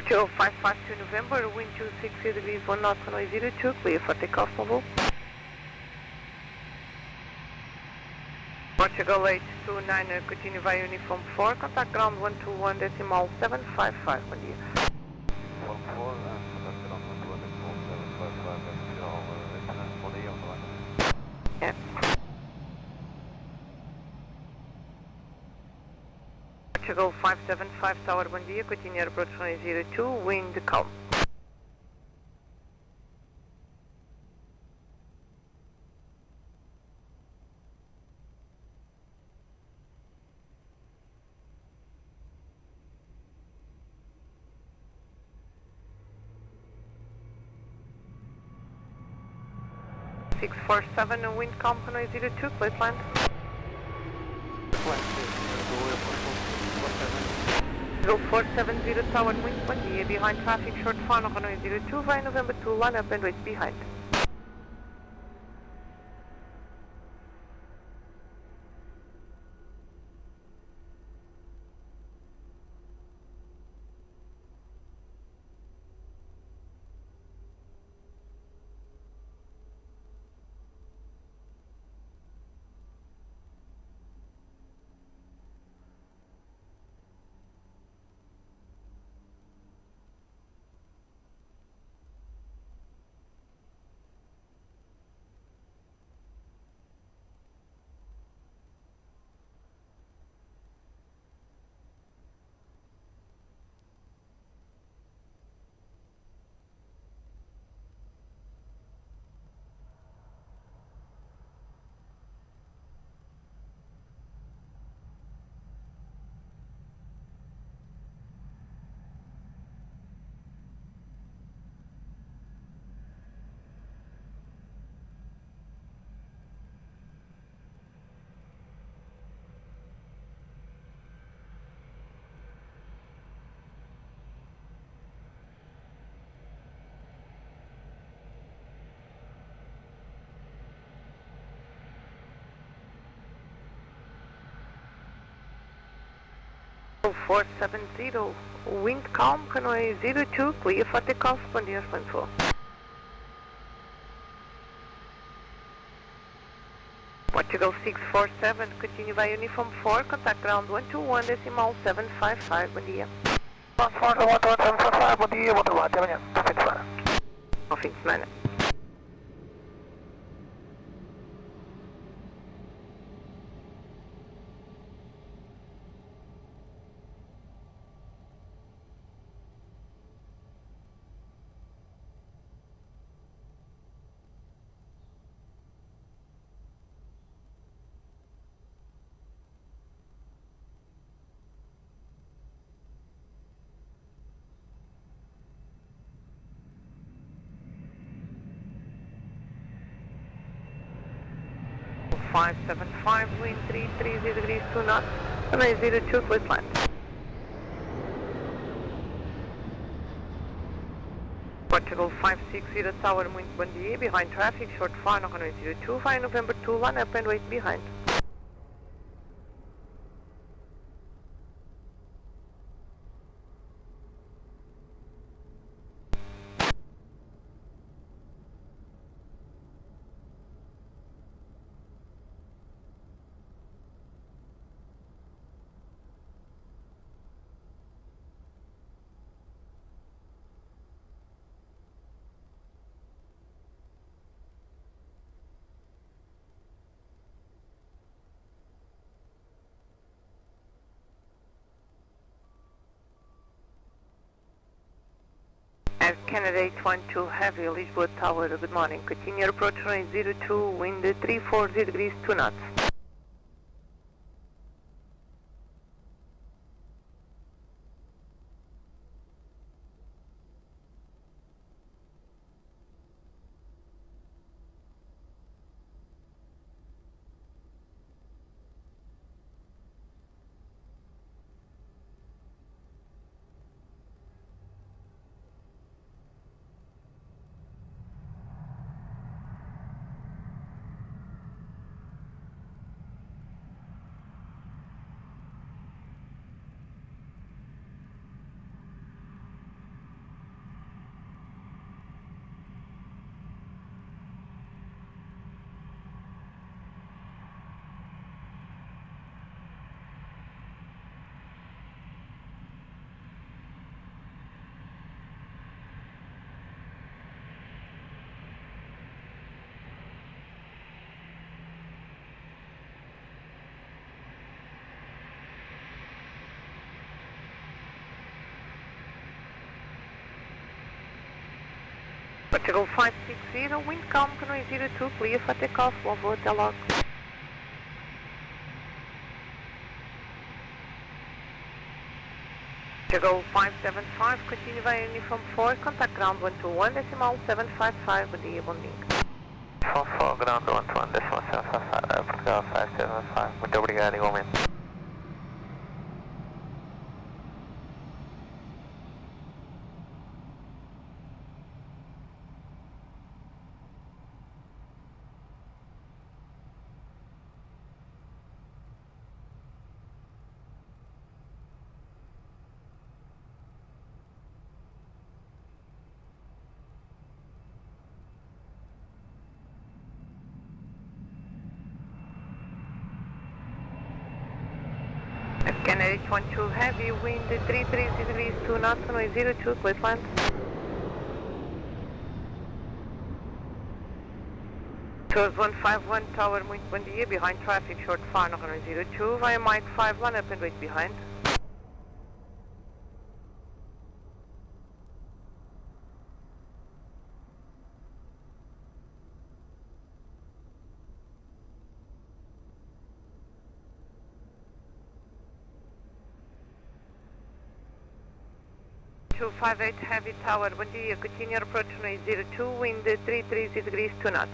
Hotel 552 November, wind 260 degrees, 1 knot, runway 02, clear for takeoff, mobile. Portugal 829, continue via uniform 4, contact ground 121 decimal 755, bom dia. Uniform 4, contact ground 121 decimal 755, decimal, bom dia, Yeah. Portugal 575 Tower, bom dia, continue aeroporto runway 02, wind calm. Six four seven, wind calm, runway 02, please land. Go 470 Tower, wind, bom dia, behind traffic, short final, runway 02, via November 2, line up and wait behind. Go 470, wind calm, runway 02, clear for takeoff, bom dia, responde. Portugal 647, continue via uniform 4, contact ground 121 decimal 755, bom dia. 121 755, bom dia, bom trabalho, até amanhã, bom fim de semana. Bom fim de semana. Five seven five, wind 330 degrees, 2 knots, runway 02, please land. Portugal 560 Tower, wind, bom dia, behind traffic, short final, runway 02, via November 2, line up and wait behind. Air Canada 812 Heavy, Lisboa Tower, good morning. Continue approach runway 02, wind 340 degrees, 2 knots. Portugal 560, wind calm, runway 02, clear for takeoff, Volvo Hotel Log. Portugal 575, continue via uniform 4, contact ground 121, decimal 755, bom dia, bom dia. Uniform 4, ground 121, decimal 755, Aeroporto 575, muito obrigado igualmente. Canada 12 heavy, wind 330 degrees, 2 knots, runway 02, clear land. Tours 151 tower, muito bom dia, behind traffic, short fire, runway 02, via Mike 51, up and wait behind. Two 58 heavy tower, bom dia, continue approach runway 02, wind 330 degrees, 2 knots.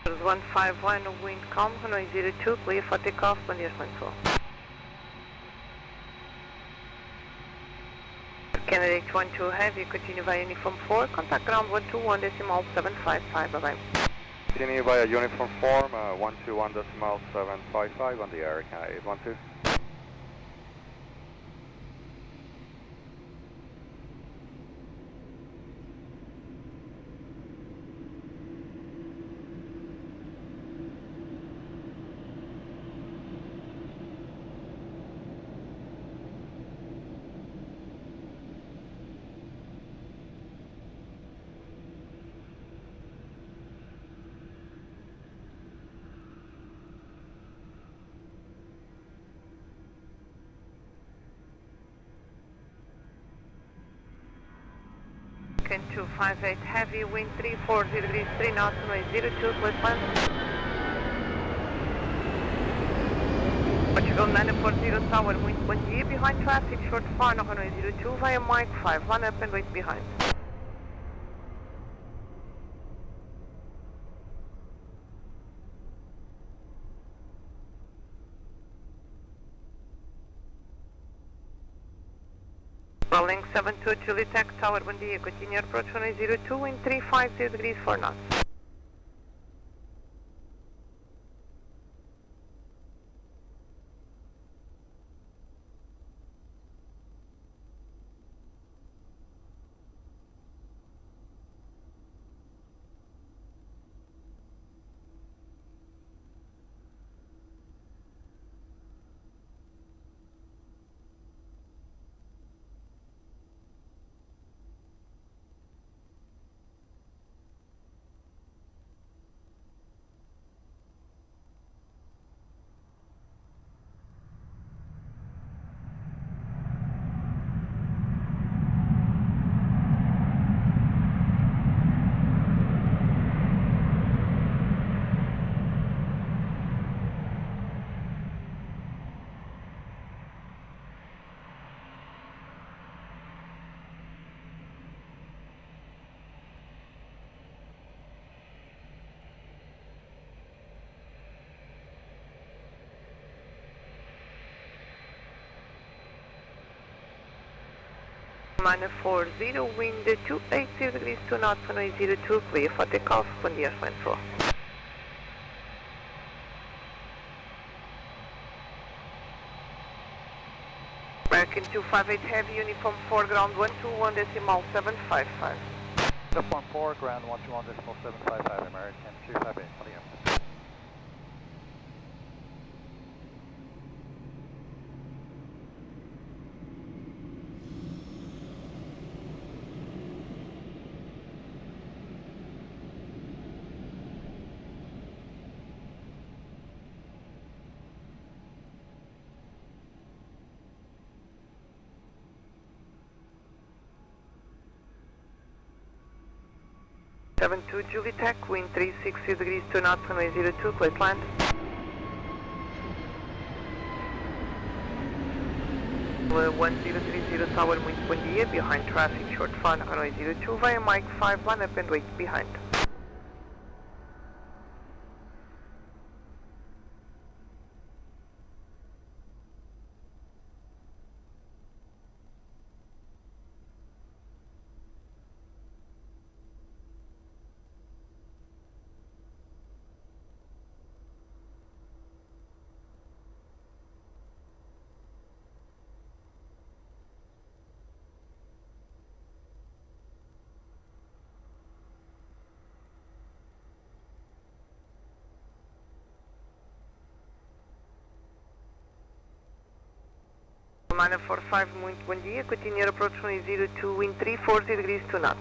Tours 151, wind calm, runway 02, clear for takeoff, bom dia, Lisboa. Canada 12 heavy, continue via uniform 4, contact ground 121, decimal 755, bye bye. Continue via uniform form, 121 decimal 755 on the air, Canada 812. Can 258 heavy, wind 340 degrees, 3 knots, runway 02, clear land. Portugal 940 tower, muito bom dia, behind traffic, short fire, runway 02, via Mike 51, up and wait behind. Rolling 72 Julie Tech Tower, bom dia, continue approach runway 02, wind 350 degrees, 4 knots. Minor 40, wind 280 degrees to knots, runway 02, clear for takeoff, bom dia, flight floor. American 258 heavy, uniform 4, ground 121 decimal 755. Uniform 4, ground 121.755, American 258, on the air. Seven two Julie Tech, wind 360 degrees to knots, runway 02, clear to land. 1030 tower, wind bom dia, behind traffic, short fun, runway 02, via Mike 5, line up and wait behind. Minor 45, muito bom dia, continue approach runway 02, wind 340 degrees to knots.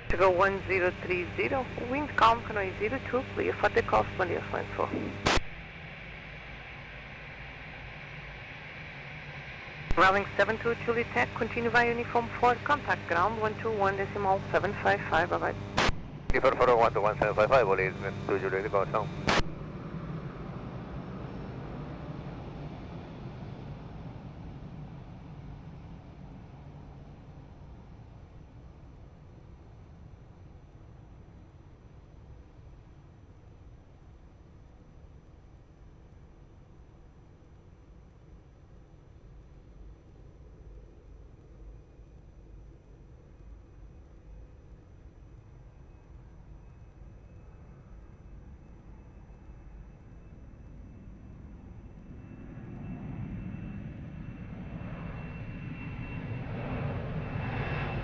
To go 1030, wind calm, runway 02, clear for takeoff, bom dia, flight 4. Rolling 72 Julie Tech, continue via uniform 4, contact ground 121 decimal 755, bye bye. Uniform 4, 121.755, will lead to Julie, Educação.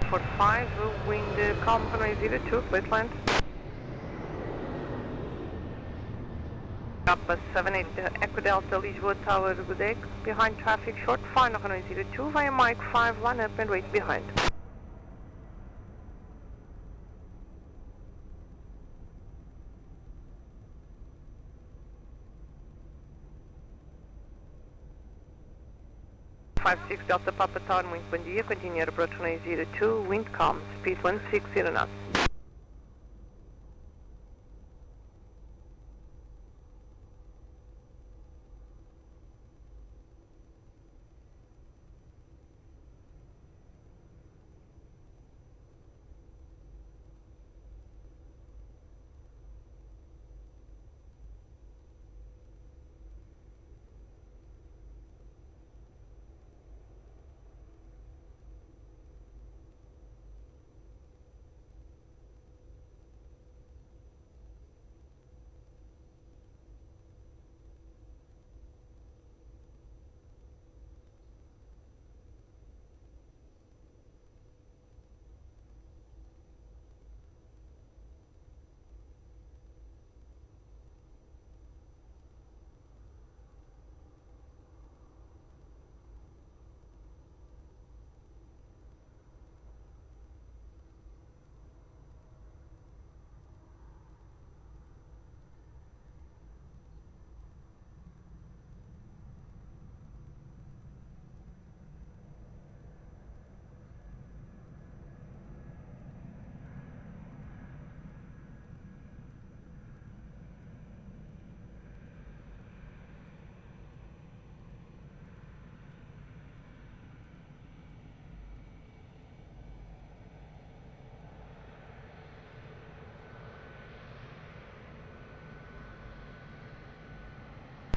For 5, wind calm, runway 02, clear to land. Papa 78 Echo Delta Lisboa Tower, good day. Behind traffic, short final runway 02 via Mike 5, line up and wait behind. 56 Delta Papa Tower, muito bom dia. Continue Aeroporto Runway 02, wind calm, speed 160 knots.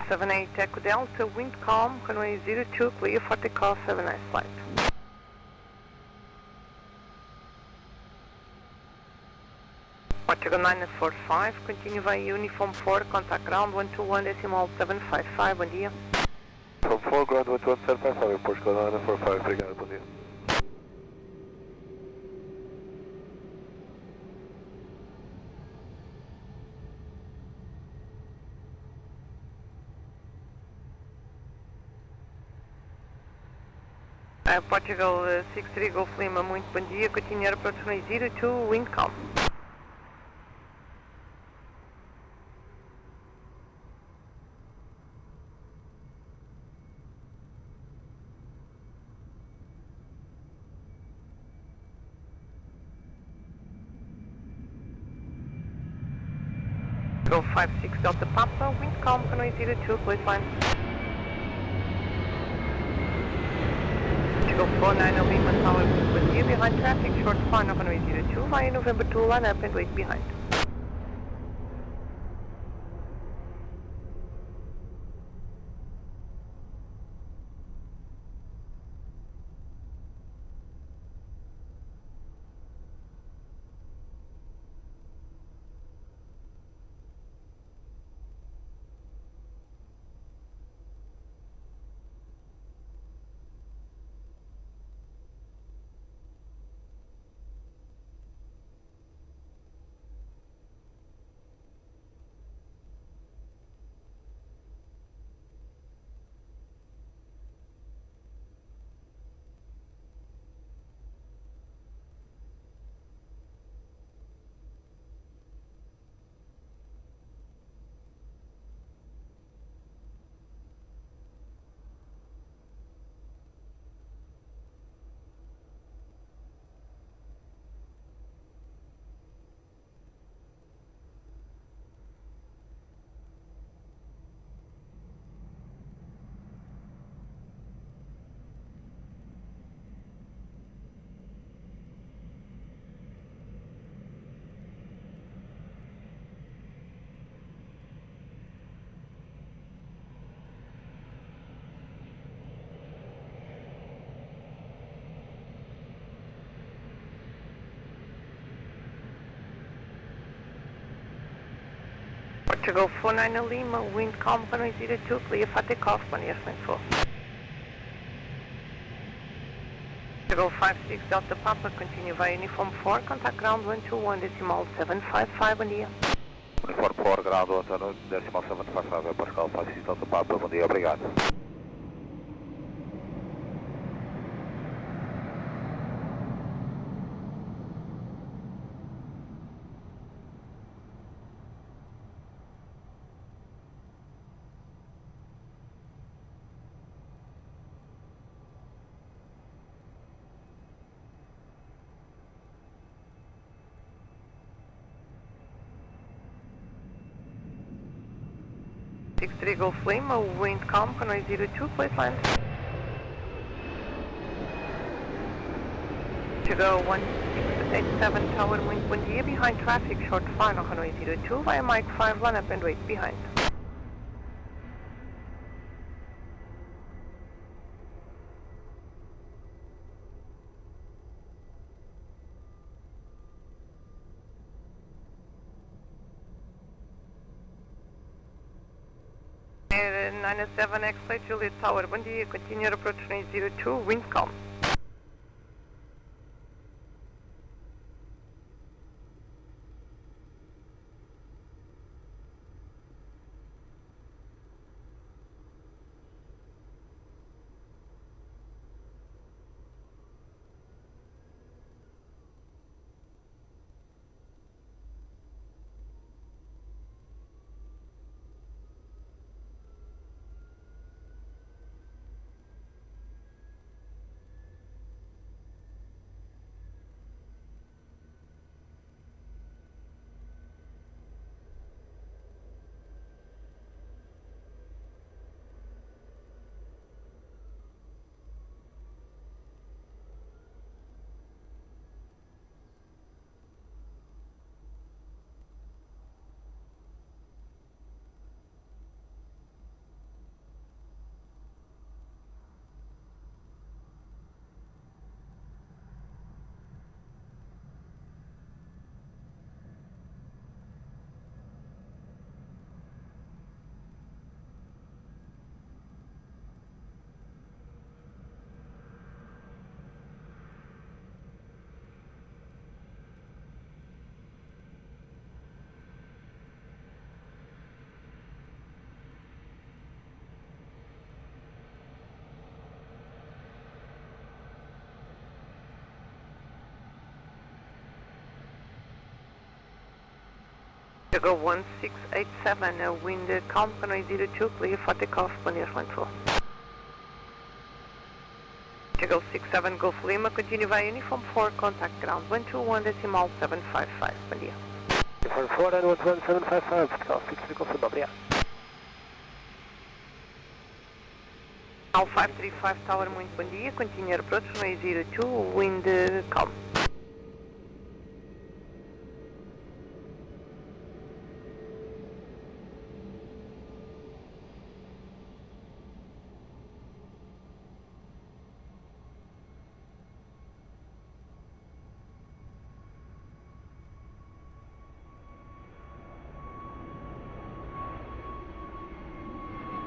Seven 8 Echo Delta, wind calm, runway 02, clear for takeoff, have a nice flight. Portugal 945, continue via Uniform 4, contact ground 121.755, bom dia. From 4, ground 121.755, Portugal 945, obrigado, bom dia. Portugal 63 Golf Lima, muito bom dia, continue Aeroporto Runway 02, wind calm. Go 56 Delta Papa, wind calm, runway 02, please line. Go 49 Lima Tower, bom dia, behind traffic, short final, runway 02, via November 2, line up and wait behind. Portugal 49 Lima, wind calm, runway 02, clear for takeoff, 1 year 24. Portugal 56 Delta Papa, continue via Uniform 4, contact ground 121.755, bom dia. Uniform 4, ground 121.755, Portugal 56 Delta Papa, bom dia, obrigado. 63 Golf Lima, wind calm, runway 02, please land. To go 1687 tower, wind, bom dia, behind traffic, short final, runway 02, via Mike 5, line up and wait behind. Air 97 X-Ray, Juliet Tower, bom dia, continue approach runway 02, wind calm. To go 1687, wind calm, runway 02, clear for takeoff, clear landfall. To go 67 Golf Lima, continue via uniform 4, contact ground 121.755, bom dia. Uniform 4 and 11755, takeoff 63 Golf Lima, obrigado. Now 535 Tower, muito bom dia, continue approach runway 02, wind calm.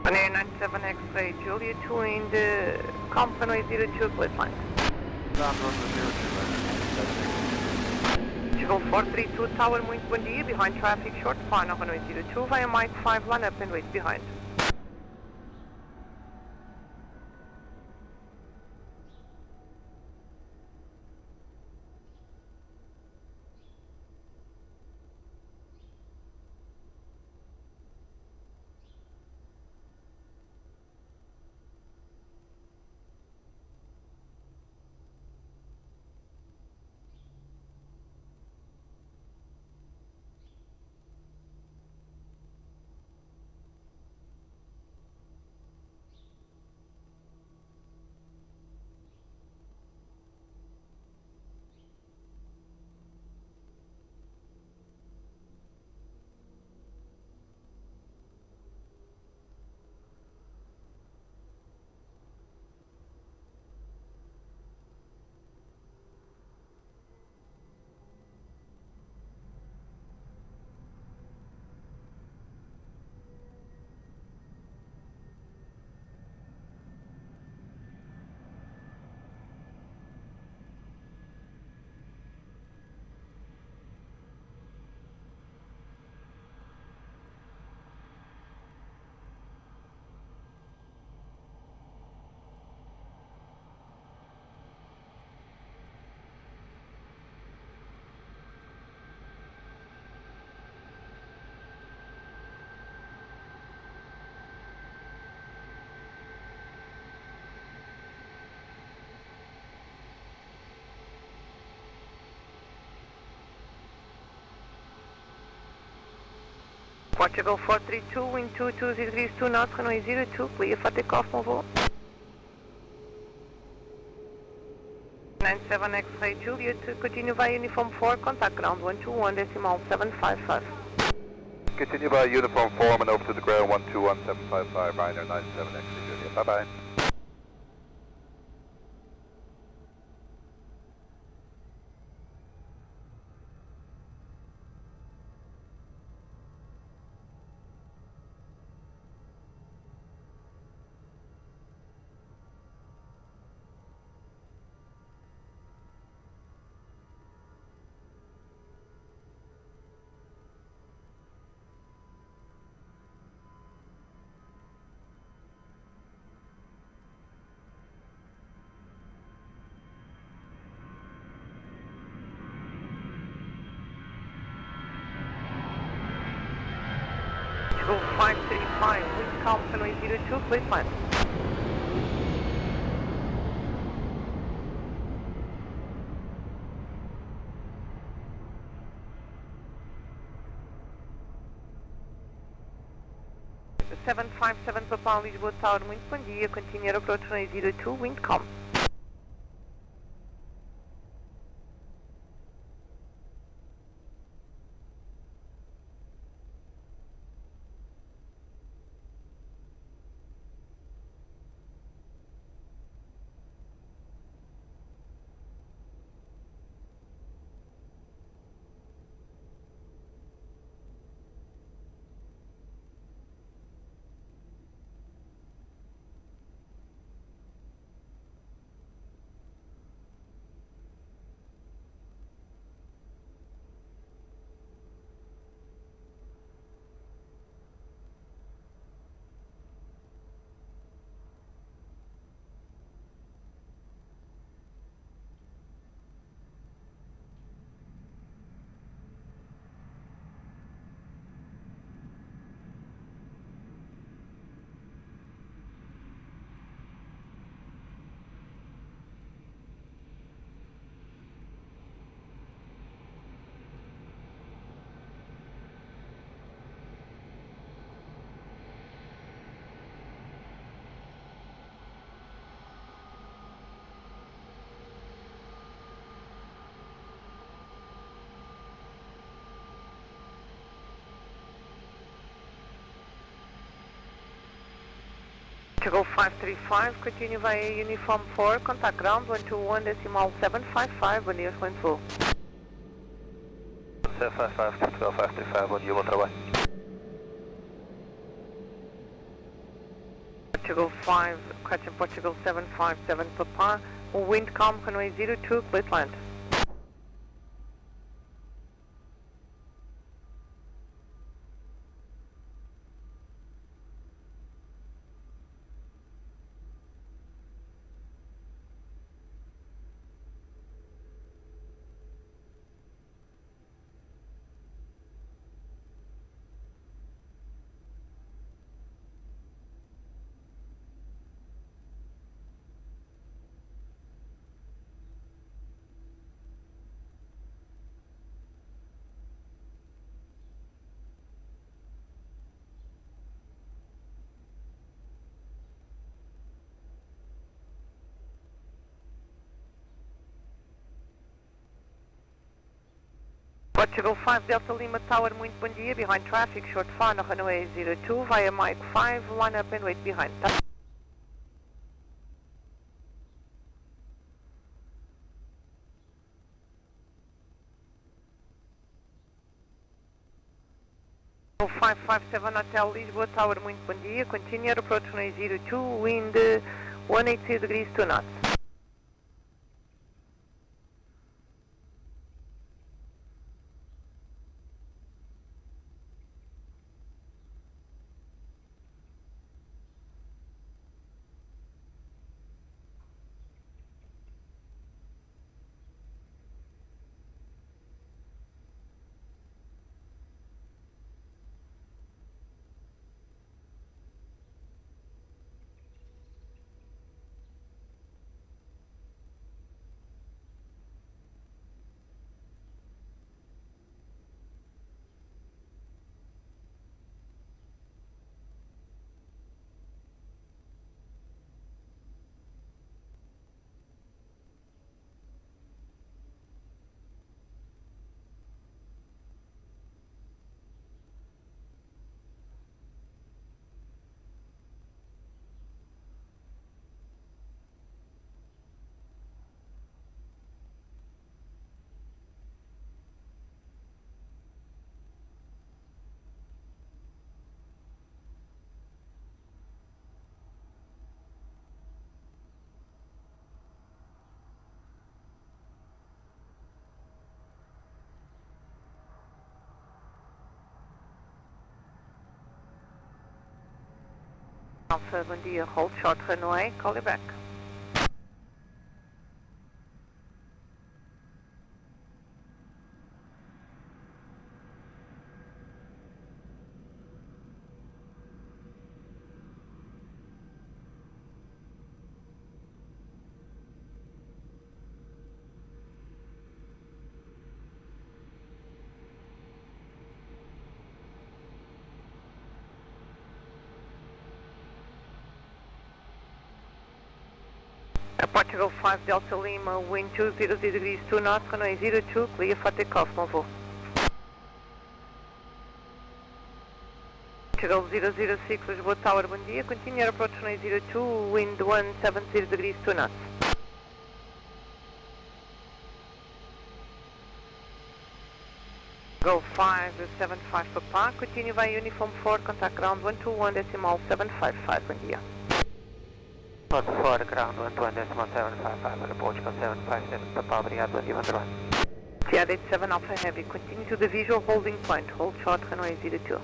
On Air 97 X-Ray, Juliet, wind calm, runway 02, please land. Ground runway 02, To go 432 Tower, muito bom dia, behind traffic, short final, runway 02, via Mike 5, line up and wait behind. Portugal 432, wind 220 degrees 2 knots, runway 02, clear for takeoff, move on. 97 X-ray Juliet, continue via uniform 4, contact ground 121.755. Continue by uniform 4 and over to the ground 121.755, Ryanair 97 X-ray Juliet. Bye bye. Portugal 535, wind calm, runway 02, please land. Seven 757 Papa Lisboa Tower, muito bom dia, continue aeroporto runway 02, wind calm. Portugal 535, continue via uniform 4, contact ground 121.755, bom dia, fluent full. 755, Portugal 535, bom dia, bom trabalho. Portugal 5, question Portugal 757 Papa, wind calm, runway 02, please land. Portugal 5 Delta Lima Tower, muito bom dia, behind traffic, short final, runway 02, via Mike 5, line up and wait behind. Portugal 557 Hotel Lisboa Tower, muito bom dia, continue aeroporto runway 02, wind 180 degrees 2 knots. Alpha, bom dia, hold short runway, call you back. Portugal 5 Delta Lima, wind 200 degrees 2 knots, runway 02, clear for takeoff, bom voo. Portugal 006, Lisboa Tower, bom dia, continue approach runway 02, wind 170 degrees 2 knots. Go 575 Papa, continue by uniform 4, contact ground 121.755, bom dia. North 4, ground 121.755, Aeroporto 757, Papa, obrigado, bom dia, bom trabalho. Tiago 87 Alpha Heavy, continue to the visual holding point, hold short runway 02.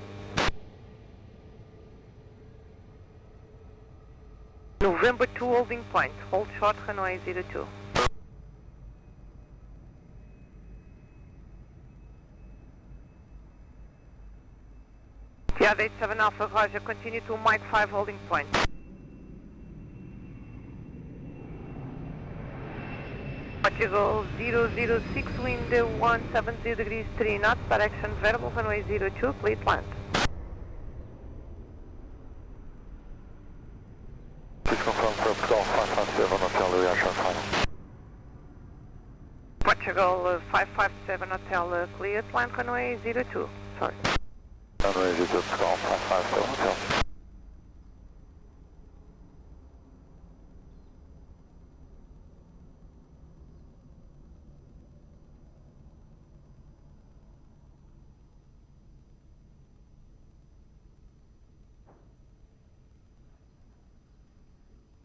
November 2 holding point, hold short runway 02. Tiago 87 Alpha Roger, continue to Mike 5 holding point. Portugal 006, wind 170 degrees 3 knots, direction variable, runway 02, please land. Please confirm for Portugal 557 Hotel Aviation final. Portugal 557 Hotel, cleared, land runway 02, sorry. Runway 02, Portugal 557 Hotel.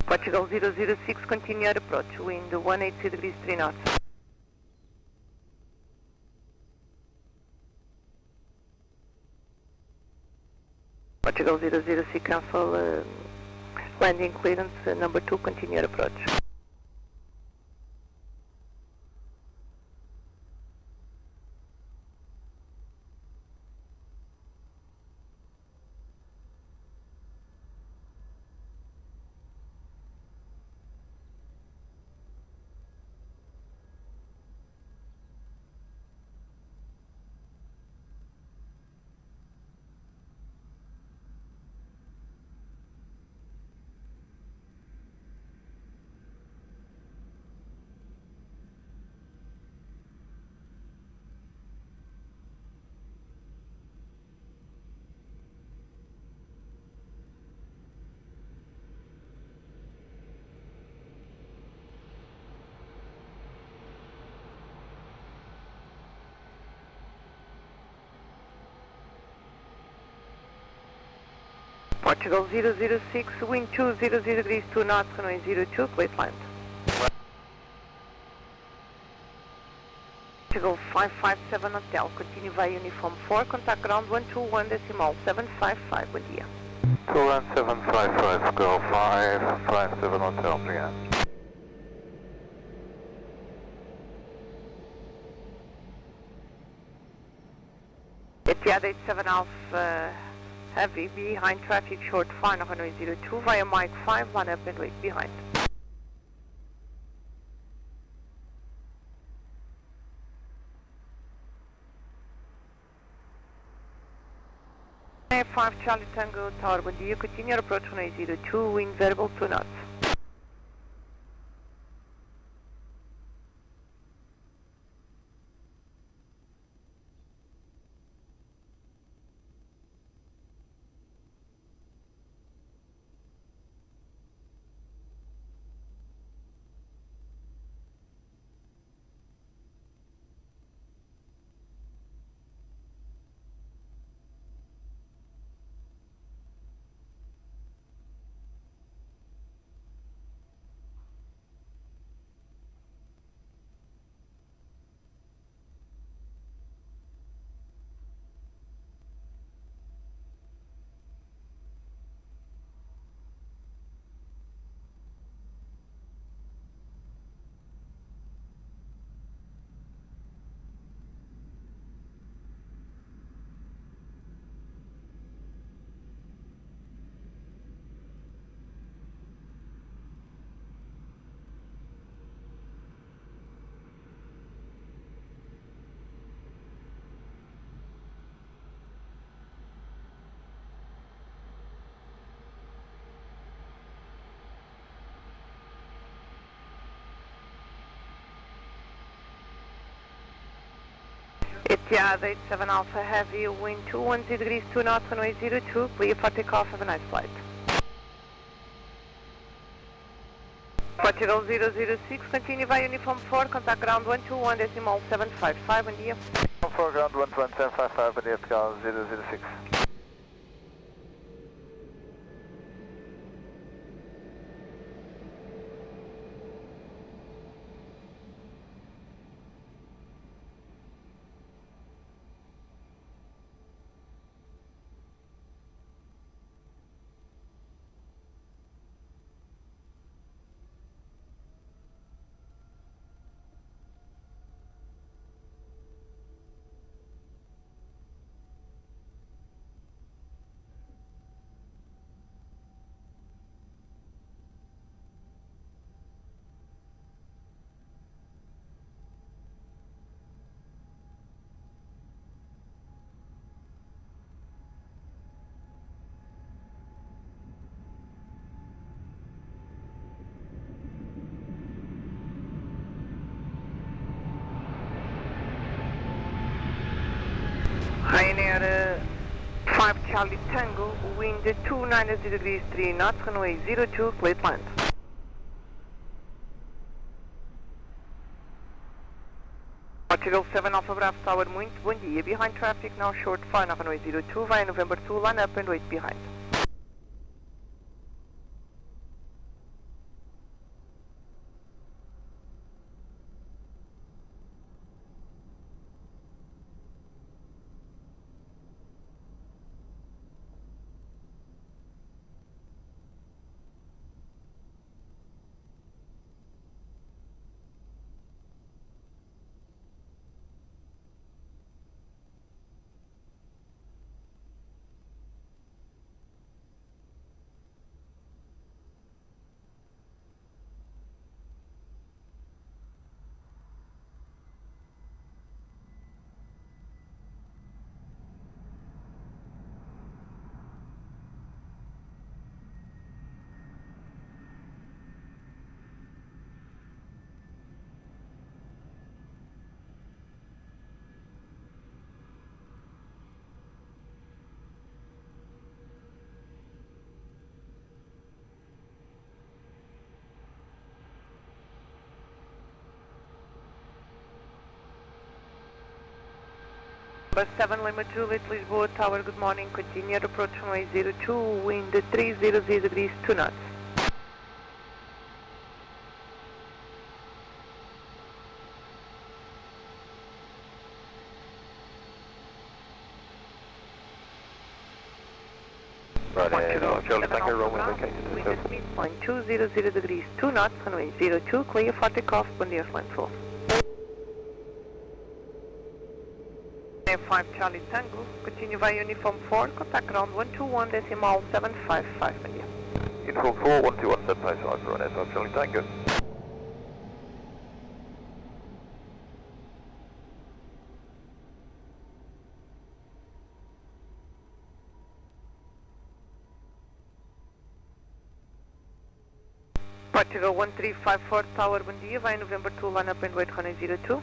Portugal 006, continue your approach, wind 180 degrees 3 knots. Portugal 006, cancel landing clearance, number 2, continue your approach. Portugal 006, wind 200 degrees 2 knots, runway 02, please land. Portugal 557 Hotel, continue via uniform 4, contact ground 121.755, bom dia. 21755, go 557 Hotel, obrigado. Etihad 87 Alpha Heavy, behind traffic, short final, runway 02, via Mike 5, line up and wait behind. Air5 Charlie Tango Tower, bom dia, continue your approach runway 02, wind variable 2 knots. Etihad 87 Alpha Heavy, wind 210 degrees 2 knots, runway 02, clear for takeoff, have a nice flight. Portugal 006, continue via uniform 4, contact ground 121 decimal 755, bom dia. For ground 12755, but Portugal 006. Ryanair 5 Charlie Tango, wind 290 degrees 3 knots, runway 02, clear to land. Portugal 7 Alpha Bravo Tower, muito bom dia. Behind traffic, now short fine, runway 02, via November 2, line up and wait behind. Bus 7 Lima Juliet, Lisboa Tower, good morning, continue approach runway 02, wind 300 degrees 2 knots. Right, Charlie Tango, runway located Wind to at midpoint 200 degrees 2 knots, runway 02, clear for takeoff, bom dia, landfall. 5 Charlie Tango, continue via uniform 4, contact ground 121 decimal 755, bom dia. Uniform 4, 12175, run S5 Charlie Tango. Portugal 1354 Tower, bom dia, via November 2, line up and wait, runway 02.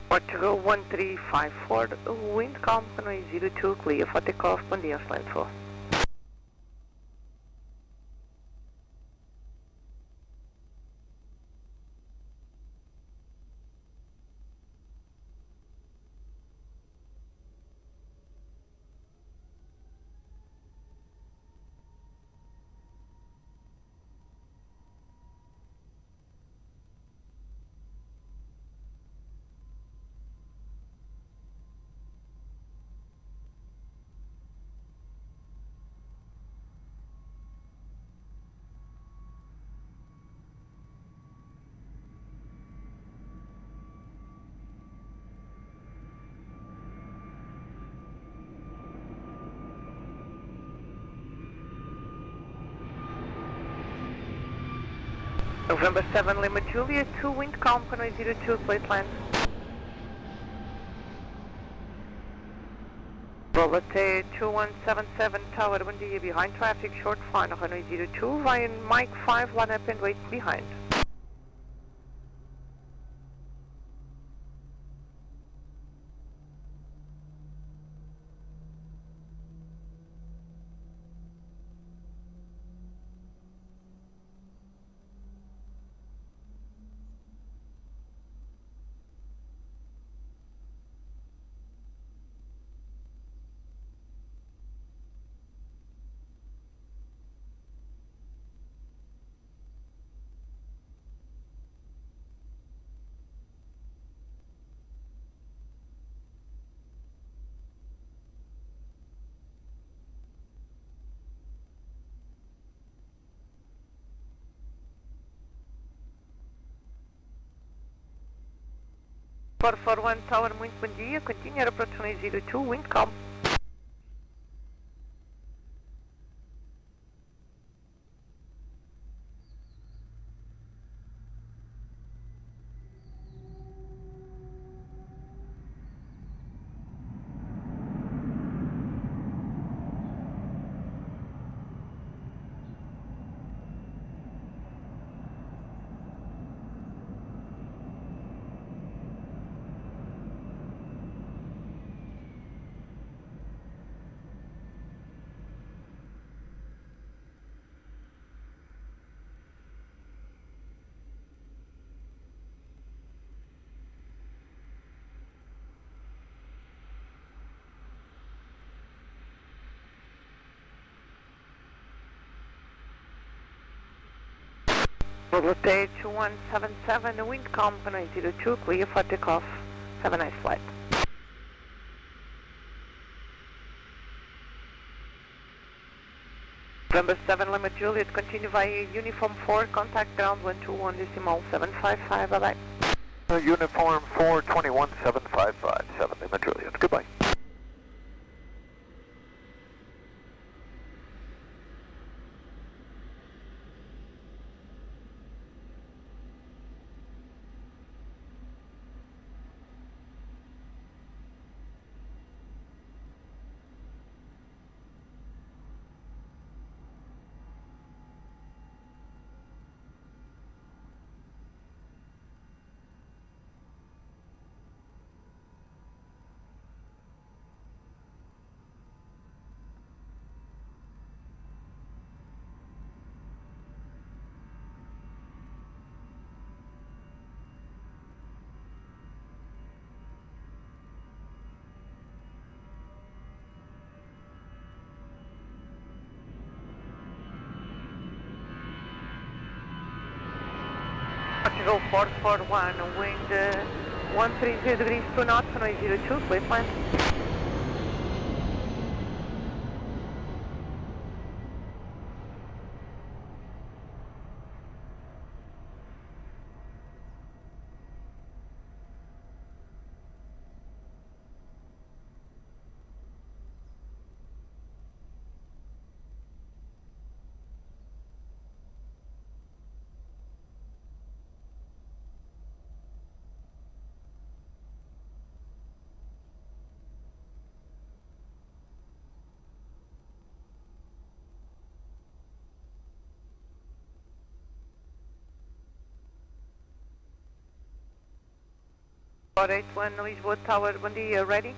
Portugal 1354, wind calm, runway 02, clear for takeoff, bom dia, landfall. November 7 Lima Juliet 2, wind calm, runway 02, place land. Volate 2177 Tower, bom dia, behind traffic, short final, runway 02, via Mike 5, line up and wait behind. For 1 Tower, muito bom dia, continue Aeroporto 02, wind calm. Volate 2177, wind calm, runway 02, clear for takeoff. Have a nice flight. November 7 Lima Juliet, continue via Uniform 4, contact ground 121.755, bye bye. Uniform 4, 21755, 7 Lima Juliet, goodbye. Portugal 441, wind 130 degrees 2 knots, runway 02, place land. 481 Lisboa Tower, bom dia, ready?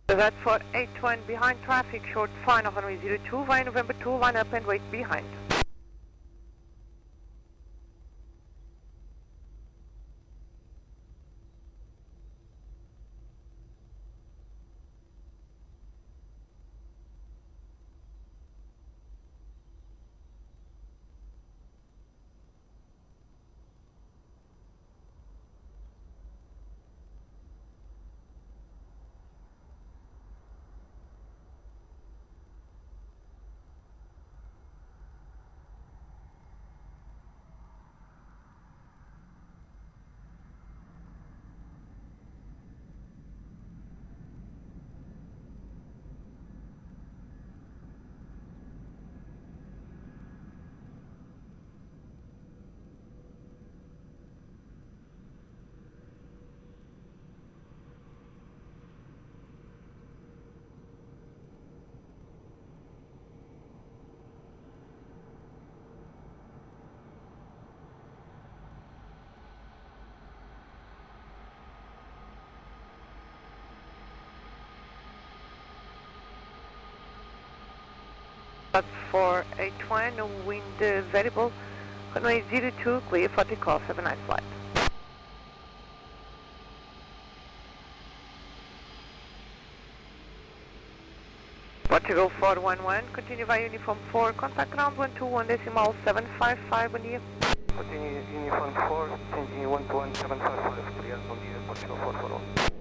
That's 481 behind traffic, short final runway 02 via November 2, line up and wait behind. That's 481, wind variable, runway 02, clear for takeoff, have a nice flight. Portugal 411, continue via uniform 4, contact ground 121.755, bom dia. Continue uniform 4, changing 121.755, clear, bom dia, Portugal 441.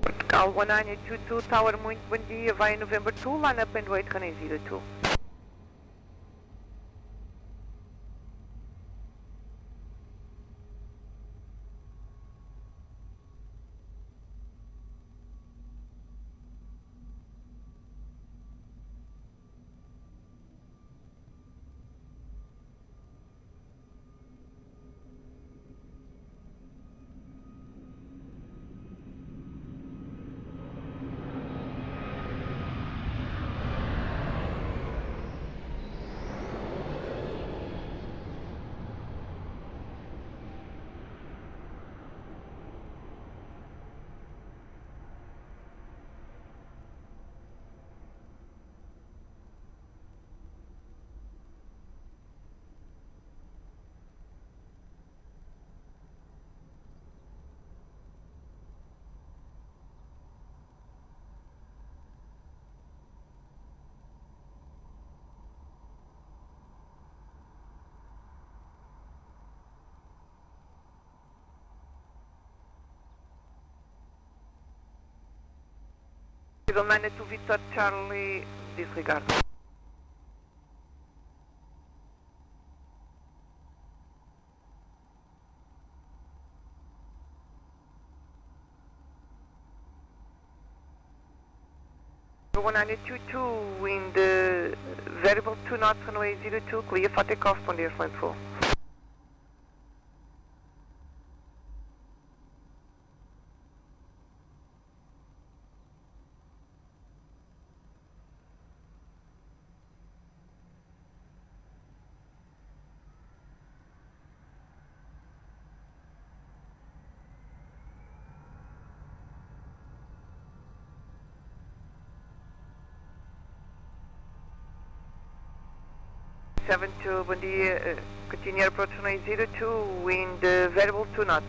Portugal 1922, tower, muito bom dia, via November 2, line up and wait, runway 02. Eagle to Victor Charlie, disregard. Eagle 1922, wind variable 2 knots, runway 02, clear for takeoff, on the airplane full. Seven two, bom dia, continue approach runway 02, wind variable 2 knots.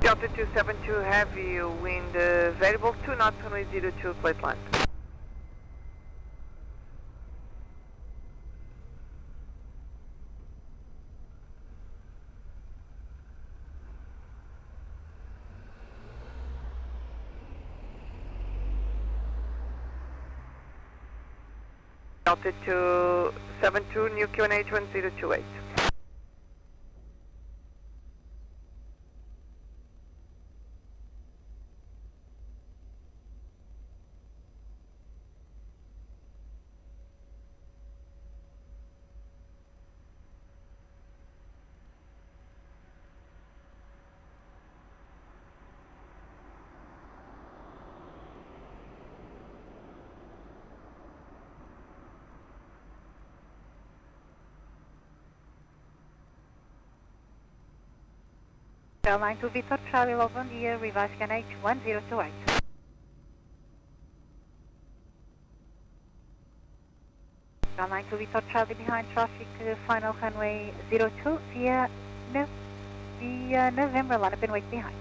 Delta 272 heavy, wind variable 2 knots, runway 02, plate line. Delta 272, new QNH 1028. Airline to Victor Charlie, Love, bom dia, Revise Can H1028. Airline to Victor Charlie behind traffic, final runway 02 via November, line up and wait behind.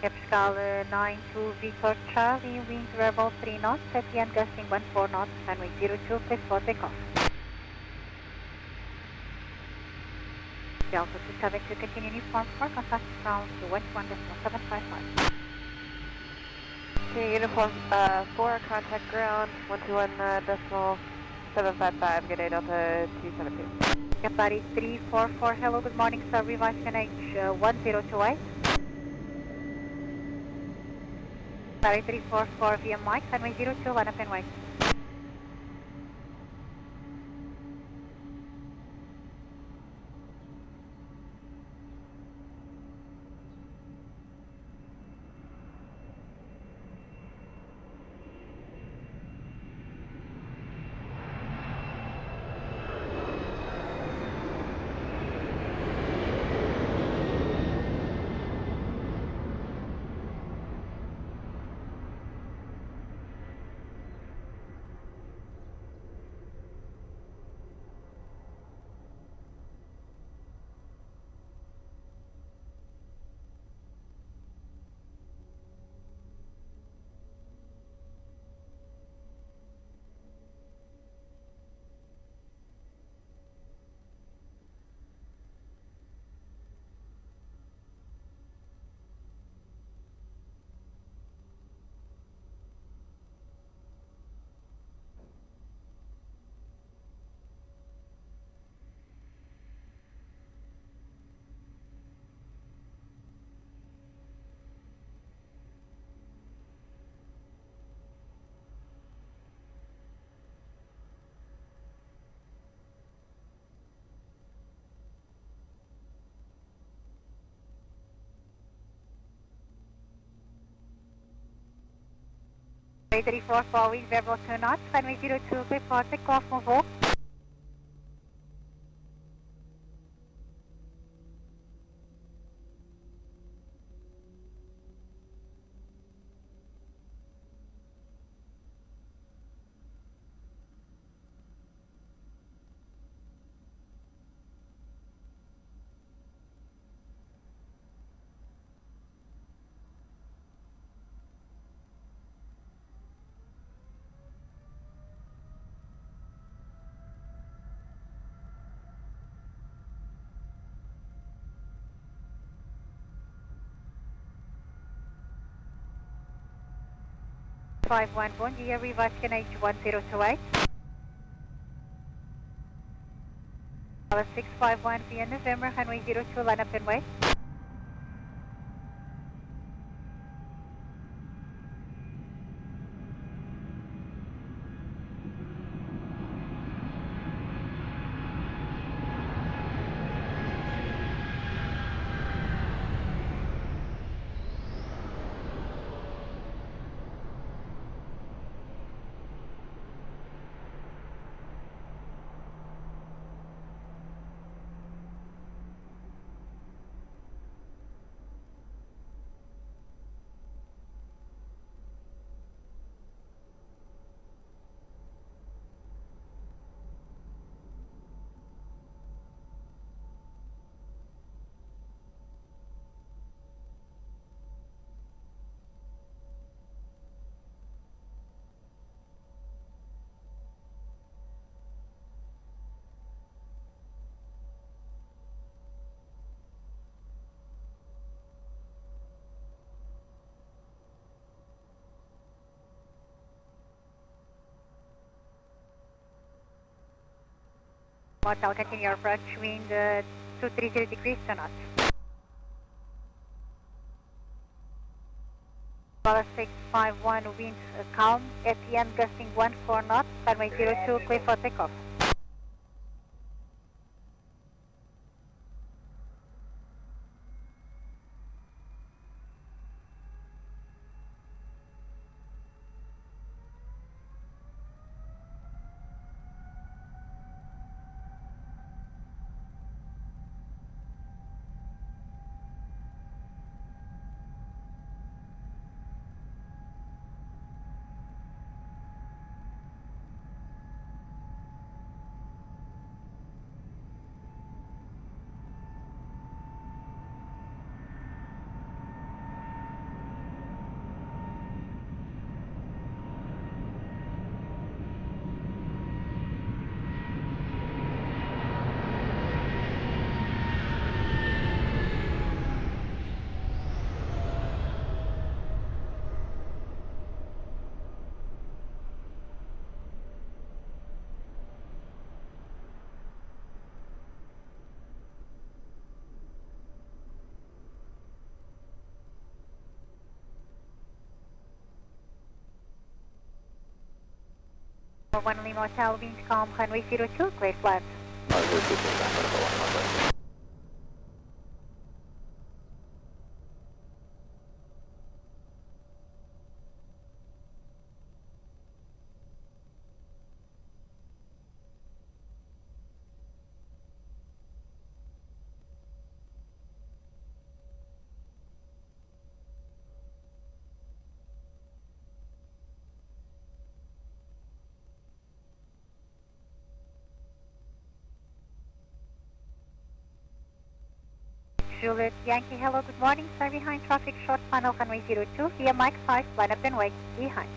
Capital 92 Victor Charlie, wind rebel 3 knots, at the end gusting 14 knots, runway 02, please for takeoff. Delta 27 to continue uniform for contact ground to 121.755. Okay, uniform 4, contact ground 121.755, good day Delta 272. Capari 344, hello, good morning, sir, revise can H1028. Capari 344 via Mike, runway 02, line up and wait. Capari 344, wind rebel 2 knots, runway 02, clear for takeoff, move all. 651, bom dia, reverse Canage 1028. Dallas 651 via November, Runway 02, line up and wait. Motel, continue your approach, wind 230 degrees to knots. Dallas 651, wind calm, at the end gusting 14 knots, runway 02, clear for takeoff. One Lima Hotel, wind calm, runway 02, clear flat. Juliet Yankee, hello, good morning. Sir, behind traffic, short final, runway 02, via Mike 5, line up and wait, behind.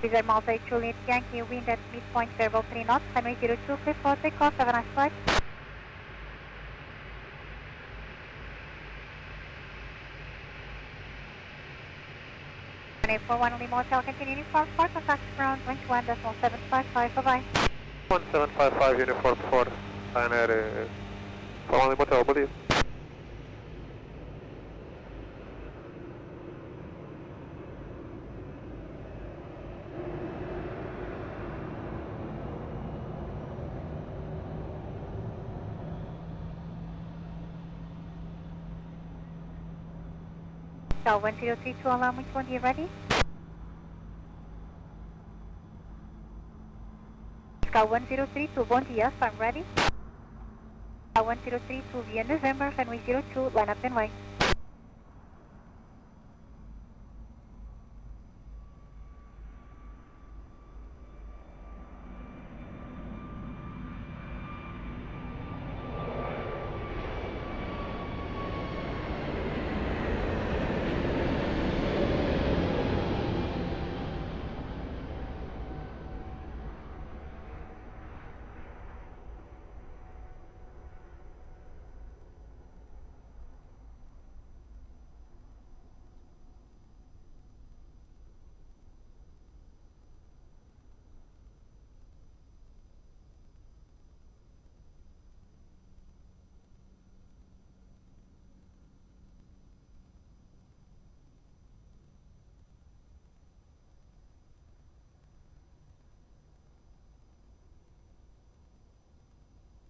Wizard Malta Juliet Yankee, wind at midpoint, variable 3 knots, runway 02, clear for takeoff, have a nice flight. Runway 41 Lima Hotel, continue uniform 4, contact ground 21.755, bye-bye. 1755 Uniform 4, Ryanair, 41 Lima Hotel, bom dia. Hotel 1032, allow muito bom dia, ready? Hotel 1032, bom dia, I'm ready. Hotel 1032 via November, runway 02, line up and wait.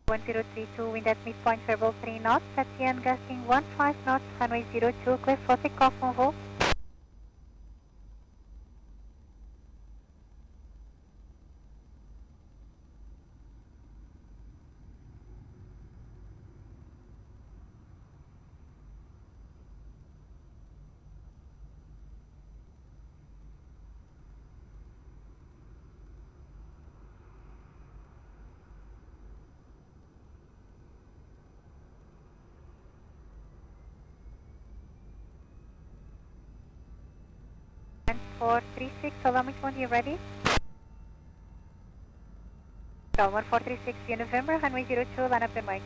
One 1032, wind at midpoint, variable 3 knots, at the end gusting 15 knots, runway 02, clear for takeoff, on hold. And 436, allow me 20, ready? Hotel 1436 via November, runway 02, line up and wait.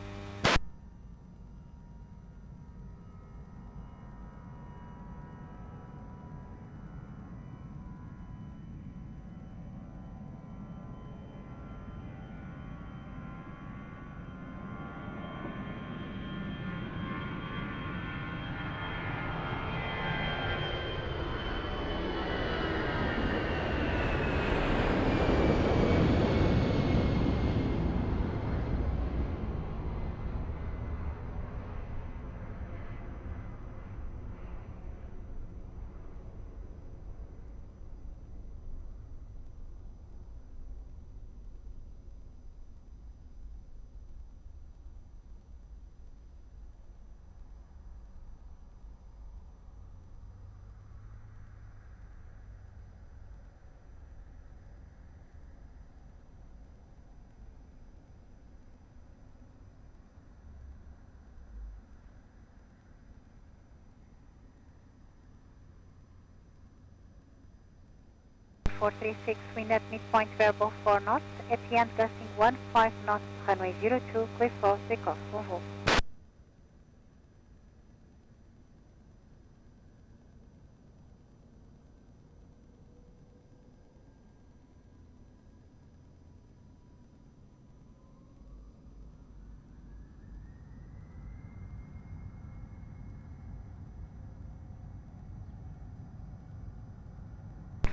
Four 36, wind at midpoint, variable 4 knots, at the end gusting 15 knots, runway 02, clear for takeoff, on hold.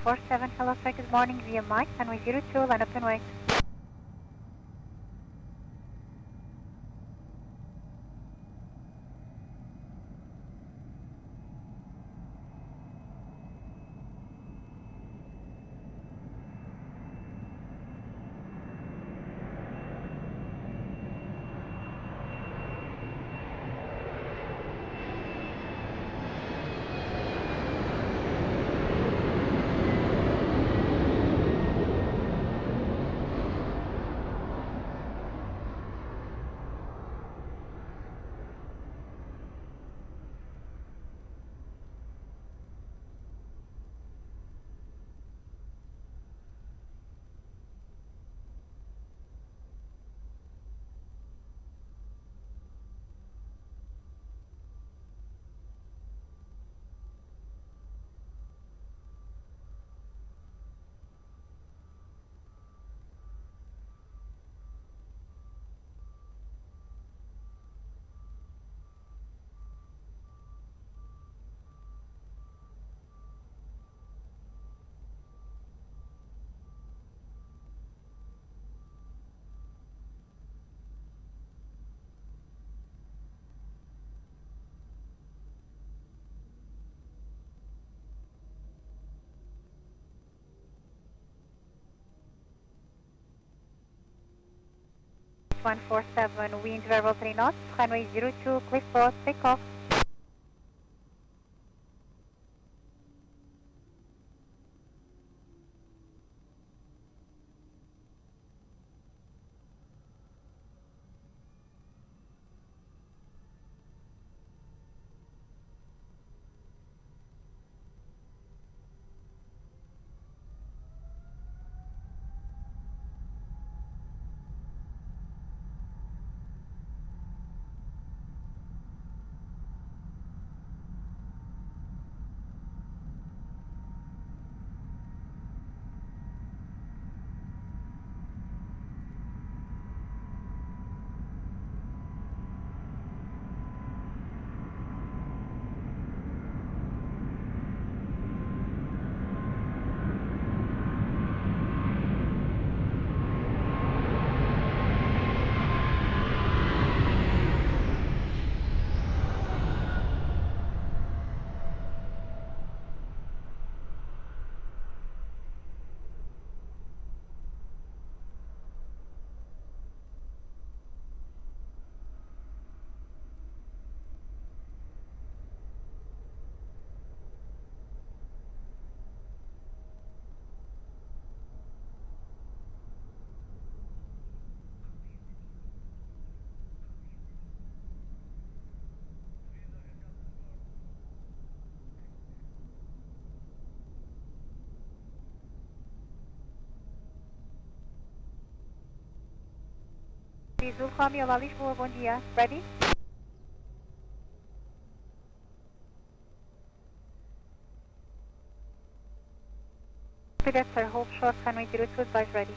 Four 7, hello sir, good morning, via Mike, runway 02, line up and wait. 147, wind variable 3 knots, runway 02, clear for takeoff. Ulcome, olá Lisboa, bom dia. Ready? Repeat sir, hold short, runway 02, advise ready.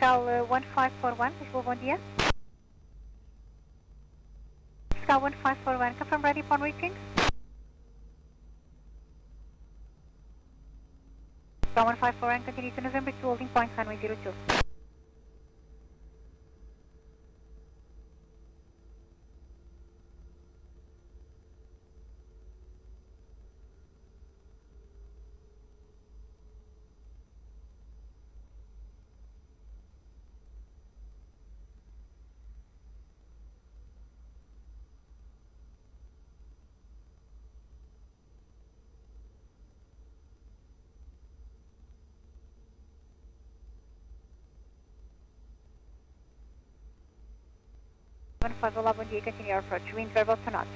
Pascal 1541, Lisboa, bom dia. Pascal 1541, confirm ready upon reaching. Pascal 1541, continue to November 2, holding point, runway 02. Olá, bom dia, continue your approach, wind variable 2 knots.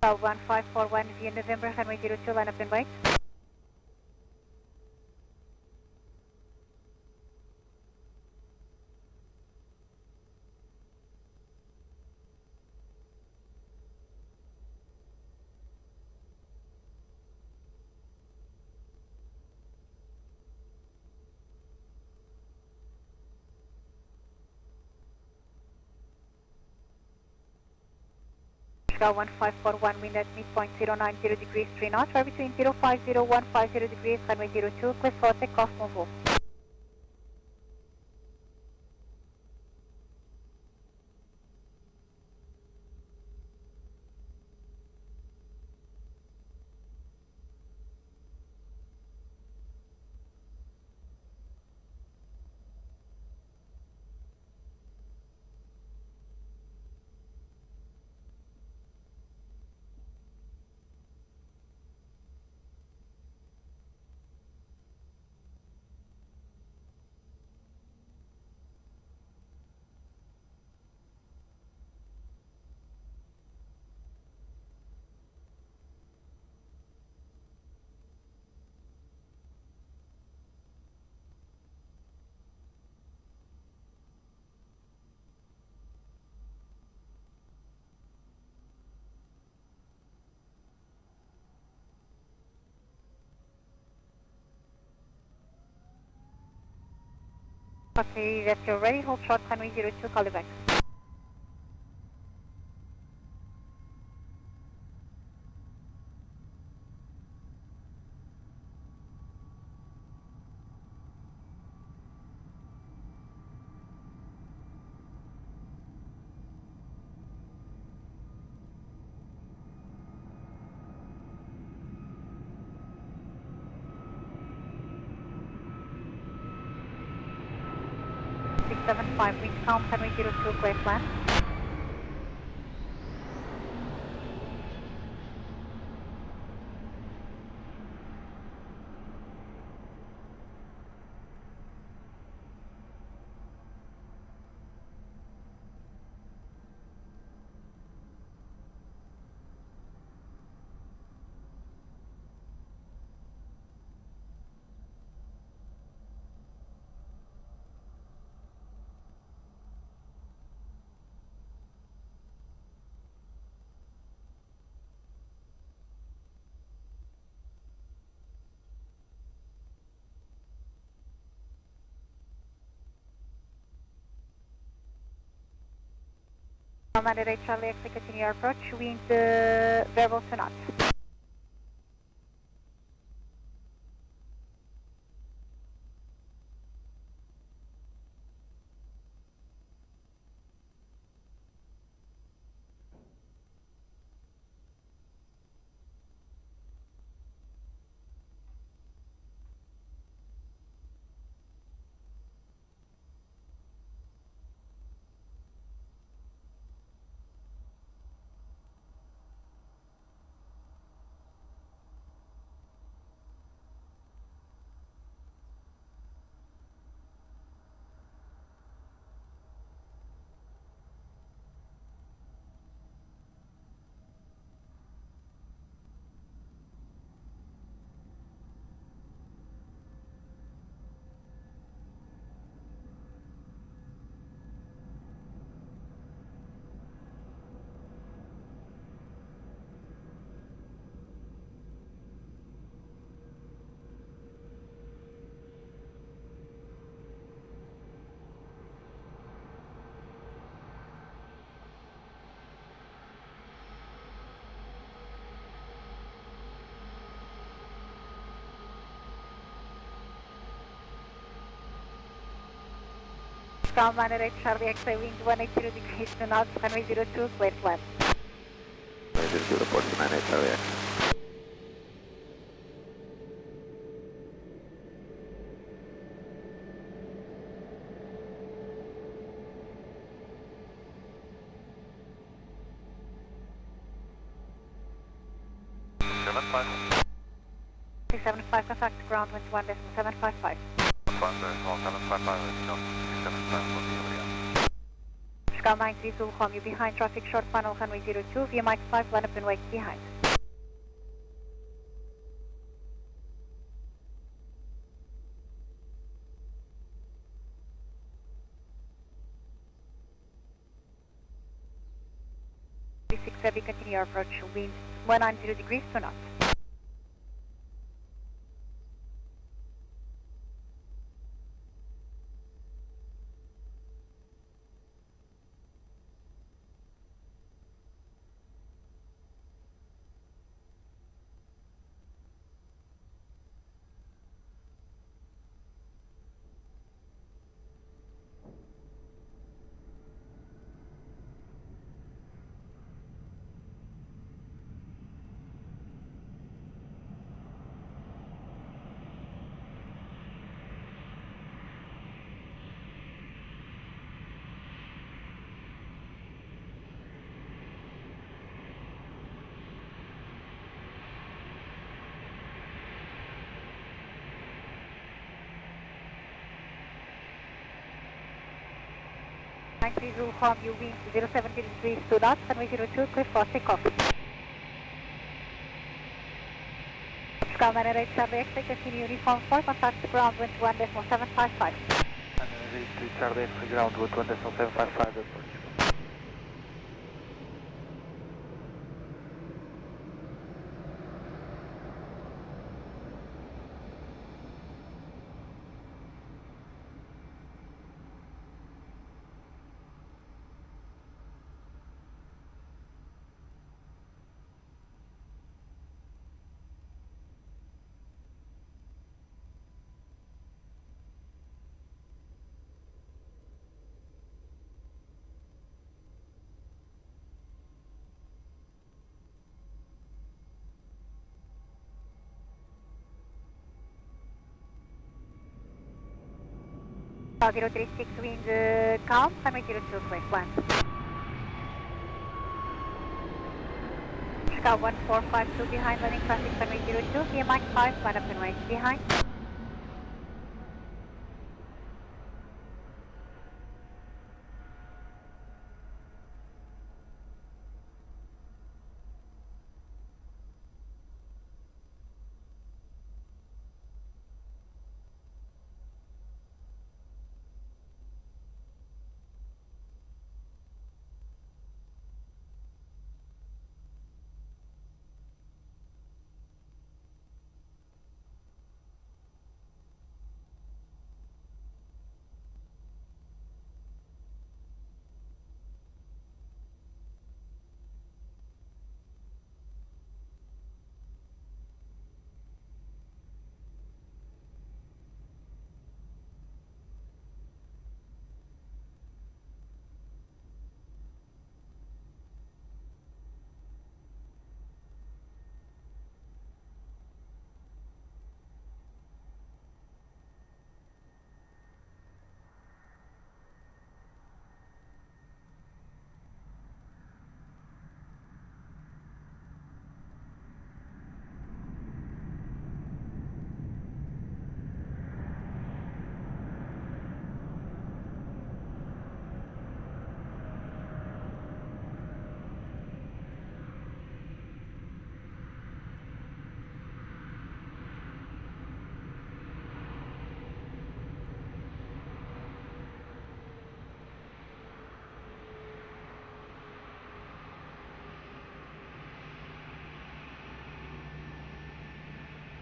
Pascal 1541 via November, runway 02, line up and wait. Pascal 1541, wind at midpoint 090 degrees 3 knots, fire between 050 150 degrees, runway 02, clear for takeoff, bon vol. Okay, that's you're ready, hold short, runway 02, call you back. 75, wind calm, runway 02, clear to land. Commander 8 Charlie X, continue your approach, wind variable to knots. Commander 8 Charlie X, wind 180 degrees to knots, runway 02, clear to land. Runway 02, report Commander 8 Charlie X. Seven five, contact ground, wind 1.755. Sky 93 Zulu Home, you behind traffic short funnel, runway 02, via Mike 5, line up and wait behind. Six heavy, continue your approach, wind 190 degrees to knots. Zulu Home, you wind 070 degrees to knots, runway 02, clear for takeoff. Commander 8 Charlie X, continue uniform 4, contact ground, wind 1.755. Commander 8 Charlie X, ground, wind 1.755, approach. 036 wind calm, runway 02 clear, land. Scout 1452 behind, landing traffic runway 02, VMI 5, line up and wait behind.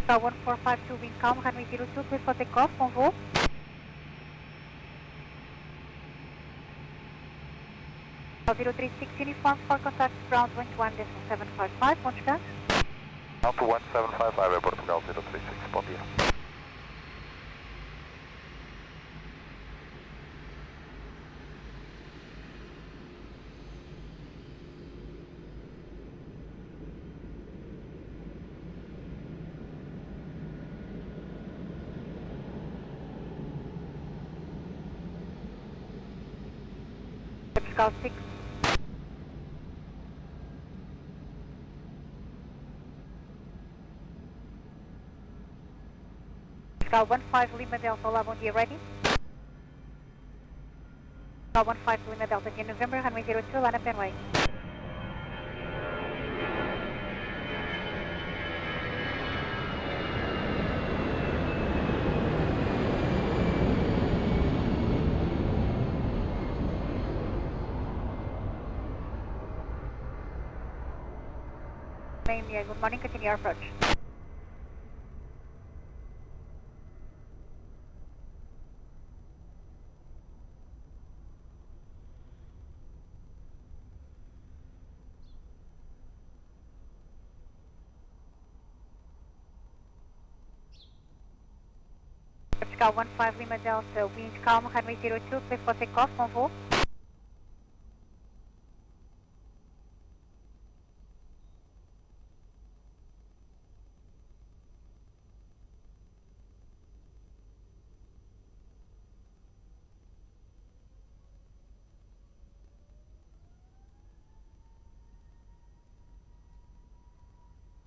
Star 1452 wind calm, runway 02, clear for takeoff, on vol. Star 036 uniform for contact ground 121.755, launch gun. Ground to 1755, Airport Portugal 036, bom dia. Scout 6. Scout 15 Lima Delta, olá, bom dia, ready? Scout 15 Lima Delta, dia November, runway 02, line up and wait. Good morning, continue your approach. Scout 15 Lima Delta, wind calm, runway 02, clear for takeoff, on vol.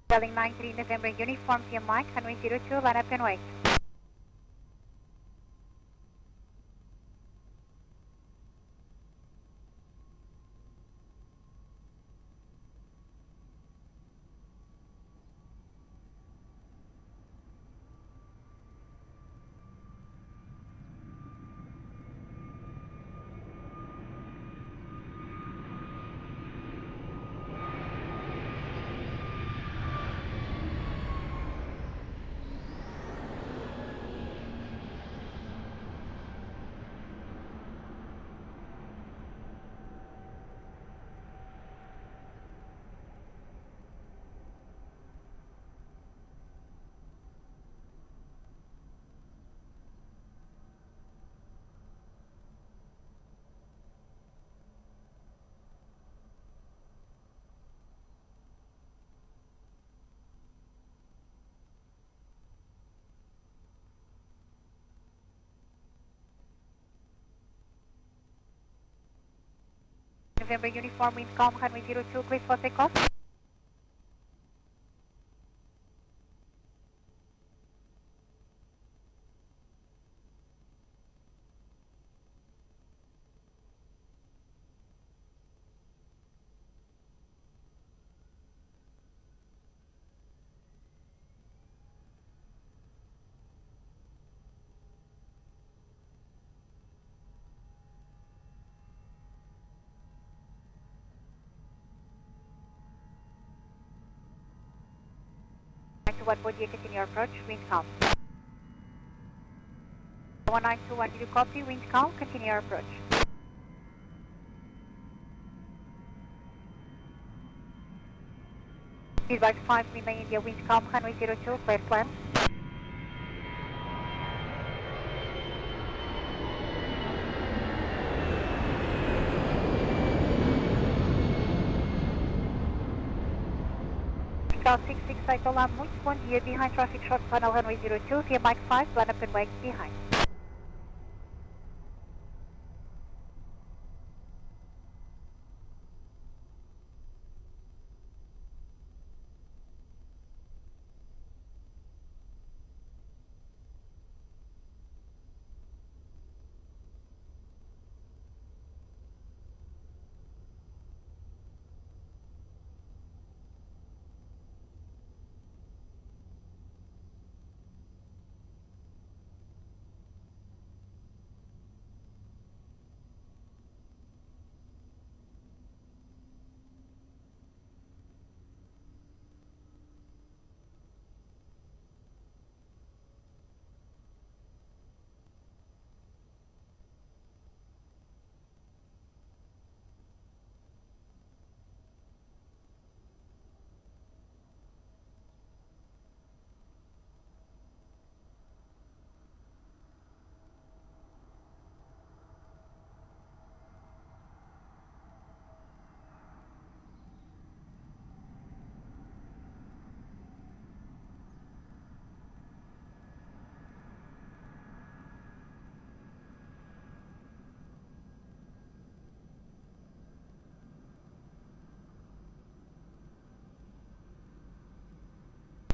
Selling 93 November uniform via Mike, runway 02, line up and wait. November uniform, wind calm, runway 02, clear for takeoff. One body, continue your approach, wind calm. 1921, did you copy? Wind calm, continue your approach. Midday 5, Midday India, wind calm, runway 02, clear plan. Scout 668, olá, muito bom dia. Behind traffic short tunnel runway 02, via Mike 5, line up and wake behind.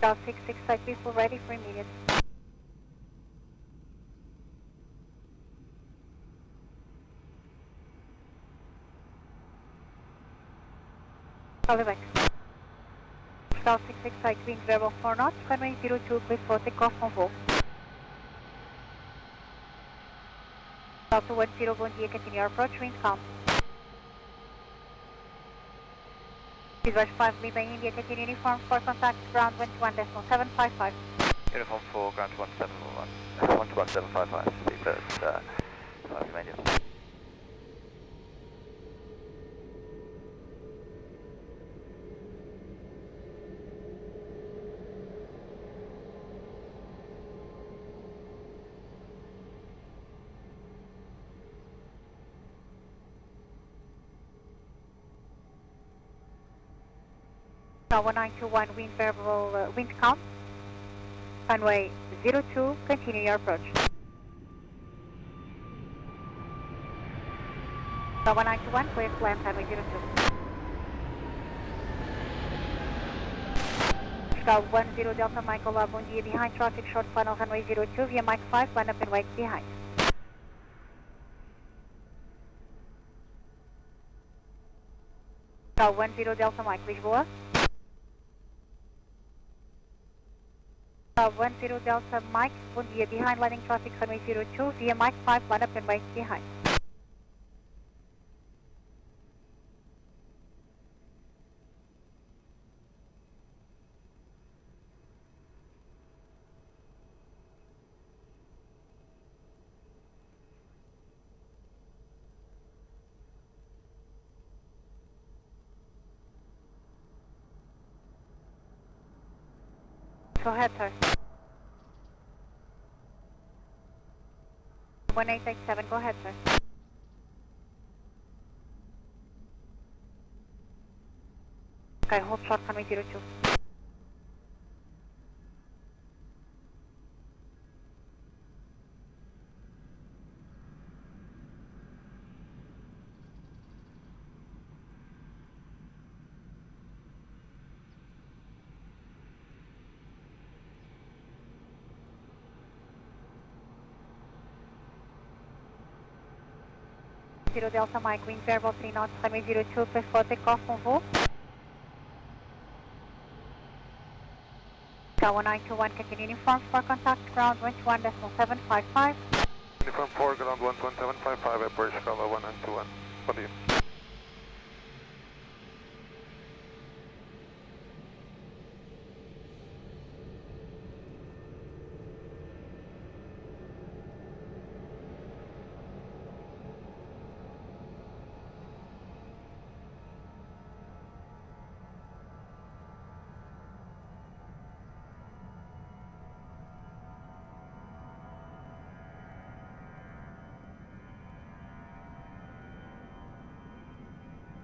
Scout 668, people ready for immediate. Back. Scout 668, wind variable 4 knots, runway 02, clear for takeoff on Vol. Scout 10, bom dia, continue your approach, wind calm. Midday 5, Midday India, continue uniform for contact, ground 121.755. Uniform 4, ground 121.755, speed clearance, 5 Romania. Now 1921, wind variable, wind calm. Runway 02, continue your approach. Now 191, clear to land, runway 02. Scout 10 Delta Mike, olá, bom dia, behind traffic short funnel, runway 02, via Mike 5, line up and wake behind. Scout 10 Delta Mike, Lisboa. 10 Delta Mike, bom dia, behind landing traffic runway 02, via Mike 5, line up and wait behind. Go ahead, sir. 1887, go ahead, sir. Okay, hold short runway 02. 0 Delta Mike, wind variable 3 knots, runway 02, clear for takeoff on voo. Sky 1921, continue uniform for contact, ground 121.755. Uniform 4, ground 11755 at British Scala 1921. What do you?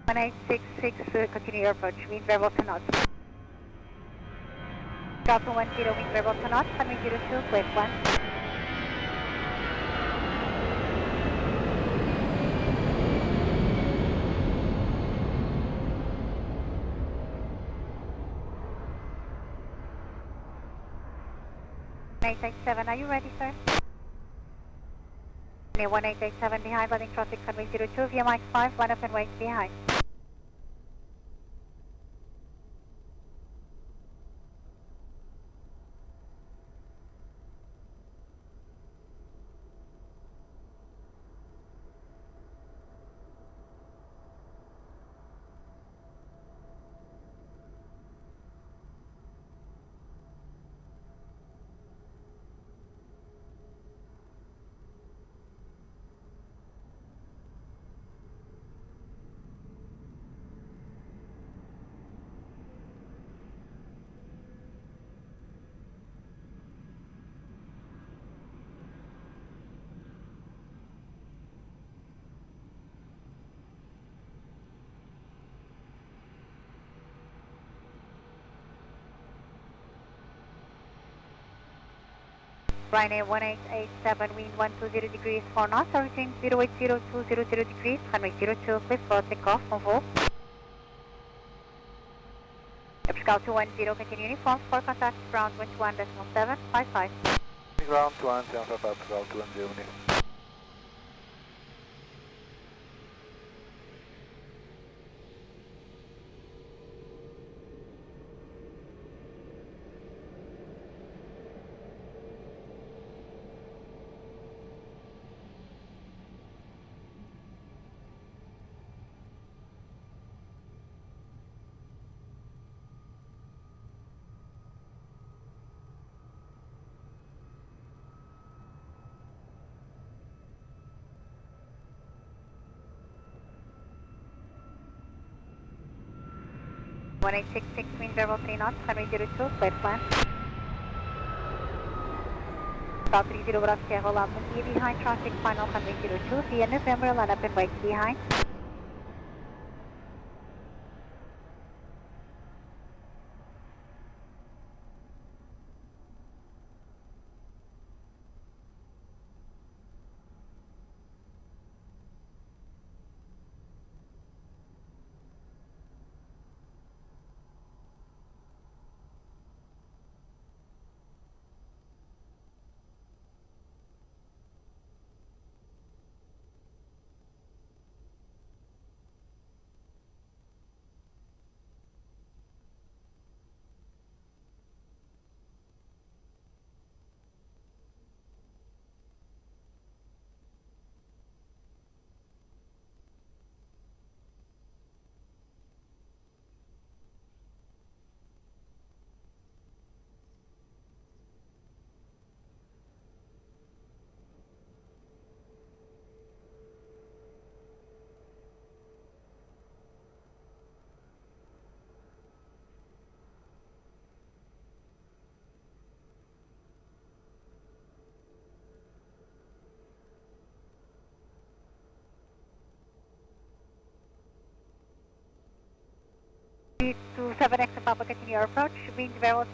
One 1866, continue your approach, wind variable 2 knots. Delta 10, wind variable 2 knots, runway 02, clear 1. Are you ready, sir? Near 1887 behind, landing traffic runway 02 via Mike 5, line up and wait behind. Ryanair 1887, wind 120 degrees 4 knots, origin 080200 degrees, runway 02, clear for takeoff, on voo. Scout 210, continue uniform for contact, ground 21.755. Ground 21.755, ground 210. One 1866, wind variable 3 knots, runway 02, clear plan. Scout 30 Bravo Sierra Lab, behind traffic, final runway 02 via November, line up and wait behind. To 7X and Papa, continue your approach, wind variable.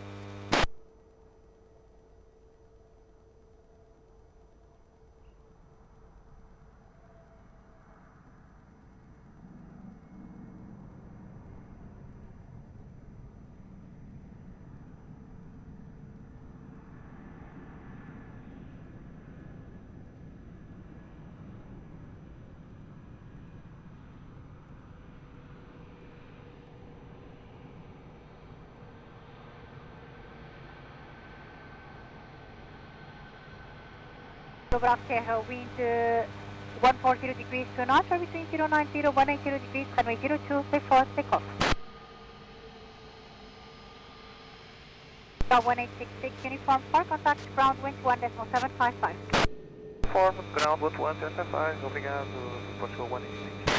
Bravo Sierra, wind 140 degrees to north, or between 090 180 degrees, runway 02, clear for takeoff. 1866 uniform for contact ground wind 1.755. Form, ground 1.755, obrigado, Portugal 186.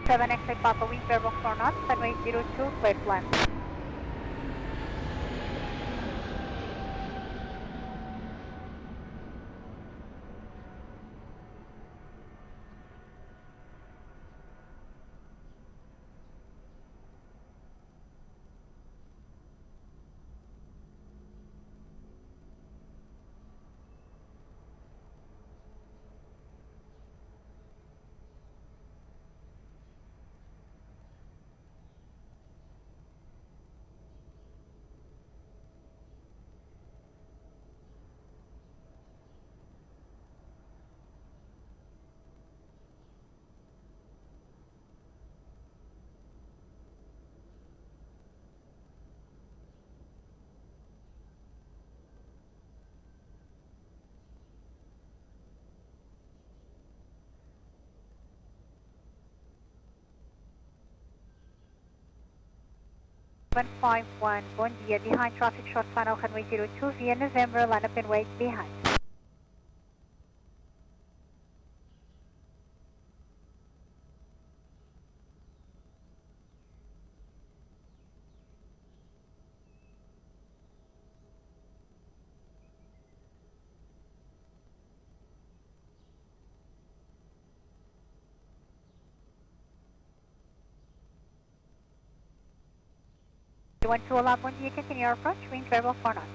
Seven X-ray Papa, wind verbal 4 knots, runway 02, clear to land. One 51, bon dia, behind traffic short final, runway 02, via November, line up and wait behind. One to Ola, bon dia, continue your approach, wind verbal 4 knots.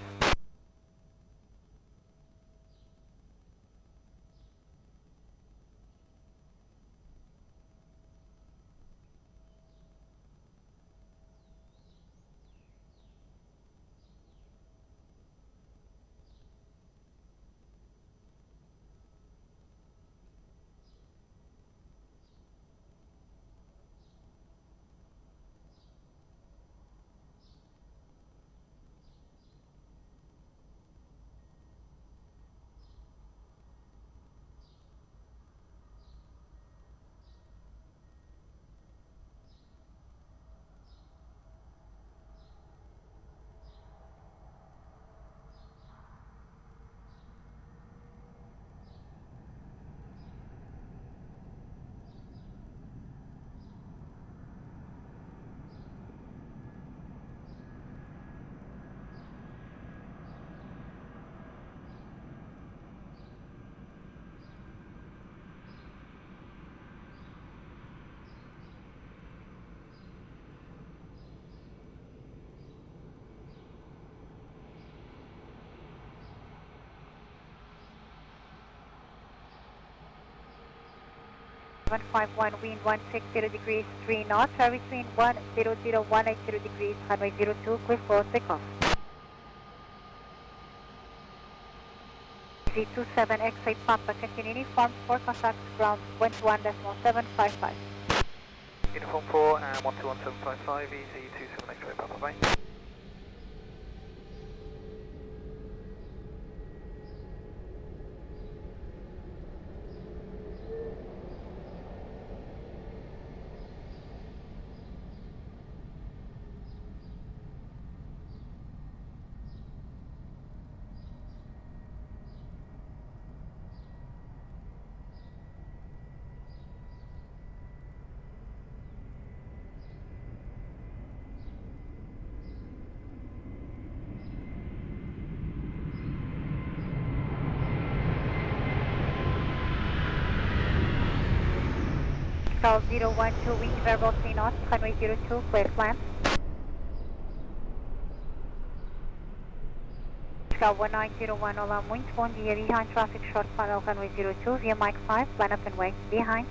One 51, wind 160 degrees, 3 knots, are between 100 180 degrees, runway 02, clear for takeoff. Z27 X-ray Papa, continue uniform for contact ground 121.755. Uniform 4 and 121.755, EZ27 X-ray Papa, bye. South 012, wind verbal 3 knots, runway 02, clear to land. Portugal 1901, olá, muito bom dia, behind traffic short final, runway 02, via Mike 5, line up and wait, behind.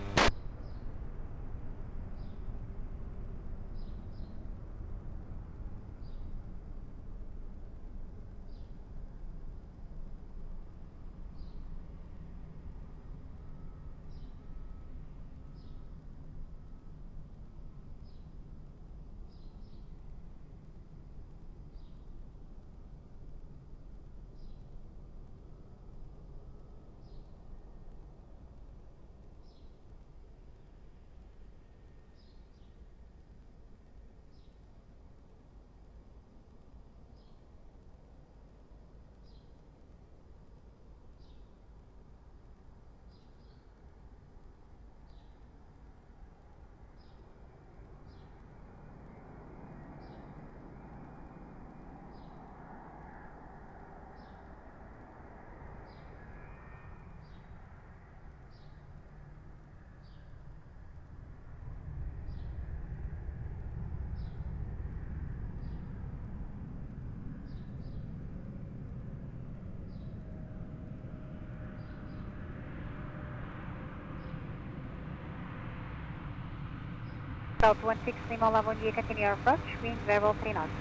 South 16 Lima, olá, bom dia, continue your approach, wind variable 3 knots.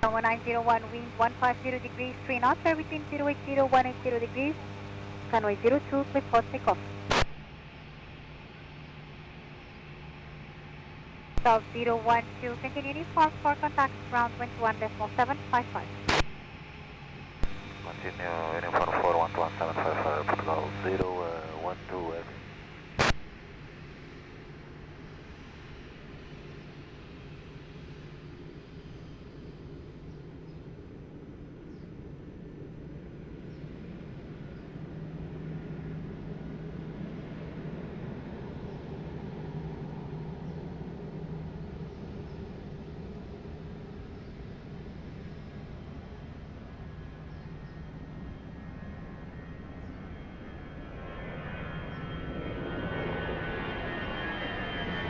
South 1901, wind 150 degrees, 3 knots, air between 080, 180 degrees, runway 02, clear for takeoff. South 012, continue uniform for contact ground 21.755. Continue uniform 411755, Portugal 012,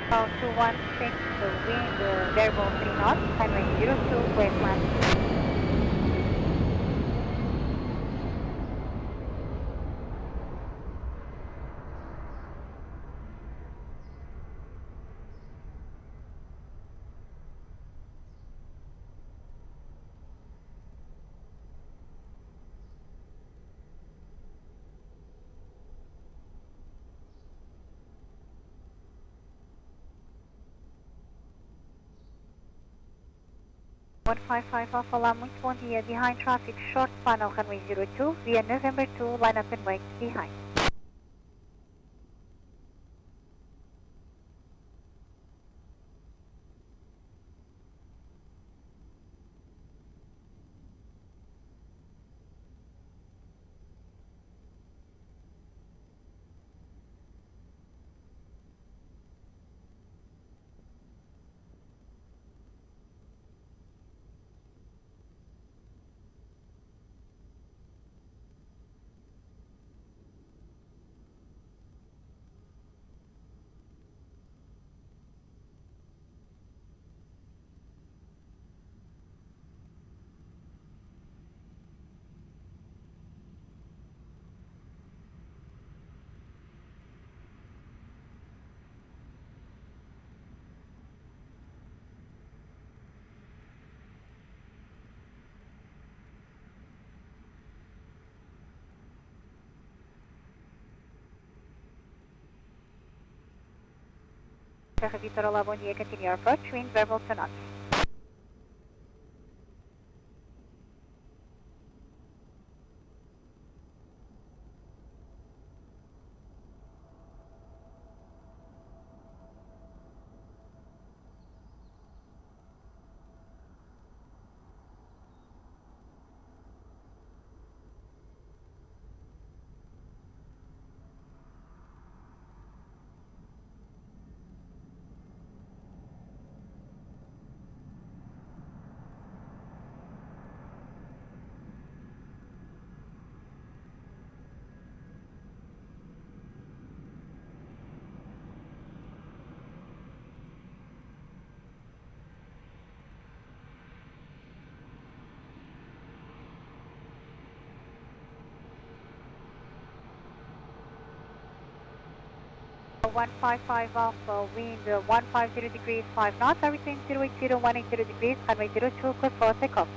South 216, the wind variable 3 knots, runway 02, clear to land. One 55 Alpha, olá, muito bom dia, behind traffic short final, runway 02, via November 2, line up and wait, behind. Terra Vitor, olá, bom dia, continue your approach, wind variable 2 knots. 155 Alpha, wind 150 degrees 5 knots, everything 080 180 degrees, runway 02, clear for takeoff.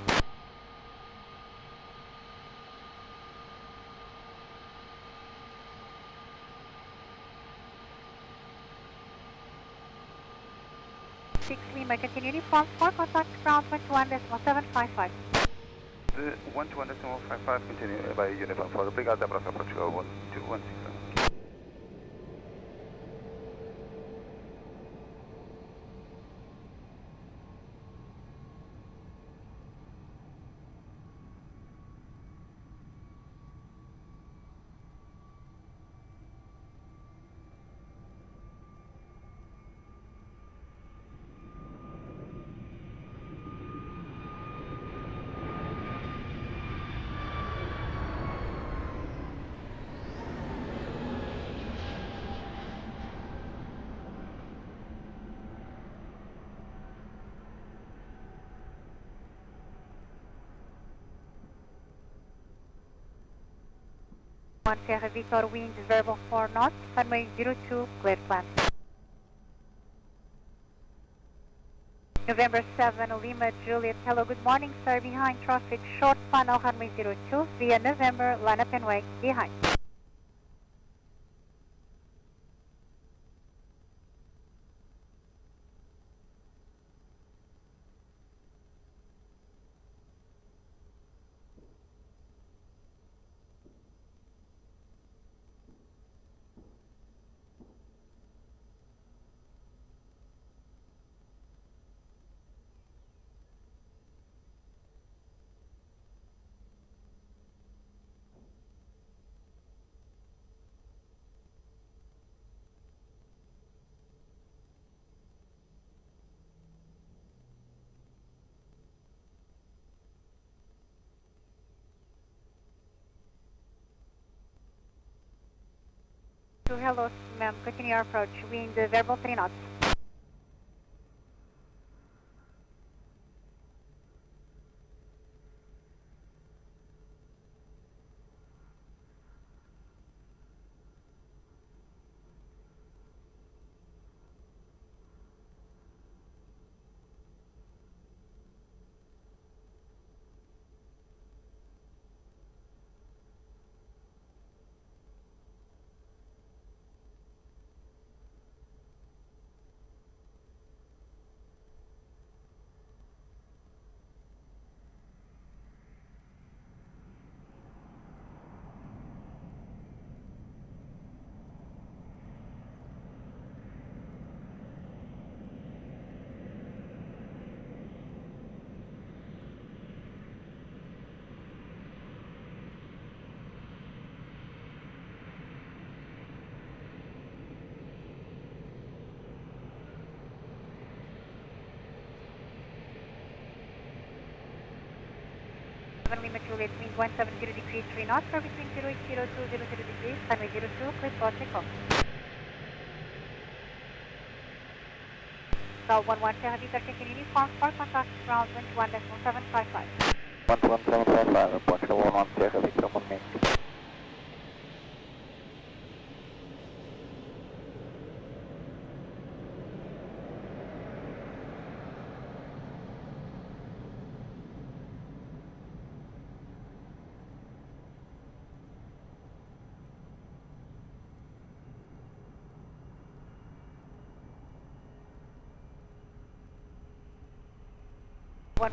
Lima, continue uniform 4, contact ground 21.755. 121.55, continue by uniform 4, obrigado, approach 12167. Sierra Victor, wind variable 4 knots, runway 02, clear plan. November 7, Lima, Juliet, hello, good morning, sir, behind traffic, short funnel, runway 02, via November, line up and wake, behind. Hello, ma'am. Continue your approach. Wind variable 3 knots. Lima Juliet, wind 170 degrees 3 knots, or between 080 to 00 degrees, runway 02, clear for takeoff. South 11 Sierra Victor, continue uniform 4, contact ground 21.755. 11755, report to 11 Sierra Victor, 1 minute.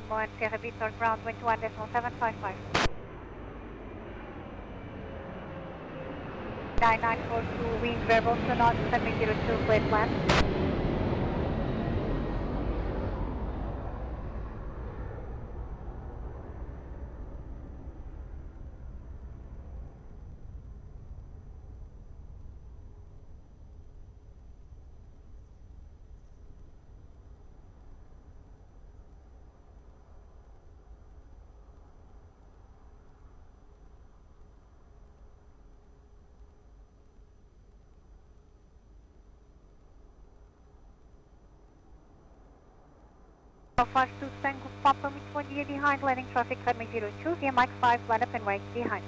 One Sierra Victor, ground 21.755. 9942, wind variable 2 knots, runway 02, clear plan. Alpha 2 Tango Papa, muito bom dia, behind, landing traffic, runway 02, via Mike 5, line up and wait, behind.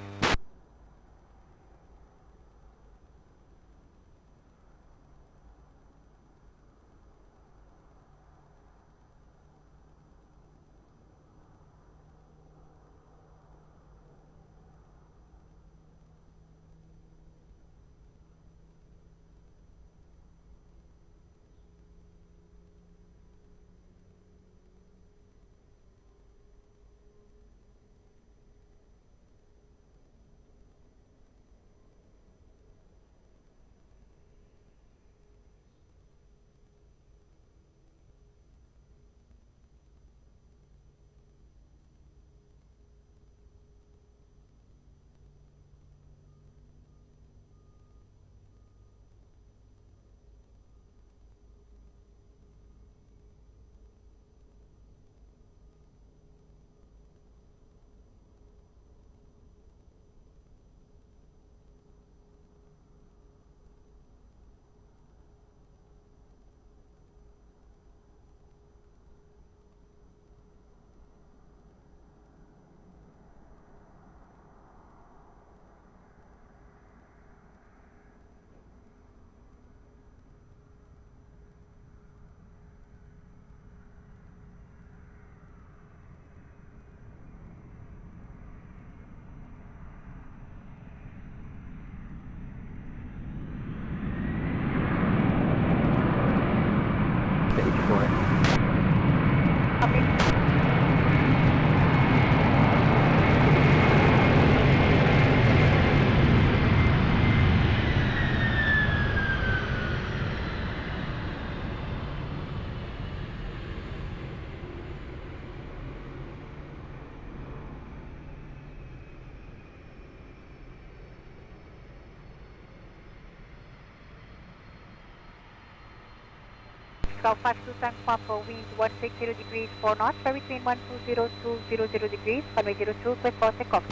Portugal 52 Tango Papa, wind 160 degrees 4 knots, are between 120 to 00 degrees, runway 02, clear for takeoff.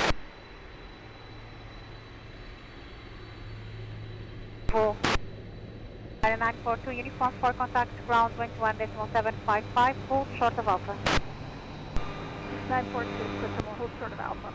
Full. 942 uniform for contact ground 21.755, hold short of Alpha. 942, system will hold short of Alpha.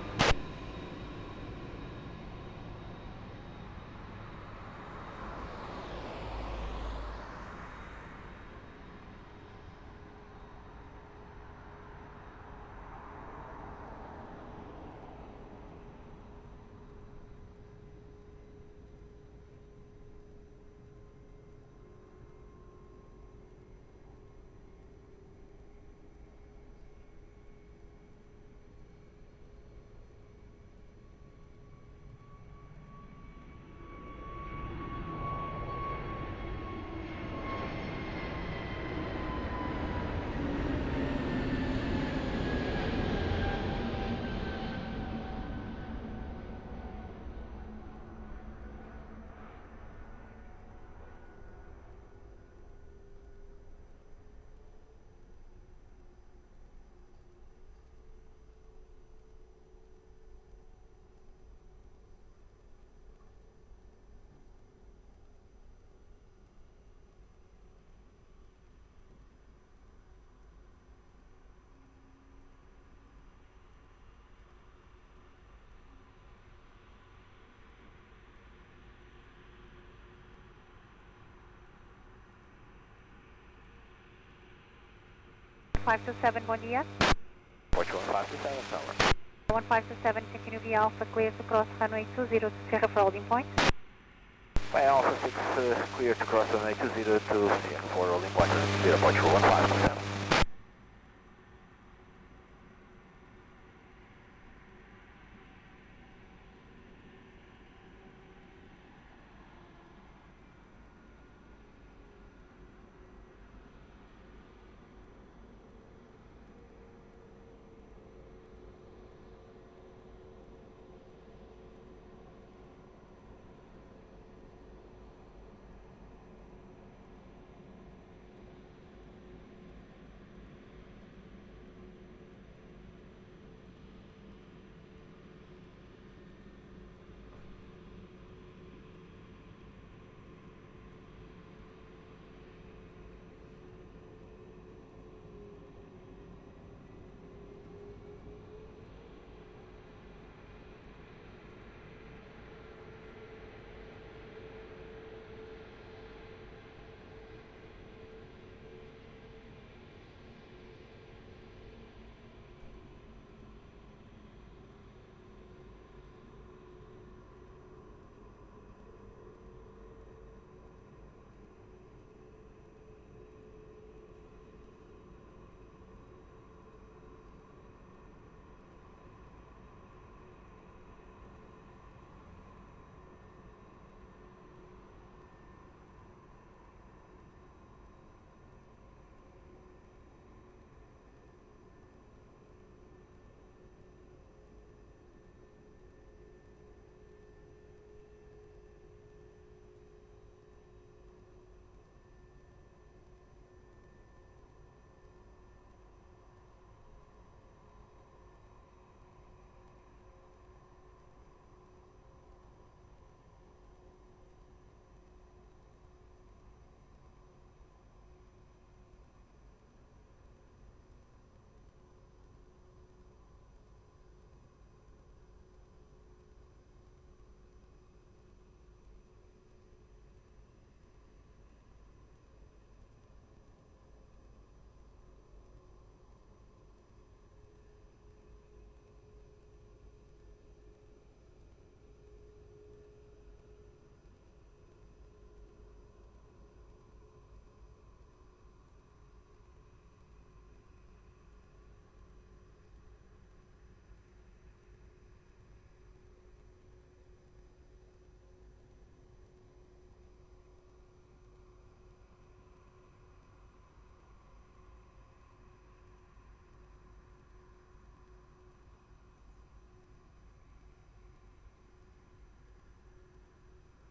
Five to seven, bom dia. Portugal 527 tower. 1527, continue via Alpha, clear to cross runway 20 to Sierra for holding point. By Alpha 6, clear to cross runway 20 to Sierra for holding point. 0 Portugal 1527.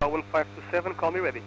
Tower 1527, call me ready.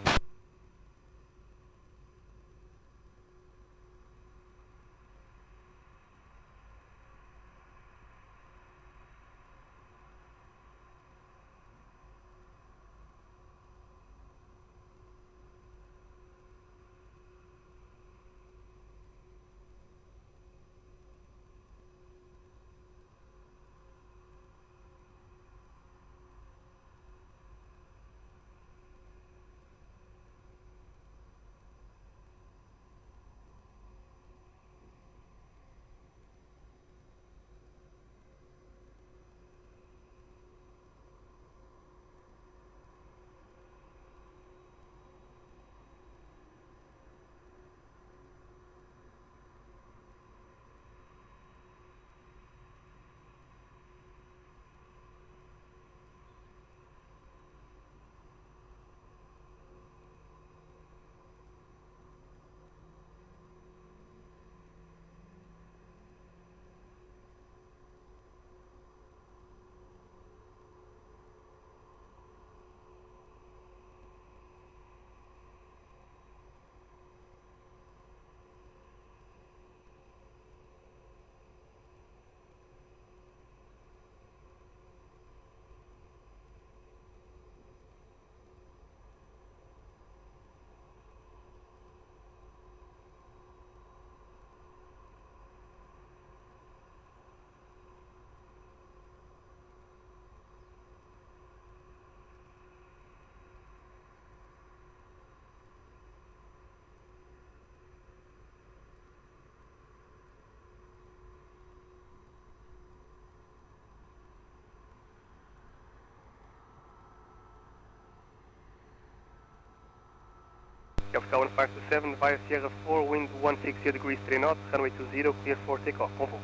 Capital 1527 via Sierra 4, wind 160 degrees 3 knots, runway 20, clear for takeoff. Bom voo.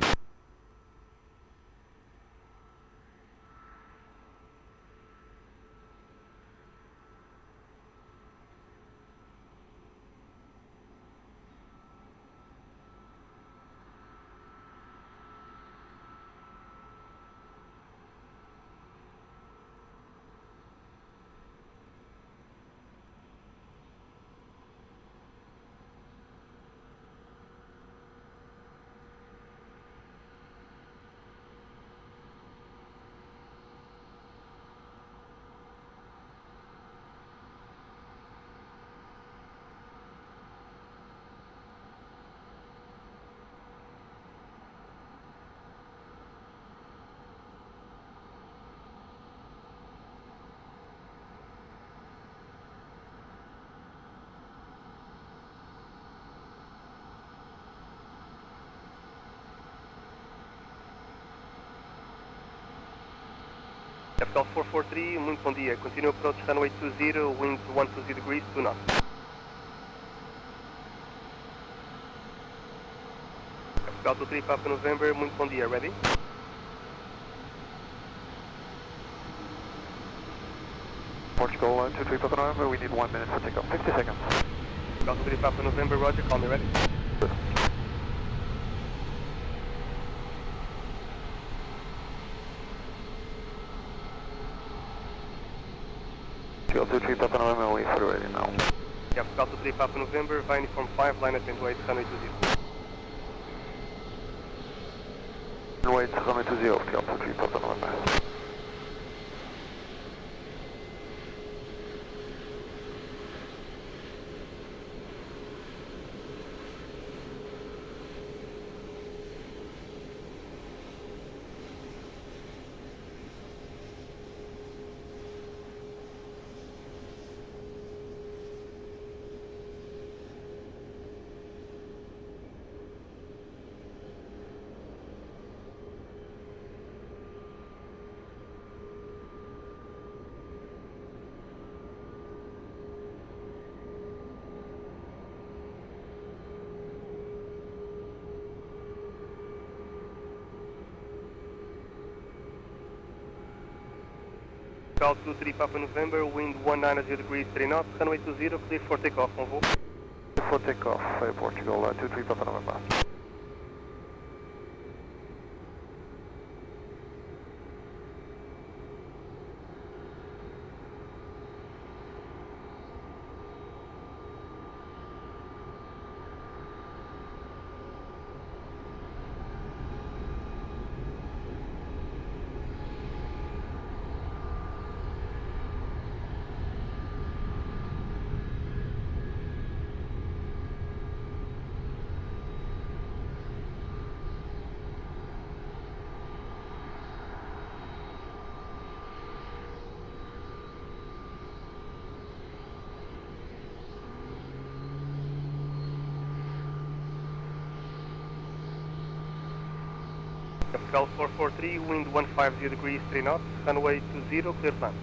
Capital 443, muito bom dia. Continue approach runway 20, wind 120 degrees 2 knots. Capital 23, Papa November, muito bom dia. Ready? Portugal 123 Papa November, we need 1 minute for takeoff. 50 seconds. Capital 23, Papa November, roger, call me ready. Portugal 23 Papa November, wait for ready now. Capital 23, Papa November, via uniform 5, line attend weight, runway 20. Wait, runway 20, Portugal 23 Papa November. Capital 23, Papa November, wind 190 degrees 3 knots, runway 20, clear for takeoff. Bom voo. For takeoff, Portugal 23 Papa November. Capital 443, wind 150 degrees 3 knots, runway 20, clear plan.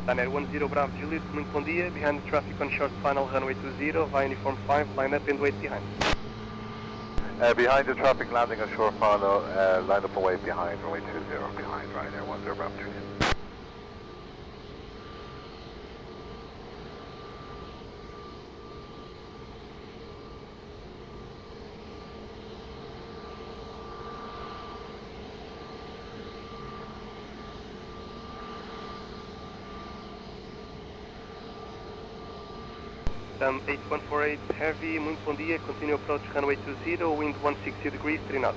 Tanner 10 Bravo Juliet, muito bom dia. Behind the traffic on short final, runway 20, via uniform 5, line up and wait behind. Behind the traffic landing on shore final, line up and wait behind, runway 20, behind, right there, 10 Bravo Juliet. TAM 8148 Heavy, muito bom dia. Continue approach runway 20, wind 160 degrees 3 knots.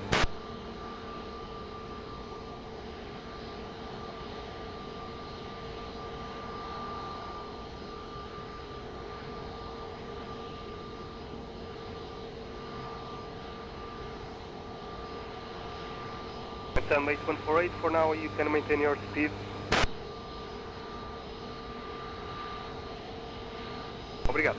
TAM 8148, for now you can maintain your speed. Obrigado.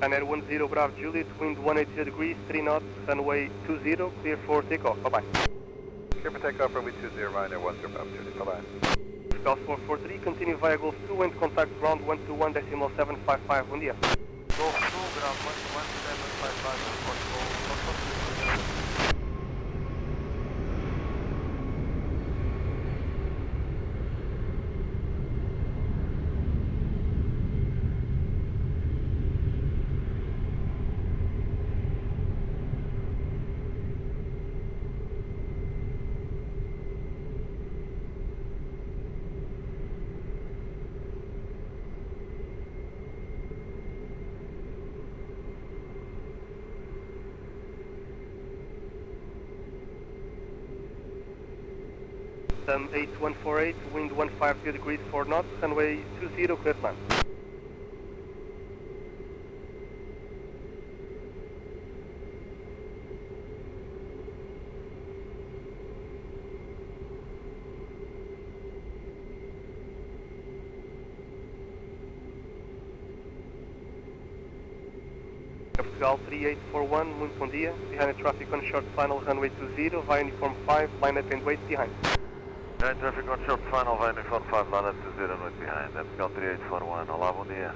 Ryanair 10 Bravo Juliet, wind 180 degrees, 3 knots, runway 20, clear for takeoff. Bye-bye. Clear for takeoff, runway 20, Ryanair 10 Bravo Juliet. Bye-bye. Gulf 443, continue via Golf 2 and contact ground 121.755. Bom dia. Golf 2, ground 121.755, Aeroporto. Sun 8148, wind 150 degrees, 4 knots, runway 20, clear to land. Portugal 3841, wind bom dia, behind the traffic on short final, runway 20, via uniform 5, line up and wait behind. Behind traffic on short final, via uniform 5, line up 20, and wait behind. Portugal 3841, olá, bom dia.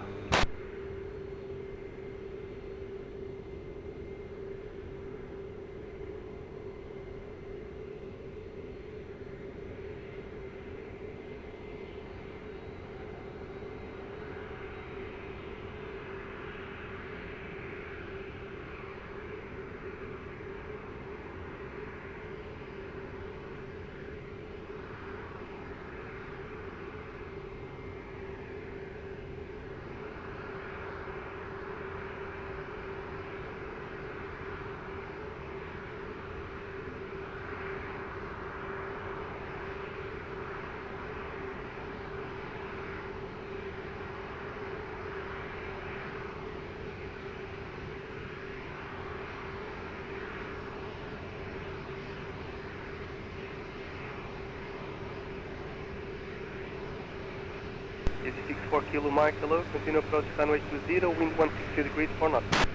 Easy 64 Kilo Mike, hello, continue approach runway 20, wind 160 degrees, 4 knots.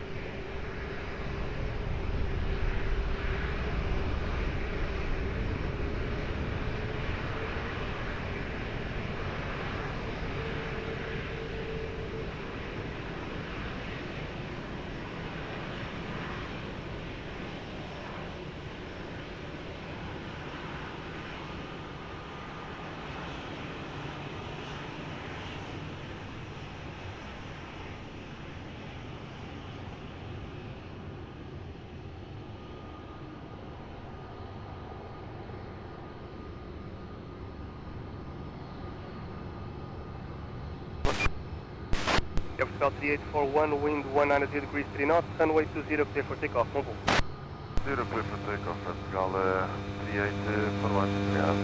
Portugal 3841, wind 190 degrees, 3 knots, runway 20, clear for takeoff, bom voo. 0 clear for takeoff, Portugal 3841, obrigado.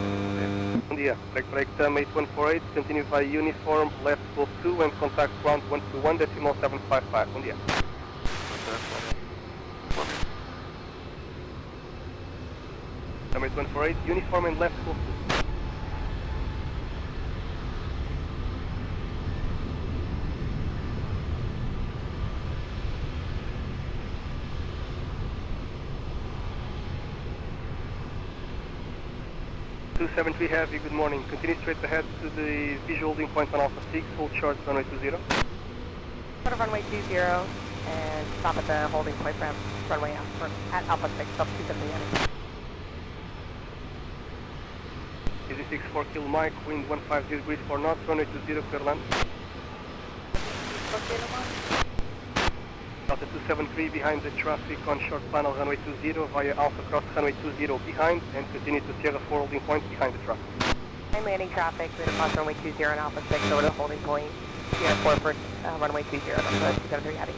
Bom dia, break term 8148, continue via uniform, left Golf 2 and contact ground 121.755, bom dia. Term 8148, uniform and left Golf 2. Two-73 Heavy, good morning. Continue straight ahead to the visual holding point on Alpha 6, hold short runway 20. Go to runway 20 and stop at the holding point ramp, runway at Alpha 6, up 270 heading. Easy 64 Kilo Mike, wind 150 degrees, 4 knots, runway 20, clear land. Delta 273 behind the traffic on short final runway 20 via Alpha cross runway 20 behind and continue to Sierra 4 holding point behind the traffic. I'm landing traffic, we're across runway 20 and Alpha 6 over to the holding point, Sierra 4 for runway 20, that's 273 heading.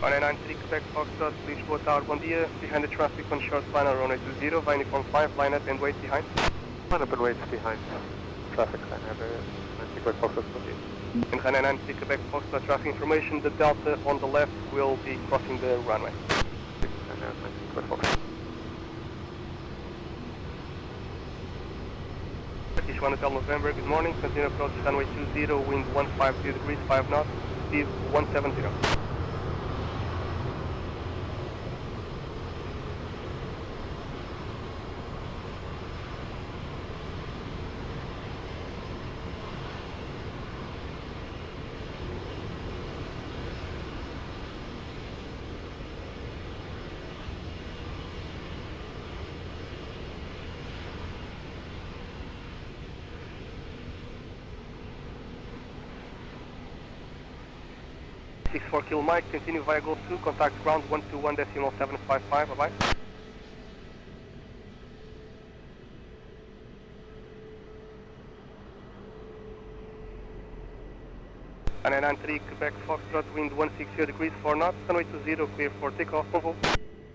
193 Quebec Foxtrot, Lisboa Tower, bom dia. Behind the traffic on short final, runway 20, via uniform 5, line up and wait behind. Line up and wait behind. Traffic sign, 193 Quebec Foxtrot, bom dia. In 193 Quebec Foxtrot, traffic information, the Delta on the left will be crossing the runway. 193 Quebec Foxtrot. Turkish 1 Hotel November, good morning. Continue approach runway 20, wind 150 degrees, 5 knots, speed 170. 64 Kilo Mike, continue via Gosto 2, contact ground 121.755, bye bye. And 93 Quebec Foxtrot, wind 160 degrees, 4 knots, runway 20, clear for takeoff, convo.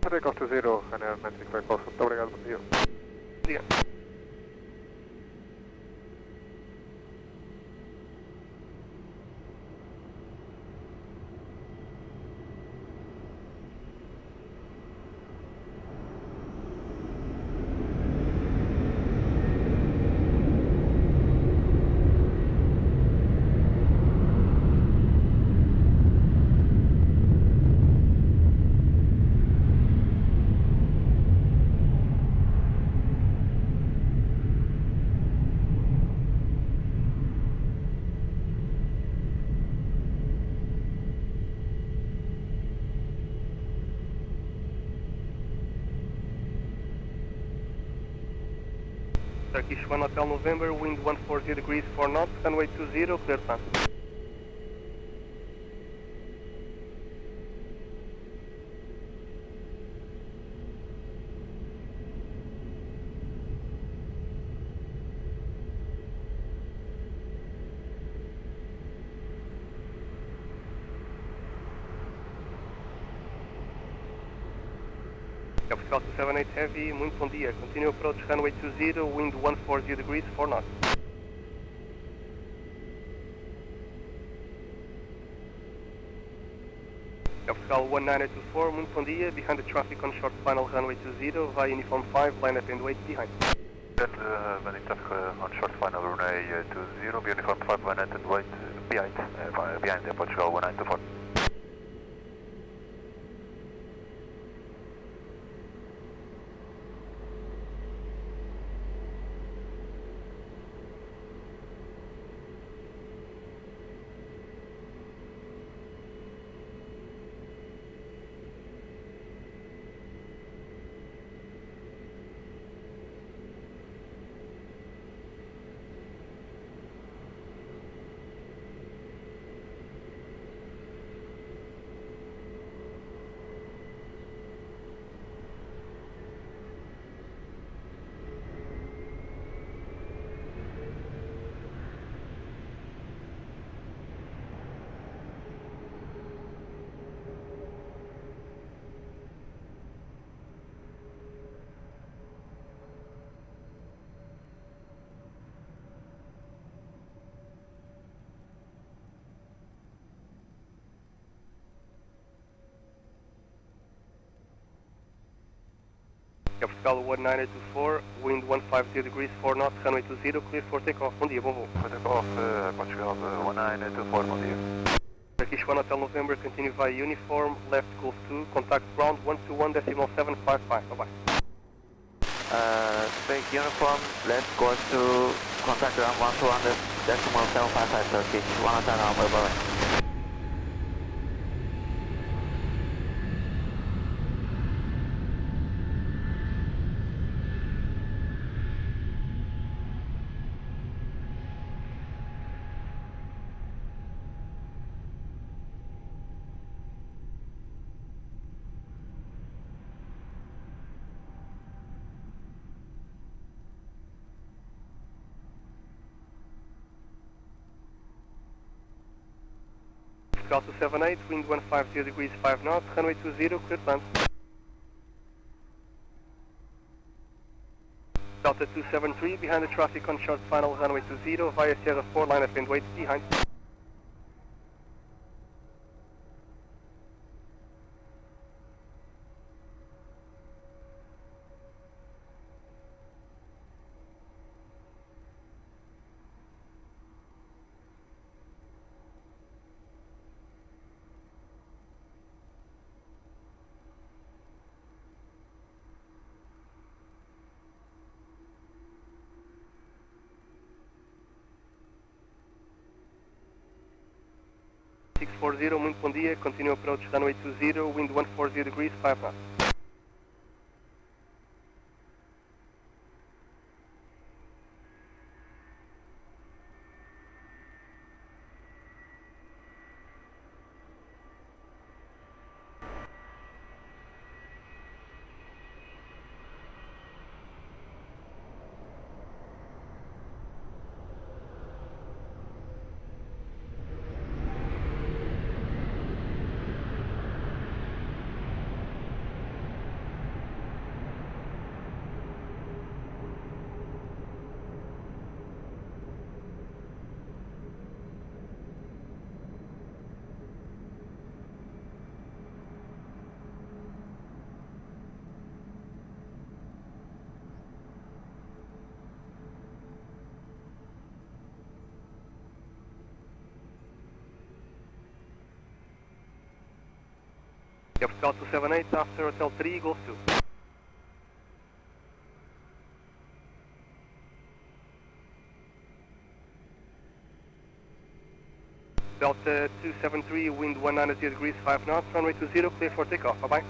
Takeoff 20, 193 Quebec Foxtrot, muito obrigado, bom dia. Diga. Turkish 1 Hotel November, wind 140 degrees, 4 knots, runway 20, clear plan. Capital 278 Heavy, muito bom dia. Continue approach runway 20, wind 140 degrees, 4 knots. Capital 1924, muito bom dia. Behind the traffic on short final runway 20, via uniform 5, line up and wait behind. Landing traffic on short final runway 20, uniform 5, line up and wait behind, behind Portugal 1924. Capital 1924, wind 150 degrees, 4 knots, runway 20, clear for takeoff. Bom dia, bom voo. For takeoff, Portugal 1924, bom dia. Turkish 1 Hotel November, continue via uniform, left Gulf 2, contact ground 121.755, bye-bye. Take uniform, left course to contact ground 121.755 Turkish, 1 Hotel November, bye-bye. Delta 278, wind 150 degrees 5 knots, runway 20, cleared land. Delta 273, behind the traffic on short final, runway 20, via Sierra 4, line up and wait behind. Muito bom dia, continue approach runway 20, wind 140 degrees 5 knots. Delta 278, after Hotel 3, Gosto 2. Delta 273, wind 190 degrees 5 knots, runway 20, clear for takeoff, bye-bye.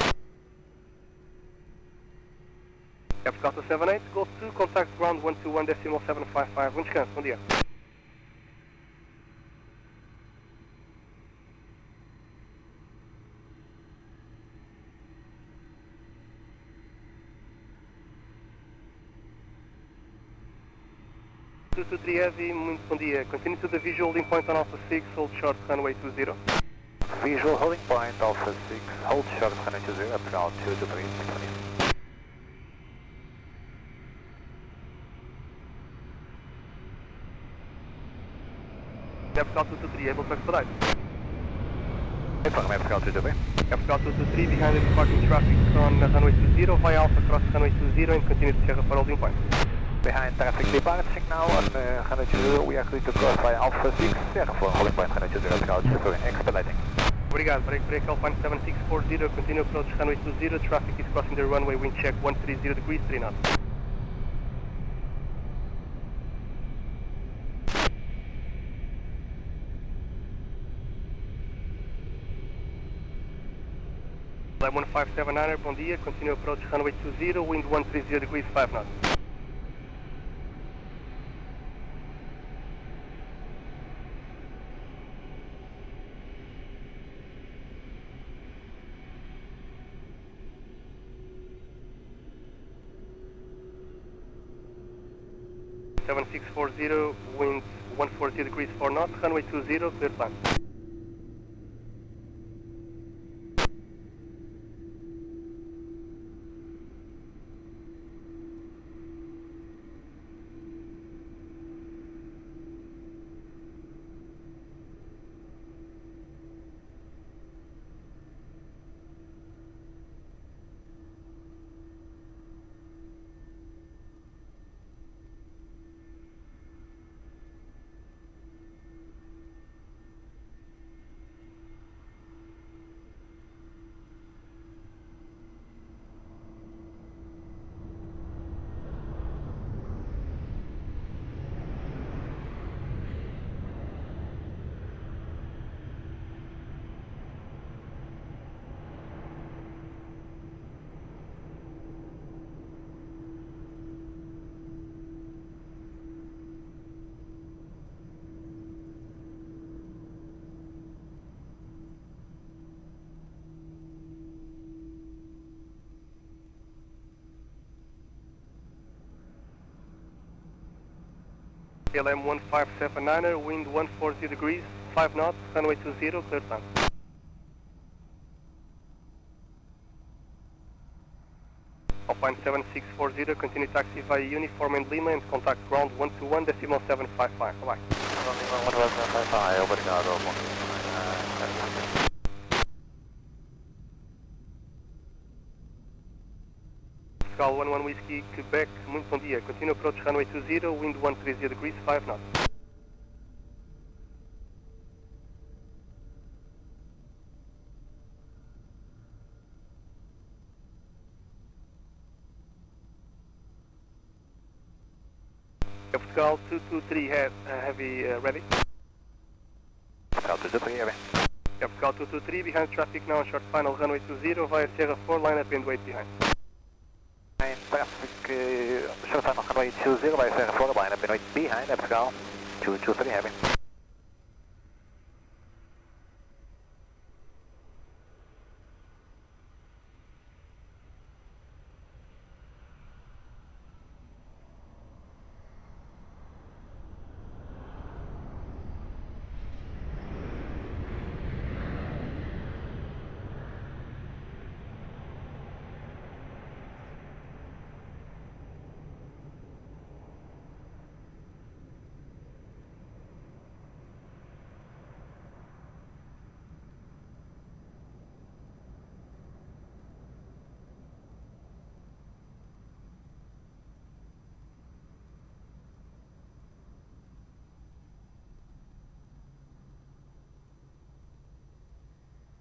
Delta 278, Gosto 2, contact ground 121.755, bom descanso, bom dia. Heavy, muito bom dia. Continue to the visual holding point on Alpha 6, hold short, runway 20. Visual holding point, Alpha 6, hold short, runway 20, up ground 2 degrees, 20. Delta 223, able to expedite. Inform FCAL 223. Delta 223, behind the departing traffic on runway 20, via Alpha cross runway 20 and continue to Sierra for holding point. Behind traffic departing now on runway 20, we are clear to cross by Alpha 6, Sierra 4, holding point runway 20, FCAL 223, expediting. Obrigado, break Alpine 7640, continue approach runway 20, traffic is crossing the runway, wind check 130 degrees, 3 knots. Flight 1579er, bom dia, continue approach runway 20, wind 130 degrees, 5 knots. Seven 640, wind 140 degrees 4 knots, runway 20, clear plan. LM 1579er, wind 140 degrees, 5 knots, runway 20, clear time. Alpine 7640, continue taxi via uniform and Lima and contact ground 121.755. Bye-bye. Obrigado. Portugal 11 Whiskey, Quebec, muito bom dia. Continue approach runway 20, wind 130 degrees, 5 knots. Portugal 223 heavy ready. Portugal 223 heavy. Portugal 223 behind traffic now on short final runway 20 via Sierra 4 line up and wait behind. Traffic short final runway 20 by Sierra 4 line up and wait behind Portugal 223 heavy.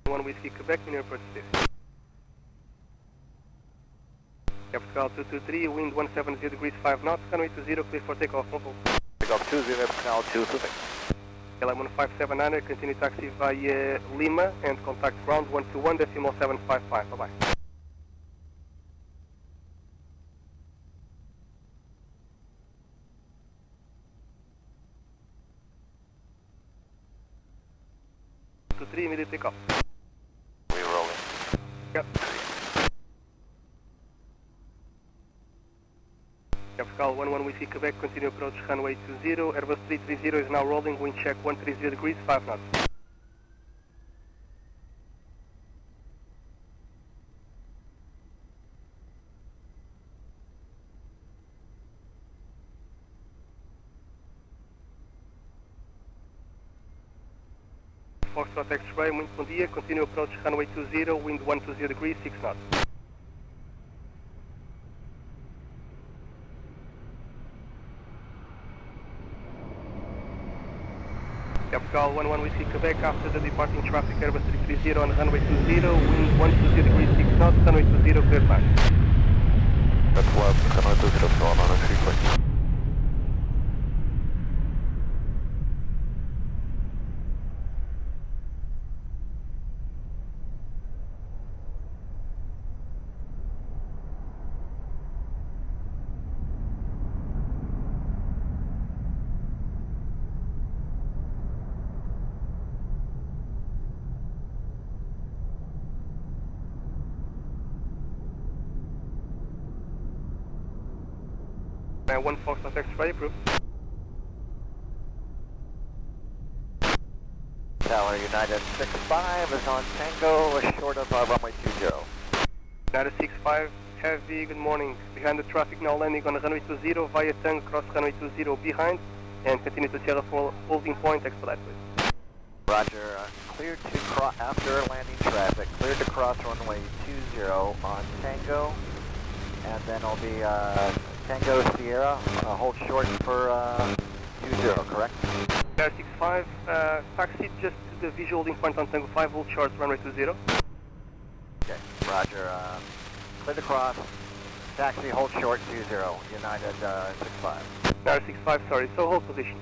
One Whiskey, Quebec, in airport station. Portugal 223, wind 170 degrees, 5 knots, runway 20, clear for takeoff, mobile. Takeoff 20, Portugal 223. LM 1579, continue taxi via Lima and contact ground 121.755. Bye-bye. Immediate takeoff. We're rolling. Yep. Portugal 11 Whiskey Quebec, continue approach runway 20, Airbus 330 is now rolling, wind check 130 degrees, 5 knots. Foxtrot X-ray, muito bom dia, continue approach runway 20, wind 120 degrees, 6 knots. Portugal 11 Whiskey Quebec, after the departing traffic Airbus 330 on runway 20, wind 120 degrees, 6 knots, runway 20, clear time. That's left, runway 20, going on a sequence. One Foxtrot X-ray, approved. Tower United 65 is on Tango, short of runway 20. United 65, heavy, good morning. Behind the traffic now landing on runway 20 via Tango, cross runway 20 behind and continue to Sierra 4 holding point, expedite please. Roger, cleared to cross after landing traffic, cleared to cross runway 20 on Tango, and then it'll be Tango Sierra, hold short for 20, correct? United 65, taxi just to the visual holding point on Tango 5, hold short runway 20. Okay, roger, clear to cross, taxi, hold short 20, United 65. United 65, sorry, so hold position.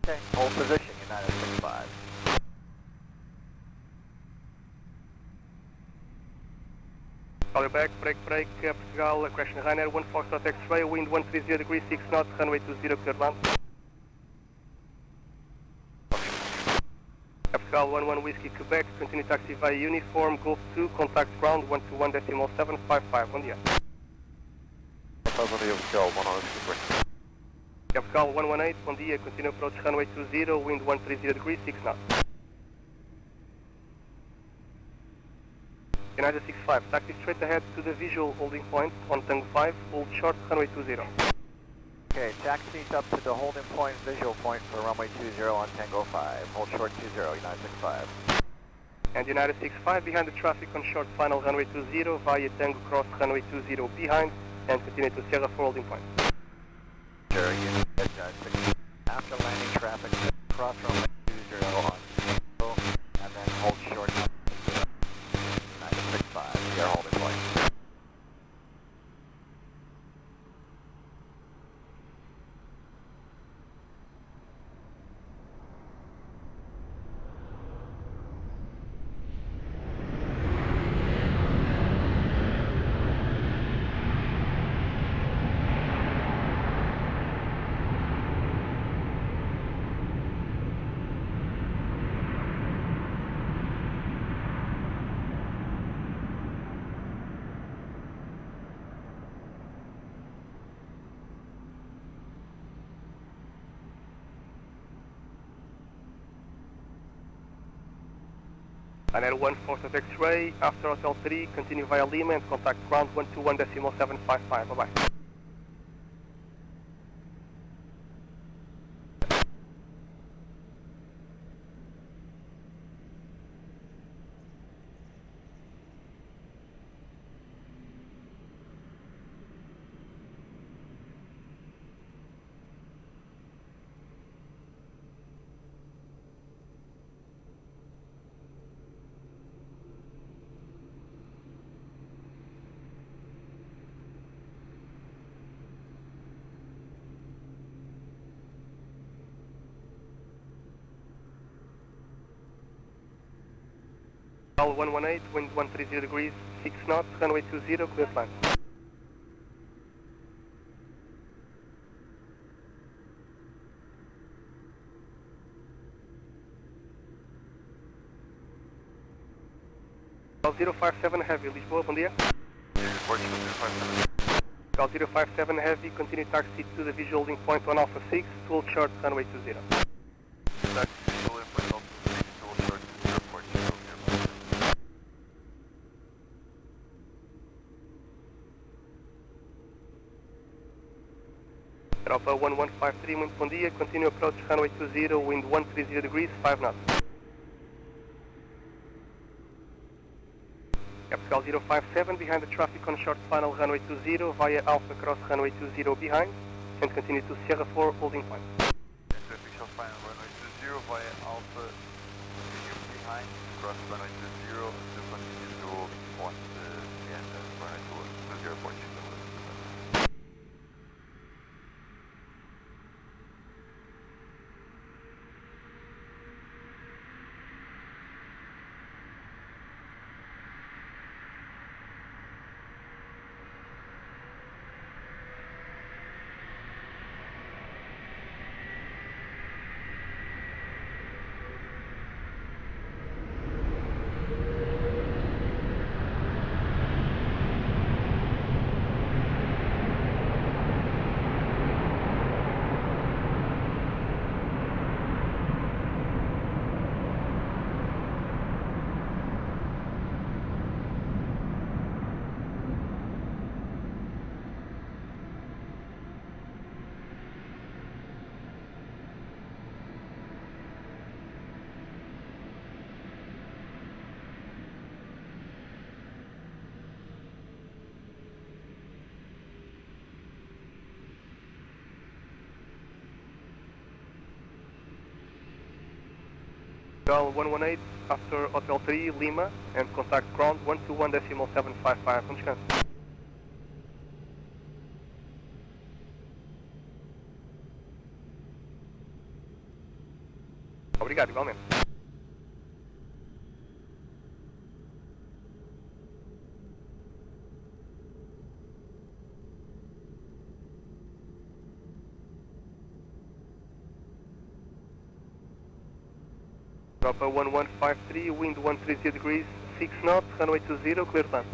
Okay, hold position, United 65. Call you back, brake, Portugal, crashing Ryanair, 1 Foxtrot X-ray, wind 130 degrees, 6 knots, runway 20, clear land. Portugal 11 Whiskey Quebec, continue taxi via uniform, Golf 2, contact ground 121.755, bom dia. Capital 118, bom dia, continue approach runway 20, wind 130 degrees, 6 knots. United 65, taxi straight ahead to the visual holding point on Tango 5, hold short runway 20. Okay, taxi up to the holding point, visual point for runway 20 on Tango 5. Hold short 20, United 65. And United 65 behind the traffic on short final runway 20 via Tango cross runway 20 behind and continue to Sierra 4 holding point. Sure, after landing traffic, cross runway 20 on Tango and then hold short on 965, Sierra holding point. And at 1/4 of X-ray, after Hotel 3, continue via Lima and contact ground 121.755, bye-bye. Call 118, wind 130 degrees, 6 knots, runway 20, clear plan. Call 057 heavy, Lisboa, bom dia. Call 057 heavy, continue taxi to the visual holding point on Alpha 6, to hold short, runway 20. Alpha 1153, muito bom dia, continue approach runway 20, wind 130 degrees, 5 knots. Capital 057 behind the traffic on short final runway 20 via Alpha cross runway 20 behind and continue to Sierra 4 holding point. Traffic short final runway 20 via Alpha behind, cross runway 20 to continue to holding point and runway 20 point. Call 118 after Hotel 3, Lima, and contact ground 121.755. Bom descanso. Obrigado, igualmente. Alpha 1153, wind 130 degrees, 6 knots, runway 20, clear plan.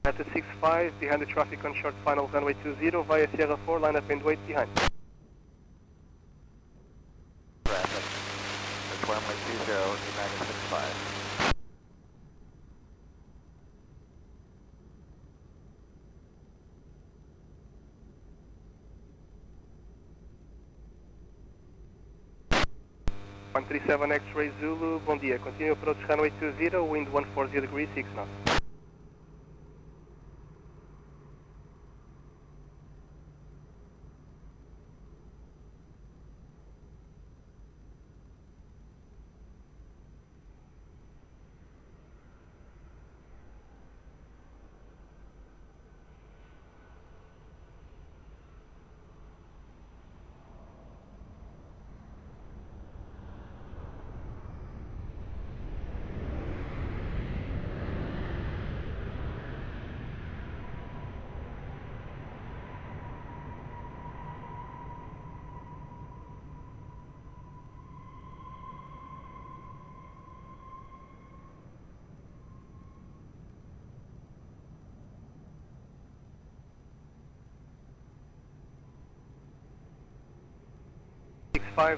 United 65, behind the traffic on short final runway 20 via Sierra 4, line up and wait behind. Traffic. That's runway 20, United 65. One 37 X-ray Zulu, bom dia. Continue approach runway 20, wind 140 degrees, 6 knots.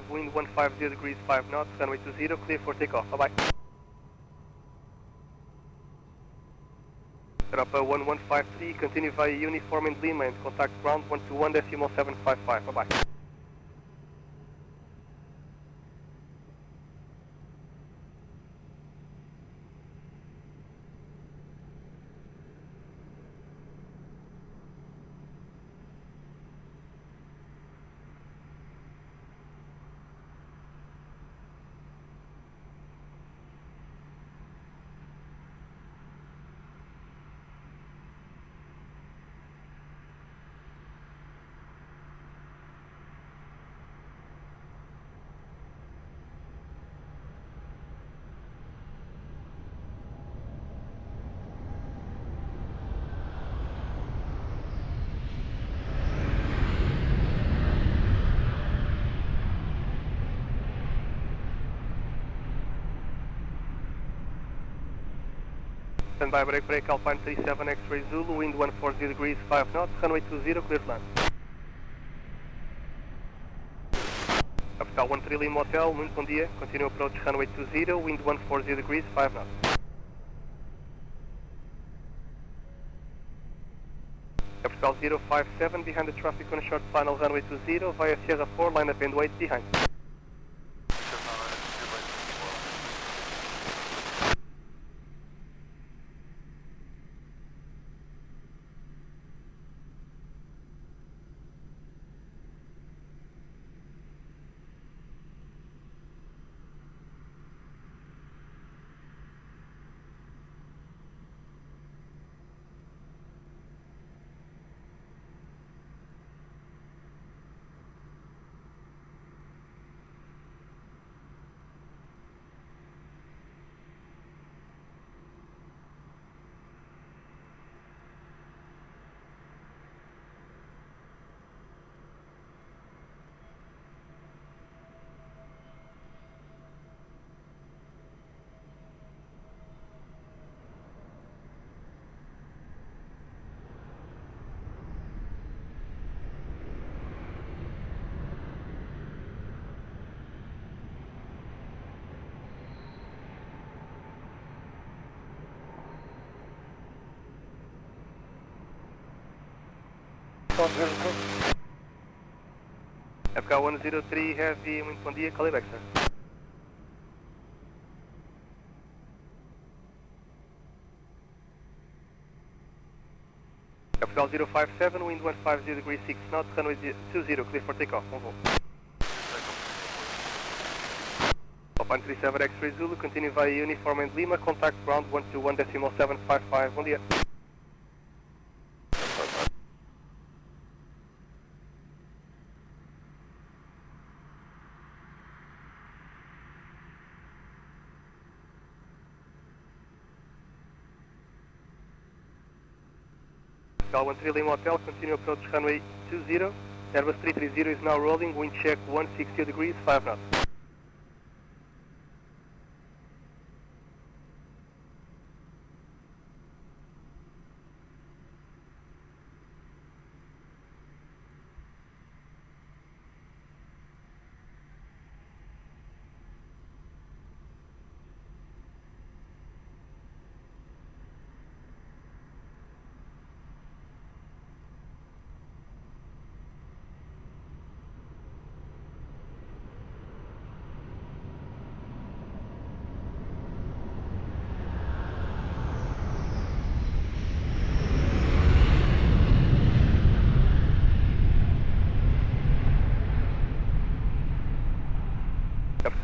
Wind 150 degrees, 5 knots, runway 20, clear for takeoff. Bye-bye. Europa 1153, continue via uniform and Lima and contact ground 121.755. Bye-bye. Standby break, Alpine 37 X-ray Zulu, wind 140 degrees, 5 knots, runway 20, clear to land. Capital 13 Lima Hotel, muito bom dia, continue approach runway 20, wind 140 degrees, 5 knots. Capital 057, behind the traffic on short final runway 20, via Sierra 4, line up and wait behind. FK 103 Heavy, muito bom dia, call it back, sir. Capital 057, wind 150 degrees, 6 knots, runway 20, clear for takeoff, bom voo. Alpine 37 X-ray Zulu, continue via uniform and Lima, contact ground 121.755, bom dia. Capital 13 Lima Hotel, continue approach runway 20, Airbus 330 is now rolling, wind check 160 degrees, 5 knots.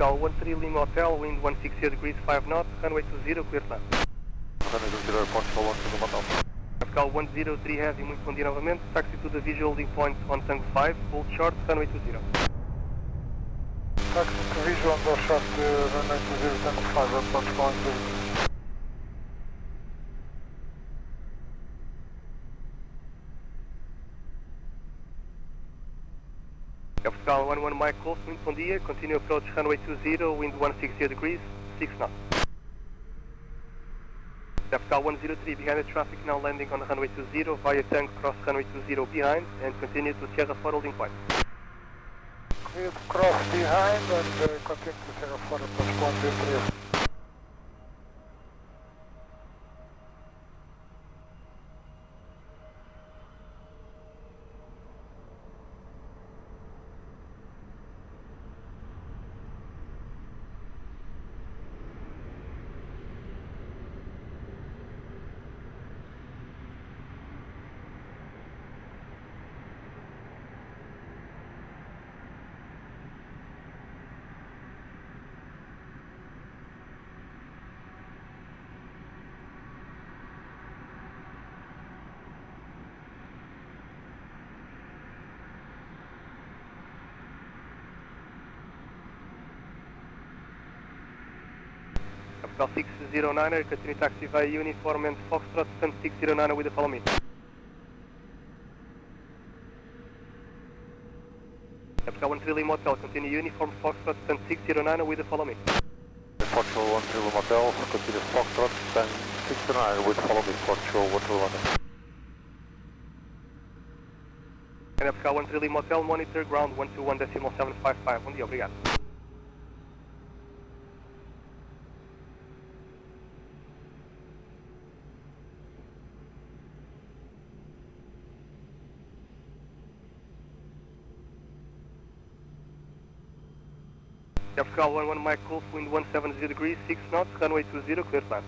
Portugal 13 Lima Hotel, wind 160 degrees 5 knots, runway 20, clear to land. Runway 20, Portugal 13 Lima Hotel. Portugal 103 Heavy, muito bom dia novamente. Taxi to the visual holding point on Tango 5, hold short, runway 20. Taxi to visual on short, runway 20, Tango 5, Portugal 103. Portugal 11 Mike Golf, muito bom dia. Continue approach runway 20, wind 160 degrees, 6 knots. Portugal 103 behind the traffic, now landing on runway 20 via Tango cross runway 20 behind and continue to Sierra 4 holding point. Clear to cross behind and continue to Sierra 4 approach 103. Portugal 609er, continue taxi via uniform and Foxtrot, stand 609er with the follow me. Portugal 13 Lima Hotel, continue uniform Foxtrot, stand 609er with the follow me. Portugal 13 Lima Hotel, continue Foxtrot, stand 609 with follow me, Portugal 13 Lima. And Portugal 13 Lima Hotel, monitor ground 121.755, bom dia, obrigado. Portugal 11 Mike Golf, wind 170 degrees, 6 knots, runway 20, clear to land.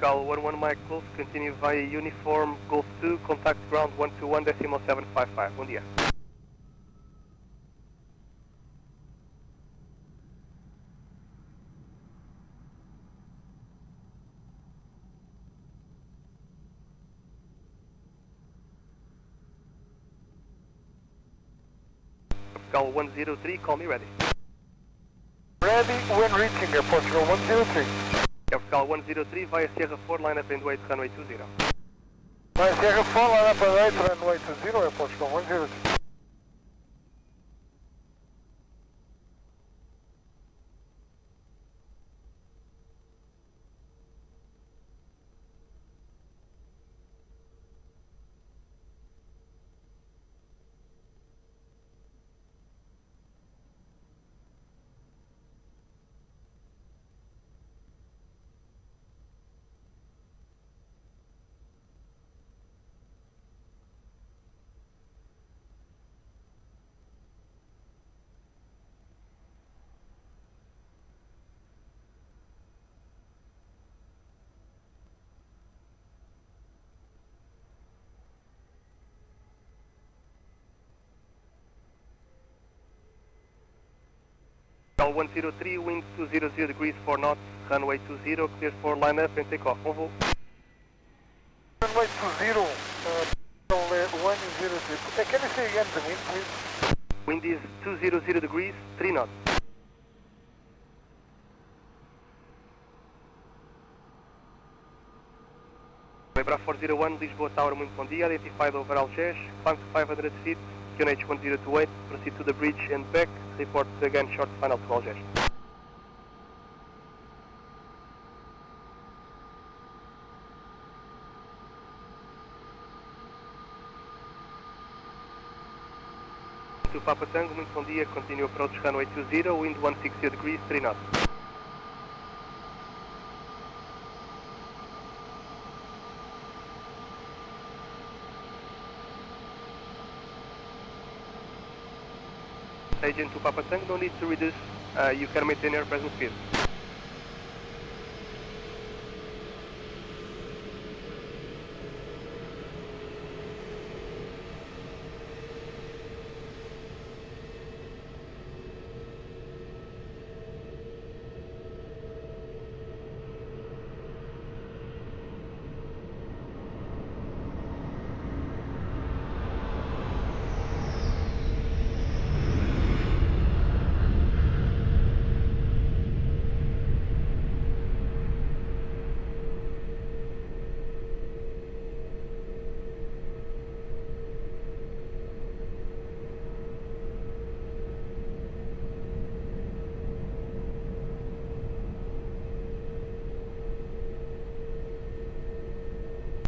Portugal 11 Mike Golf, continue via uniform Golf 2, contact ground 121.755, bom dia. Portugal 103, call me ready. Ready when reaching Portugal 103. Portugal 103 via Sierra 4, line up and wait runway 20. Via Sierra 4, line up and wait runway 20, Portugal 103. Call 103, wind 200 degrees 4 knots, runway 20, clear for line up and take off. On voo. Runway 20, 103. Can you say again the wind, please? Wind is 200 degrees, 3 knots. Bravo 401, Lisboa Tower, muito bom dia. Identified over Algés, climb to 500 feet, QNH 1028, proceed to the bridge and back. Report again short final to Algés. To Papa Tango, muito bom dia. Continue approach runway 20, wind 160 degrees, 3 knots. Agent to Papa Tango, no need to reduce, you can maintain your present speed.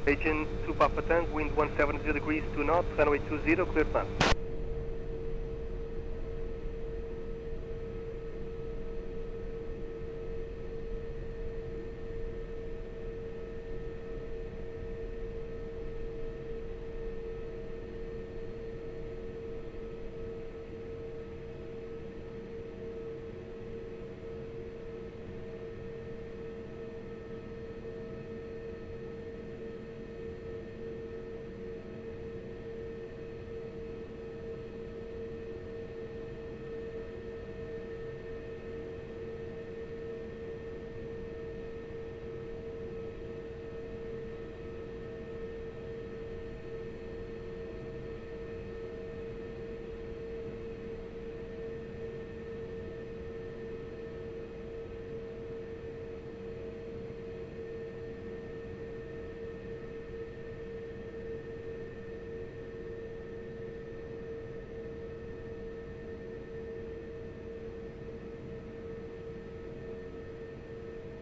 Agent to Papa Tango, wind 170 degrees, 2 knots, runway 20, clear plan.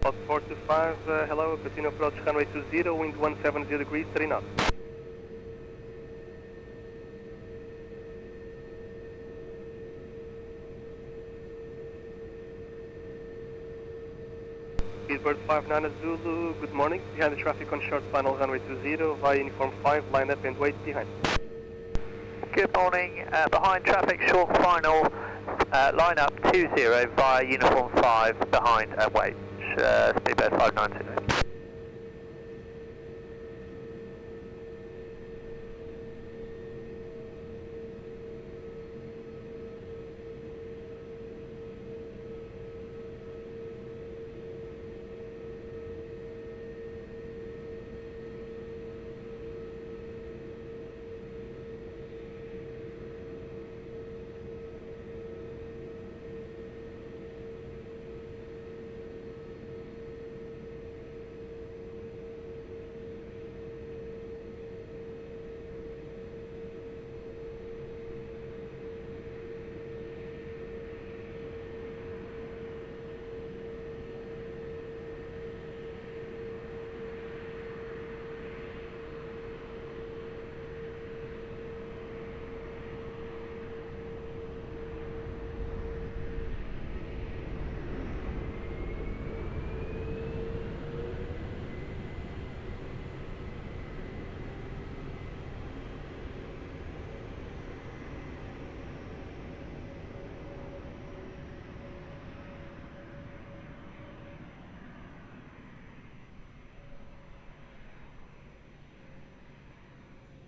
Cloud 425, hello, continue approach runway 20, wind 170 degrees, 3 knots. Speedbird 59 Zulu, good morning. Behind the traffic on short final runway 20, via uniform 5, line up and wait behind. Good morning, behind traffic short final, line up 20 via uniform 5, behind and wait. Speedbird 590.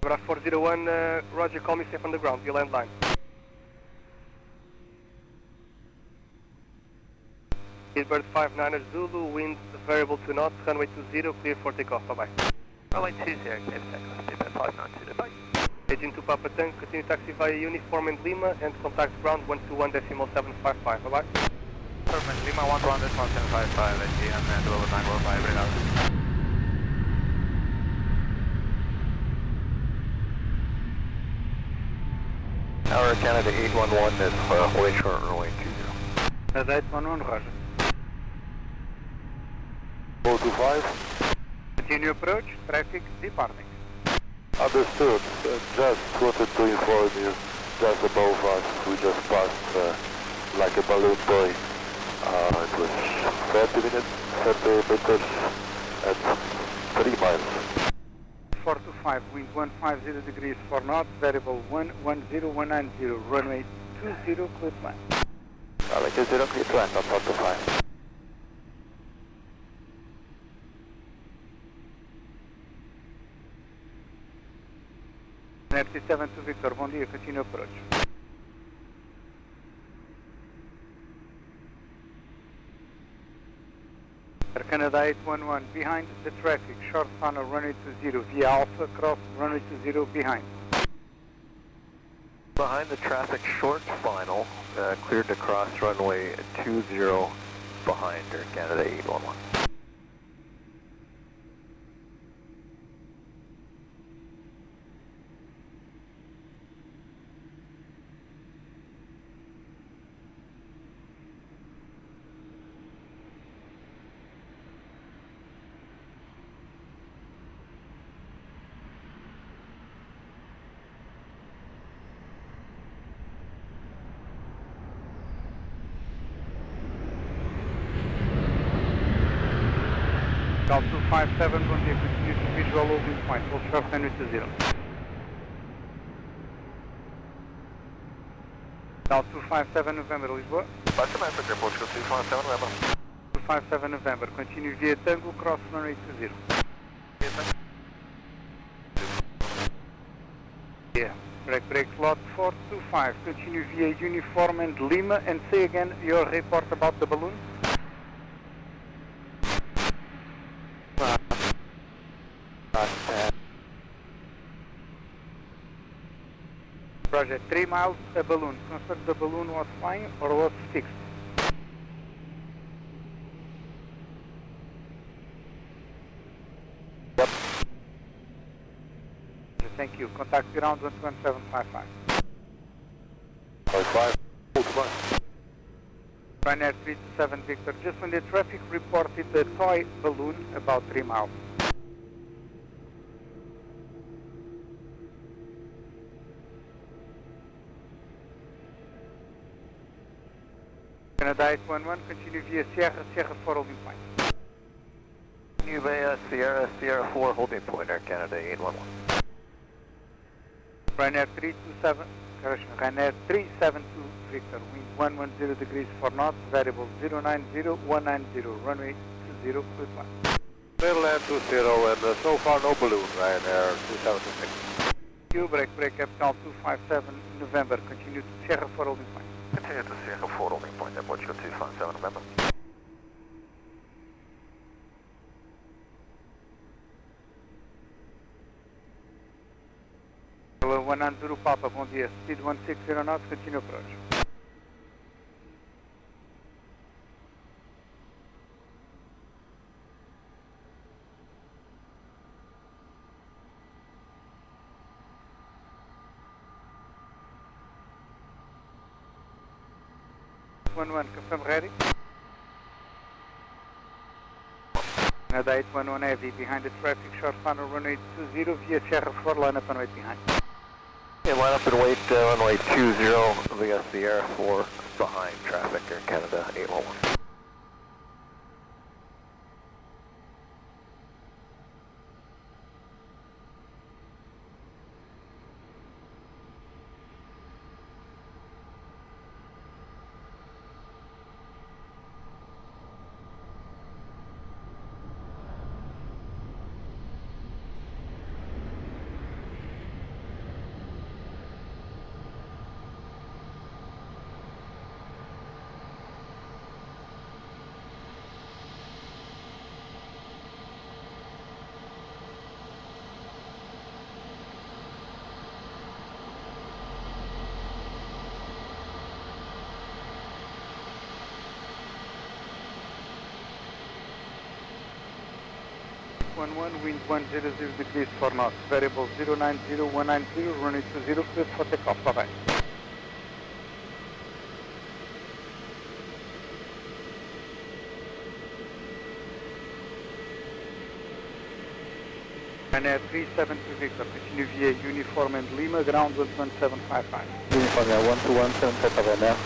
Bravo 401, roger, call me safe on the ground, your landline. Bird 59er Zulu, wind variable 2 knots, runway 20, clear for takeoff, bye-bye. Runway 20, clear for takeoff, speedbird 592, bye. Agent 2 Papa Tango, continue taxi via Uniform and Lima and contact ground 121.755, bye-bye. Perfect, Lima 121.755, ATM and over 945, bring out. Tower Canada 811 is way short runway 20. Canada 811, roger. 425. Continue approach, traffic departing. Understood. Just wanted to inform you, just above us, we just passed like a balloon boy. It was 30 meters at 3 miles. 425, wind 150 degrees 4 knots, variable 110190, runway 20, clear to land. Runway 20, clear to land on 425. FC7 to Victor, bom dia, continue approach. Air Canada 811, behind the traffic, short funnel runway 20, via Alpha, cross runway 20, behind. Behind the traffic, short final, cleared to cross runway 20 behind Air Canada 811. Cal 257, bom dia, continue to visual holding point, hold short runway 20. Cal 257 November, Lisboa. Back to message, Airport 257 November. 257 November, continue via Tango, cross runway 20. Yeah, break slot 425, continue via Uniform and Lima, and say again your report about the balloon. Project 3 miles, a balloon. Confirm the balloon was flying or was fixed. Yep. Thank you. Contact ground 11755. 55. Goodbye. Ryanair 327 Victor. Just when the traffic reported the toy balloon about 3 miles. Canada 811, continue via Sierra 4 holding point. Continue via Sierra 4 holding point, Air Canada 811. Ryanair 327, correction, Ryanair 372 Victor, wind 110 degrees 4 knots, variable 090190, runway 20, clear to land. Clear land 20 and so far no balloon, Ryanair 276. You break Capital 257 November, continue to Sierra 4 holding point. Continue to Sierra 4 holding point, Airport 257 November. Hello, 190 Papa, bom dia, speed 160 knots, continue approach. Confirm ready. Canada 811 heavy behind the traffic, short funnel runway 20 via Sierra 4, line up and wait behind. Yeah, line up and wait runway 20 via Sierra 4 behind traffic, Air Canada 811. 11, wind 100 degrees 4 knots, variable 090190, runway 20, cleared for takeoff, bye-bye. Ryanair 372 Victor, continue via Uniform and Lima, ground 11755. Uniform, 1217 Ryanair,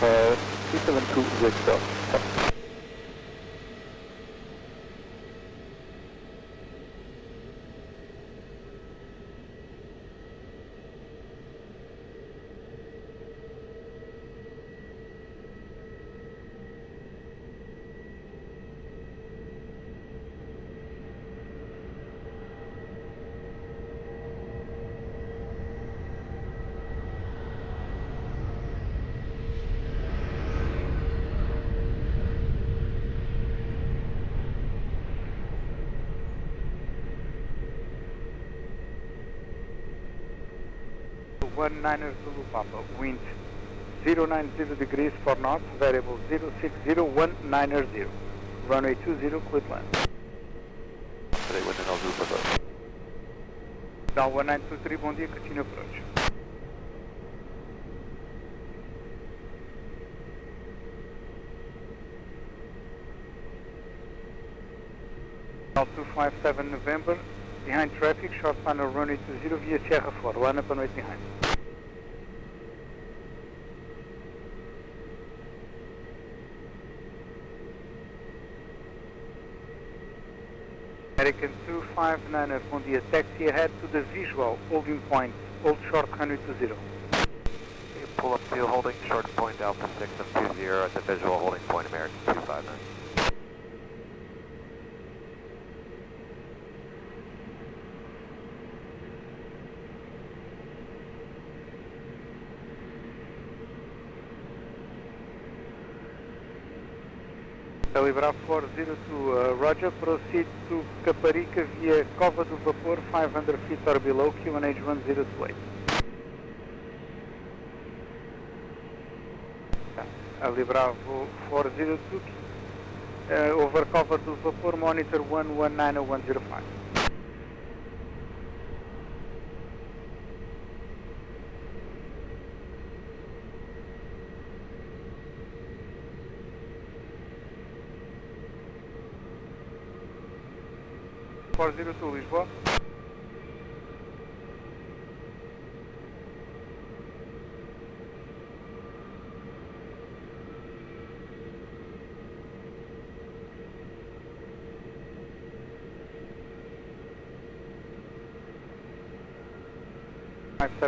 372 Victor. One niner Zulu Papa, wind 090 degrees 4 knots, variable 060190, runway 20, cleared land. Down 1923, bom dia, continue approach. Down 257 November, behind traffic, short final runway 20 via Sierra 4, line up and wait behind. American 259, bom dia, taxi ahead to the visual holding point, hold short runway 20. Pull up to holding short point Alpha 6 and 20 at the visual holding point, American 259. Libra 402, Roger, proceed to Caparica via Cova do Vapor, 500 feet or below, QNH 1028. Libra 402, over Cova do Vapor, monitor 1190-105. Lisboa.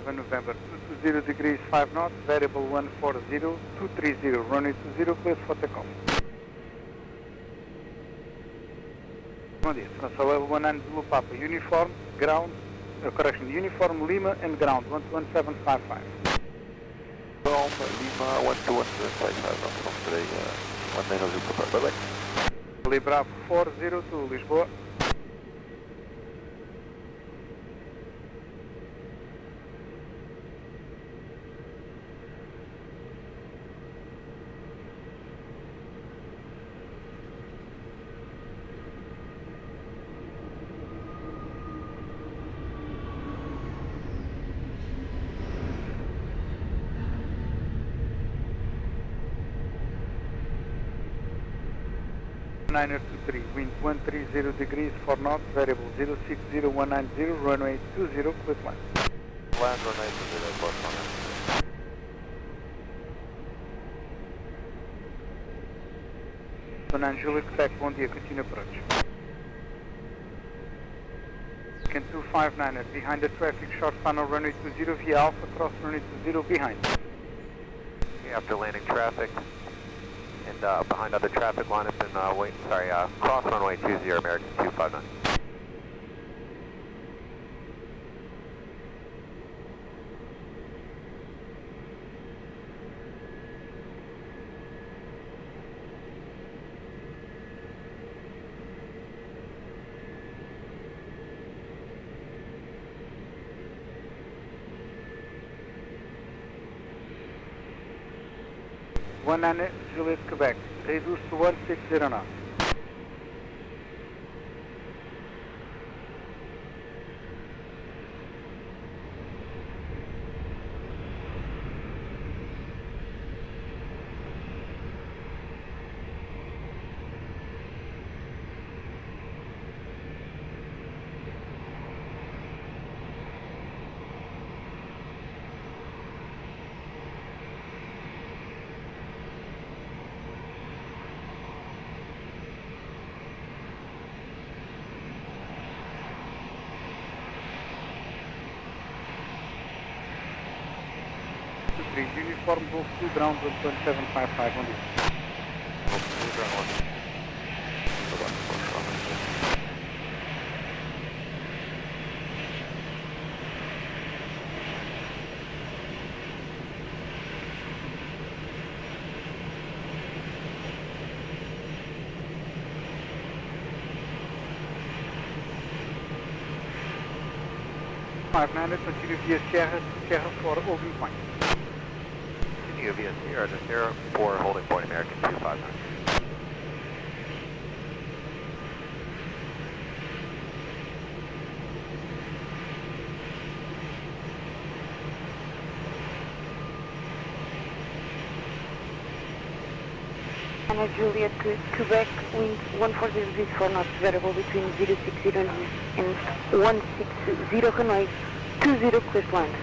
November 220 degrees 5 knots, variable 140 230, runway 20, clear for takeoff. Bom dia, França Level 19 Zulu Papa, uniform, ground, uniform Lima and ground, 11755. Lima, 12155, from today, 19 Zulu Papa, bye-bye. Libra 402, Lisboa. Niner 23, wind 130 degrees 4 knots, variable 060190, runway 20, clear land. Land runway 20, close on. Fernando Juliet, Quebec, bom dia, continue approach. Can 259 behind the traffic, short funnel runway 20 via Alpha, cross runway 20 behind. After landing traffic. And behind other traffic, line up and cross runway 20, American 259. One nine Juliet, Quebec, reduce to 160 knots. 1823, uniform Golf 2 ground 1.755 on this. Continue via Sierra for holding point. Continue via Sierra to Sierra for holding point American 259. Anna Juliet, Quebec, wind 140 degrees 4 knots, variable between 060 and 160, runway 20, clear to land.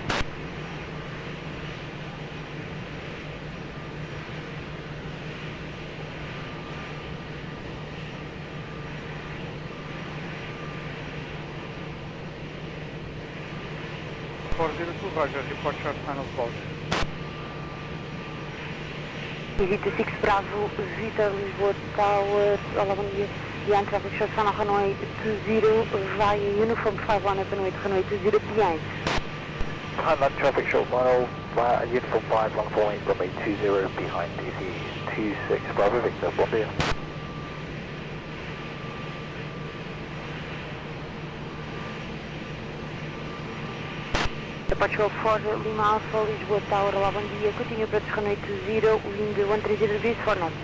Roger, report short final call. Evita 6 Bravo, Vitor Lisboa Tower, olá, bom dia. Behind traffic short final runway 20 via uniform 51 up and wait runway 20 behind. Behind that traffic short final, uniform 51 following runway 20 behind DC 26 Bravo Victor, bom dia. Departure for Lima Alpha, Lisboa Tower, olá, bom dia. Continue approach runway 20, wind 130 degrees 4 knots.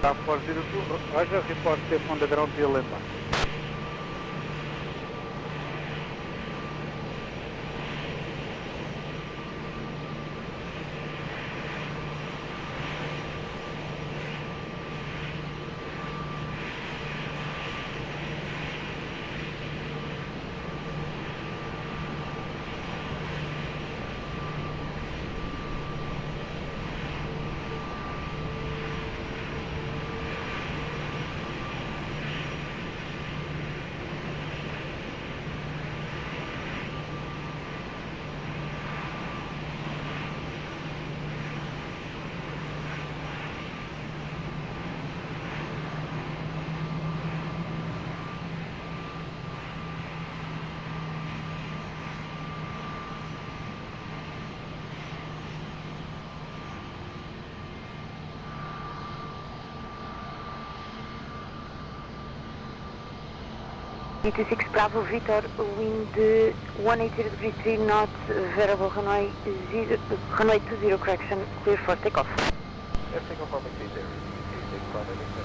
Staff 402, Roger, report safe on the ground via landmark. ET6 Bravo Victor, wind 180 degrees 3 knots, variable runway 20 correction, clear for takeoff. Yes, takeoff runway 20, 26 Bravo Victor,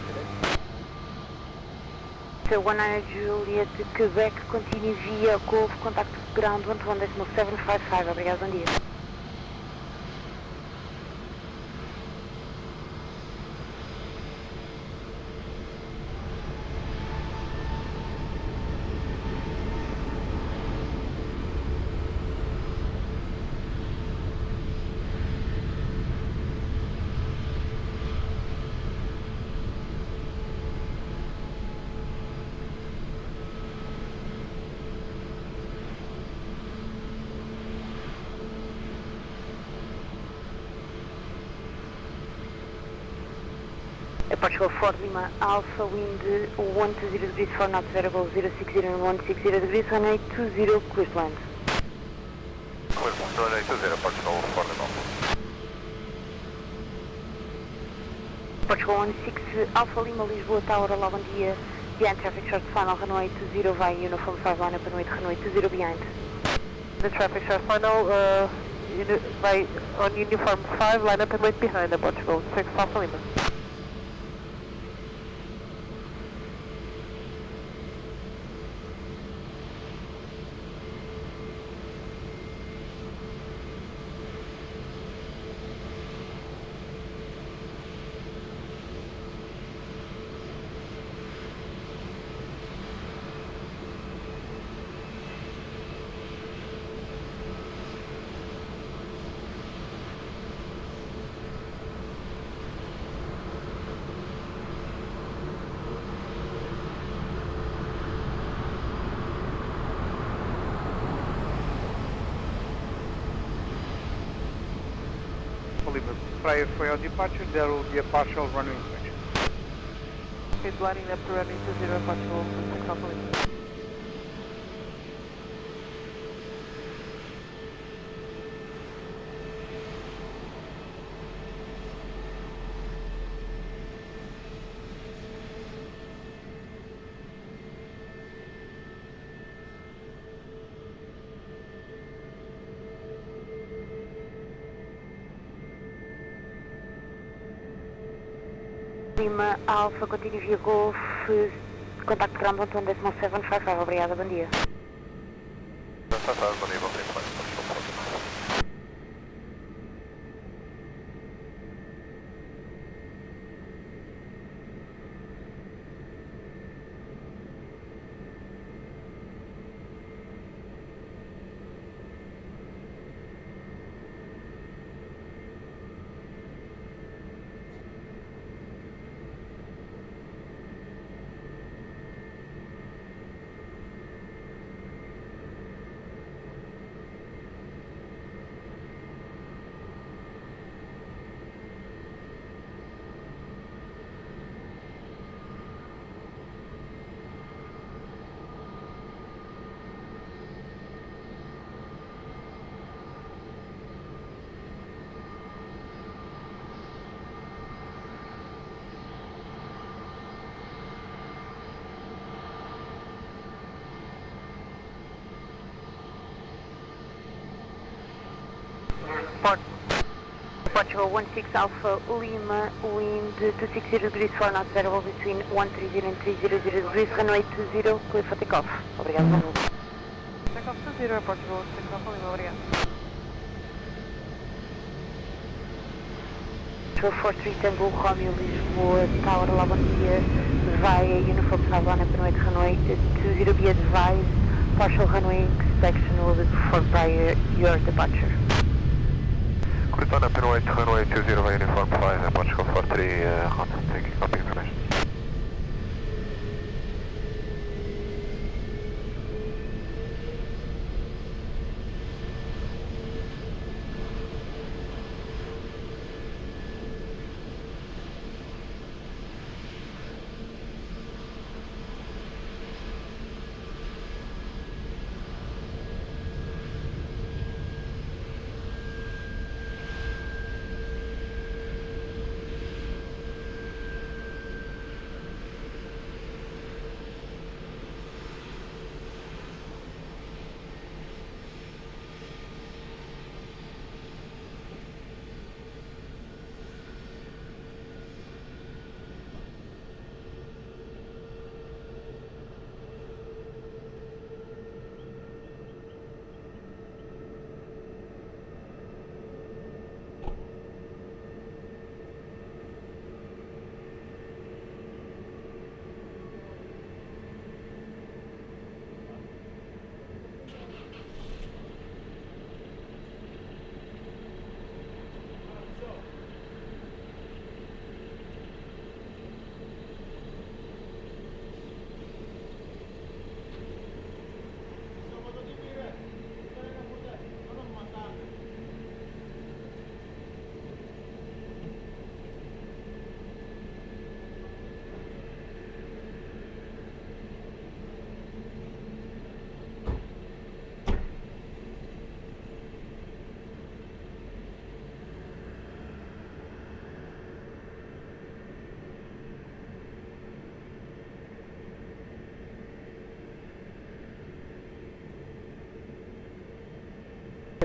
So 19 Juliet, Quebec, continue via Golf, contact ground 121.755, obrigado, bom dia. Departure for Lima Alpha, wind 120 degrees 4 knots, variable 060 and 160 degrees, runway 20, clear to land. Clear to land, runway 20, departure for Lima Alpha. Departure 16 Alpha Lima, Lisboa Tower, olá, bom dia. Behind traffic short final, runway 20 via uniform 5 line up and wait runway 20 behind. The traffic short final on uniform 5 line up and wait behind the Portugal 6 Alpha Lima. prior for your departure, there will be a partial runway inspection. He's lining up to runway 20, partial takeoff only. Lima Alpha, continue via Golf, contacto ground 1.755, obrigada, bom dia. Bom dia, bom dia. Departure 16 Alpha Lima, wind 260 degrees 4 knots, variable between 130 and 300 degrees, runway 20, clear for takeoff. Obrigado, bom voo. Takeoff 20, Aeroporto, takeoff only, obrigado. 43 Tango Romeo Lisboa, Tower, olá, bom dia. Via Uniform 5 line up and wait, runway 20, be advised, partial runway inspection will be performed prior your departure. Line up and wait, runway 20 by uniform 5, Portugal 43, Honda, taking up information.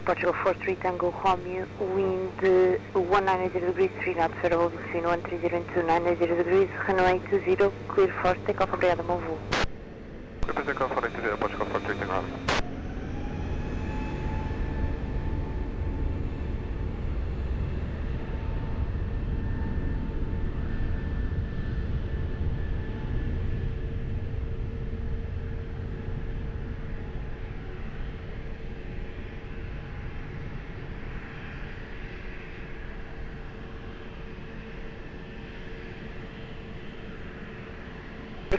Portugal 43 Tango Romeo, wind 190 degrees 3 knots, variable between 130 and 290 degrees, runway 20, clear for takeoff, obrigada, bom voo. Clear for takeoff, runway 20, Portugal 43 Tango Romeo.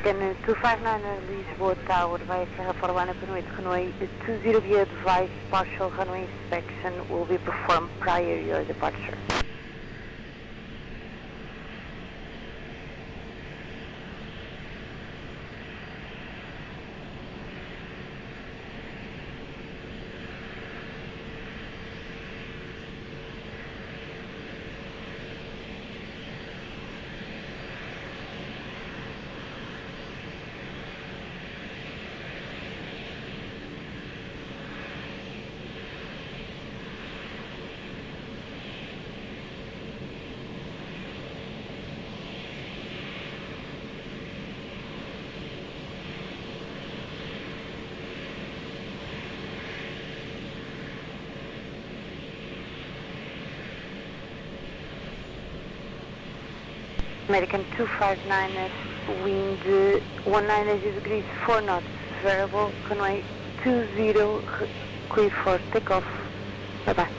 American 259 Lisboa Tower via Serra Forlana per noite, runway 20 be advised, partial runway inspection will be performed prior your departure. American 259, wind 190 degrees 4 knots, variable, runway 20, clear for takeoff. Bye bye.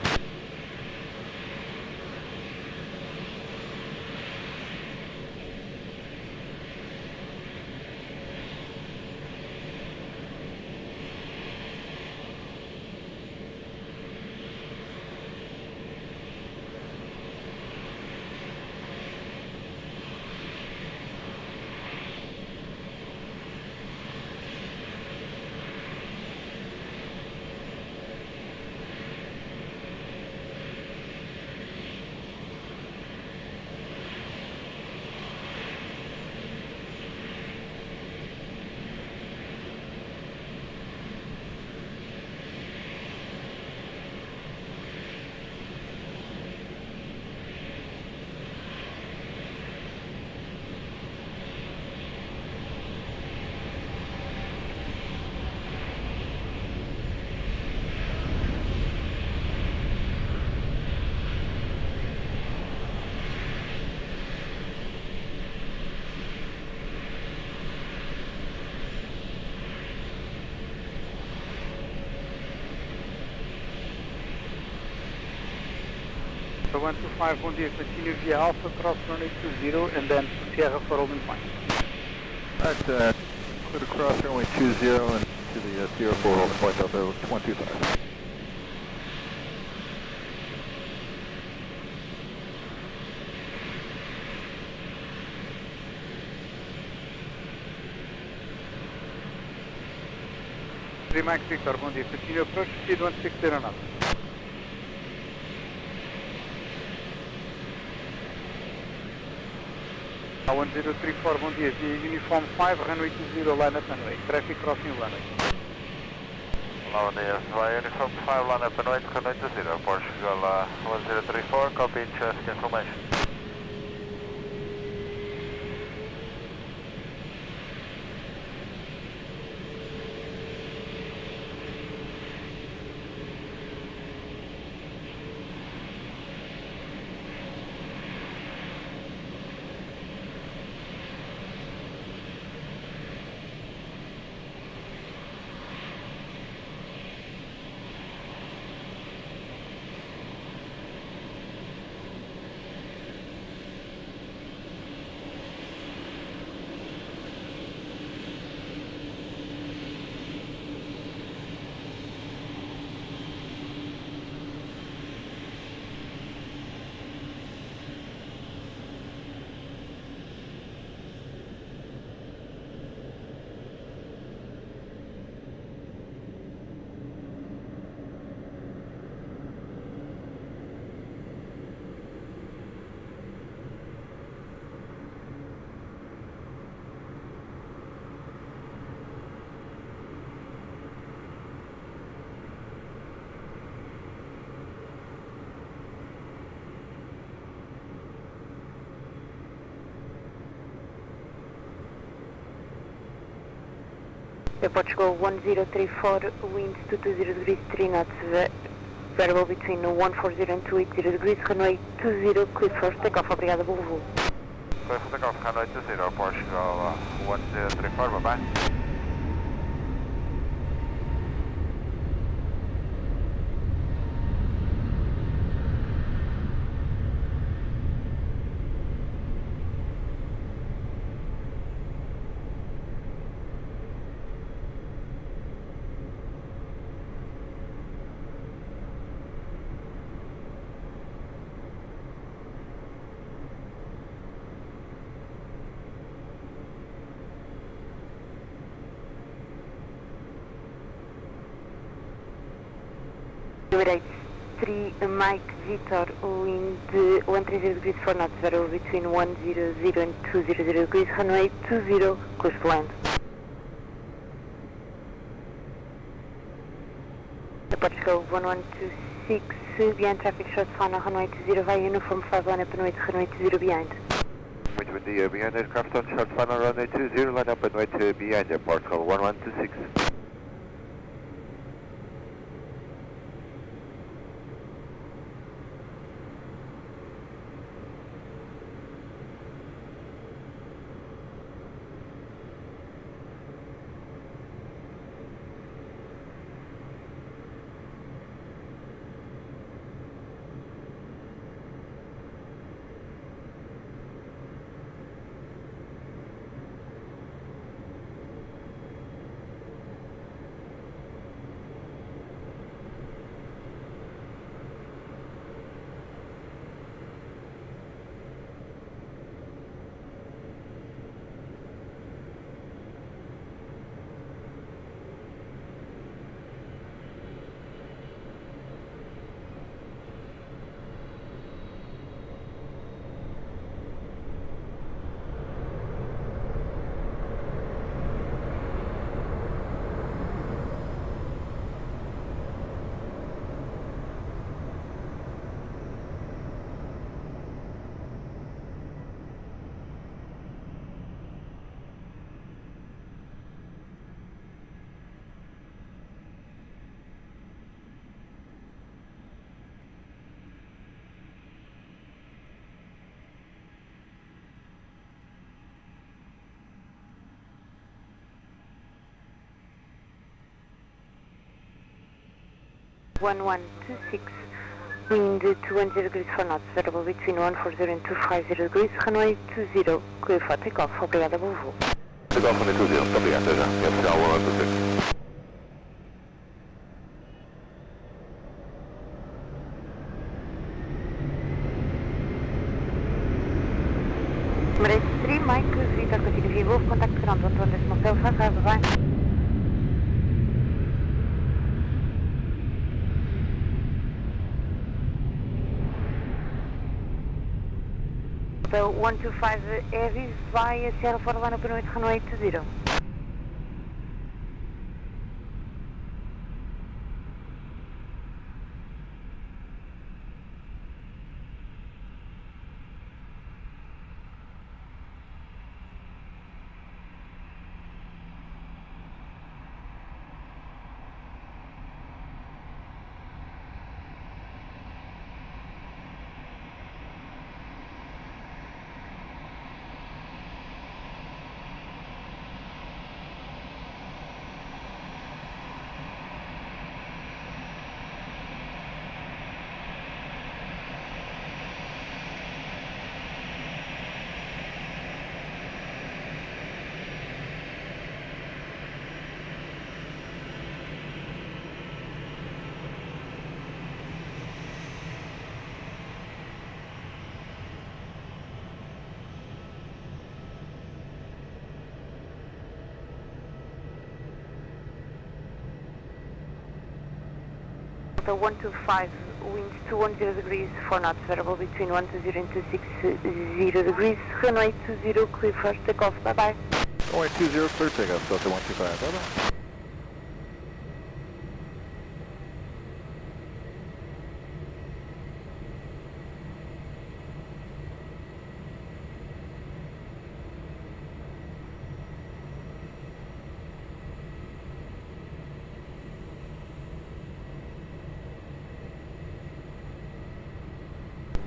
So 125, bom dia, continue via Alpha, cross runway 20 and then Sierra for holding point. Right, clear to cross runway 20 and to the Sierra 4 holding point out there with 125. Max Victor, bom dia, continue approach, speed 160 knots. 1034, bom dia, Uniform 5, runway 20, line up runway, traffic crossing runway. Bom dia, vai Uniform 5, line up runway 20, Portugal 1034, copy, chest information. Portugal 1034, winds 220 degrees 3 knots, variable between 140 and 280 degrees, runway 20, clear for takeoff, obrigada, bom voo. Clear for takeoff, runway 20, Portugal 1034, bye bye. Direto 3, Mike Victor, wind 130 degrees 4 knots, variable between 100 and 200 degrees, runway 20, close to land. Portugal 1126, behind traffic short final, runway 20, vai Uniform 5, line up and wait, runway 20 behind. Muito bom dia, behind aircraft on short final, runway 20, line up and wait behind, Portugal 1126. 1126, wind 210 degrees for knots, variable between 140 and 250 degrees, runway 20, clear for takeoff. Obrigada, bom voo. Takeoff runway 20, muito obrigado, até já. Oficial 1126. Emirates 3, Mike, Victor, continue vivo, contact ground 120 Delta, fast, bye. Hotel 125 Heavy, vai a Sierra for lá no pernoite runway 20. Hotel 125, wind 210 degrees, 4 knots, variable between 120 and 260 degrees, runway 20, clear for takeoff, bye bye. Runway 20, clear takeoff, Delta 125, bye bye.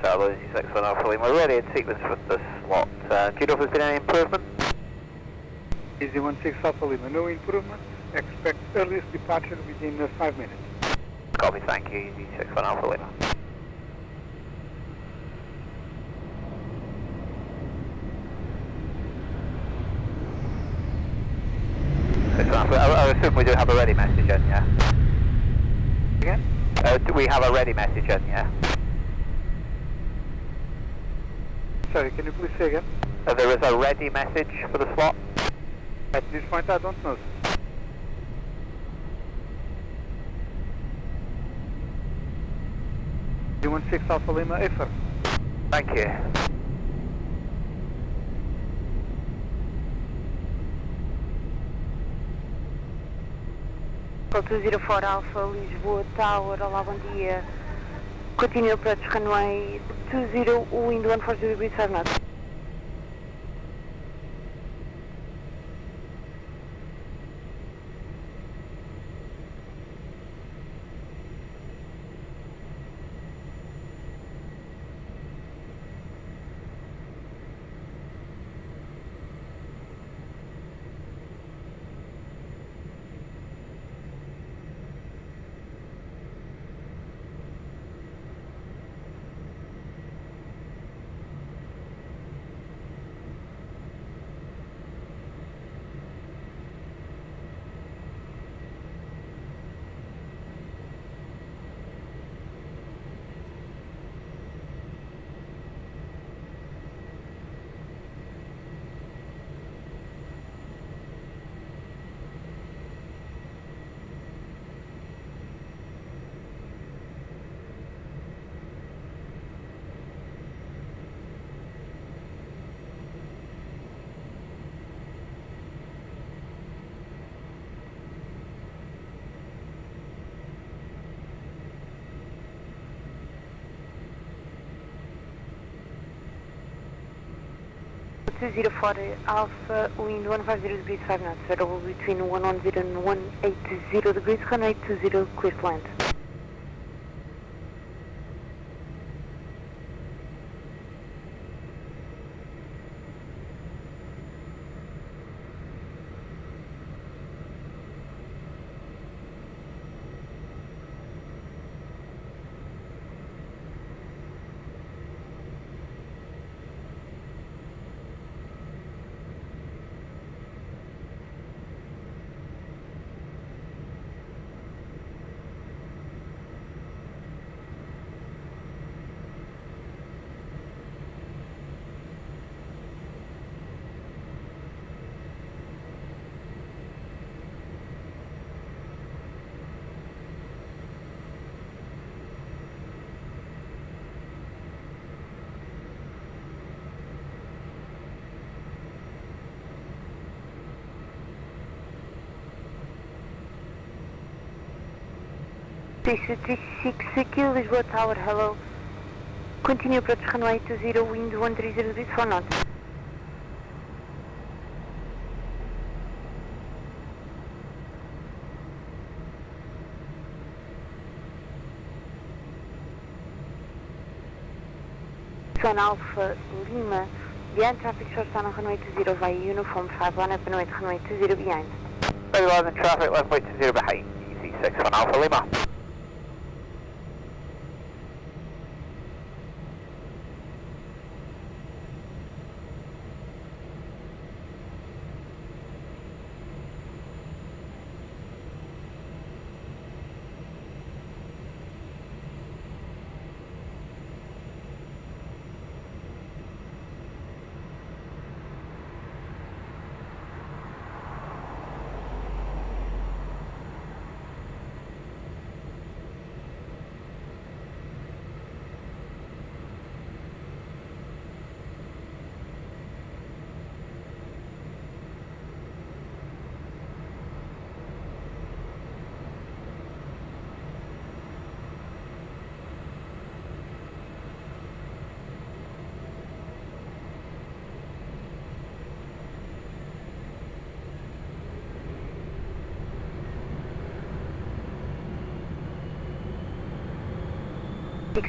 Tower 61 Alpha Lima, ready in sequence for the slot. Do you know if there's been any improvement? Easy 16 Alpha Lima, no improvement. Expect earliest departure within 5 minutes. Copy, thank you. Easy 61 Alpha Lima. I assume we do have a ready message in, yeah? Again? Do we have a ready message in, yeah? Sorry, can you please say again? There is a ready message for the slot? At this point I don't know. D16 Alpha Lima, affirm. Thank you. Hotel 204 Alpha, Lisboa Tower, olá, bom dia. Continue approach runway 20, wind 140 degrees 5 knots. Hotel 204 Alpha, wind 150 degrees 5 knots, variable between 110 and 180 degrees, runway 20, clear to land. 336 Kilo, Lisboa Tower, hello. Continue approach runway 20, wind 130 degrees 4 knots. Son Alpha Lima, behind traffic short on runway 20 via uniform 5 line up and wait runway 20 behind. Very well in traffic, left wait 20 behind, easy 6 on Alpha Lima.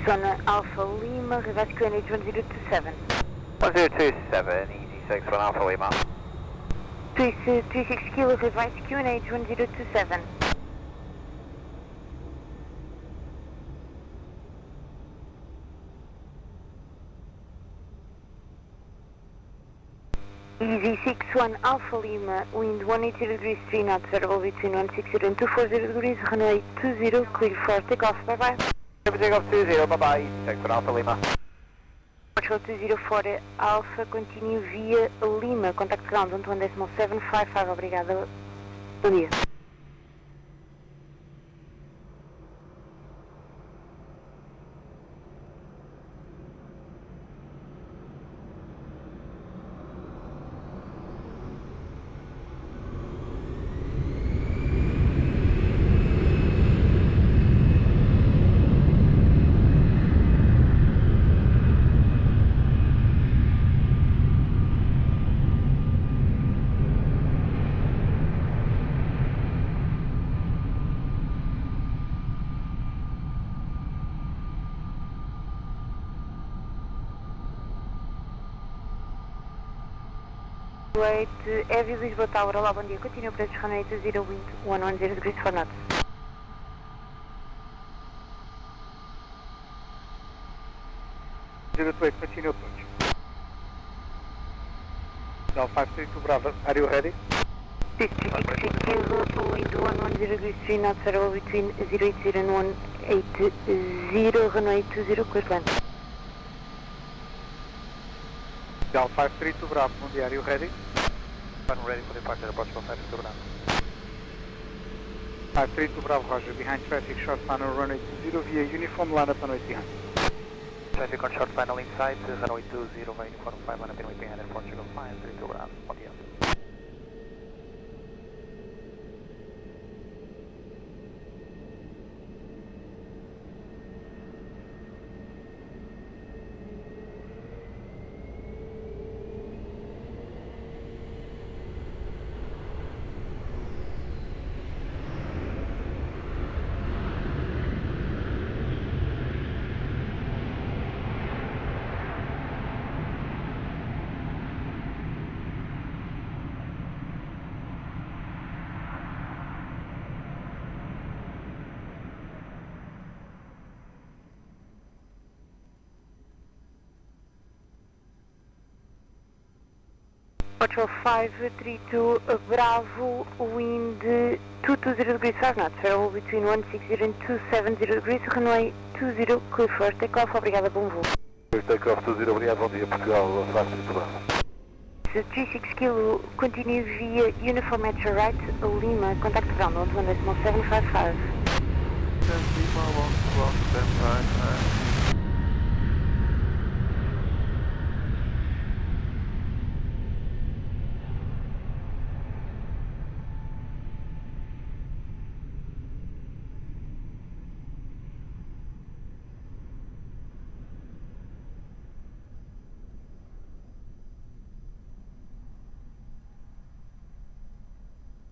On Alpha Lima, reverse QNH 1027. 1027, easy 6 on Alpha Lima. 36 Kilo, reverse QNH 1027. Easy 61 Alpha Lima, wind 180 degrees 3 knots, variable between 160 and 240 degrees, runway 20, clear for takeoff, bye bye. Takeoff 20, bye bye, 6 on Alpha Lima. Control 204 Alpha, continue via Lima, contact ground 1.755, obrigada, bom dia. Wait, Heavy Lisboa Tower, olá, bom dia. Continue para runway 20, wind 110 degrees 4 knots. Continue approach. Now 532 Bravo, are you ready? 56 Kilo, wind 110 degrees 3 knots, variable between 080 and 180, runway 20, clear land. Now 532 Bravo, bom dia, are you ready? I'm ready for departure, approach for 532 Bravo. 532 Bravo, roger, behind traffic, short final, runway 20 via uniform, line up and wait behind. Traffic on short final inside, runway 20 via uniform 5 line up and wait behind, Portugal 532 Bravo, bom dia. Control 532 Bravo, wind 220 degrees 5 knots, variable between 160 and 270 degrees, runway 20, clear for takeoff, obrigada, bom voo. Takeoff 20, obrigado, bom dia, Portugal, 532 Bravo. 36 Kilo, continue via uniform at your right, Lima, contact ground 1.755. Lima, 1.755.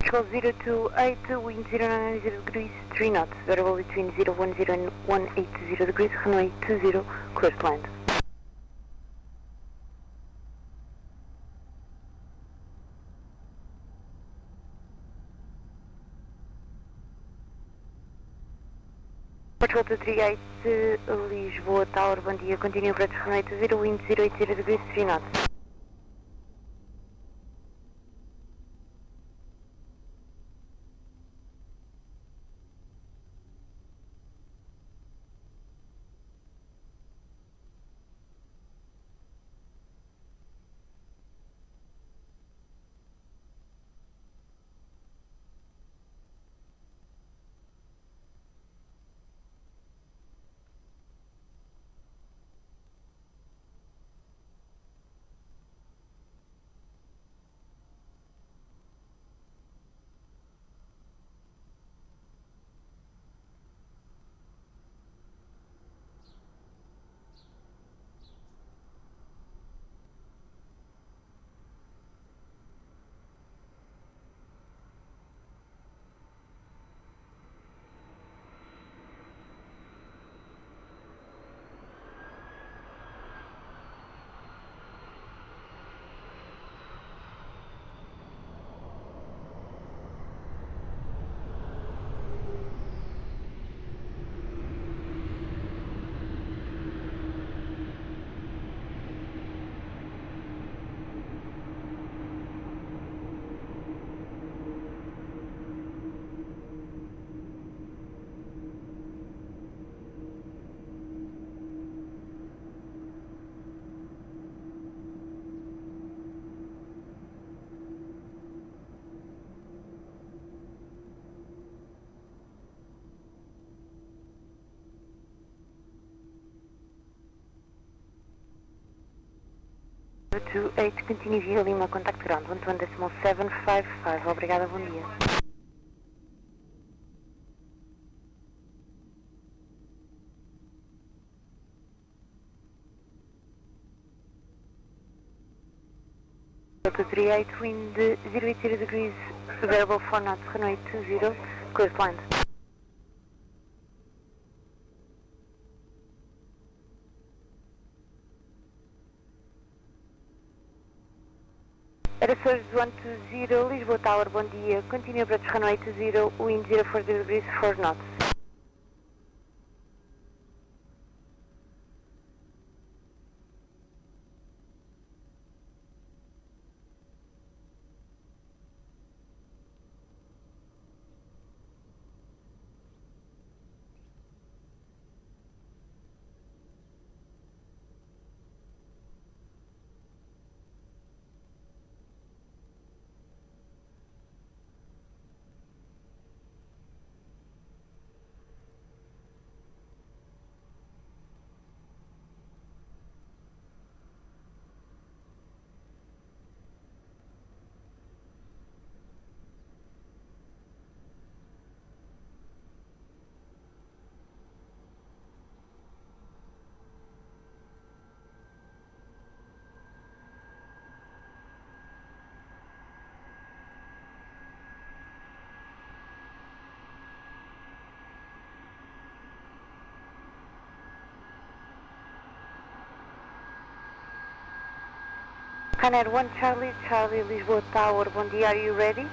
Portugal 028, wind 090 degrees, 3 knots, variable between 010 and 180 degrees, runway 20, clear to land. Portugal 238, Lisboa Tower, bom dia, continue para runway 20, wind 080 degrees, 3 knots. To 8, continue via Lima, contact ground, 121.755, obrigada, bom dia. Delta 38, wind 080 degrees, variable 4 knots, runway 20, clear to land. Aeroporto 120, Lisboa Tower, bom dia. Continue para runway 20, wind 040 degrees, 4 knots. Ryanair 1 Charlie, Charlie, Lisboa Tower, bom dia, are you ready?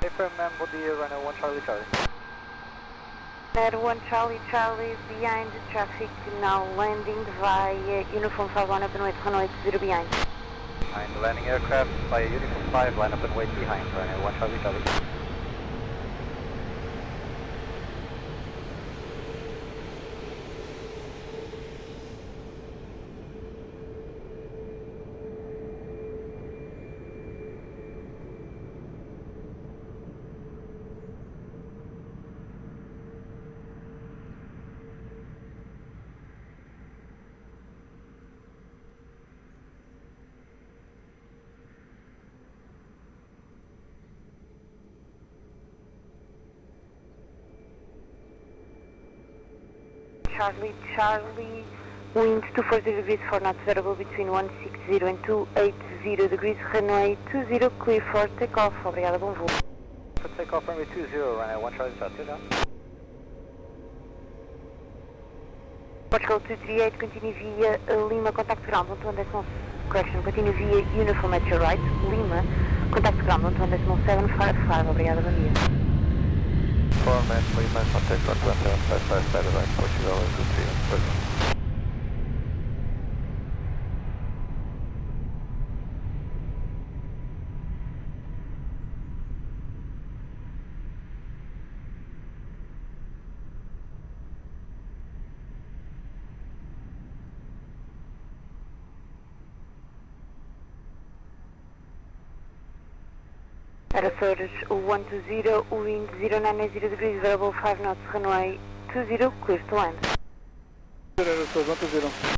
Affirm, bom dia, Ryanair 1 Charlie, Charlie. Ryanair 1 Charlie, Charlie, behind the traffic, now landing via Uniform 5, line up and wait, runway 0 behind. Behind the landing aircraft via Uniform 5, line up and wait behind, Ryanair 1 Charlie, Charlie. Charlie, Charlie, wind 240 degrees, 4 knots, variable between 160 and 280 degrees, runway 20, clear for takeoff, obrigada, bom voo. For takeoff runway 20, runway 1 Charlie South, 2 down. Portugal 238, continue via Lima, contact ground, 121, correction, continue via uniform at your right, Lima, contact ground, 121.755, obrigada, bom dia. Format Lima, contact ground 11755, satellite, Portugal 238. Aeroporto 120, wind 090 degrees, variable 5 knots, runway 20, clear to land. Aeroporto 120.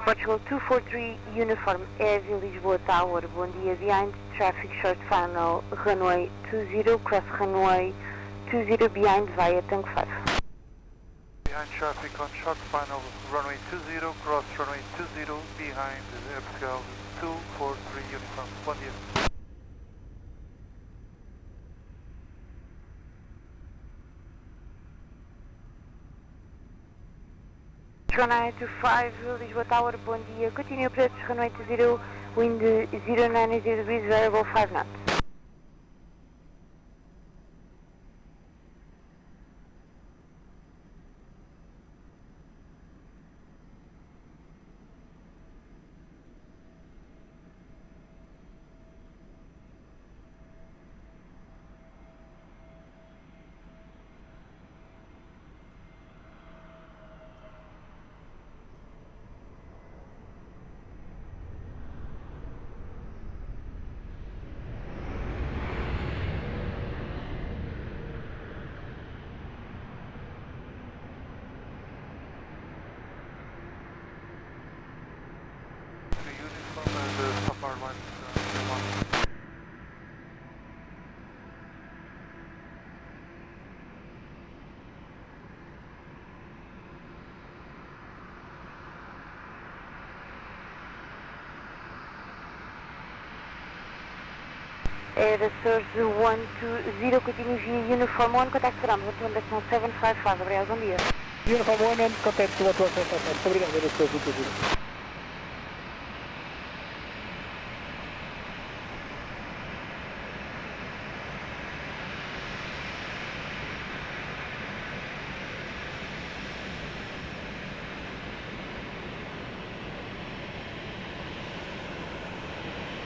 Portugal 243, uniform, Heavy, Lisboa Tower, bom dia, behind, traffic short final, runway 20, cross runway 20, behind, via tank 5. Behind traffic on short final, runway 20, cross runway 20, behind Portugal 243 uniform. Bom dia. Runway 25, Lisboa Tower, bom dia, continue approach, runway 20, wind 090 degrees, variable 5 knots. Air Source 120, continue via Uniform 1, contact ground, 121.755, obrigado, bom dia. Uniform 1 and contact 121.755, obrigado, Aeroporto 120.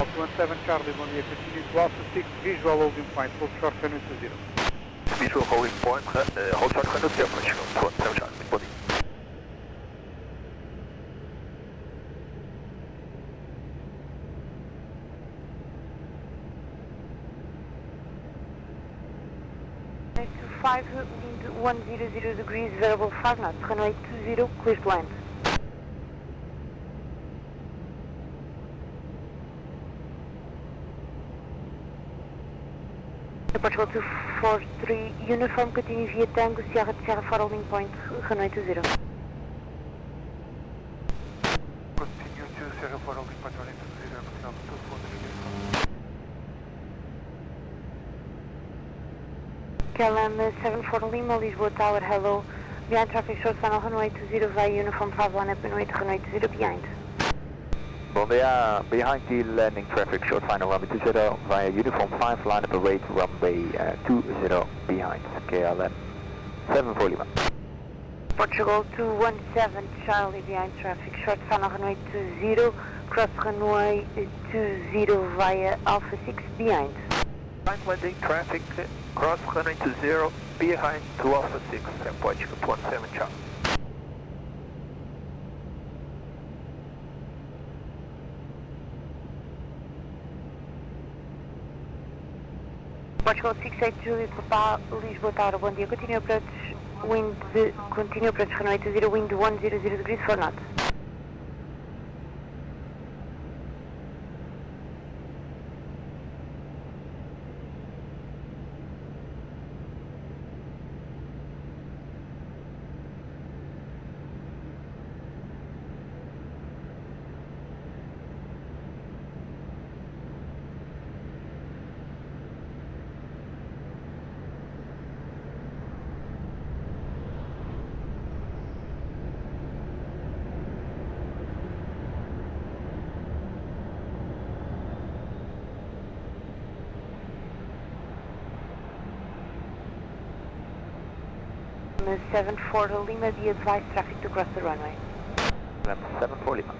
Alpha 17 Charlie, bom dia, continue to Alpha 6, visual holding point, hold short runway 20. Visual holding point, hold short runway 20, Portugal 17 Charlie, bom dia. Five, wind 100 degrees, variable 5 knots, runway 20, clear to land. Portugal 243, uniform, continue via Tango, Sierra to Sierra, following point, runway 20. Continue to Sierra for holding point running 20, Portugal 243. KLM 74 Lima, Lisboa Tower, hello. Behind traffic short final, runway 20 via uniform 5 line up, runway 20 behind. Bom dia, behind the landing traffic short final runway 20 via uniform 5 line up await runway 20 behind KLM 74 Lima. Portugal 217 Charlie, behind traffic short final, runway 20, cross runway 20 via Alpha 6 behind. Behind landing traffic, cross runway 20, behind to Alpha 6, and Portugal 17 Charlie. Portugal 68 Juliet Papa, Lisboa Tower, bom dia, continue approach, runway 20, wind 100 degrees 4 knots. 74 Lima, be advised traffic to cross the runway. 74 Lima.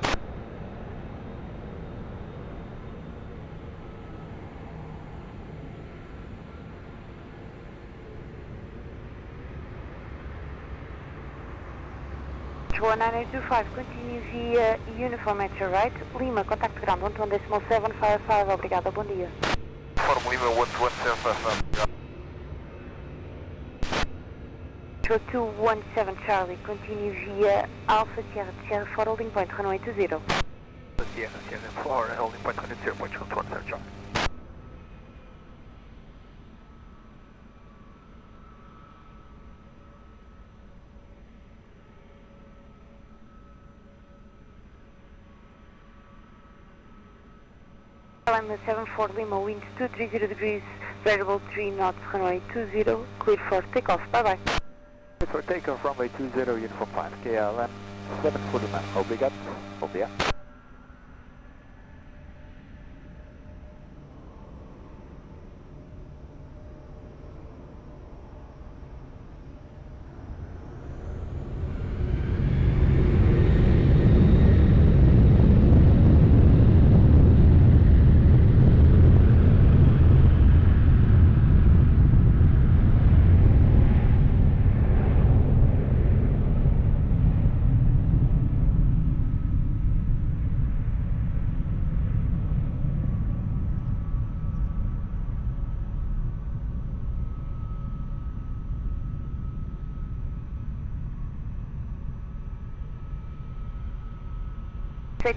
Lisboa 9825, continue via uniform at your right. Lima, contact ground 121.755, obrigada, bom dia. Uniform Lima 121.755. 217 Charlie, continue via Alpha Sierra Sierra for holding point runway 20. Sierra, Sierra 4, holding point 20, point 217 Charlie. Lima 74 Lima, wind 230 degrees, variable 3 knots, runway 20, clear for takeoff, bye bye. Clear for takeoff, runway 20, uniform 5, KLM 74 Lima, obrigado, bom dia.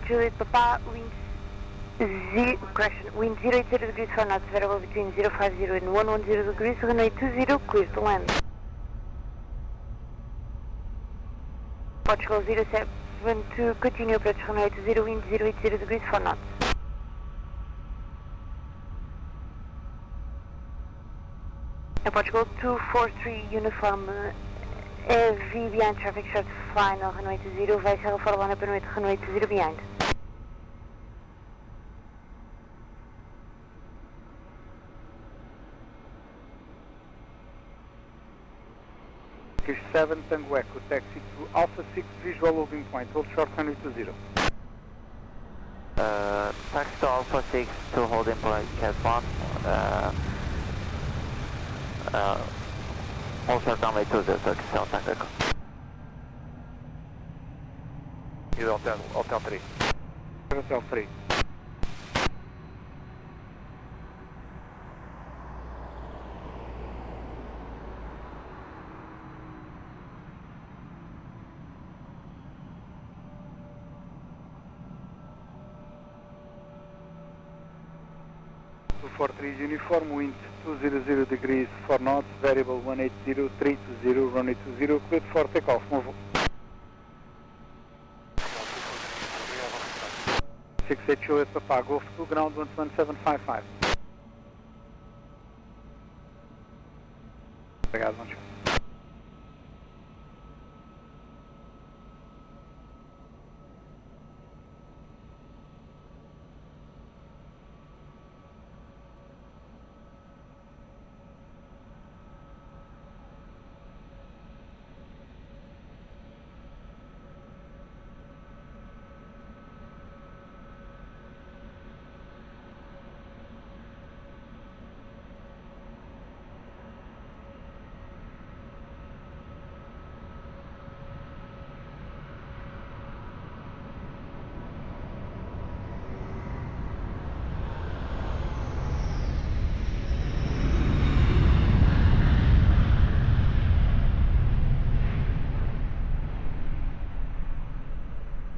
Juliet Papa, wind 080 degrees 4 knots, variable between 050 and 110 degrees, runway 20, clear to land. Portugal 072, continue approach runway 20, wind 080 degrees 4 knots. Portugal 243, uniform heavy behind traffic short final, runway 20, vai Sierra for line up and wait, runway 20 behind. Turkish 7 Tango Echo, taxi to Alpha 6 visual holding point, hold short runway 20. Taxi to Alpha 6 to holding point, Cat 1. Hold short runway 20, Turkish 7 Tango Echo. Hotel 3. Hotel 3. For 3 uniform, wind 200 degrees 4 knots, variable 180, 320, runway 20, cleared for takeoff, move. 68 at Papa, Gosto to ground 11755. Obrigado, bom dia.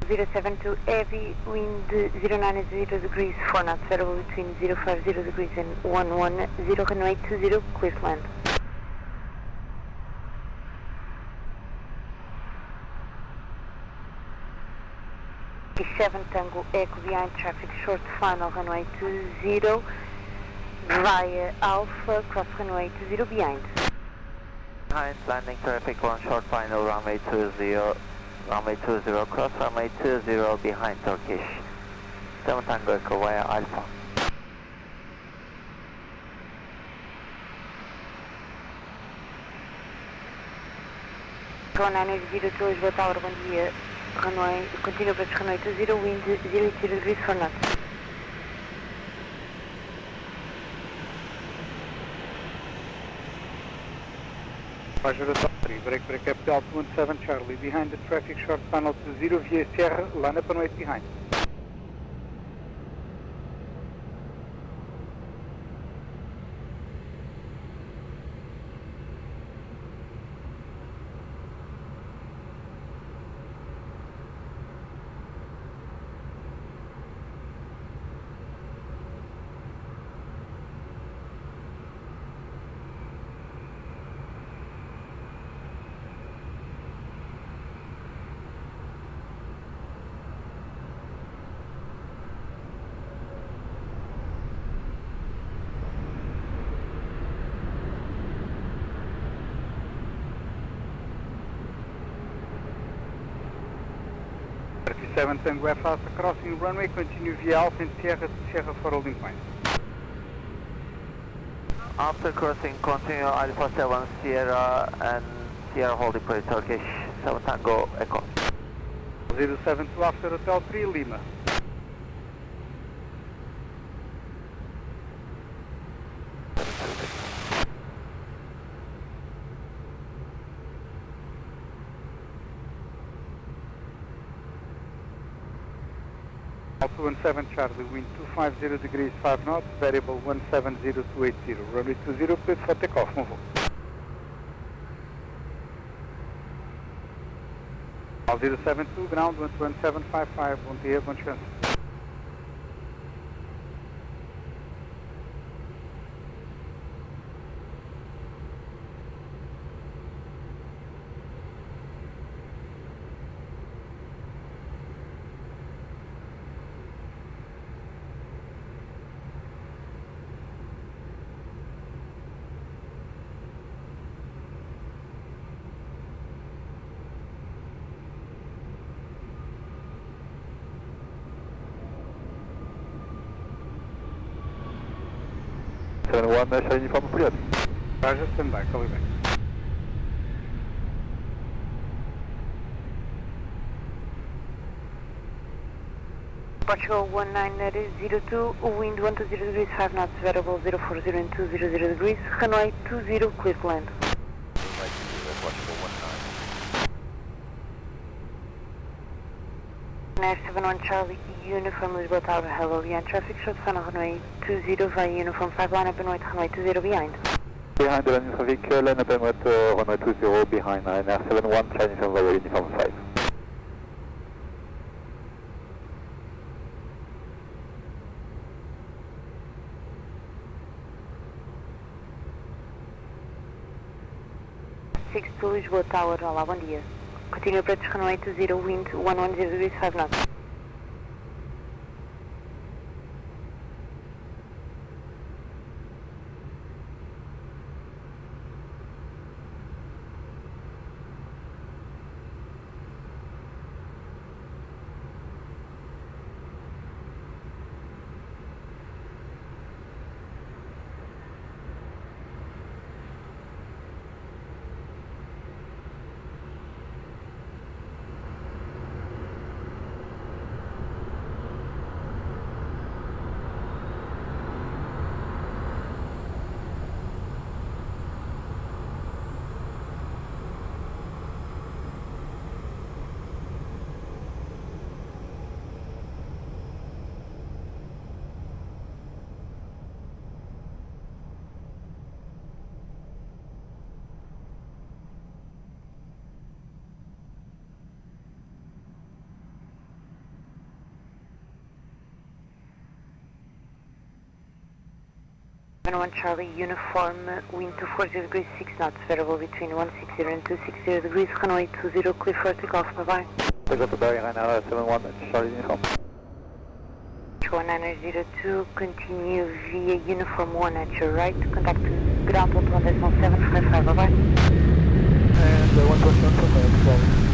.072 heavy, wind 090 degrees 4 knots, variable between 050 degrees and 110, runway 20, clear to land. .7 Tango Echo behind traffic short final, runway 20, via Alpha, cross runway 20 behind. Behind landing traffic 1 short final, runway 20. Runway 20, cross runway 20 behind Turkish 7 Tango Echo via Alpha. 1902 Lisboa Tower, bom dia. Runway, continue approach runway 20, wind 0 degrees for knots. Roger, top 3, break capital 217 Charlie, behind the traffic short final 20 via Sierra, line up and wait behind. Seven Tango F Alpha crossing runway, continue via Alpha and Sierra to Sierra for holding point. After crossing, continue Alpha 7 Sierra and Sierra holding point Turkish 7 Tango Echo. 072 after Hotel 3 Lima. Alpha 17 Charlie, wind 250 degrees 5 knots, variable 170280, runway 20, cleared for takeoff, move on. 072, ground 11755, bom dia, bom chance. One, showing uniform cleared. Roger, stand by, call you back. Portugal 1902, wind 120 degrees 5 knots, variable 040 and 200 degrees, runway 20, clear to land. Air 71 Charlie, uniform Lisboa Tower, hello, behind traffic, short final runway 20 via uniform 5, line up and wait, runway 20 behind. Behind the landing traffic, line up and wait, runway 20 behind, Air 71, Chinese and lower uniform 5. To Lisboa Tower, olá, bom dia. Continue approach runway 20, wind 110 degrees 5 knots. One Charlie, uniform, wind 240 degrees 6 knots, variable between 160 and 260 degrees, runway 20, clear for takeoff, bye-bye. Take to Barry, Ryanair 71, Charlie uniform. 1902, continue via uniform 1 at your right, contact ground 1.755, bye-bye. And 1.1 from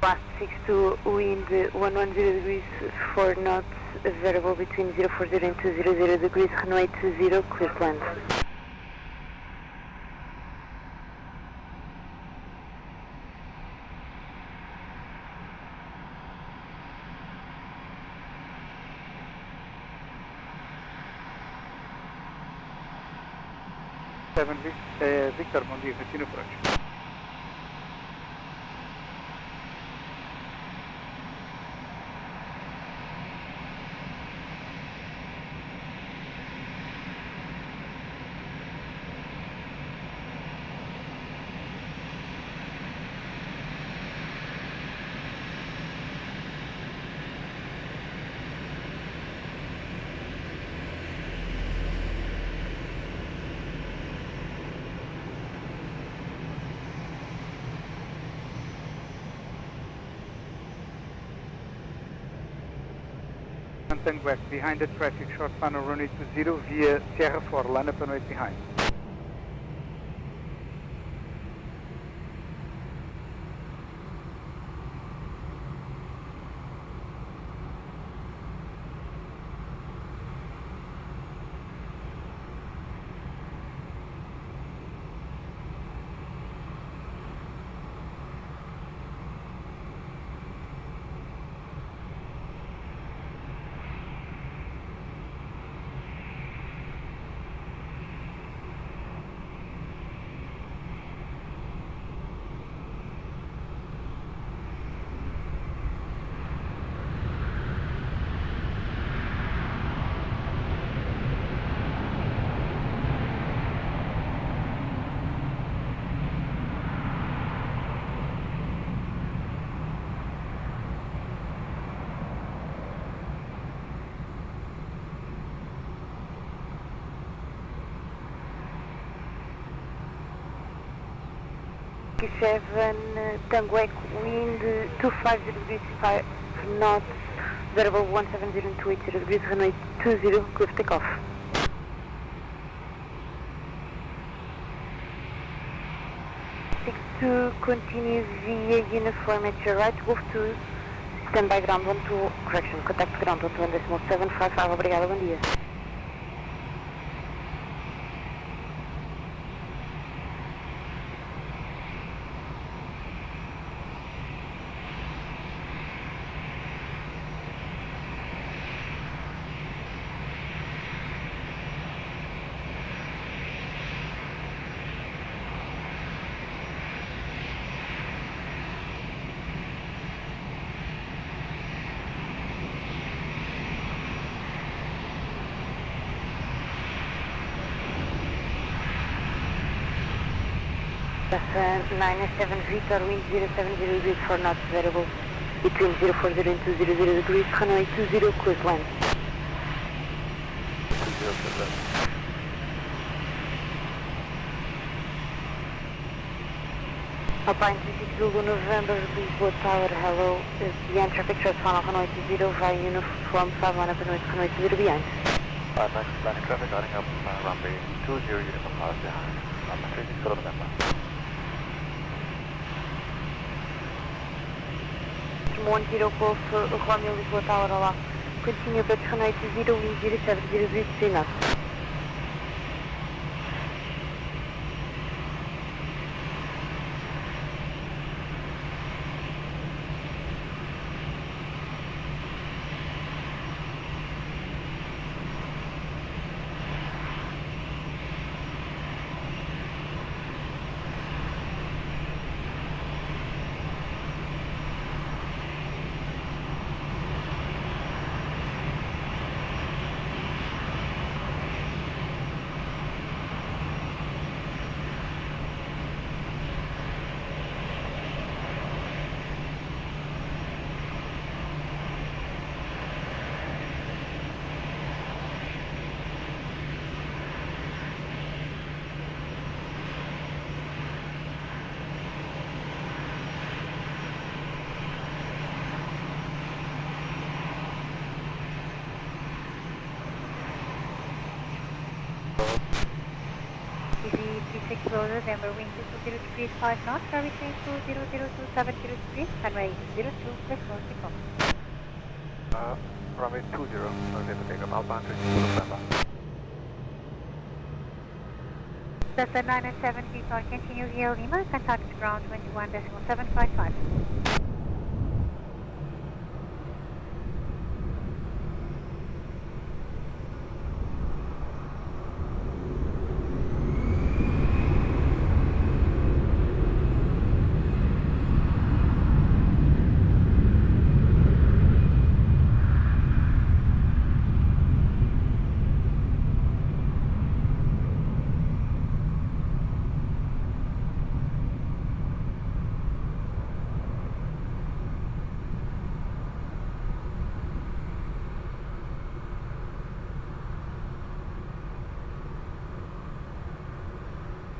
Last 62, wind 110 degrees, 4 knots, variable between 040 and 200 degrees, runway 20, clear to land. Victor, bom dia, continue por aqui. Tango West, behind the traffic, short final runway 20 via Sierra 4, line up and wait behind. Seven, Tango Echo, wind 250 degrees, 5 knots, variable 170 and 280 degrees, runway 20, clear for takeoff. 62, continue via uniform at your right, Gosto to stand by ground 12, correction, contact ground 12.755, obrigada, bom dia. That's 97 Victor, wind 070 degrees, 4 knots, variable between 040 and 200 degrees, runway 20, clear to land. 20, clear to land. Alpine 36 Zulu, November, Lisboa Tower, hello, behind traffic, short final, runway 20, via uniform 5, line up and runway 20 behind. 59, landing traffic, lining up, runway 20, uniform 5 behind, runway 36 Zulu, November. 10 Golf, Romeo, Lisboa Tower, olá. Continue approach runway 20, wind 070 degrees, 3 knots. 26 below November, wind 20 degrees 5 knots, runway 200270 degrees, runway 02, clear for takeoff. Runway 20, okay, for takeoff, outbound 22 November. Delta 9 and 7 feet on, continue via Lima, contact ground 21.755.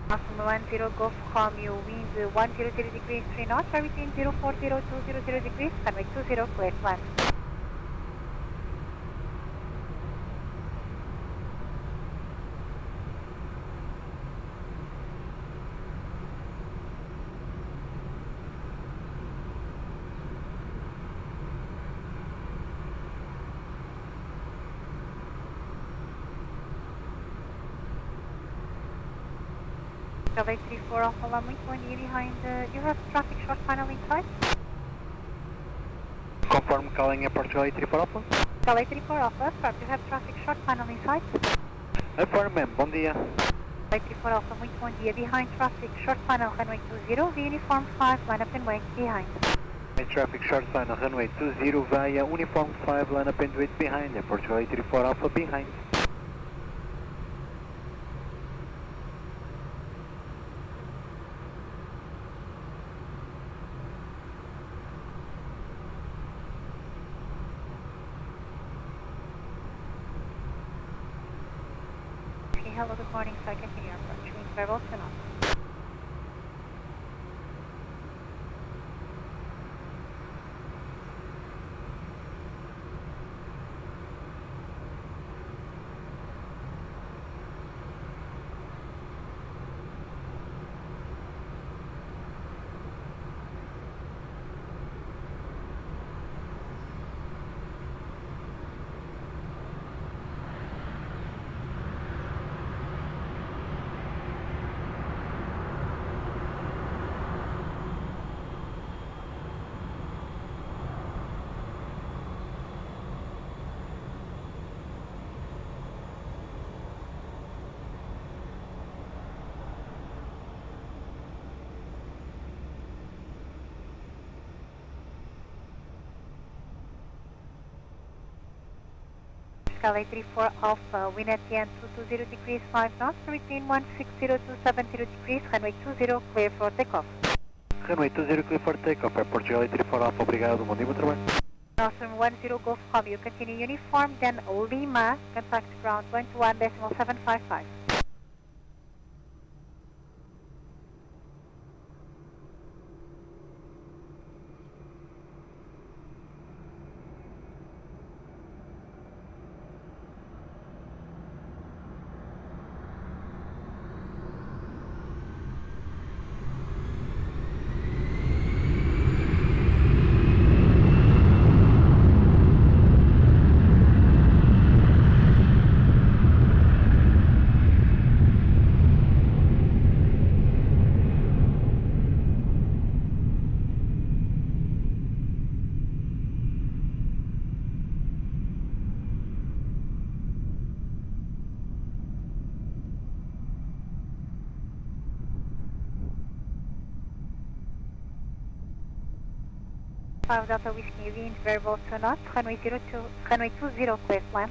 Alpha 10 Golf Romeo, wind 100 degrees 3 knots, runway 040 degrees, runway 20, clear flat. Calais 34 Alpha Lima, muito bom dia, behind, you have traffic short final in sight? Conforme Calais Airport Calais 34 Alpha. Calais 34 Alpha, start, you have traffic short final in sight? Affirm, ma'am, bom dia. Calais 34 Alpha, muito bom dia, behind traffic short final runway 20, via uniform 5, line up and wait, behind. Traffic short final runway 20 via uniform 5, line up and wait behind, Airport Calais 34 Alpha behind. Hello, good morning, so I continue your approach, wind verbal to north. Calais 34 Alpha, wind at the end 220 degrees 5 knots, between 160 to 70 degrees, runway 20, clear for takeoff. Runway 20 clear for takeoff, Airport Calais 34 Alpha, obrigado, bom dia, bom trabalho. Awesome, 10 Golf Romeo, continue uniform, then Lima, contact ground 21.755. Five Delta Whiskey, wind variable to knots, runway 20, clear flat.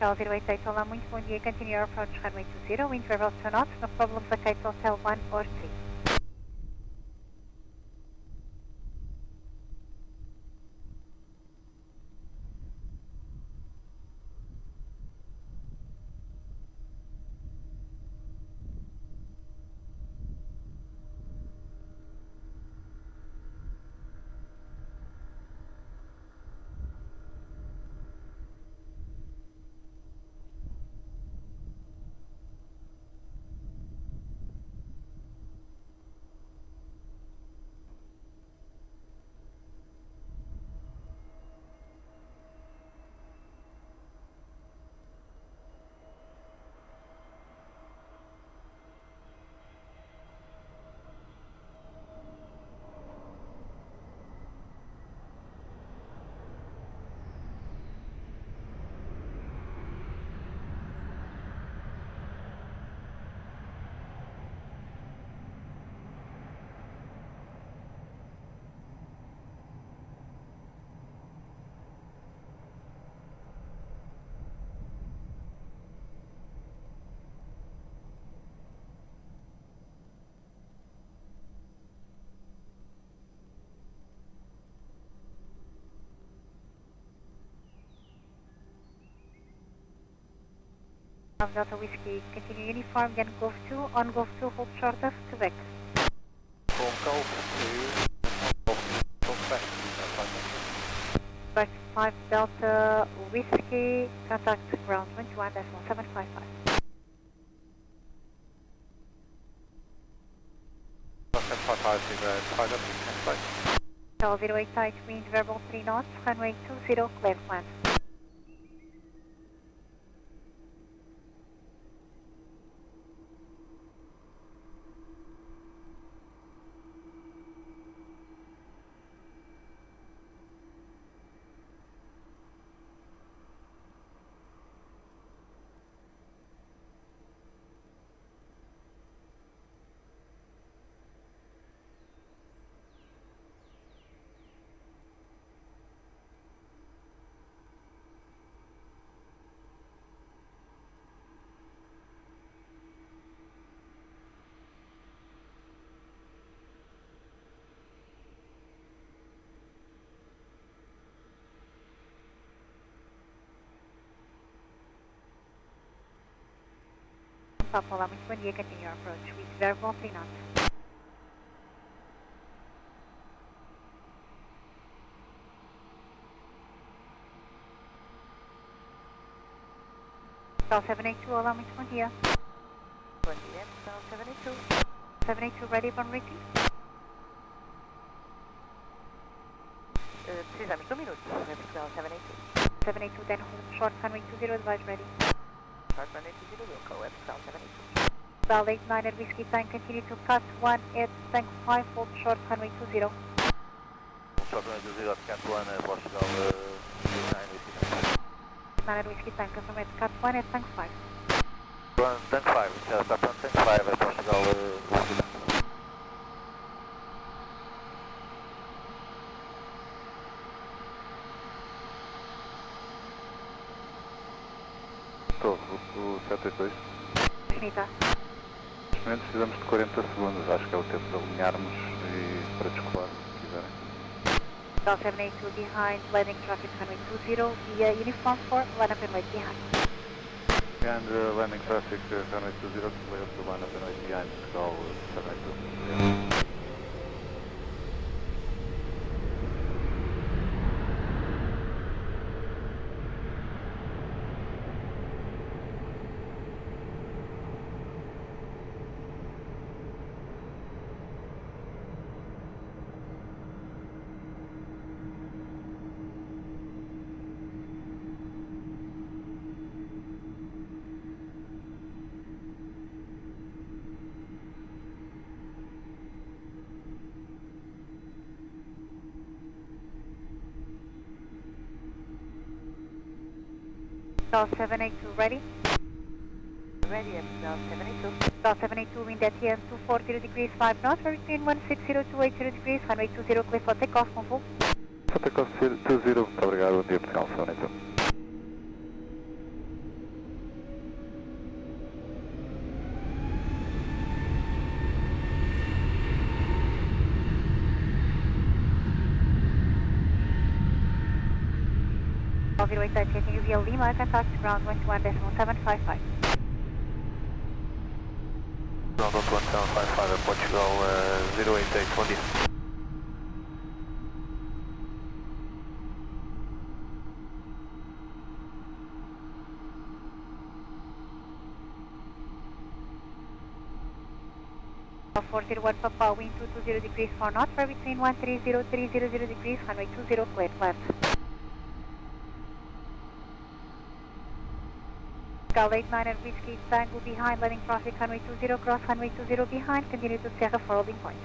Hotel 088, olá, muito bom dia. Continue your approach runway 20, wind variable to knots, no problems, locate hotel 1 or 3. Delta Whiskey, continue uniform, then Golf 2, on Golf 2, hold short of Quebec. From Golf 2, from back. Back 5 Delta Whiskey, contact ground 21.755. Hotel 08 tight wind, verbal 3 knots, runway 20, clear land. Olá, muito bom dia, continue your approach with verbal 3 knots. Hotel 782, olá, muito bom dia. Bom dia, Hotel 782. 782 ready for reaching? Precisamos de 1 minuto, Hotel 782. 782, then hold short, runway 20, advise ready. Runway 20, Wilco, Hotel 782. Bell 89 Whiskey Tank, continue to cut 1 at tank 5, hold short, runway 20. Hold short runway 20, cat 1, Portugal 9 Whiskey Tank. 9 Whiskey Tank, confirm at cut 1 at tank 5. Tank 5, start on tank 5, Portugal Whiskey Tank. Estou, o 782. Finita. Neste momento precisamos de 40 segundos, acho que é o tempo de alinharmos e para descolar, se quiserem. Bell 782 behind, landing traffic runway 20, via uniform 4, line up and wait behind. And landing traffic runway 20, clear to line up and wait behind, Portugal 782. Bell 782 ready? Ready, Hotel 782. Bell 782 wind at TN 240 degrees 5 knots, between 160 to 80 degrees, runway 20, clear for takeoff, control. Takeoff 20, muito obrigado, bom dia Portugal 782. Bell 08 tight, continue via Lima, contact ground 21.755. Ground 1755 Portugal 088, bom dia. Bell 401 Papa, wind 220 degrees 4 knots, for between 130 300 degrees, runway 20, clear left. Gal 89 and Whiskey Tango behind, landing traffic runway 20, cross runway 20 behind, continue to Sierra for holding point.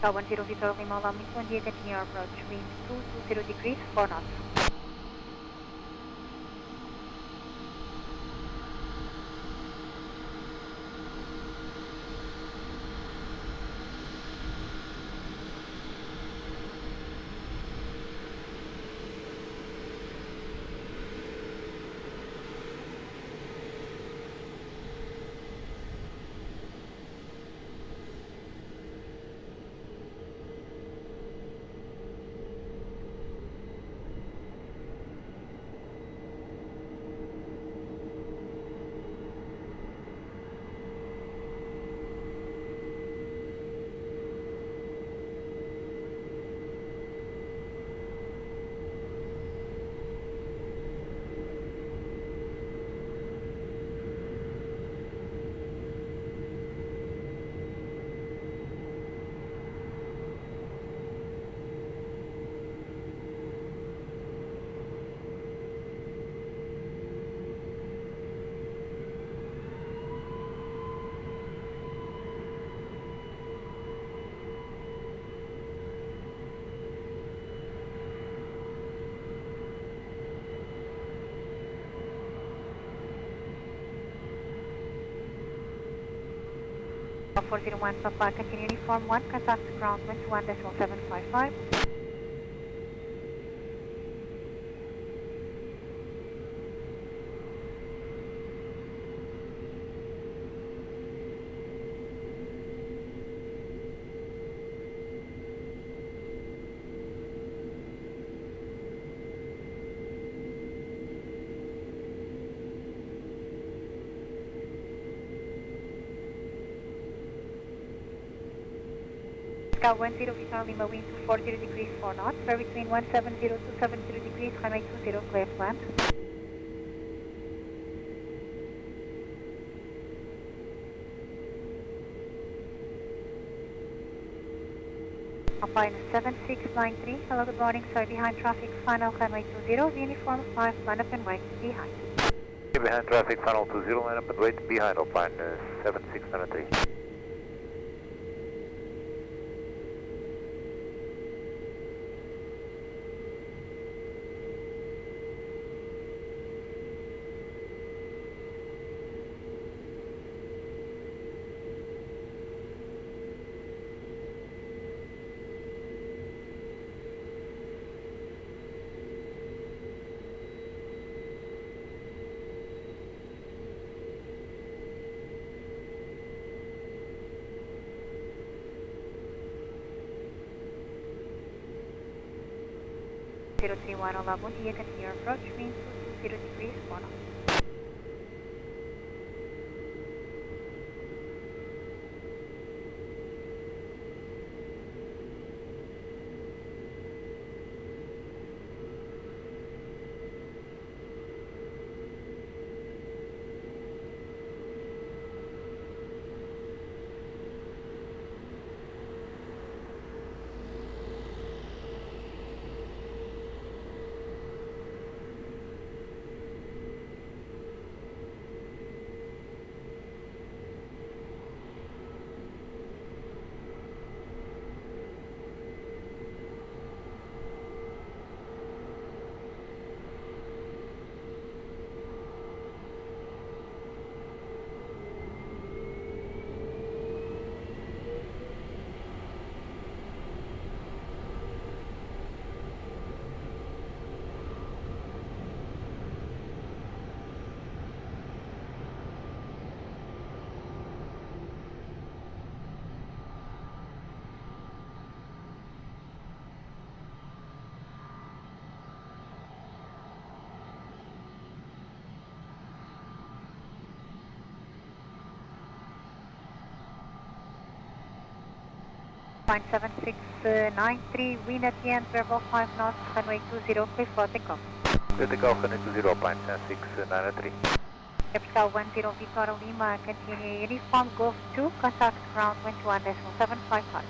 Gal 10 Victor Lima, allow me to India, continue our approach, wind 220 degrees 4 knots. 401 Papa, continue uniform 1, contact ground 21.755. Scout 10 Victor Lima, wind 240 degrees 4 knots, bear between 170 to 270 degrees, runway 20, clear to land. Alpine 7693, hello, good morning, sorry, behind traffic, final runway 20, uniform 5, line up and wait, behind. Behind traffic, final 20, line up and wait, behind Alpine 7693. Zero 31, olá, bom dia, continue your approach, wind 220 degrees 4 knots. Fine 7693, wind at the end, verbal 5 knots, runway 20, clear for takeoff. Clear takeoff, runway 20, Alpine 7693. Capital 10 Victor Lima, continue uniform, Golf 2, contact ground 21.755.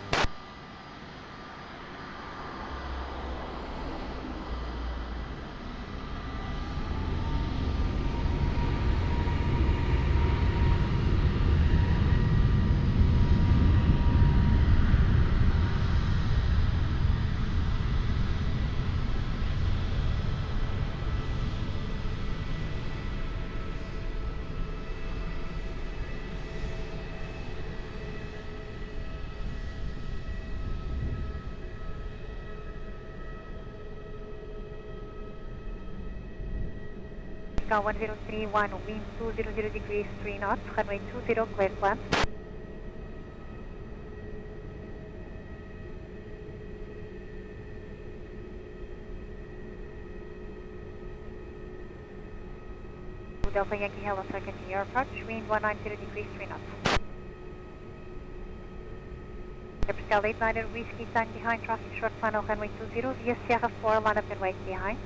Sky 1031, wind 200 degrees 3 knots, runway 20, clear to land. Delta Yankee Hello, sir, continue your approach, wind 190 degrees 3 knots. Capital 890, Whiskey Tank behind traffic, short final runway 20, via Sierra 4, line up and wait behind.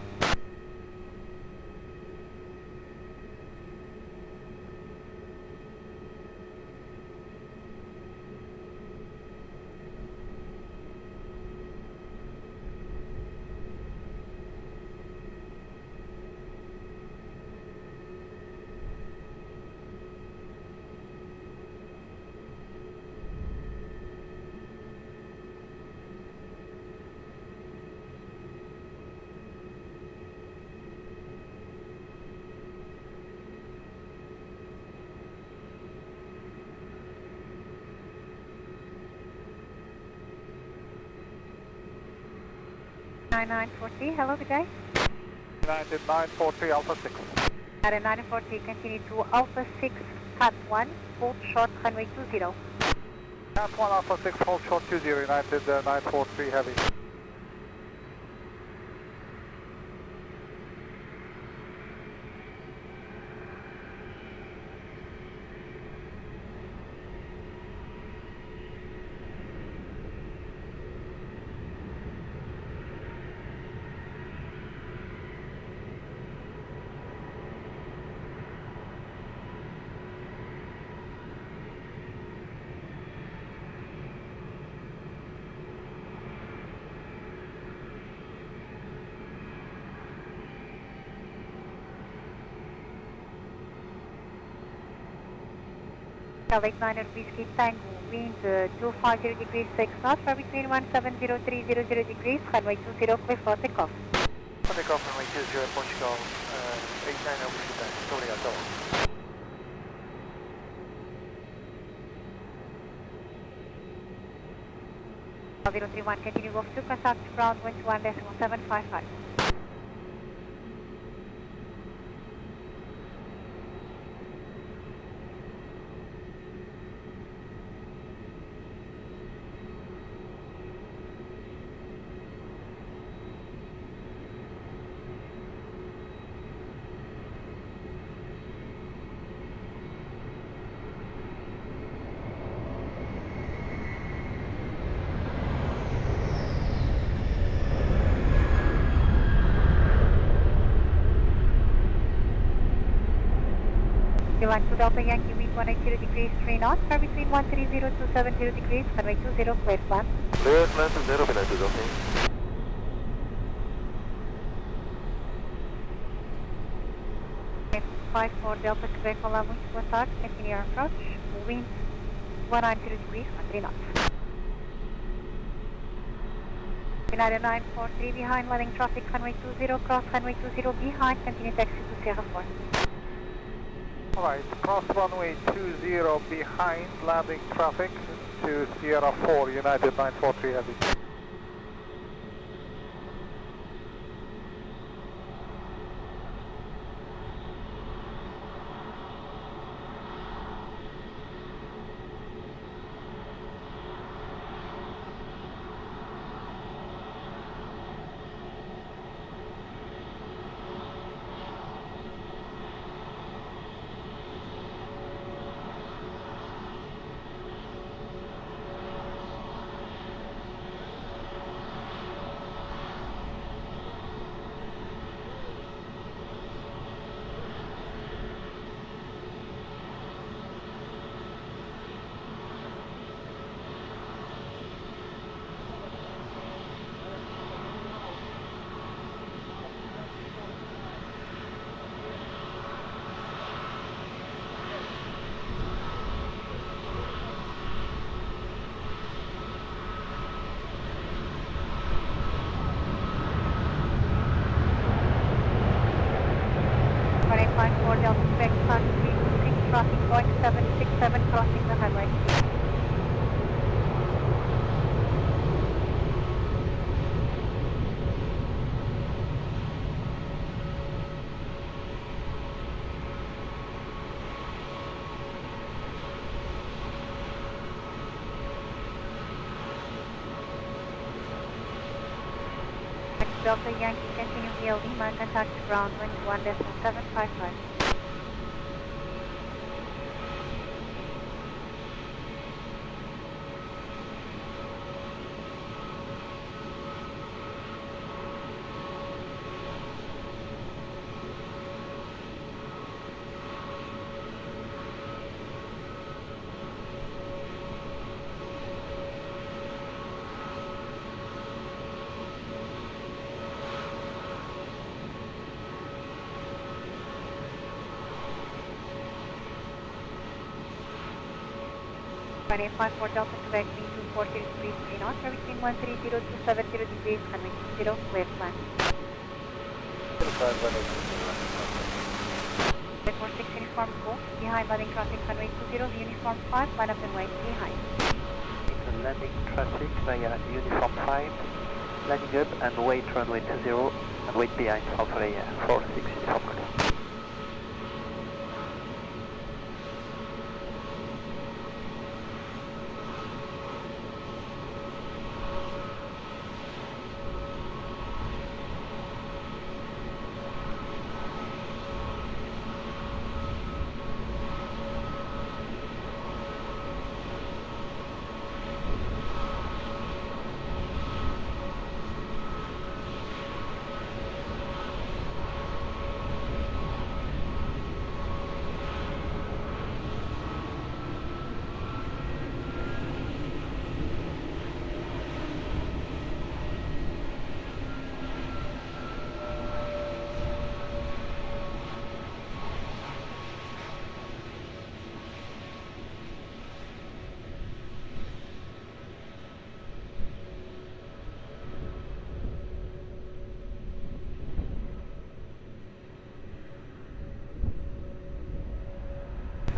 United 943, hello, good day. United 943 Alpha 6. United 943, continue to Alpha 6, Cat 1, hold short, runway 20. Cat 1 Alpha 6, hold short 20, United 943 Heavy. Lake 9 Whiskey Tango, wind 250 degrees 6 knots, for between 170-300 degrees, runway 20, clear for takeoff. For takeoff, runway 20, Portugal, 89 Whiskey Tango, obrigado. 031, continue Golf 2, contact ground 121.755. Line 2 Delta Yankee, wind 180 degrees 3 knots, for between 130-270 degrees, runway 20, clear plan. Clear plan to 0, Pinay 2 Delta. 54 Delta Quebec, olá, muito boa tarde, continue our approach, wind 190 degrees, 13 knots. United 943 behind, landing traffic, runway 20, cross runway 20 behind, continue taxi to Sierra 4. Alright, cross runway 20 behind, landing traffic to Sierra 4, United 943 Heavy. Delta Quebec, Sun 326, traffic point 767, crossing the highway. Delta Yankee, continue via Lima, contact ground 21.755. Runway 54 Delta Quebec, wind 240 degrees 3 knots, or between 130 to 70 degrees, runway 20, clear plan. 46 uniform go, behind landing traffic, runway 20, uniform 5, line up and wait behind. It's a landing traffic via uniform 5, landing up and wait runway 20 and wait behind Alpha 46 uniform control.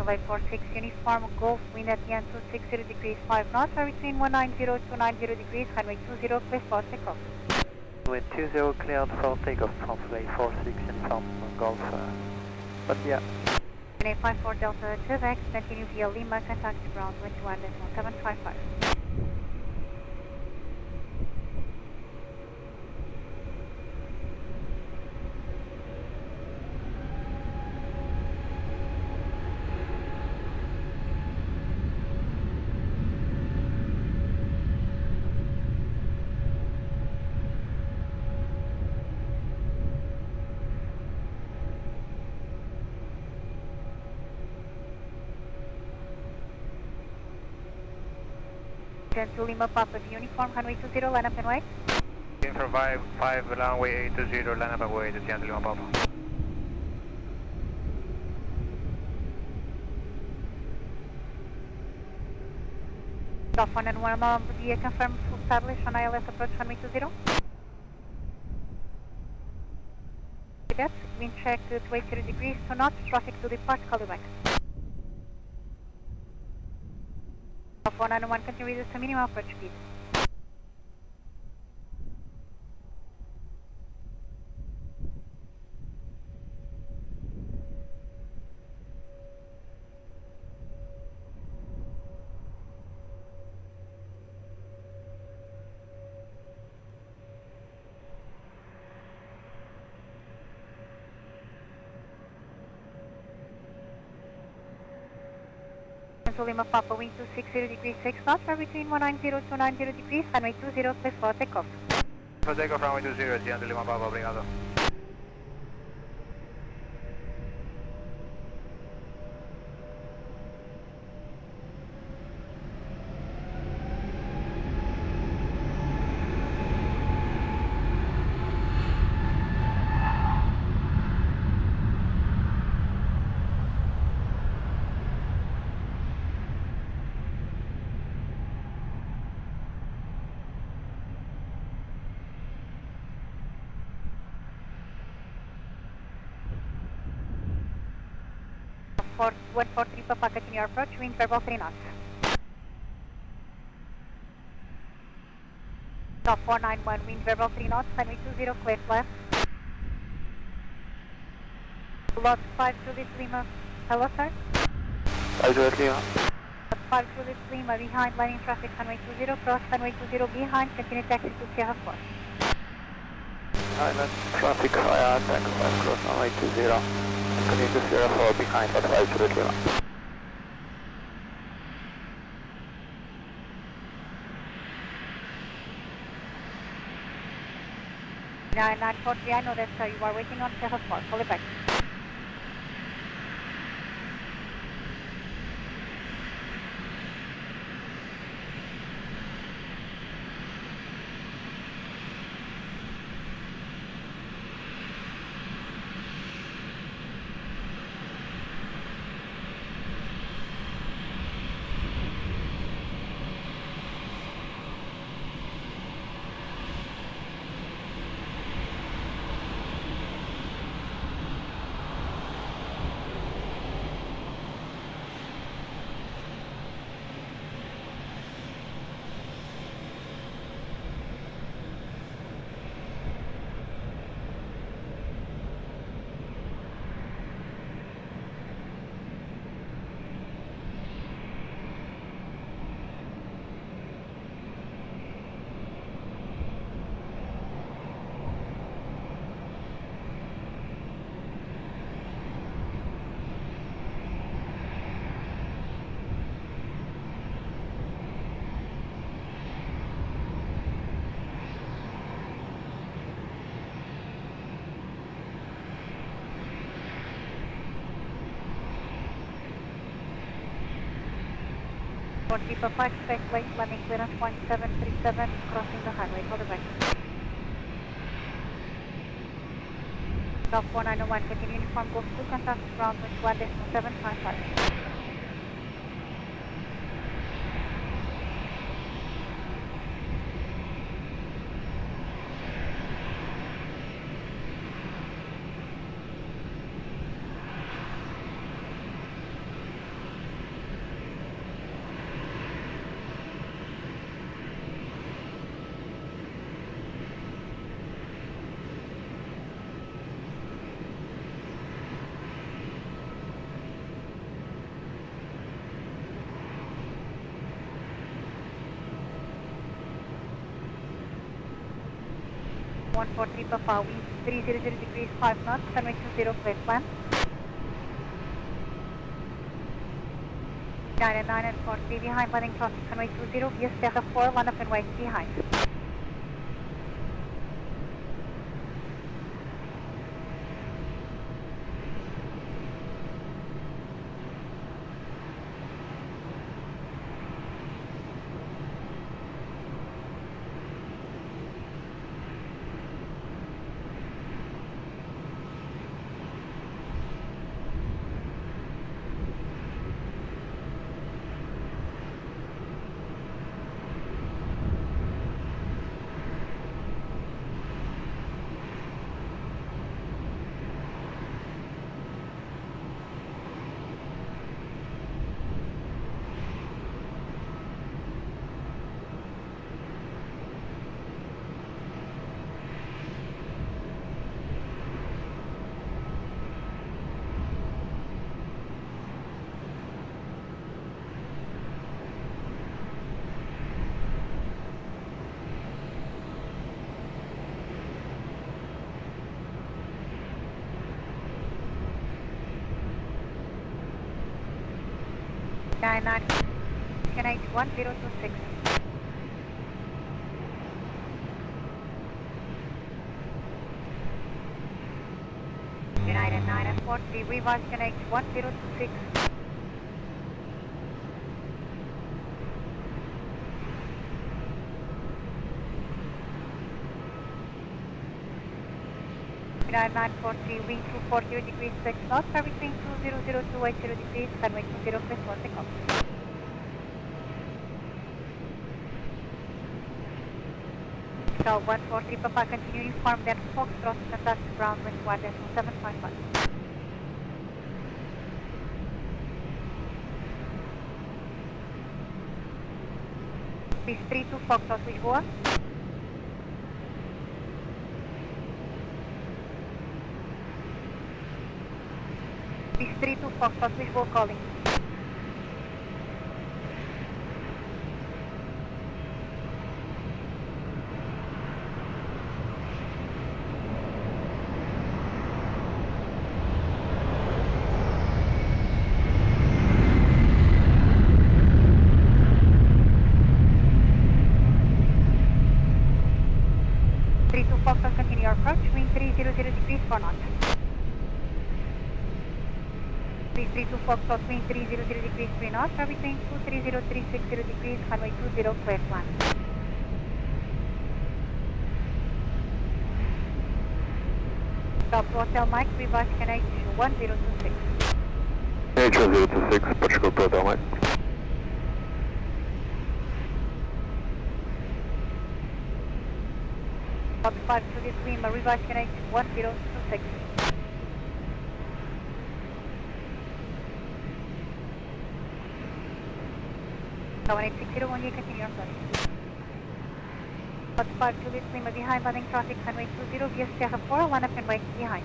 Flight 46 uniform, Golf, wind at the end 260 degrees 5 knots, are between 190 to 90 degrees, runway 20, clear for takeoff. Runway 20 cleared for takeoff from flight 46 uniform, Golf, but yeah. Runway 54 Delta Quebec, continue via Lima, contact ground 21.755. To Lima Papa uniform, runway 20, line up and wait. Info 5, runway 80, line up and wait, at the end of Lima Papa. Off 1 and 1 via confirmed full established on ILS approach runway 20. That's wind check to 80 degrees, 2 knots, traffic to depart, call you back. Off 191, continue reduce to minimum approach speed. To Lima Papa, wind 260 degrees 6 knots, are between 190 to 90 degrees, runway 20, clear for takeoff. For takeoff, runway 20, at the end of Lima Papa, obrigado. For 143 Papa, continue your approach, wind verbal 3 knots. Stop 491, wind verbal 3 knots, runway 20, clear left. Lot 5 Juliet Lima, hello sir? 5 Juliet Lima. Lot 5 Juliet Lima, behind landing traffic, runway 20, cross runway 20 behind, continue taxi to Sierra 4. Behind traffic, fire, takeoff, cross runway 20. Continue to Sierra 4 behind at 5 Juliet Lima. 9943, I know that sir, you are waiting on Sierra 4, call it back. 40 Papa, expect late landing clearance 1737, crossing the runway, hold the back. Golf 4901, continue uniform Golf 2, contact ground with 1.755. One 43 Papa, wind 300 degrees 5 knots, runway 20 clear plan. 9 and 9 and 40 behind, landing traffic runway 20, via Sierra 4, line up and wait behind. Nine 9 1026. United 9 and 40, revise connect 1026. United 940, wind 240 degrees 6 knots, servicing 200 degrees, runway 20 clear for takeoff. So 140 Papa, continue inform then Foxtrot, contact ground with 1.755. Please 32 Foxtrot, Lisboa. Please 32 Foxtrot, Lisboa calling. Continue your approach, wind 300 degrees 4 knots. 332 Foxtrot, wind 300 degrees 3 knots, servicing 230 degrees, runway 20 clear plan. Stop to Hotel Mike, revise connect 1026. H1026, Portugal to Hotel Mike. Top 5 to this Lima, revise connect 1026. So 1860, one year, continue your approach. Top 5 to this Lima, behind landing traffic, runway 20, via Sierra 4, line up and wait behind.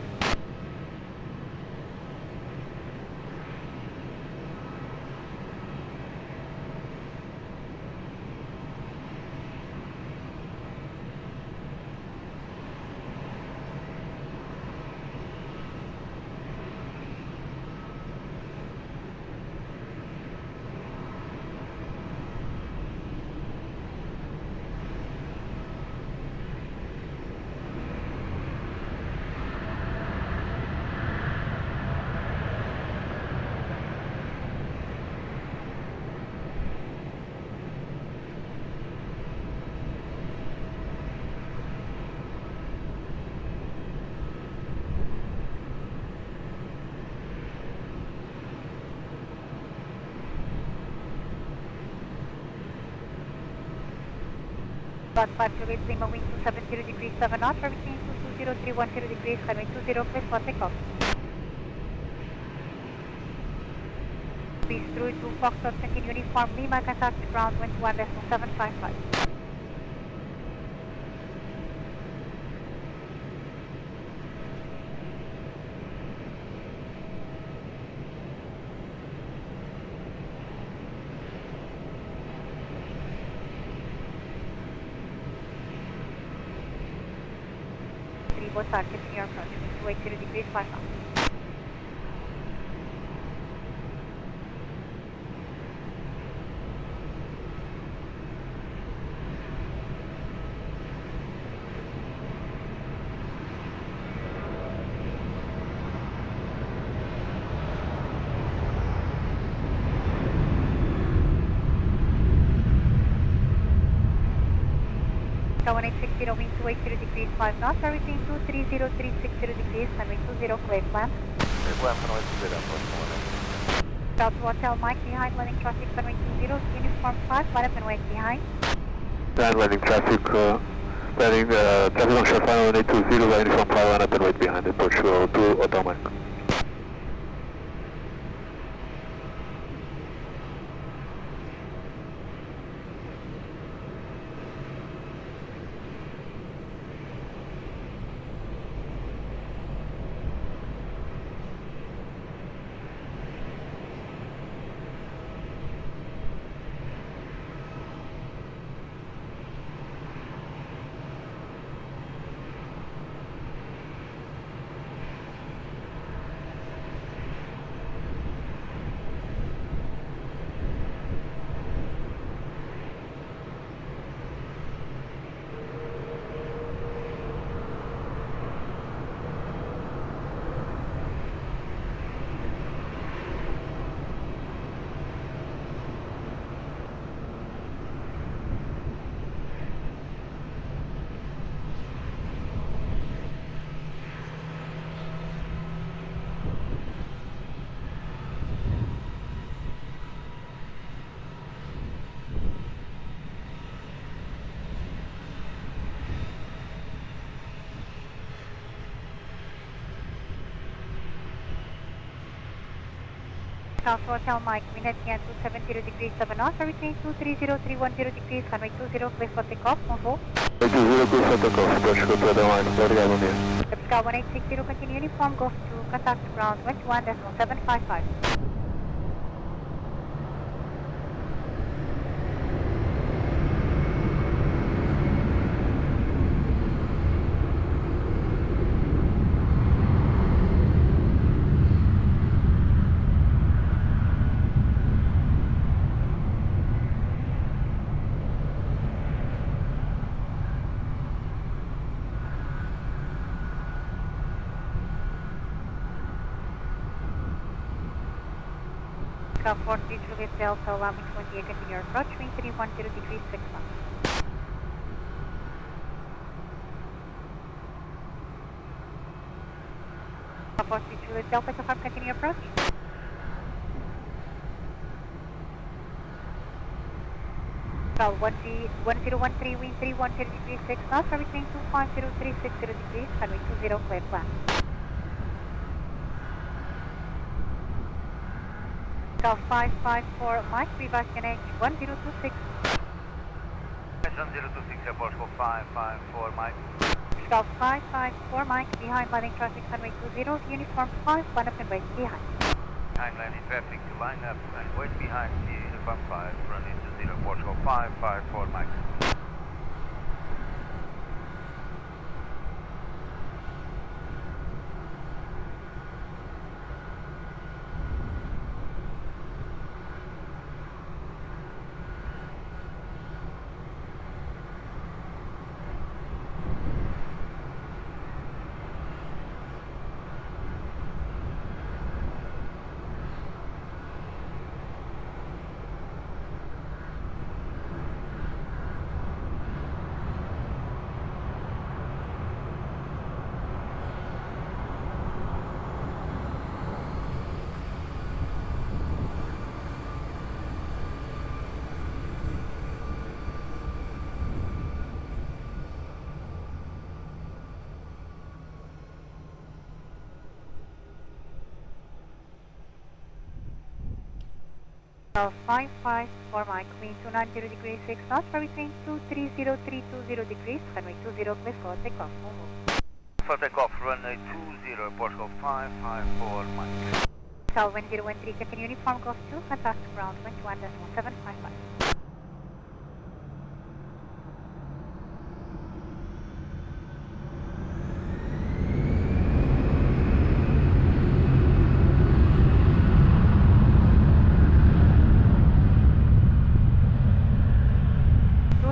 Got 5 Juliet Lima, wind 270 degrees 7 knots, reaching 220 degrees, runway 20, clear for takeoff. Please through to Foxtrot, continue uniform Lima, contact ground, wind 1.755. Bossard, continue your approach, wind 280 degrees 5 knots. Go 1860, wind 280 degrees 5 knots, everything 230360 degrees, runway 20, clear plan. Clear plan, runway 20, approach 1. South to Hotel Mike, behind landing traffic, runway 20, uniform 5, line up and wait behind. Behind landing traffic, traffic on short final, runway 20, uniform 5, line up and wait behind, approach to Hotel Mike. South to Hotel Mike, wind at 270 degrees 7 knots, everything 230310 degrees, runway 20, clear for takeoff, on hold. 20, clear for takeoff, approach to Hotel Mike, obrigado, bom dia. Sky 1860, continue uniform, Gosto to contact ground, wind 1.755. Sky 40 Juliet Delta, allow me 28, continue your approach, wind 310 degrees 6 knots. Sky 40 Juliet Delta, confirm, continue your approach. Sky 1013, wind 310 degrees 6 knots, everything 250360 degrees, runway 20, clear plan. Sky 554 Mike, reverse NH 1026. 1026, airport 554 Mike. Sky 554 Mike, behind landing traffic, runway 20, uniform 5, line up and wait behind. Behind landing traffic, line up and wait behind uniform 5, runway 20, airport 554 Mike. 55 for Mike, wind 290 degrees 6 knots, between 230320 degrees, runway 20, clear for takeoff. For takeoff, runway 20, Portugal 554 Mike. Cal 1013, continue uniform, Gosto 2, contact ground 21.755.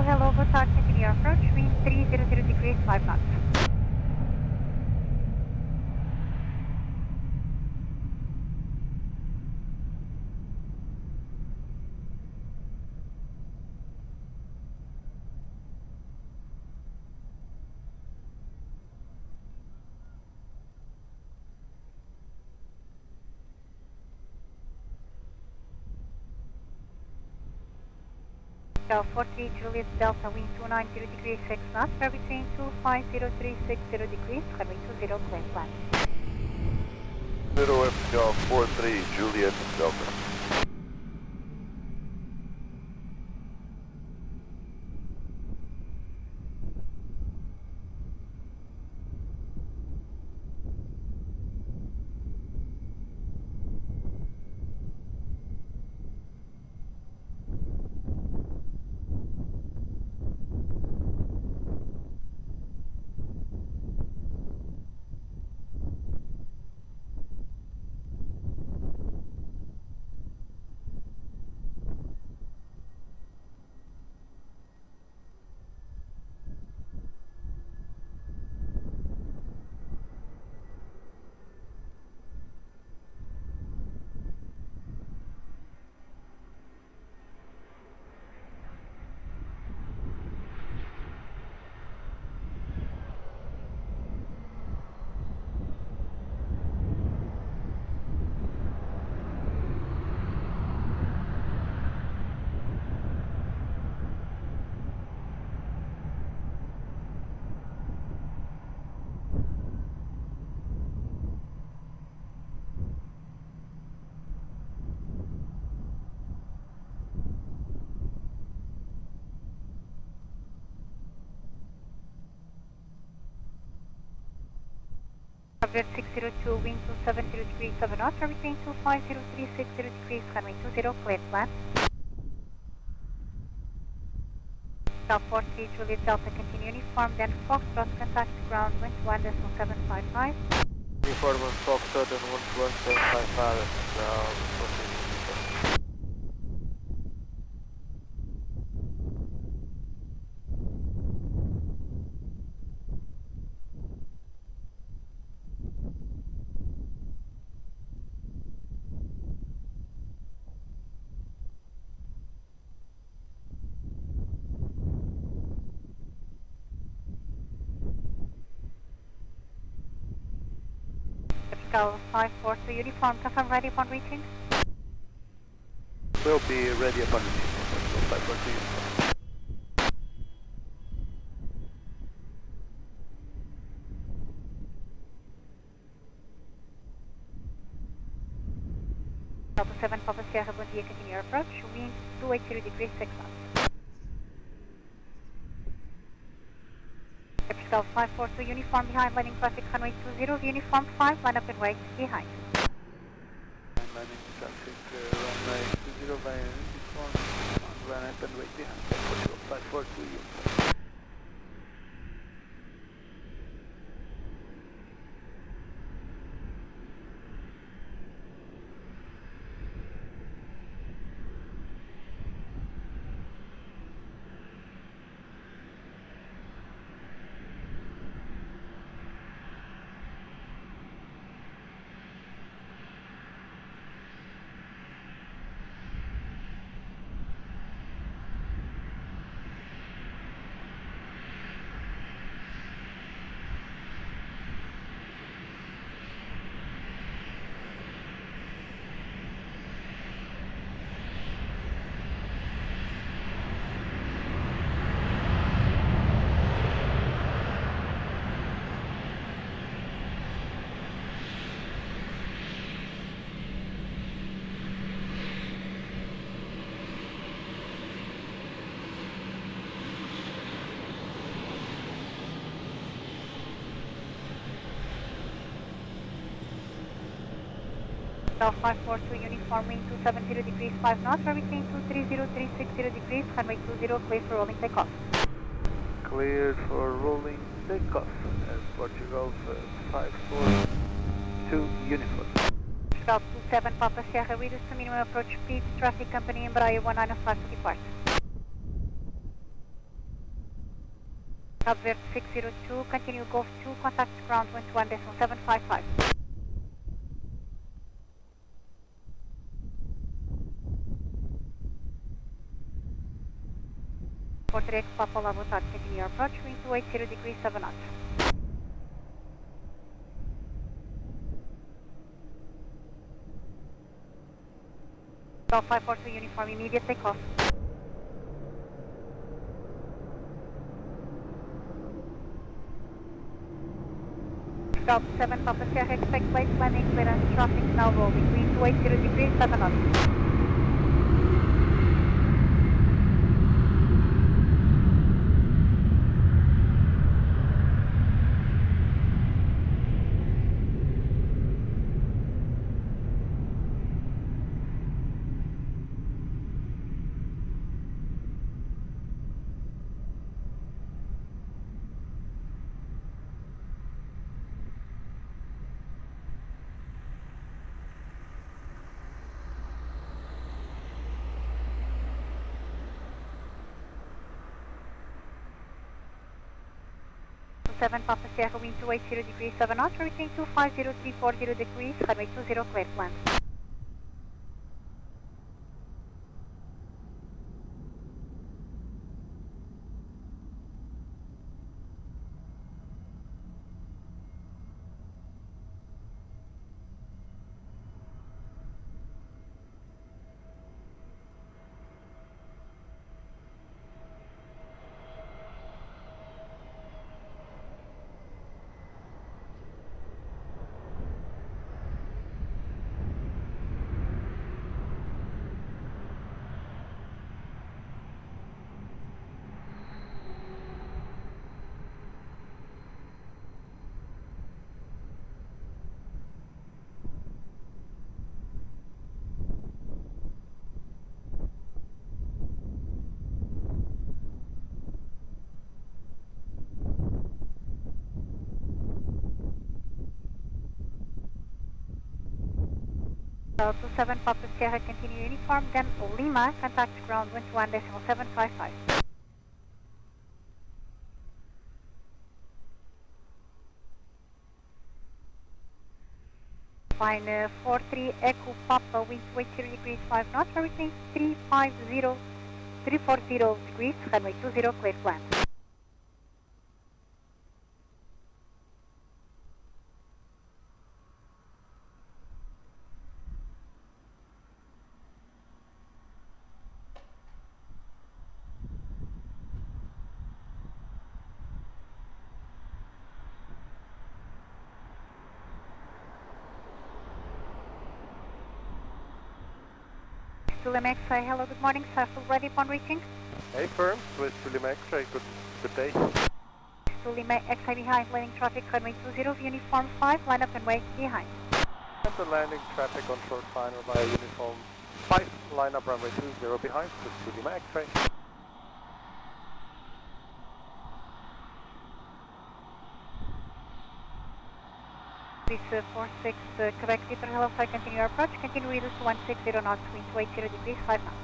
Hello, good start, continue approach, wind 300 degrees 5 knots. Cal 40 Juliet Delta, wind 290 degrees 6 knots, between 25030 degrees, runway 20, clear flat. 0 FPL 43 Juliet Delta. Object 602, wind 270 degrees 7 knots, between 25030 degrees, runway 20, clear flat. Cal 40 Juliet Delta, continue uniform, then Foxtrot, contact ground 21.755. Uniform on Foxtrot and 11755, ground 14. Cal 542 uniform, confirm ready upon reaching. Will be ready upon reaching. 542 uniform. Delta 7 Papa Sierra, bom dia, continue your approach, wind 280 degrees 6 knots. Cal 542 uniform behind, landing traffic runway 20, uniform 5, line up and wait behind. Landing traffic runway 20 by uniform, line up and wait behind. 542 uniform. Delta 542 uniform wind 270 degrees 5 knots, returning 230360 degrees, runway 20, clear for rolling takeoff. Cleared for rolling takeoff as Portugal 542 uniform. Delta 27 Papa Sierra, reduce to minimum approach speed, traffic company Embraer 195 to depart. Cabo Verde 602, continue Golf 2, contact ground 121.755. Porto Rex Papa Lavo Tat, continue your approach, wind 280 degrees 7 knots. Delta 542 uniform, immediate takeoff. Delta 7 Papa Sierra, expect place landing clearance, traffic now rolling, wind 280 degrees 7 knots. Seven Papa Sierra, wind 280 degrees 7 knots, returning 250340 degrees, runway 20, clear to land. Delta 7 Papa Sierra, continue uniform, then Lima, contact ground 121.755. Fine 43 Echo Papa, wind 280 degrees 5 knots, returning 340 degrees, runway 20, clear to land. Lima X-ray, hello, good morning, sir, full ready upon reaching? Hey, firm, with Lima X-ray, good day. Lima X-ray behind, landing traffic, runway 20, uniform 5, line up and wait behind. And the landing traffic on short final via uniform 5, line up runway 20 behind, with Lima X-ray. This 46 Quebec Peter, hello, sir, continue your approach, continue reduce to 160 knots, wind 280 degrees 5 knots.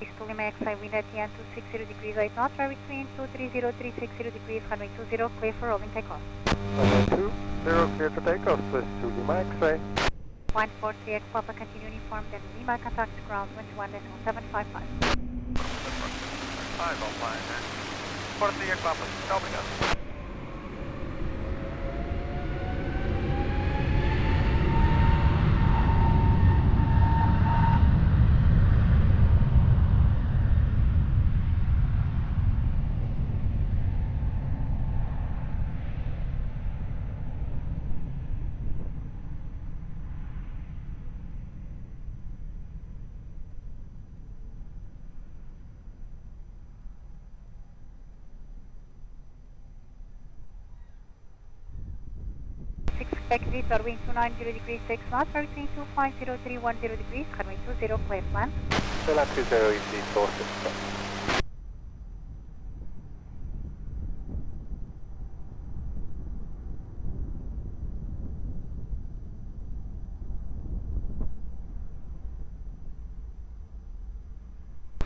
East Lima X-ray, wind at TN 260 degrees 8 knots, runway between 230, 360 degrees, runway 20, clear for rolling takeoff. Runway 20, clear to takeoff, Swiss to Lima X-ray. 143 X Papa, continue uniform, then Lima, contact ground, 21.755. 5 on line, 43 X Papa, helping us. Exit wind 290 degrees 6 knots, between 250, 310 degrees, runway 20, clear plan. Still 20 easy, source stop.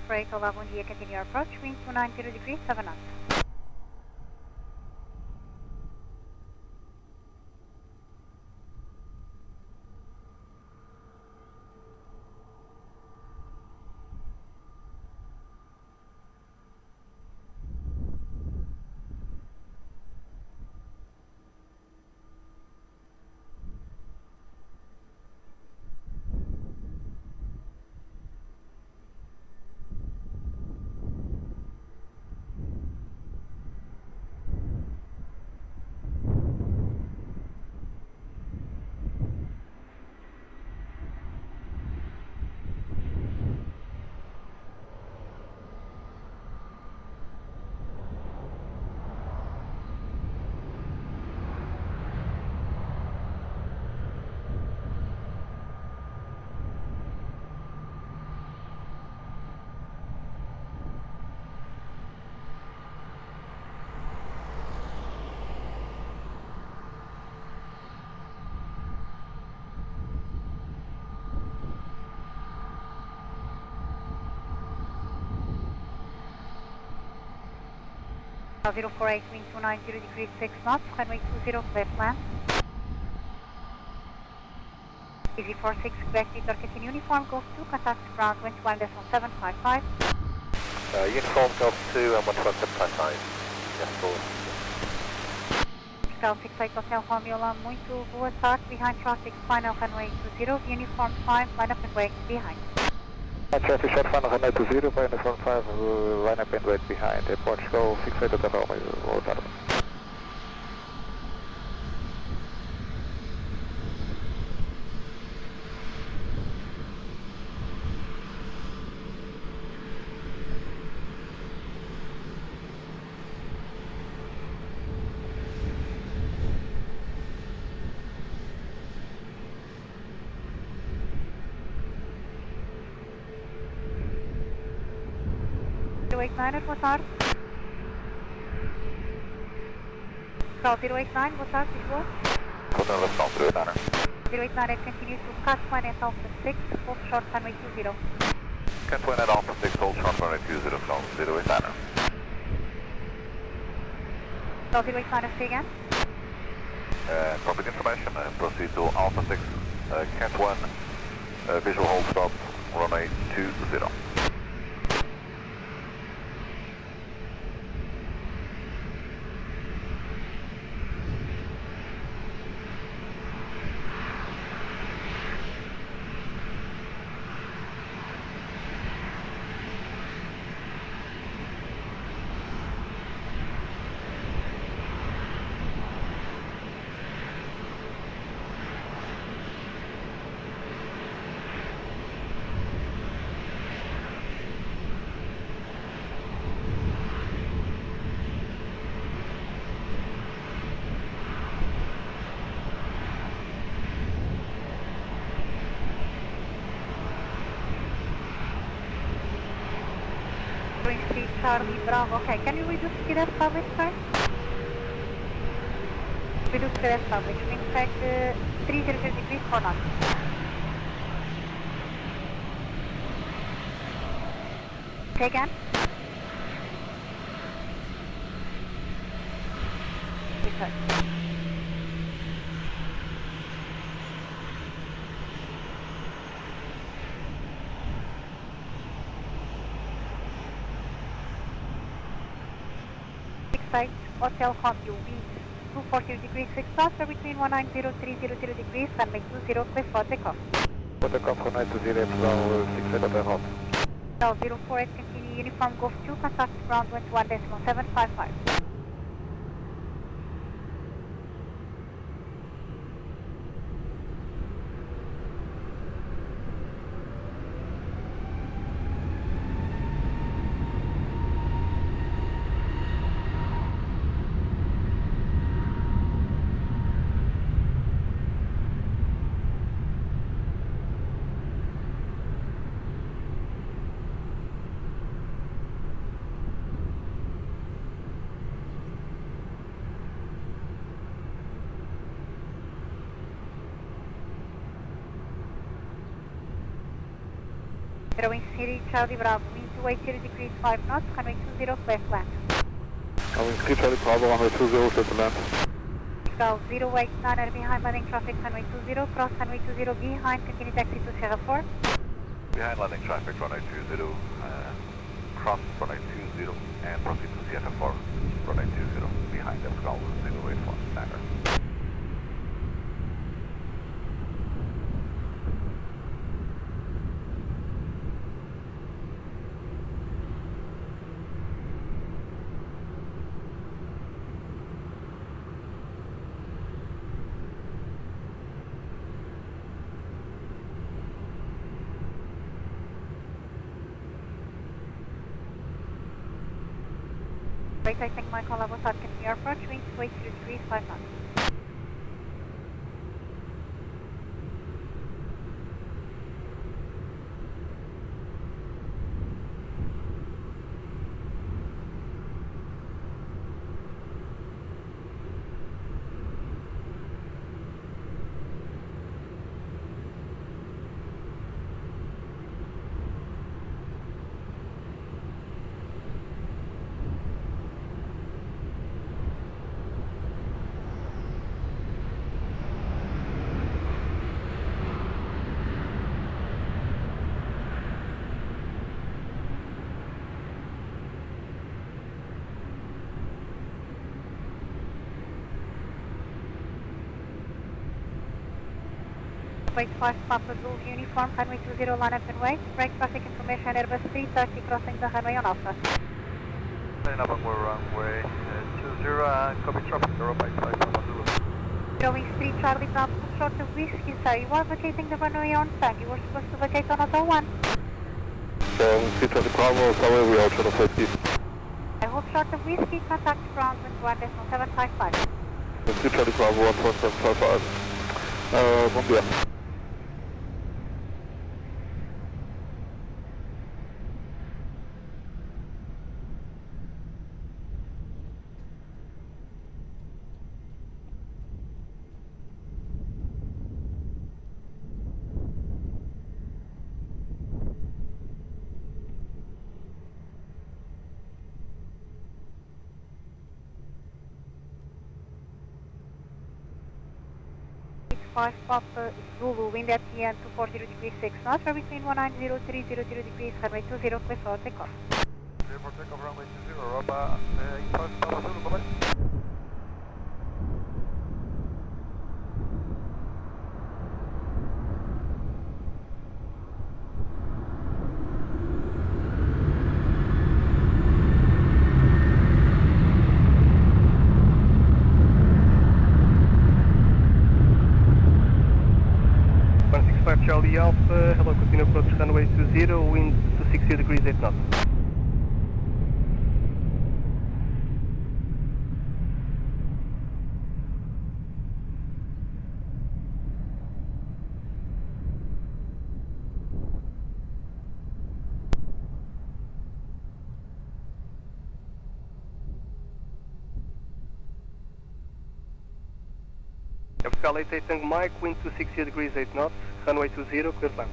Break, olá, bom dia, continue approach, wind 290 degrees 7 knots. Now 048, wind 290 degrees 6 knots, runway 20, clear plan. Easy 46, Quebec, Victor, continue uniform, Gosto 2, contact ground 21.755. Uniform Golf 2 and 11755. Yes, forward. Hotel 68 Hotel Romeo, muito boa tarde, behind traffic, final runway 20, uniform 5, line up and wait behind. Traffic short final runway 20, uniform 5, line up and wait behind. Portugal 68 Hotel Romeo, tarde. Boa tarde. Call 089, boa tarde, Lisboa. Continuação 089. 089, continue to cut 1 at Alpha 6, hold short runway 20. Cut 1 at Alpha 6, hold short runway 20, call 089. Call 089, say again. Copy information, proceed to Alpha 6, Cat 1, visual hold stop, runway 20. Charlie Bravo, okay, can you reduce speed established, sir? Reduce speed established, wind check 300 degrees for knots. Say again? Return. Site, Hotel Hockey, wind 240 degrees 6 knots, or between 190-300 degrees, runway 20, clear for takeoff. For takeoff, runway 20, Hotel 6 Hotel Hop. Now 048, continue uniform Golf 2, contact ground 21.755. Growing City, Charlie Bravo, wind 280 degrees 5 knots, runway 20, clear to land. Coming City Charlie Bravo, runway 20, clear to land. Gulf 089 are behind landing traffic, runway 20, cross runway 20 behind, continue taxi to Sierra 4. Behind landing traffic, runway 20, cross runway 20, and proceed to Sierra 4, runway 20, behind Delgado, 081, standard. Right, I think my call was at continue approach, wind 280 degrees 5 knots. Wait 5 Papa Zulu uniform, runway 20, line up and wait. Break traffic information, Airbus 330 crossing the runway on Alpha. Line up on runway 20, copy traffic, 085 Papa Zulu. Going 3 Charlie Bravo, short of whiskey, sir. You are vacating the runway on time. You were supposed to vacate on Hotel 1. So, 3 Charlie Bravo, sorry, we are short of whiskey. I hold short of whiskey, contact ground 21.755. 3 Charlie Bravo, 1.755. Bom dia. Five Papa Zulu, wind at the end 240 degrees 6 knots, or between 190-300 degrees, runway 20, clear for takeoff. Clear for takeoff, runway 20, Europa, 5 Papa Zulu, bye-bye. Charlie Alpha, hello, continue approach runway 20, wind 260 degrees 8 knots. Vertical 88 Tango Mike, wind 260 degrees 8 knots, runway 20, clear land.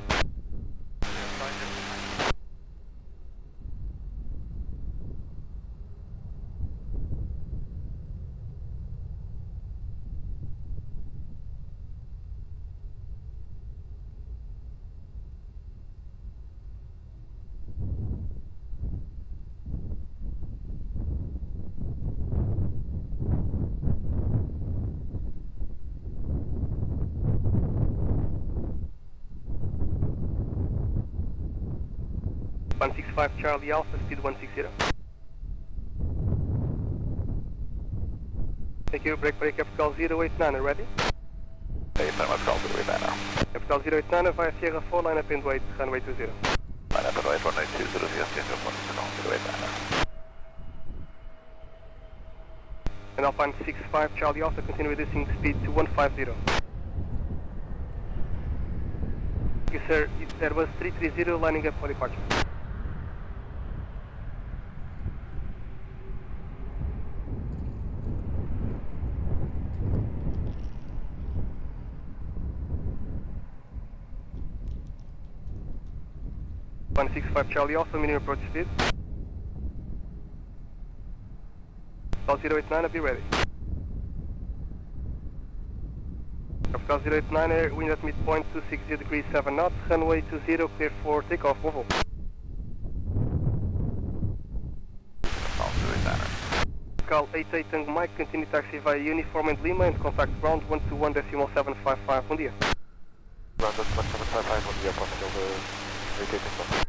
165 Charlie Alpha, speed 160. Thank you, brake Capital 089, ready? Capital 089 now. Capital 089 via Sierra 4, line up and wait, runway 20. Line up and wait, runway 20, via Sierra 4, 089 now. And Alpine 65 Charlie Alpha, continue reducing speed to 150. Thank you, sir. Airbus 330 lining up for departure. One 65 Charlie Alpha, minimum approach speed. Capital 089, be ready. Capital 089, wind at midpoint 260 degrees 7 knots, runway 20, clear for takeoff, move on. Cal 88 Tango Mike, continue taxi via Uniform and Lima and contact ground 121.755, bom dia. Ground 121.755, bom dia, posso ter o veículo.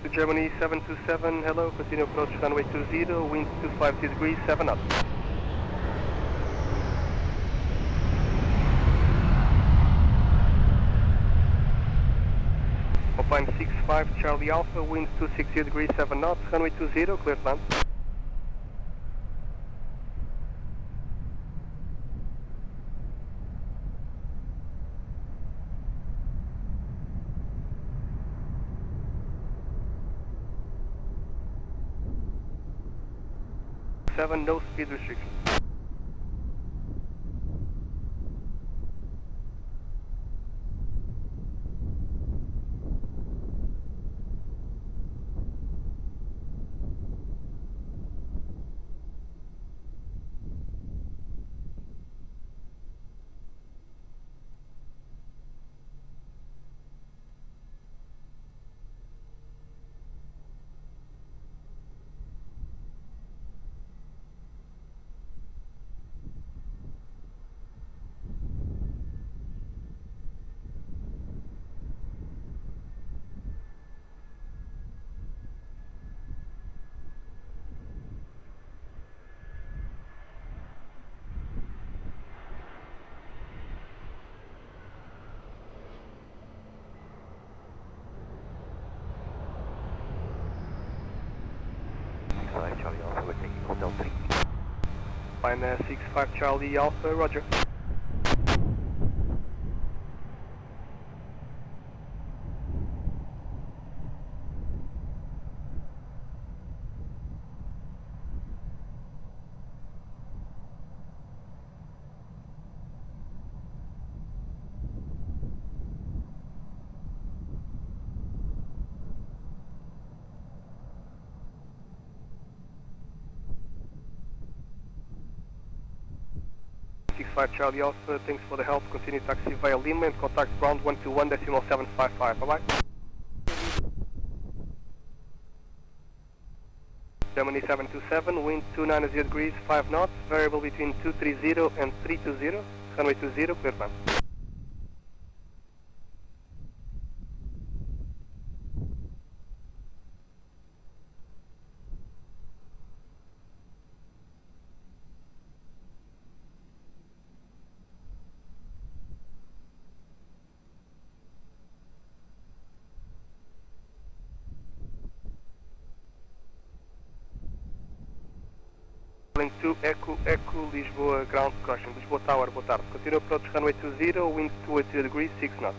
To Germany 727, hello, continue approach runway 20, wind 250 degrees 7 knots. Alpine 65 Charlie Alpha, wind 260 degrees 7 knots, runway 20, clear to land. No speed restriction. Charlie Alpha, we're taking Hotel 3. Fine, 65 Charlie Alpha, roger. Charlie Alpha, thanks for the help. Continue taxi via Lima and contact ground 121.755. Bye-bye. Germany 727, wind 290 degrees 5 knots, variable between 230 and 320, runway 20, clear land. Link 2, Echo, Lisboa, ground crossing, Lisboa Tower, boa tarde. Continue approach runway 20, wind 280 degrees, 6 knots.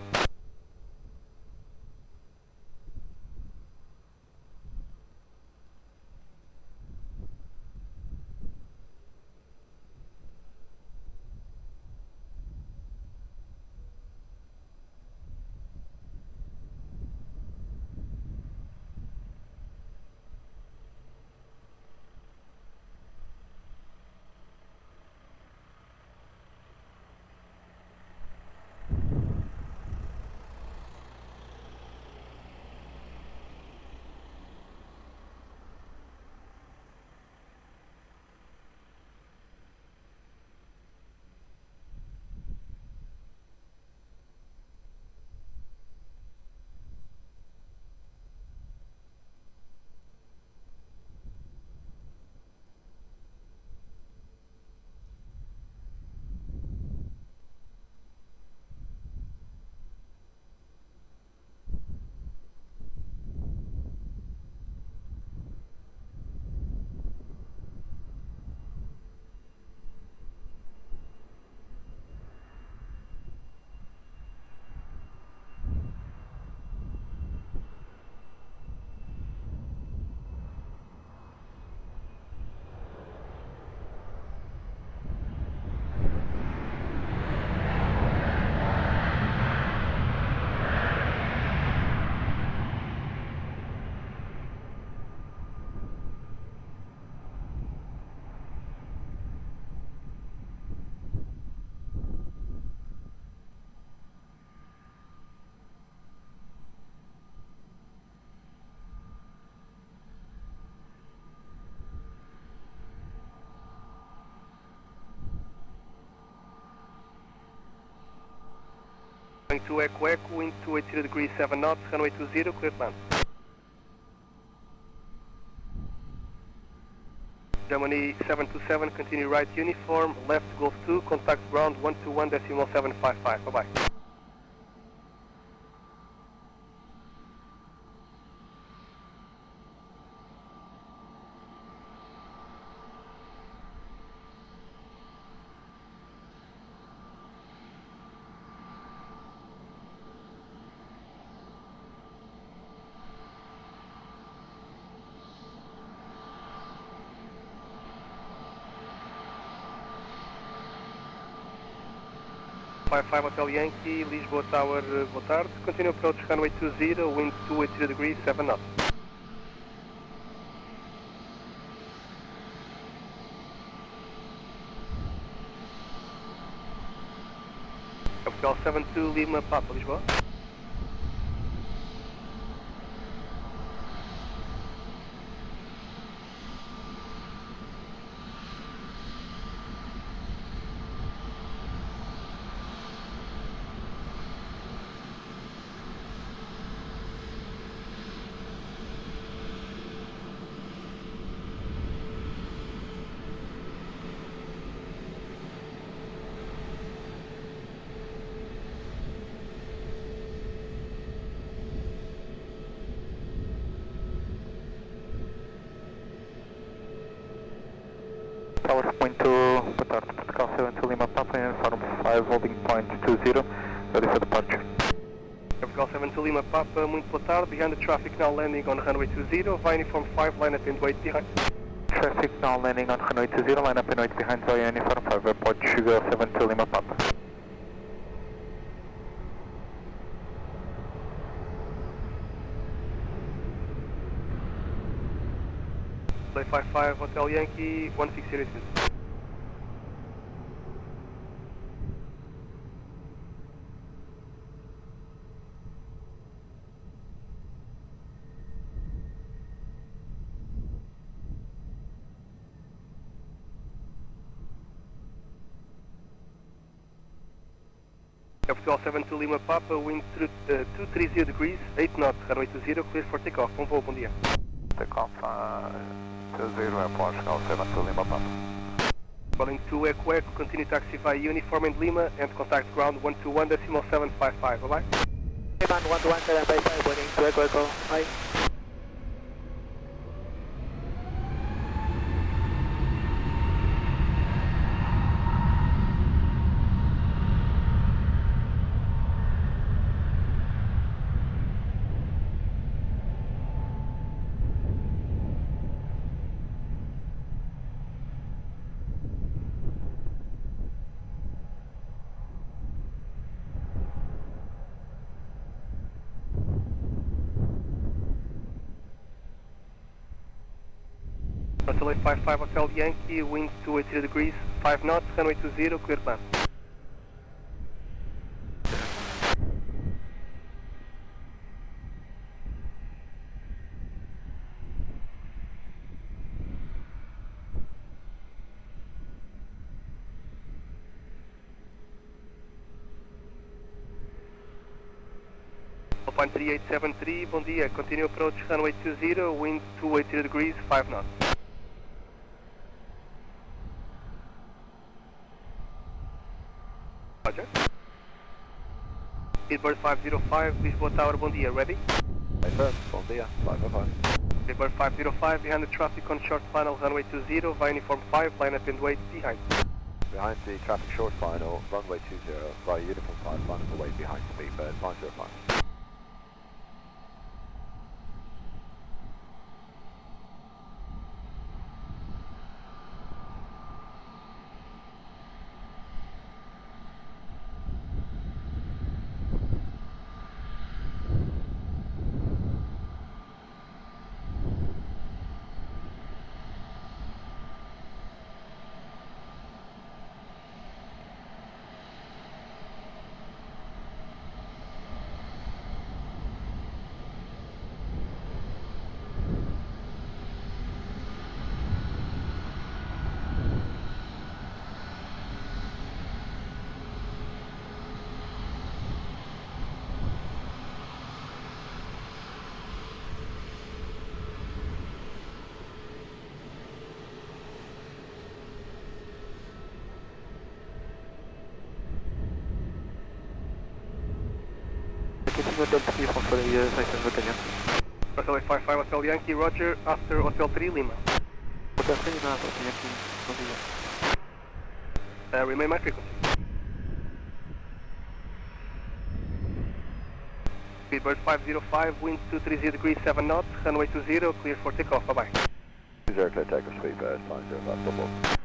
Calling 2 Echo Echo, wind 280 degrees 7 knots, runway 20, clear to land. Germany 727, continue right uniform, left Golf 2, contact ground 121.755, bye-bye. Five Hotel Yankee, Lisboa Tower, boa tarde. Continue approach runway 20, wind 280 degrees, 7 knots. Hotel 72 Lima Papa, Lisboa. Tower point 2, boa tarde, Portugal 72 Lima Papa, uniform 5, holding point 20, ready for departure. Portugal 72 Lima Papa, muito boa tarde, behind the traffic now landing on runway 20, via uniform 5, line up and wait behind. Traffic now landing on runway 20, line up and wait behind via uniform 5, airport Portugal 72 Lima Papa. Play 55 Hotel Yankee, 160 Portugal 72 Lima Papa, wind 230 degrees, 8 knots, runway 20, clear for takeoff. Bom voo, bom dia. Takeoff 20, Airport Portugal 72 Lima Papa. Calling 2 Echo Echo, continue taxi via uniform in Lima and contact ground 121.755, bye-bye. Demand 121.755, boarding 2 Echo Echo, bye. Hotel 55 Hotel Yankee, wind 280 degrees, 5 knots, runway 20, clear to land. Alpine 3873, bom dia, continue approach runway 20, wind 280 degrees, 5 knots. Roger. Speedbird 505, Lisboa Tower, bom dia, ready? First, bom dia, 505. Speedbird 505, behind the traffic on short final, runway 20, via uniform 5, line up and wait behind. Behind the traffic short final, runway 20, via uniform 5, line up and wait behind Speedbird 505. continue Delta uniform for the Cycling Battalion. Hotel 55 Hotel Yankee, Roger, after Hotel 3 Lima. Hotel 3 Lima, Hotel Yankee, Roger. Remain my frequency. Speedbird 505, wind 230 degrees 7 knots, runway 20, clear for takeoff, bye-bye. 20 clear takeoff, speedbird 50 knots, bye-bye.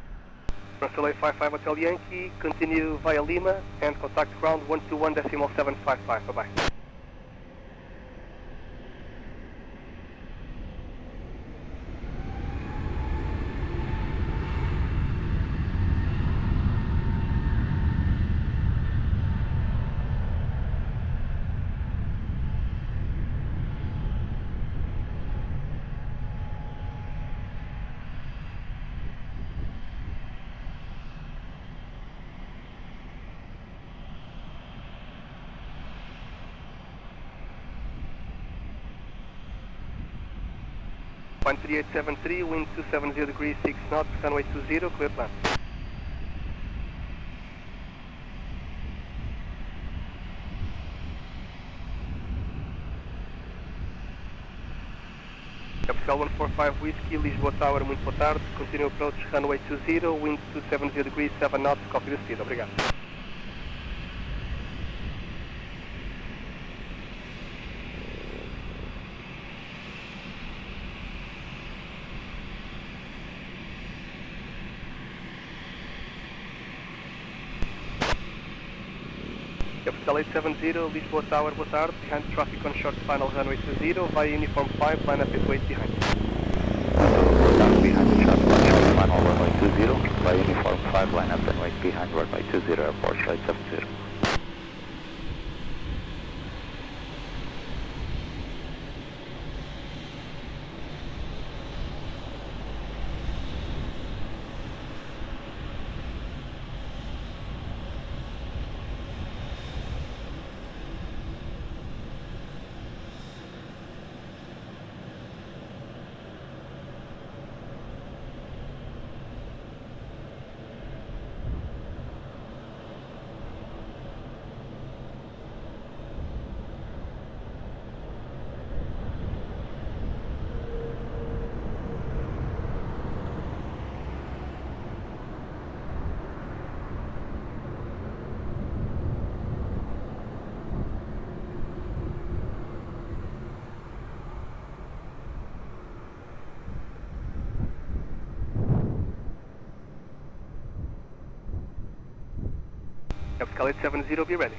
Hotel 55 Hotel Yankee, continue via Lima and contact ground 121.755, bye-bye. One 3873, wind 270 degrees 6 knots, runway 20, clear plan. Capital 145 Whiskey, Lisboa Tower, muito boa tarde, continue approach runway 20, wind 270 degrees 7 knots, copy the speed, obrigado. Capital 870, Lisboa Tower, boa tarde, behind traffic on short final runway 20, via uniform 5, line up and wait behind. Behind the traffic on short final runway 20, via uniform 5, line up and wait behind runway 20, airport 870. Capital 870, be ready.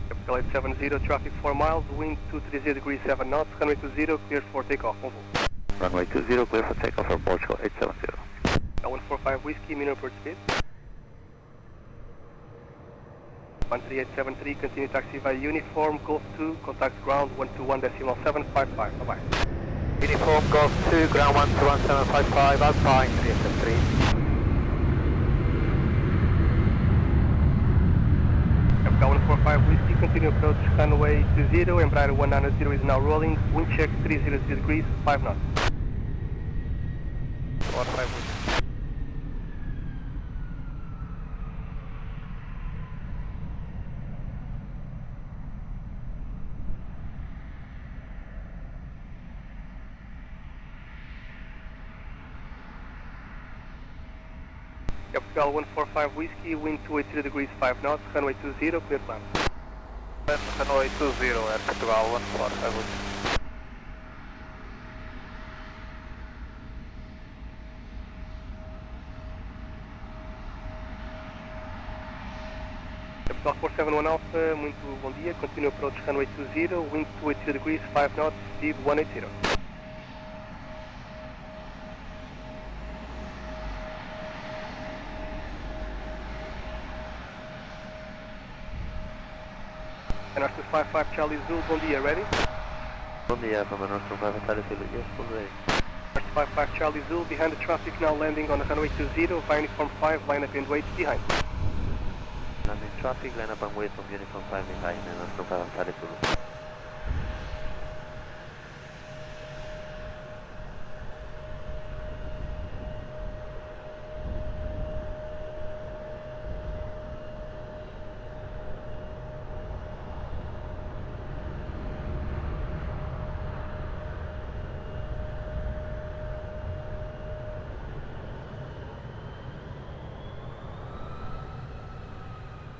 Capital 870, traffic 4 miles, wind 230 degrees 7 knots, runway 20, clear for takeoff, move. Runway 20, clear for takeoff, airport 870. 145 Whiskey, minimum port speed. 13873, continue taxi via uniform, Gosto 2, contact ground 121.755, bye-bye. Uniform Golf 2, ground 121.755, outside 373. Capital 145 Whiskey, continue approach runway 20, Embraer 190 is now rolling, wind check 300 degrees, 5 knots. 145 Whiskey. Capital 145 Whiskey, wind 280 degrees 5 knots, runway 20, clear plan. Runway 20 at Portugal 145 Whiskey. Capital 471 Alpha, muito bom dia, continue approach runway 20, wind 280 degrees 5 knots, speed 180. And our 255 Charlie Zulu, bom dia, ready? Bom dia, Commander 255 Zulu, yes, full ready. Our 255 Charlie Zulu, behind the traffic, now landing on the runway 20, via uniform 5, line up and wait behind. Landing traffic, line up and wait from uniform 5 behind, and our 255 Zulu.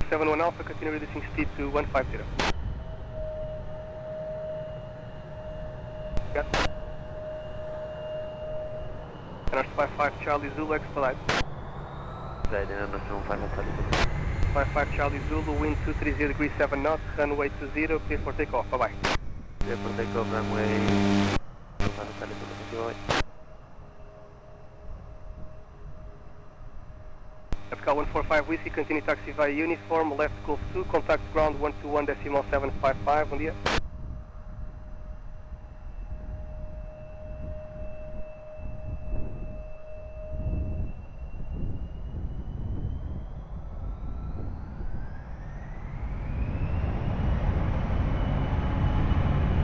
71 Alpha, continue reducing speed to 150. Got it. Canal 55 Charlie Zulu, expedite. Zed, noção final service. 55 Charlie Zulu, wind 230 degrees 7 knots, runway 20, clear for takeoff, bye bye. Clear for takeoff, runway. FCAL 145 Whiskey, continue taxi via uniform, left Gulf 2, contact ground 121.755, bom dia.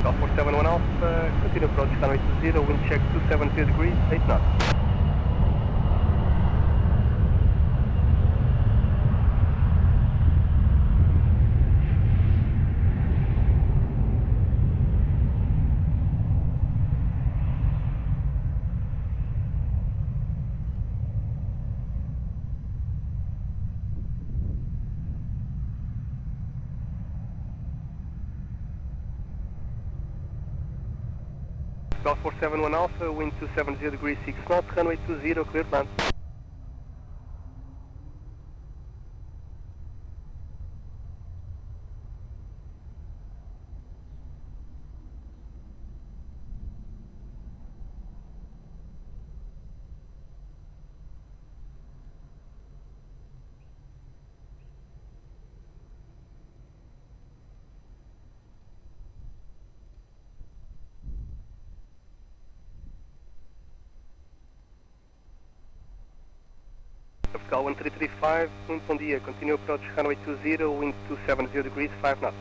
Golf 471 Alpha, continue approach runway 20, wind check 270 degrees, 8 knots. Golf 471 Alpha, wind 270 degrees 6 knots, runway 20, clear land. Fiscal 1335, wind bom dia, continue approach runway 20, wind 270 degrees, 5 knots.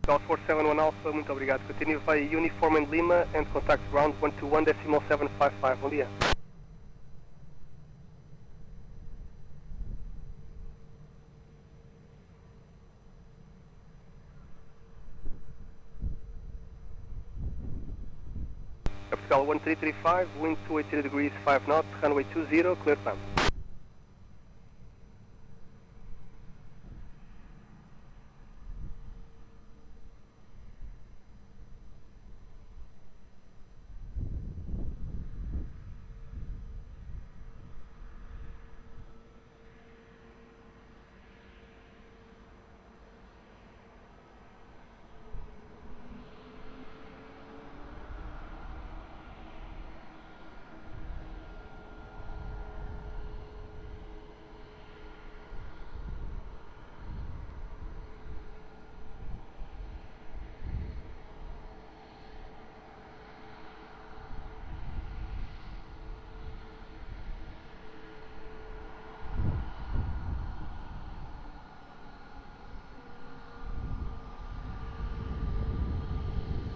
Golf 471 Alpha, muito obrigado. Continue via uniform in Lima and contact ground 121.755, bom dia. Fiscal 1335, wind 280 degrees 5 knots, runway 20, clear land.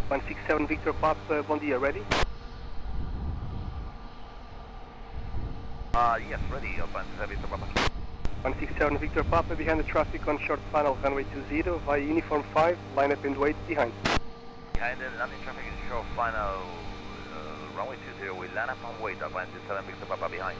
One 67 Victor Papa, bom dia, ready? Yes, ready, Alpha Victor Papa. 167 Victor Papa, behind the traffic on short final runway 20, via uniform 5, line up and wait behind. Behind the landing traffic is short final runway 20, we line up and wait, Alpha 67 Victor Papa behind.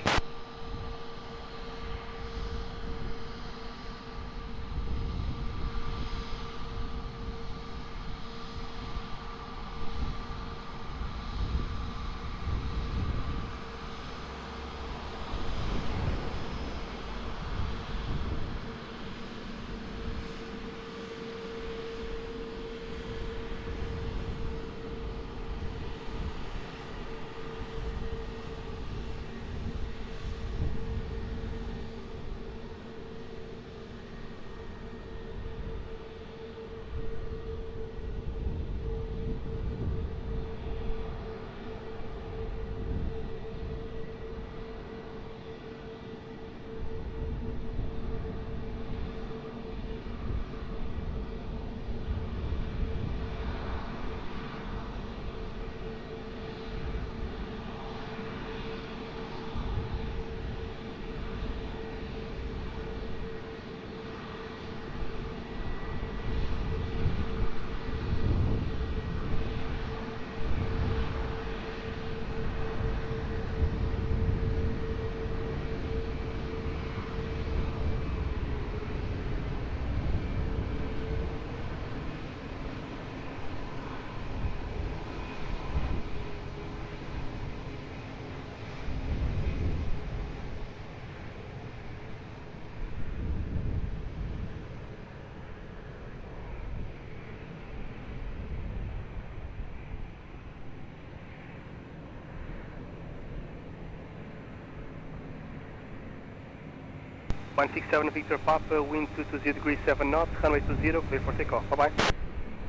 167 Victor Papa, wind 220 degrees 7 knots, runway 20, clear for takeoff. Bye-bye.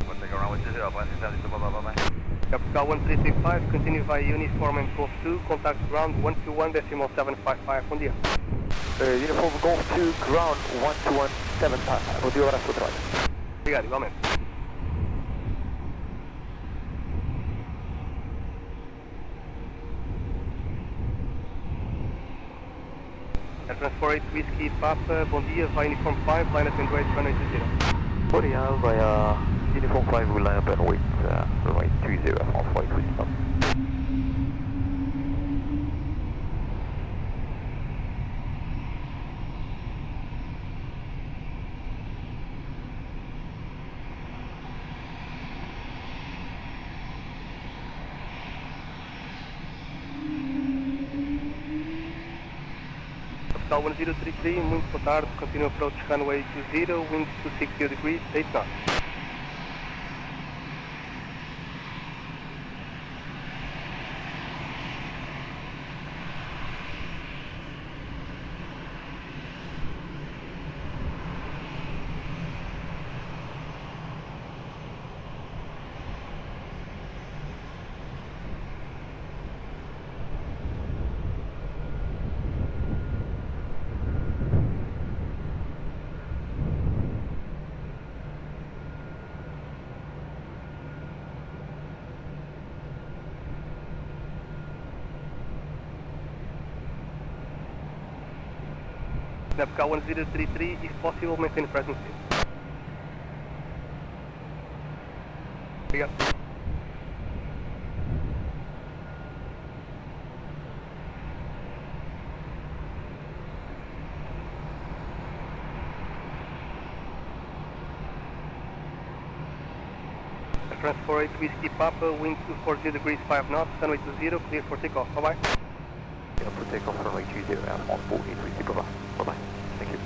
We'll take a runway 20, 167, bye-bye. Capital 1335, continue via uniform and Golf 2, contact ground 121.755, bom dia. Uniform Golf 2, ground 121.755. Bom dia, abraço, bom trabalho. Obrigado, igualmente. Air Transport 8 Whiskey Papa, bom dia, via uniform 5, line up and wait, runway 20. Bom dia, via uniform 5, we'll line up and wait, runway 20, France 8 Whiskey Papa. Capital 1033, muito boa tarde, continue approach runway 20, wind 260 degrees, 8 knots. Navigar 1033, if possible, maintain presence. Obrigado. Transport 8 Whiskey Papa, wind 240 degrees 5 knots, runway 20, clear for takeoff. Bye-bye. Clear for takeoff, runway 20, France 8 Whiskey Papa. Bye-bye. Thank you.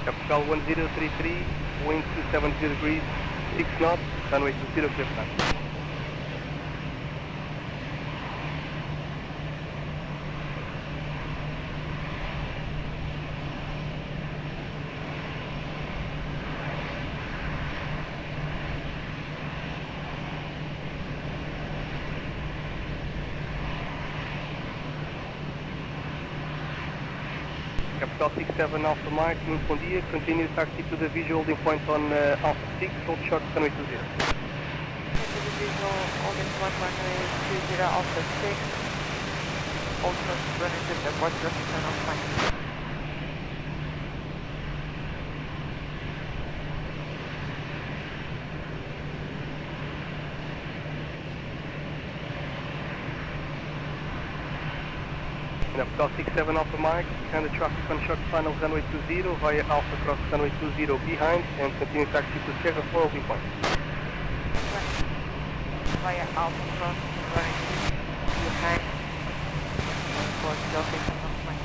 Capital 1033, wind 270 degrees, 6 knots, runway 20, clear for takeoff. Capital 67 Alpha Mike, muito bom dia, continue taxi to the visual holding point on Alpha 6, hold short, runway 20. To the visual holding point runway 20 Alpha 6, hold short, runway 20, airport, return on flight. Capital 67 Alpha Mike, behind the traffic on short final runway 20 via Alpha cross runway 20 behind and continue taxi to Sierra 4 holding point. Via Alpha cross runway 20 behind for Delta on flight.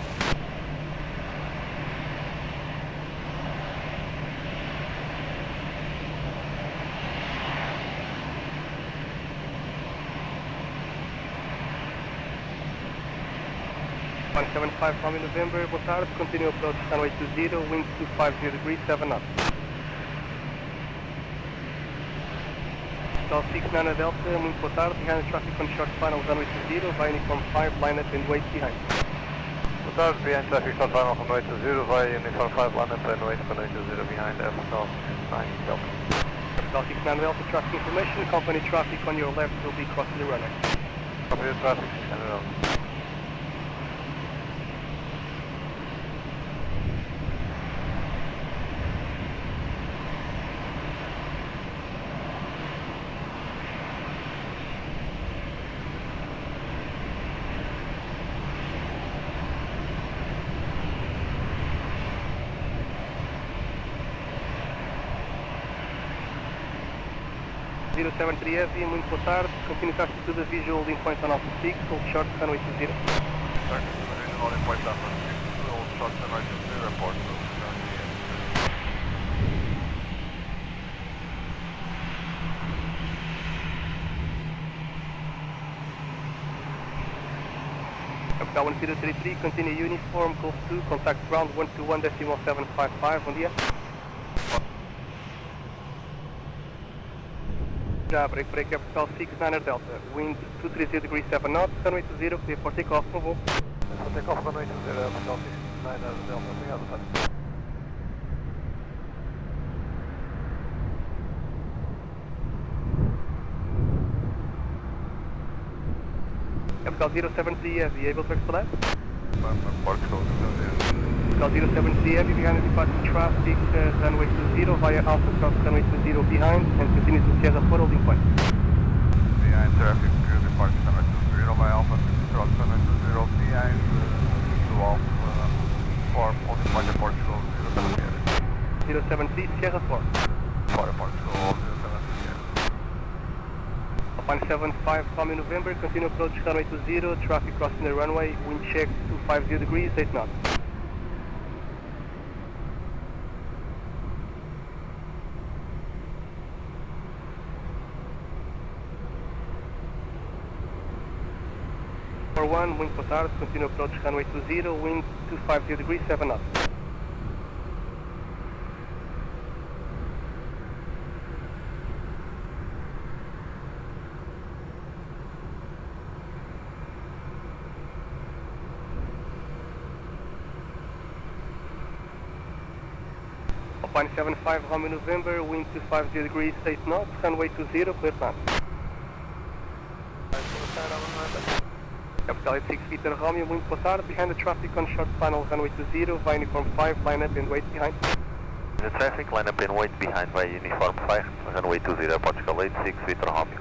From November, boa tarde, continue approach runway 20, wind 250 degrees, 7 knots. Hotel 69 Delta, muito boa tarde, behind the traffic on short final runway 20, via uniform 5, line up and wait behind. Boa tarde, behind traffic short final runway 20, via uniform 5, line up and wait runway 20 behind Hotel 9 Delta. Hotel 69 Delta, traffic information, company traffic on your left will be crossing the runway. Company traffic 69 Delta. 073 Heavy, muito boa tarde. Continue to altitude visual holding point on Alpha 6, hold short, runway 20. Visual holding point Alpha 6, hold short, runway 20, report. Capital 1033, continue uniform, Golf 2, contact ground 121.755, bom dia. Já, break, Capital 69er Delta, wind 230 degrees 7 knots, runway 20, clear for takeoff, por favor. For takeoff, runway 20, Capital 69er Delta, obrigado, tá. Capital 073 Heavy, able to expedite? Portugal, Capital 073 Heavy, behind the departing traffic, runway 20 via Alpha cross runway 20 behind, and continue to Sierra 4 holding point. Behind traffic, departing runway 20 via Alpha cross runway 20 behind, to Alpha 4 holding point at Portugal, 073 Sierra 4. For Portugal, 073. 175 Tommy November, continue approach runway 20, traffic crossing the runway, wind check 250 degrees, 8 knots. For 1, wind potard, continue approach runway 20, wind 250 degrees, 7 knots. Alpine 75 Romeo November, wind 250 degrees, 8 knots, runway 20, clear plan. Capital 86 Peter Romeo, wind potard, behind the traffic on short final, runway 20, via uniform 5, line up and wait behind. The traffic, line up and wait behind by uniform 5, runway 20, Portugal 86, Peter Romeo.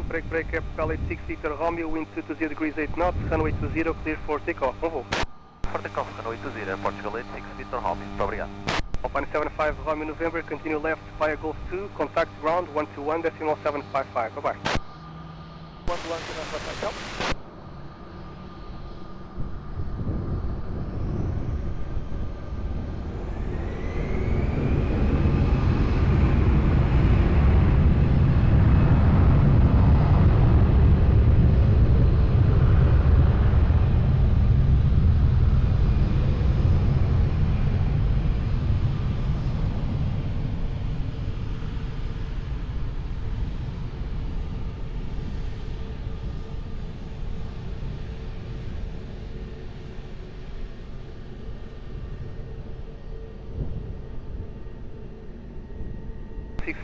Break, Capital 86 Victor Romeo, wind 220 degrees 8 knots, runway 20, clear for takeoff, bom voo. For takeoff, runway 20, Portugal 86, Victor Romeo, muito obrigado. Alpine 75 Romeo November, continue left via Golf 2, contact ground 121.755, bye bye. 121.755.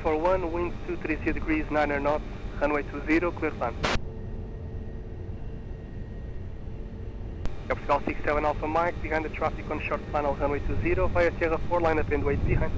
One, wind 230 degrees 9 knots, runway 20, clear plan. Capital 67 Alpha Mike, behind the traffic on short final, runway 20, via Sierra 4, line up and wait behind.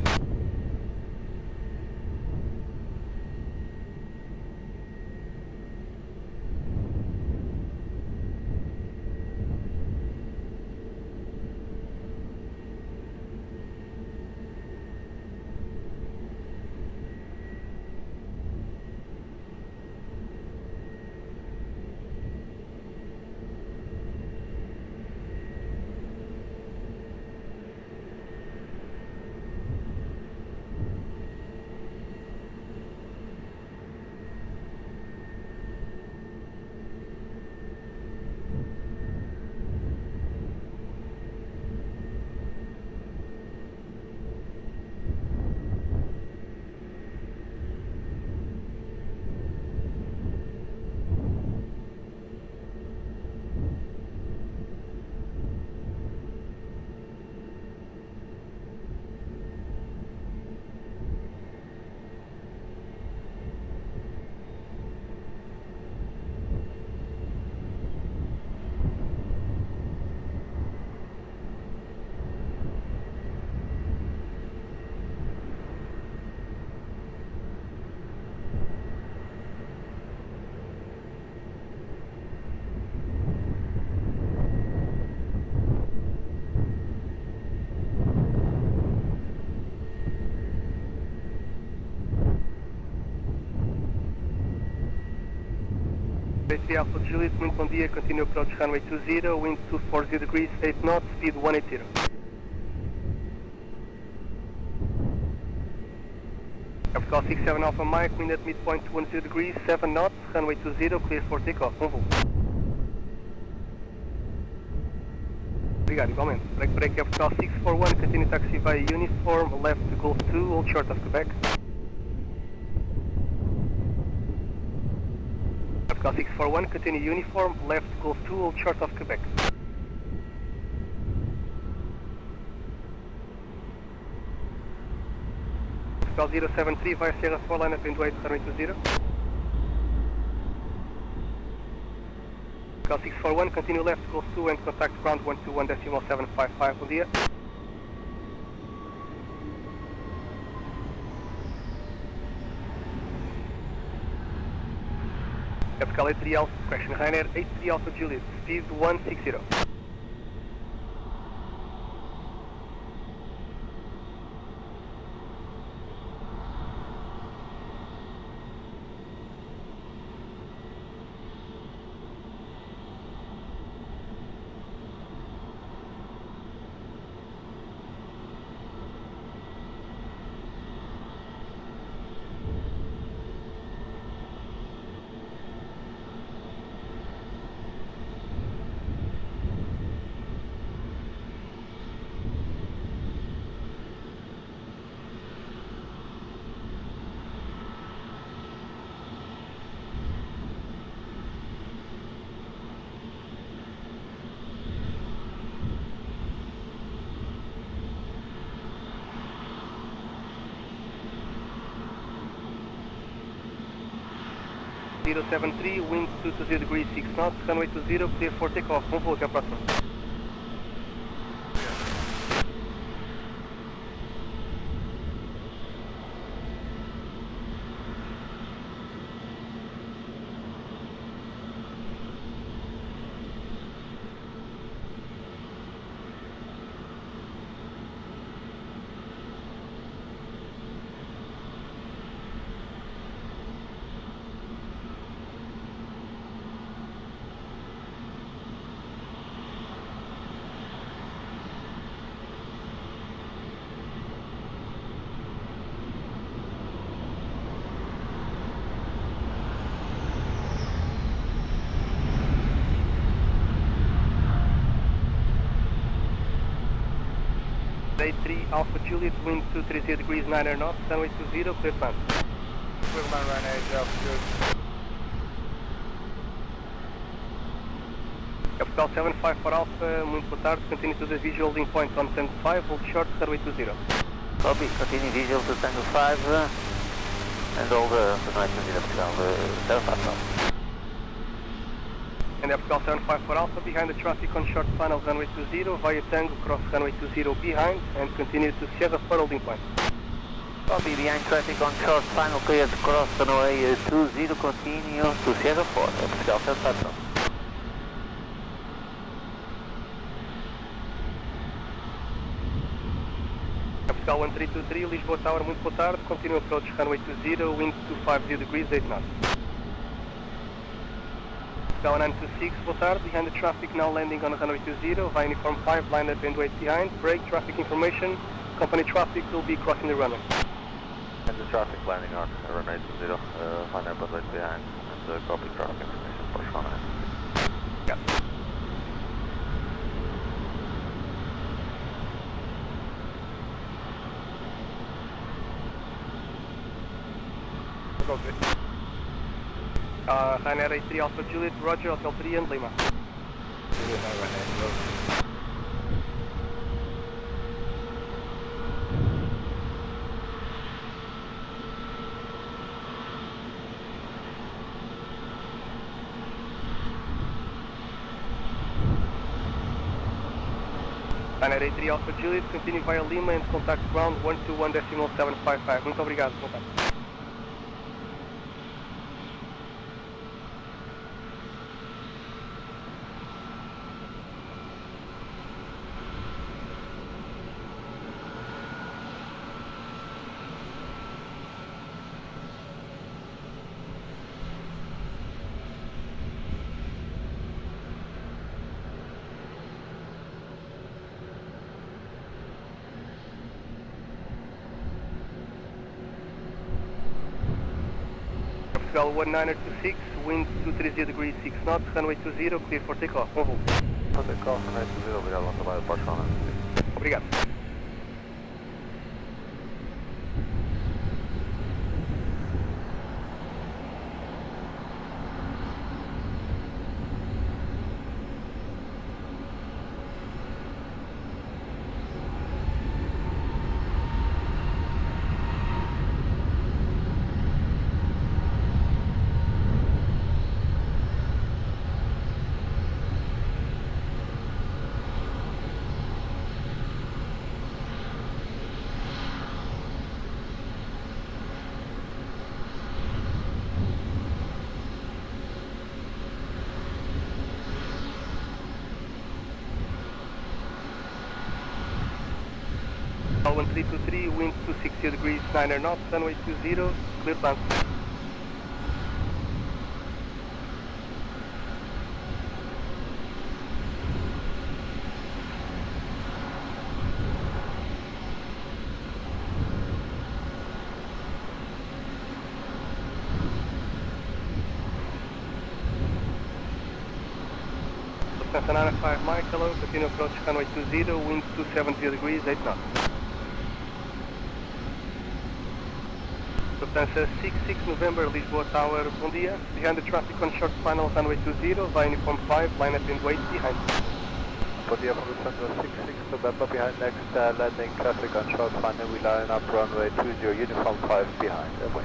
A3 Alpha Juliet, muito bom dia, continue approach runway 20, wind 240 degrees, 8 knots, speed 180. Capital 67 Alpha Mike, wind at midpoint 20 degrees, 7 knots, runway 20, clear for takeoff, bom voo. Obrigado, igualmente. Break, Capital 641, continue taxi via uniform, left to Golf 2, hold short of Quebec. Capital 641, continue uniform, left to Golf 2, hold short of Quebec. Capital 073 via Sierra 4, line up into 8, runway 20. Capital 641, continue left, Golf 2 and contact ground 121.755, bom dia. Capital 83 Alpha, question Ryanair 83 Alpha Juliet, speed 160. Zero 73, wind 220 degrees, 6 knots, runway 20, clear for takeoff, bom voo, até a próxima. A3 Alpha Juliet, wind 230 degrees, 9 knots, runway 20, clear plan. Clear plan, Ryanair, Alpha Juliet. Capital 754 Alpha, muito boa tarde, continue to the visual holding point on Tango 5, hold short, runway 20. Copy, continue visual to Tango 5 and hold the runway 20, Capital 754. And Capital 754 Alpha, behind the traffic on short final runway 20, via Tango, cross runway 20 behind, and continue to Sierra 4 holding point. Copy, behind traffic on short final, clear to cross runway 20, continue to Sierra 4, Capital 754. Capital 1323, Lisboa Tower, muito boa tarde, continue approach runway 20, wind 250 degrees, 8 knots. Capital 926, boa tarde, behind the traffic now landing on runway 20, via uniform 5, line up and wait behind, brake, traffic information, company traffic will be crossing the runway. And the traffic landing on runway 20, line up and wait behind, and copy traffic information for runway. Yeah. Ryanair 83 Alpha Juliet, Roger, Hotel 3 and Lima. Ryanair 83 Alpha Juliet, continue via Lima and contact ground 121.755. Muito obrigado, contato. Portugal 1926, wind 230 degrees 6 knots, runway 20, clear for takeoff. Bom voo. For takeoff, runway 20, obrigado, bom trabalho, Portugal. Obrigado. All 1323, wind 260 degrees 9 knots, runway 20, clear land. Lufthansa 95 Mike, hello, continue approach runway 20, wind 270 degrees 8 knots. Lufthansa 66 November, Lisboa Tower, bom dia. Behind the traffic on short final, runway 20, via uniform 5, line up and wait behind. Bom dia, from Lufthansa 66 November, behind next landing traffic on short final, we line up runway 20, uniform 5 behind, and wait.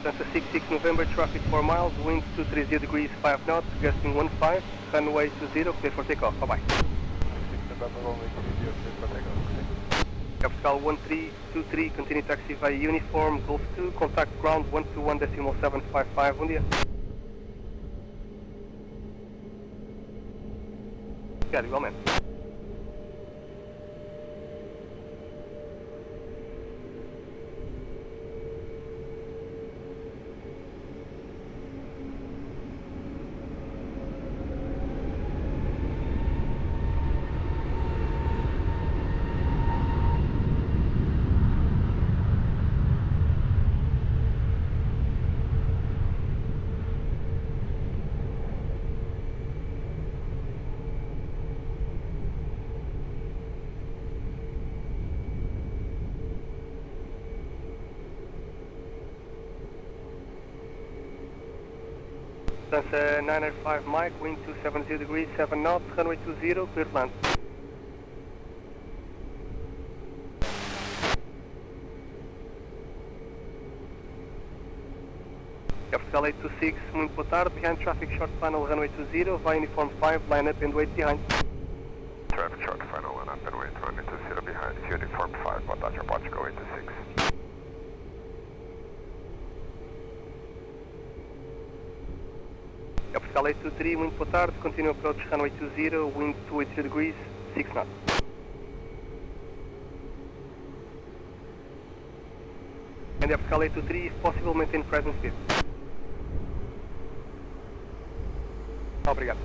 Lufthansa 66 November, traffic 4 miles, wind 230 degrees 5 knots, gusting 15, runway 20, clear for takeoff. Bye bye. 66 November, runway 20, clear for takeoff. Portugal 1323, continue taxi via uniform, Golf 2, contact ground 121.755, bom dia. Obrigado, igualmente. Lufthansa 905 Mike, wind 270 degrees 7 knots, runway 20, clear land. Portugal 826, muito boa tarde, behind traffic short final, runway 20, via uniform 5, line up and wait behind. Traffic short final, line up and wait, runway 20 behind, uniform 5, boa tarde, Portugal 826. Portugal 823, muito boa tarde, continue approach runway 20, wind 280 degrees, 6 knots. And Portugal 823, if possible, maintain present speed. Obrigado.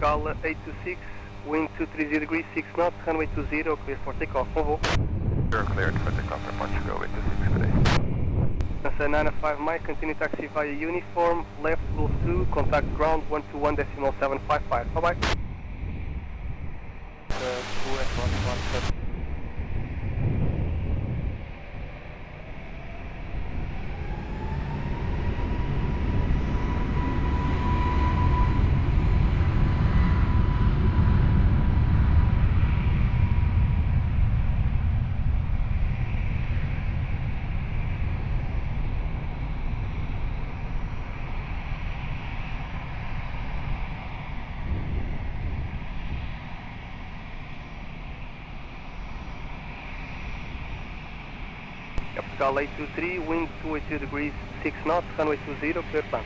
Portugal 826, wind 230 degrees, 6 knots, runway 20, clear for takeoff, bom voo. You're cleared for takeoff for Portugal 826 today. That's 905 Mike, continue taxi via uniform, left Gulf 2, contact ground 121.755, bye bye. 2 and 117. Portugal 823, wind 282 degrees, 6 knots, runway 20, clear plan.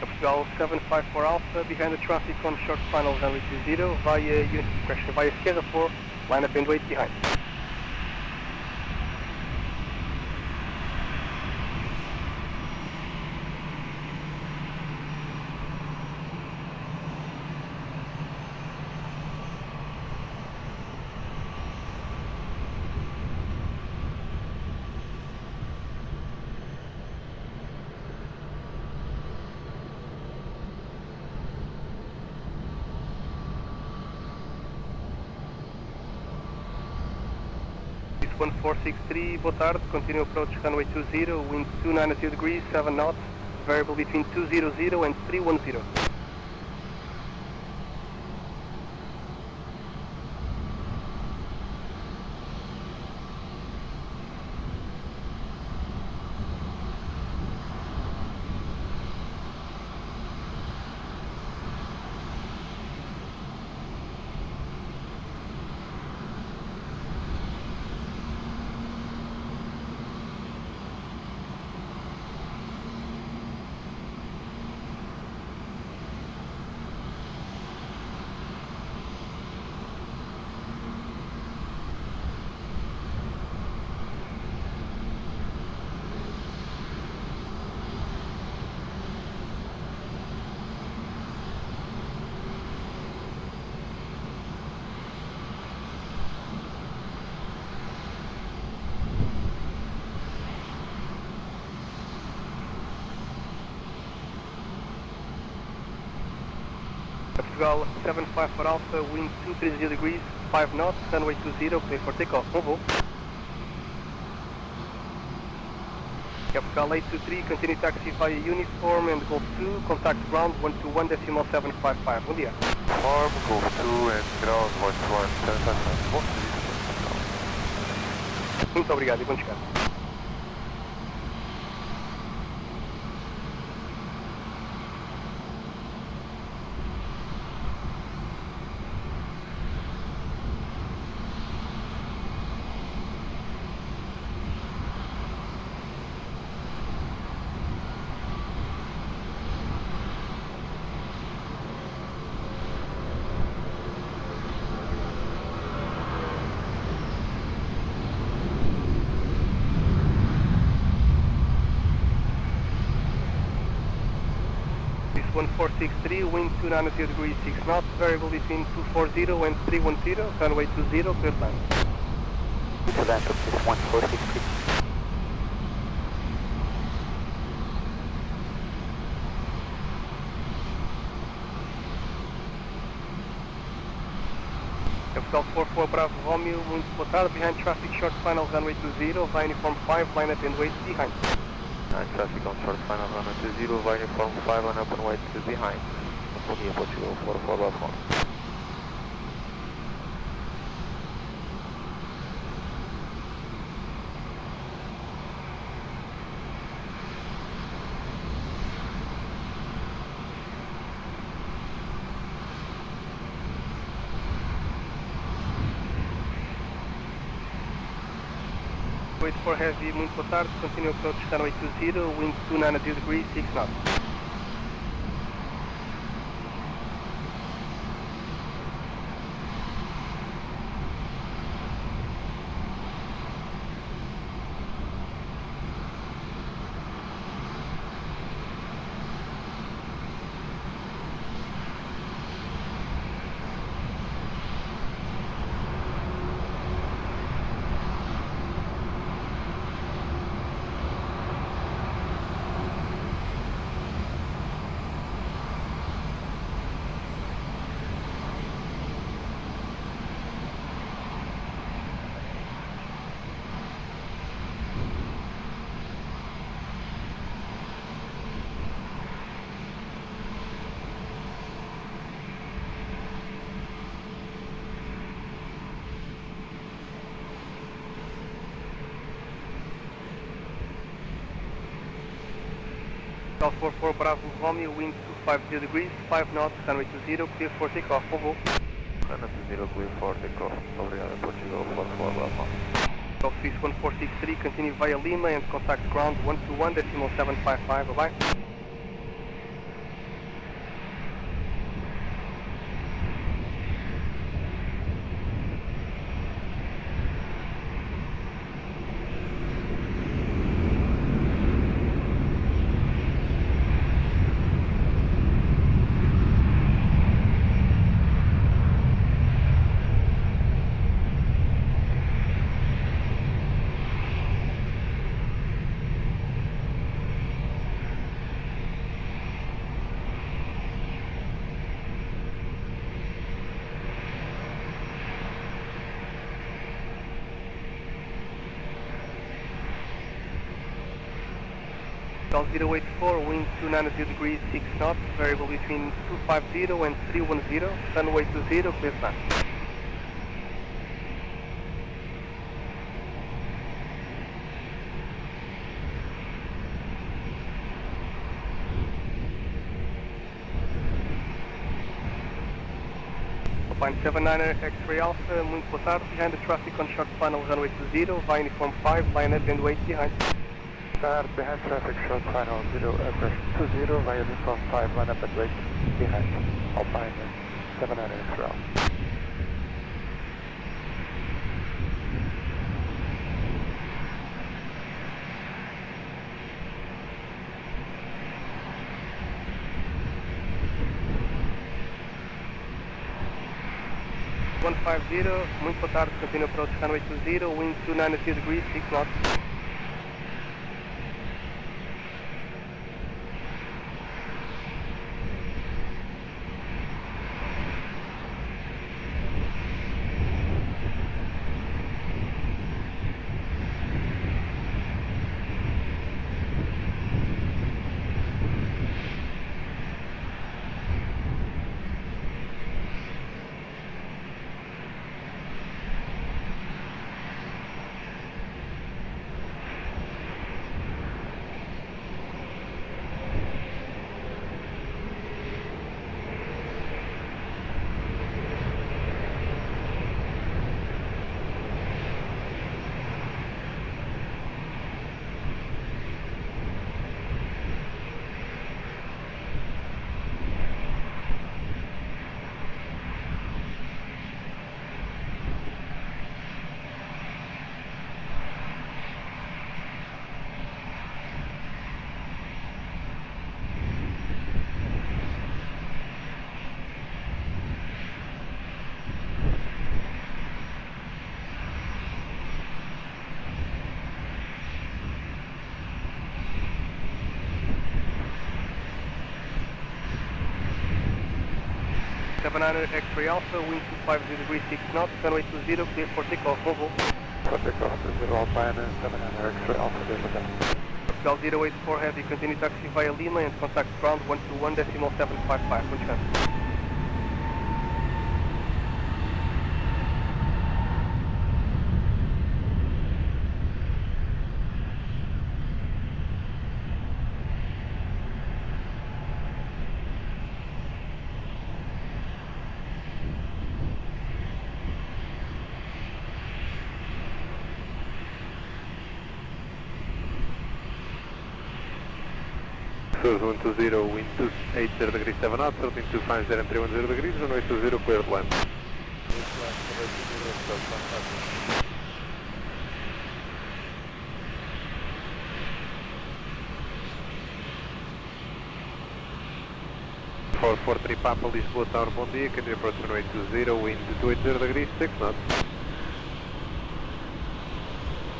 Portugal 754 Alpha, behind the traffic on short final runway 20, via Sierra 4, line up and wait behind. Lisbon 463, boa tarde, continue approach runway 20, wind 292 degrees, 7 knots, variable between 200 and 310. Portugal 754 Alpha, wind 230 degrees, 5 knots, runway 20, clear for takeoff, bom voo. Portugal 823, continue taxi via uniform and Golf 2, contact ground 121.755, bom dia. Form, Golf 2 and ground 121.755, bom dia. Muito obrigado e bom descanso. Lisbon 463, wind 290 degrees, 6 knots, variable between 240 and 310, runway 20, clear plan. Residential 1463. Portugal 44 Bravo Romeo, muito boa tarde, behind traffic short final runway 20, via uniform 5, line up and wait behind. Traffic on short final runway 20, via uniform 5, line up and wait behind. Bom dia, Portugal 44 Bravo Romeo. Wait for heavy, muito boa tarde, continue approach runway 20, wind 290 degrees, 6 knots. South 44 Bravo Romeo, wind 250 degrees, 5 knots, runway 20, clear for takeoff, bom voo. Runway 20, clear for takeoff. Obrigado, Portugal, 44 Bravo. South 1463, continue via Lima and contact ground 121.755, bye-bye. South 084, wind 290 degrees, 6 knots, variable between 250 and 310, runway 20, clear plan. Alpine 79er, X-ray Alpha, muito boa tarde, behind the traffic on short final, runway 20, via uniform 5, line up and wait behind. Behind traffic, short final 0, address 20, via uniform 5, line up and wait behind. Alpine 79 X-Rail. Muito boa tarde, continue approach runway 20, wind 290 degrees, 6 knots. X-ray Alpha, wind 250 degrees, 6 knots, runway 20, clear for takeoff, Volvo. For takeoff, 20 Alpine, 79 X-ray Alpha, Portugal 084 Heavy, continue taxi via Lima and contact ground 121.755, muito chance. Source 120, wind 280 degrees 7 knots, 13250 and 310 degrees, runway 20, clear to land. For 43 Papa, Lisboa Tower, bom dia, continue approach runway 20, wind 280 degrees, 6 knots.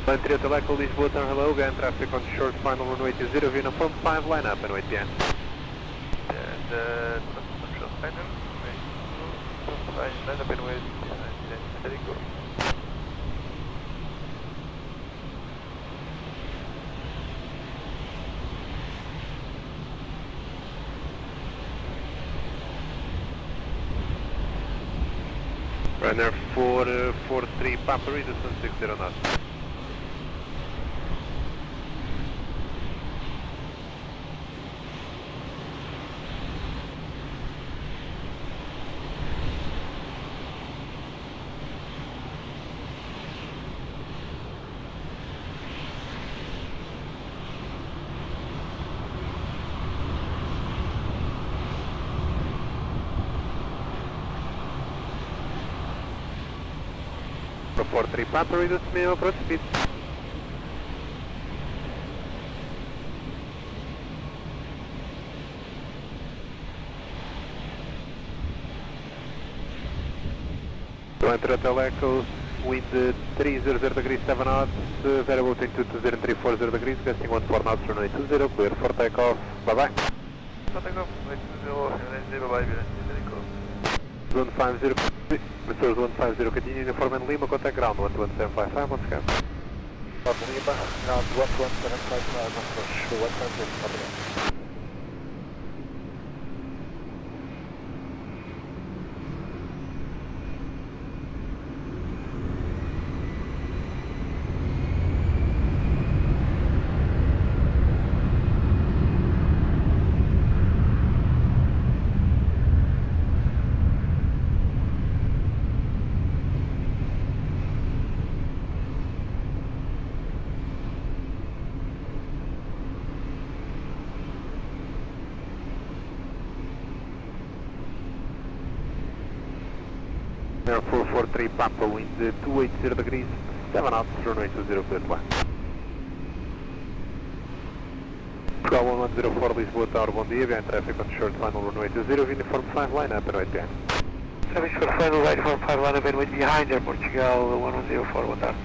Line 3 to Echo, Lisboa Tower, hello, again, traffic on short final runway 20, uniform 5, line up and wait behind. And short final, line up and wait behind, there you go. Runner 443 Papa, read 160 knots. 4-3 Papa, reduce minimum approach speed. Enter Hotel Echo, wind 300 degrees 7 knots, variable between 220 and 340 degrees, gusting 14 knots, runway 20, clear for takeoff, bye bye. For takeoff, runway 20, bye bye, Zone 50, Mr. Zone 50, continue uniform and Lima, contact ground 11755, once again. Lima, ground 11755, approach 110, Air 443 Papa, wind 280 degrees, 7 knots, runway 20, clear to land. Portugal 1104 Lisboa Tower, bom dia, behind traffic on short final runway 20, uniform 5 line up and right behind. Traffic for final right for 5 line up and wait behind Air Portugal 1104, boa tarde.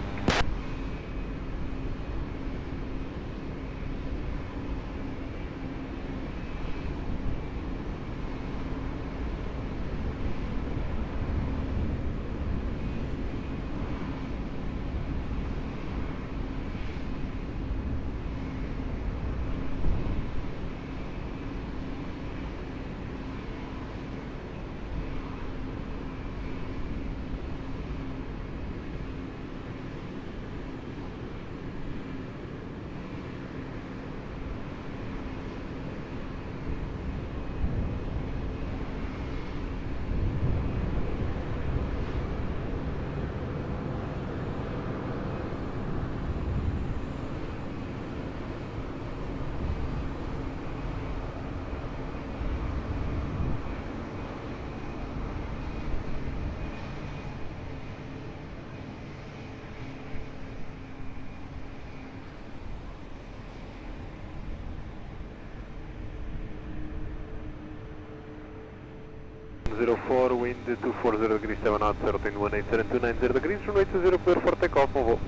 .04, wind 240 degrees 7 knots, 0187290 degrees, runway 20, clear for takeoff, bom voo.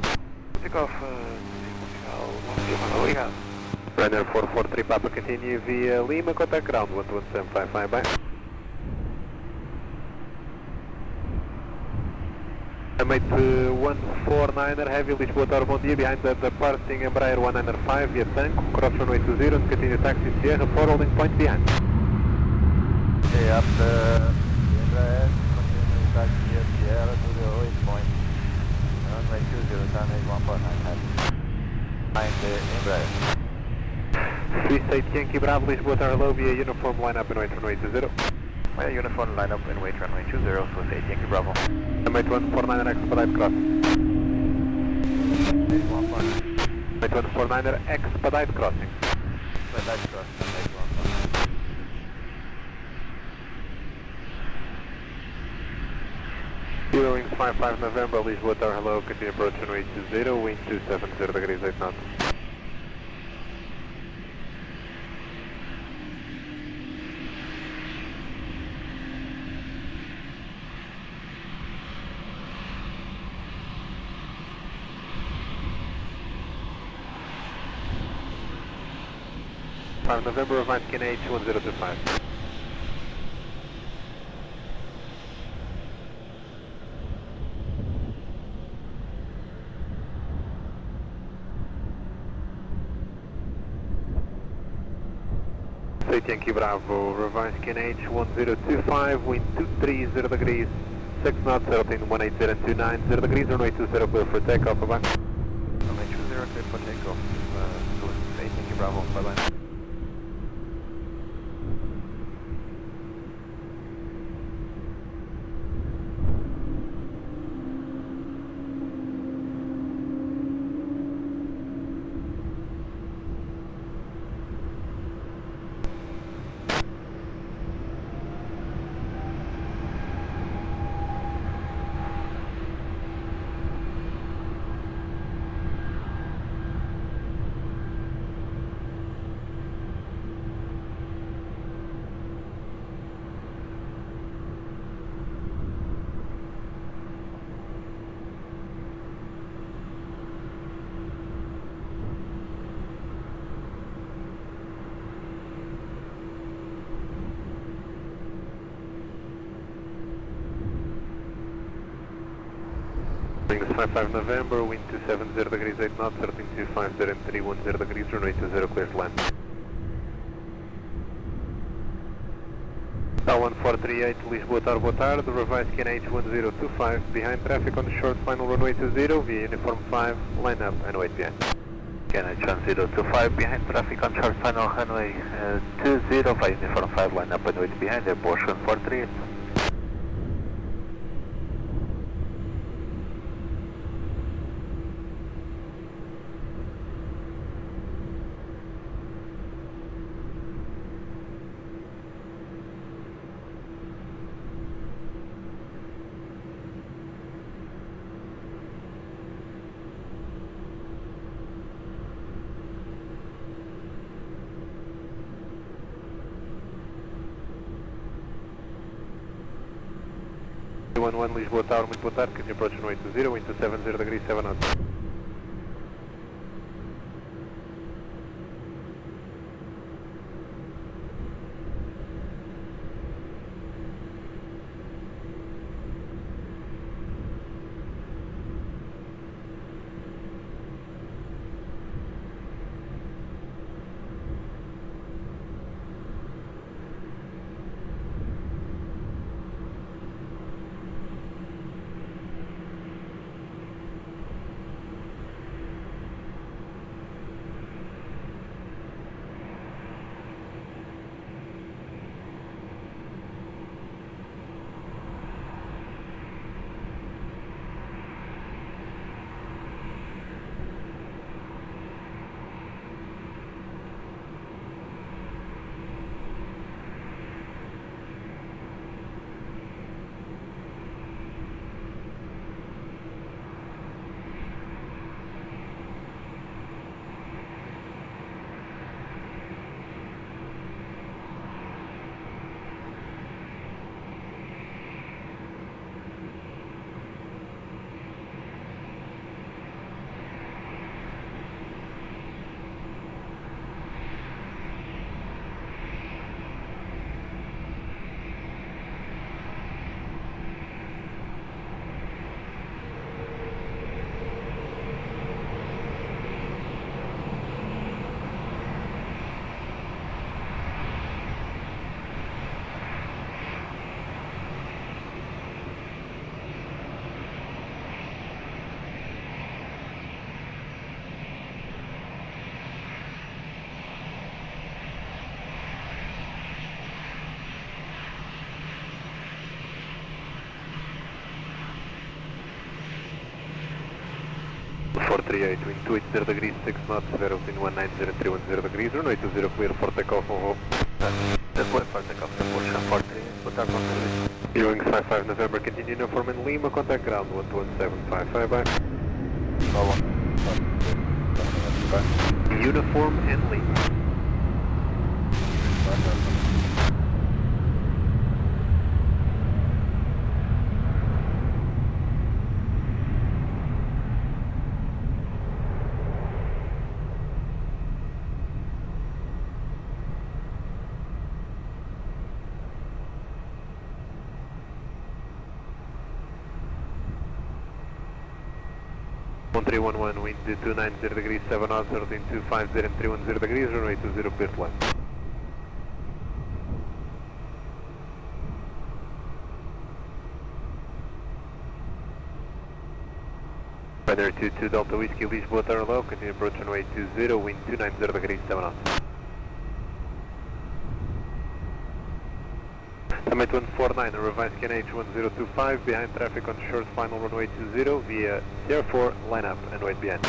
Takeoff, Portugal, obrigado. Runner 443 Papa, continue via Lima, contact ground 11755, bye. Mate 149er, heavy Lisboa Tower, bom dia, behind the departing Embraer 195 via Tango, cross runway 20 and continue taxi Sierra, 4 holding point behind. Okay, up the Embraer, continue taxi Sierra to the holding point. Runway 20, Sunday 149, heavy. Behind the Embraer. Swiss 8 Yankee Bravo, Lisboa Tower, hello, via uniform lineup and wait runway 20. Via uniform lineup and wait runway 20, Swiss 8 Yankee Bravo. Mate 149er, expedite cross. Mate 149er, expedite crossing. Expedite crossing, Mate 149. Zero wings 55 November, Lisboa Tower, hello, continue approach runway 20, wind 270 degrees 8 knots. November, revised KNH 1025. Yankee Bravo, revised KNH 1025, wind 230 degrees, 6 knots, 180 degrees, runway 20 clear for takeoff, bye-bye. Runway 20 clear for takeoff, Yankee Bravo, bye-bye. Wings 55 November, wind 270 degrees 8 knots, 1325 and 310 degrees, runway 20 clear to land. Tower 1438, Lisboa, boa tarde, revised KNH 1025, behind traffic on the short final runway 20, via uniform 5, line up and wait behind. KNH 1025, behind traffic on short final runway 20, via uniform 5, line up and wait behind, Airport 1438. Lisboa Tower, muito boa tarde, continue approach runway 20, wind 270 degrees 7 knots. Wind 280 degrees 6 knots, 0.190 310 degrees, runway 20 clear for takeoff on hold. Clear for takeoff, Airport 1438, boa tarde, service. Wings 55 November, continue uniform in Lima, contact ground 11755, bye. Uniform and Lima. On 311, wind 290 degrees 7 knots, 13250 and 310 degrees, runway 20 clear to land. Weather 22 Delta Whiskey, Lisboa Tower low, continue approach runway 20, wind 290 degrees 7 knots. Summit 149, revised KNH 1025, behind traffic on short final runway 20 via Sierra 4, line up and wait behind.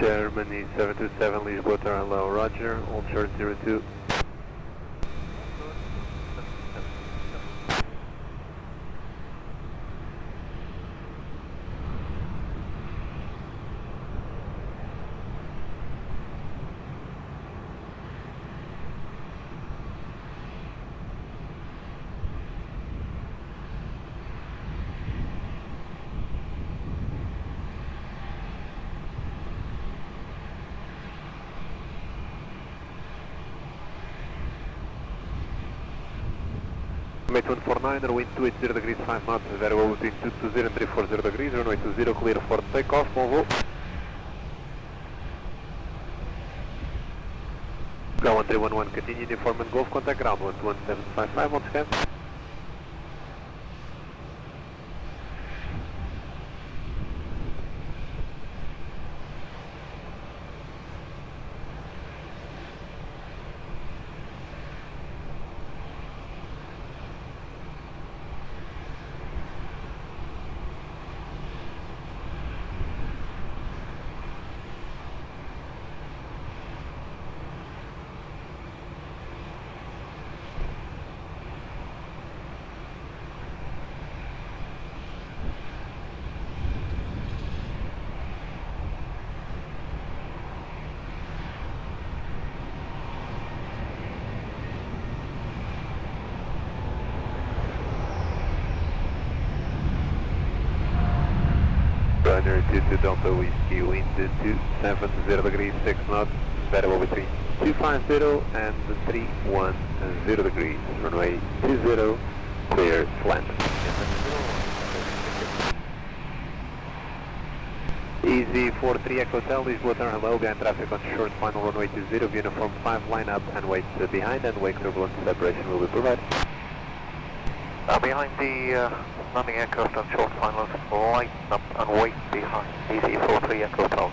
Germany 727 Lisboa, hello, Roger, hold short 02. Mate 149, wind 280 degrees 5 knots, very well between 220 and 340 degrees, runway 20 clear for takeoff, bon vol. Go 1311, continue uniform and Golf, contact ground 11755, once again. Runner 22 Delta Whiskey, wind 270 degrees 6 knots, variable between 250 and 310 degrees, runway 20, clear to land. Easy 43 Echo Hotel, Lisboa, hello, behind traffic on short final runway 20, uniform 5, line up and wait behind, and wake turbulence separation will be provided. Behind the landing aircraft on short final, line up and wait behind. Easy 43 Echo Hotel.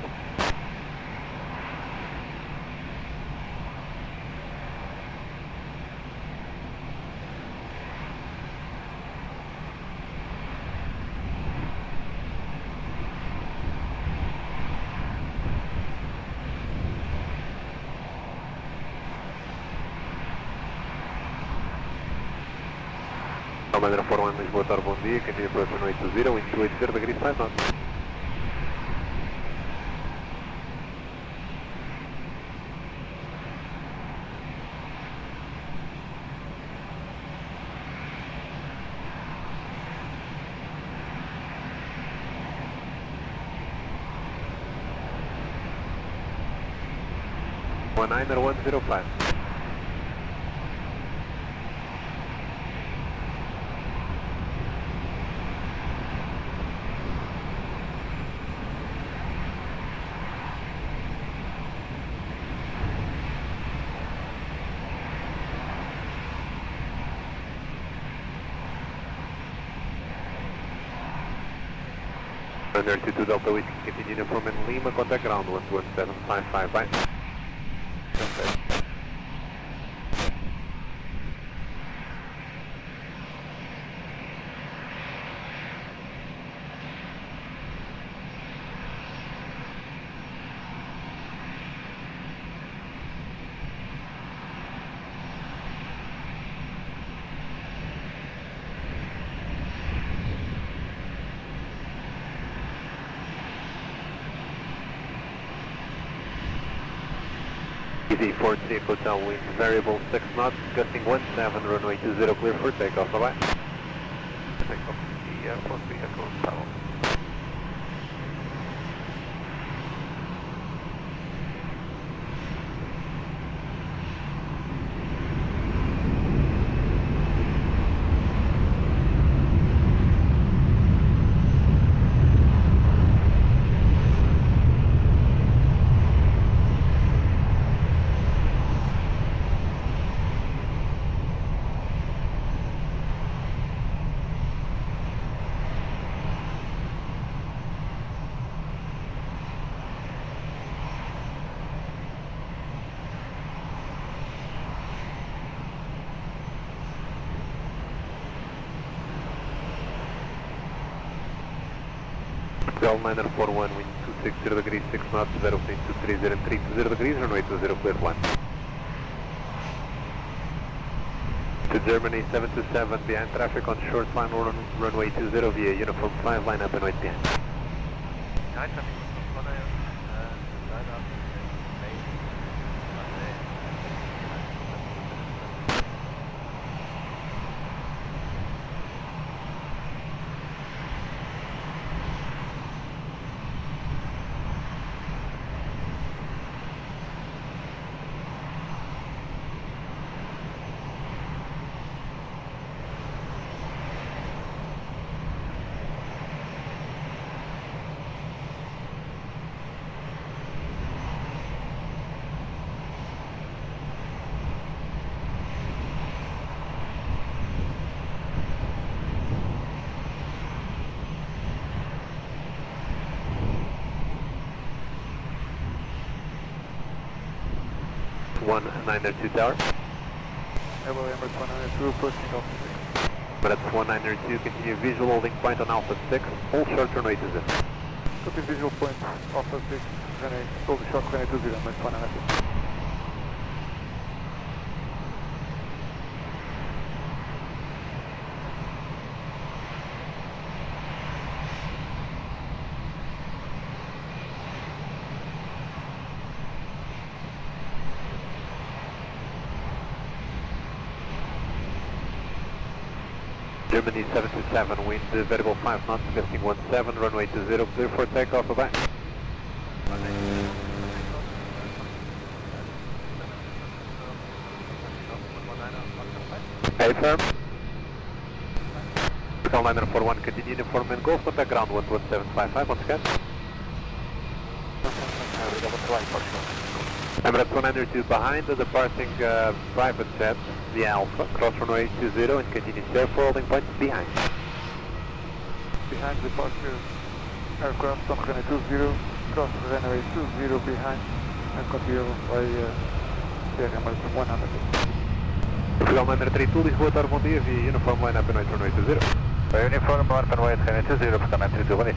Commander 41 Lisboa, bom dia, continue approach runway 20, wind 280 degrees 5 knots. Niner 105. Runner 22 Delta Whiskey, continue uniform in Lima, contact ground 11755, right? Okay. Easy 46 Hotel, wind variable 6 knots, gusting 17, runway 20 clear for takeoff, bye-bye. Takeoff the Airport Vehicle Tower. Liner 41, wind 260 degrees, 6 knots, 0 between 230 and 320 degrees, runway 20 clear to land. To Germany 727, behind traffic on short final runway 20 via uniform 5, line up and wait behind. One 902 tower. Hello, Emirates 192, approaching Alpha 6. Emirates 192, continue visual holding point on Alpha 6, hold short runway 20. Copy visual point, Alpha 6, runway, hold the short runway 20, Emirates 192. Germany 727, wind variable 5 knots, gusting 17, runway 20, clear for takeoff, bye-bye. Hey, firm. Liner 41, continue uniform and Gosto, contact ground 11755, on scan. Emirates 192 behind, departing private jet, the Alpha, cross runway 20 and continue careful, holding point behind. Behind departure, aircraft on runway 20, cross runway 20 behind, and continue by Emirates 100. Portugal Liner 32, Lisboa, Tower, bom dia, via uniform line up and wait runway 20. Uniform line up and wait runway 20, Portugal Liner 32, bom dia.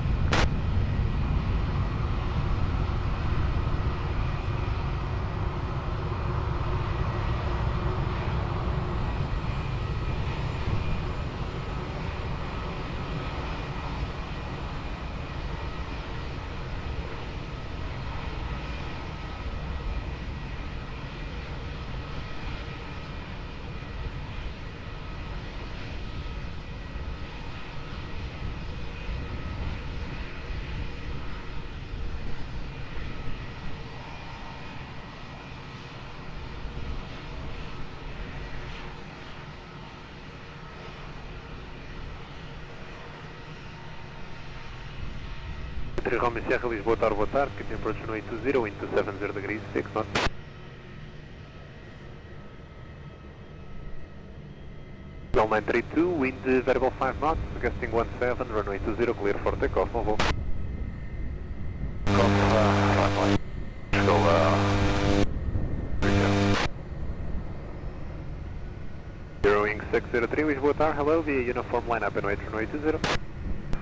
Romeo Sierra, Lisboa, Tower, boa tarde, continue approach runway 20, wind 270 degrees, 6 knots. Portugal 932, wind variable 5 knots, gusting 17, runway 20, clear for takeoff, on voo. Zeroing 603, Lisboa Tower, hello, via uniform line up and wait runway 20.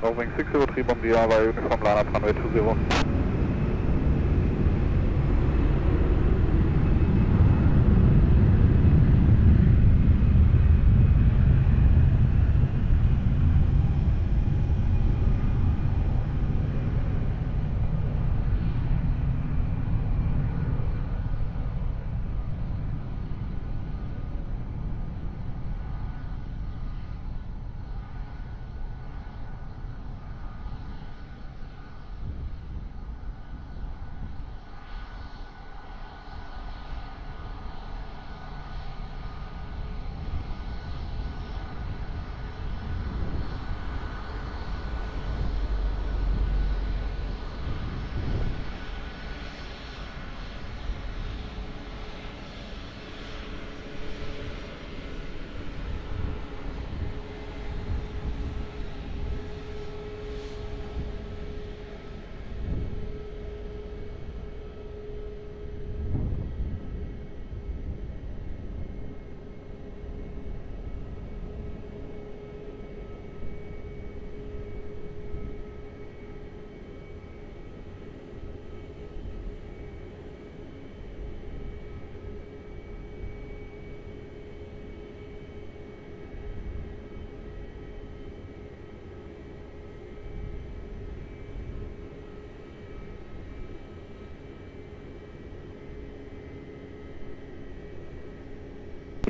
Moving 603, bom dia, vai uniform line up, runway 20.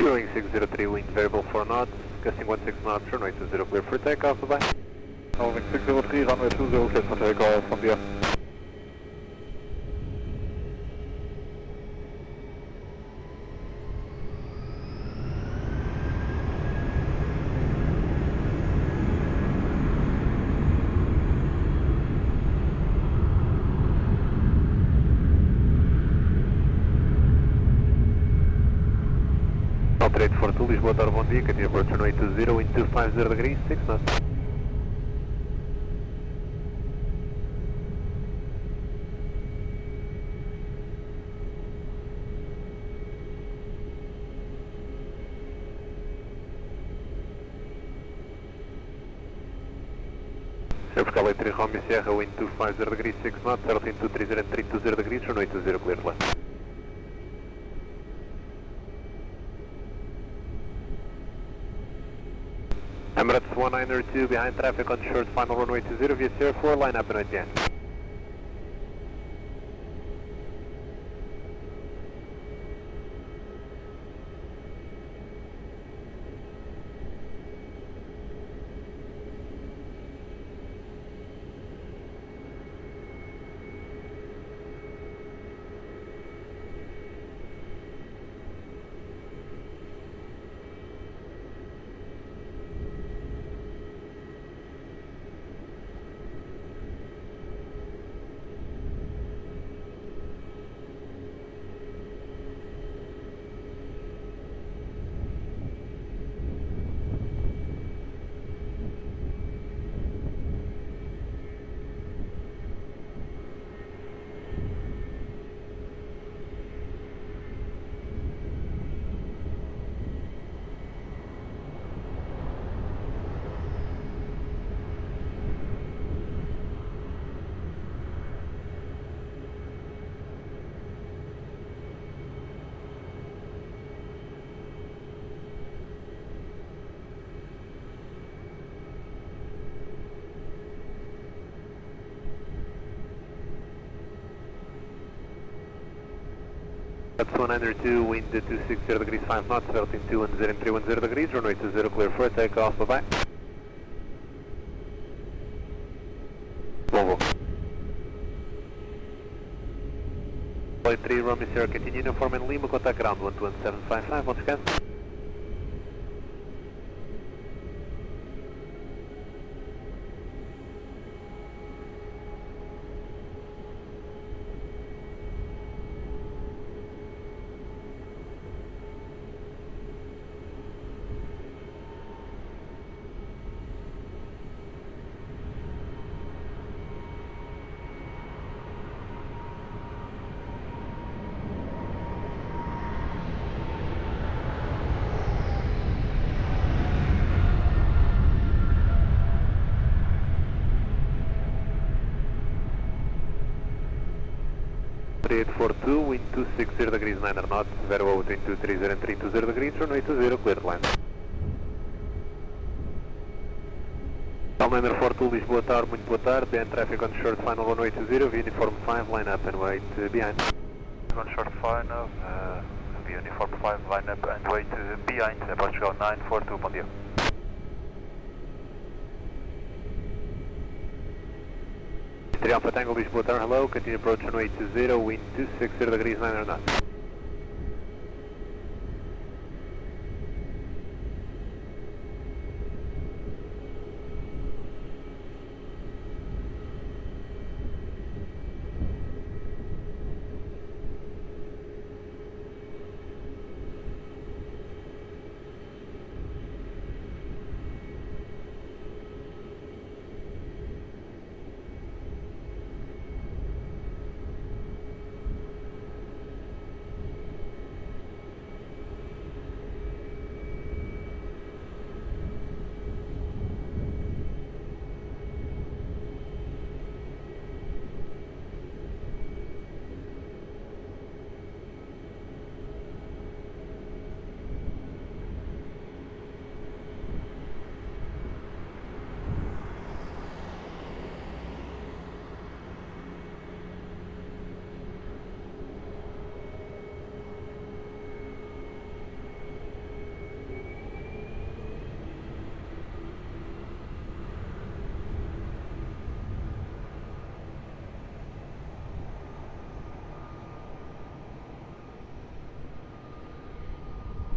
Boeing 603, wind variable 4 knots, gusting 16 knots, runway 20 clear for takeoff, bye bye. Boeing 603, runway 20 clear for takeoff, from the Direto Forte, Lisboa, Tower, bom dia, continue approach runway 20, wind 250 degrees, 6 knots. Sr. Porcal 3 Romeo Sierra, wind 250 degrees, 6 knots, 03230 and 320 degrees, runway 20 clear to land. Emirates 1902 behind traffic on short final runway 20 via Sierra 4, line up and right behind. That's 192, wind 260 degrees 5 knots, 132 and 0310 degrees, runway 20 clear for takeoff, bye bye. Volvo. Flight 3 Romeo Sierra, continue uniform in Lima, contact ground 12755, on scan. Direto Forte 2, wind 260 degrees 9 knots, variable between 230 and 320 degrees, runway 20 clear to land. Almeida Forte 2, Lisboa Tower, muito boa tarde, behind traffic on short final runway 20, via uniform 5, line up and wait behind. On short final, via uniform 5, line up and wait behind, Portugal 942, bom dia. Alpha Tango, Lisboa Tower, hello, continue approach runway 20, wind 260 degrees 9 knots.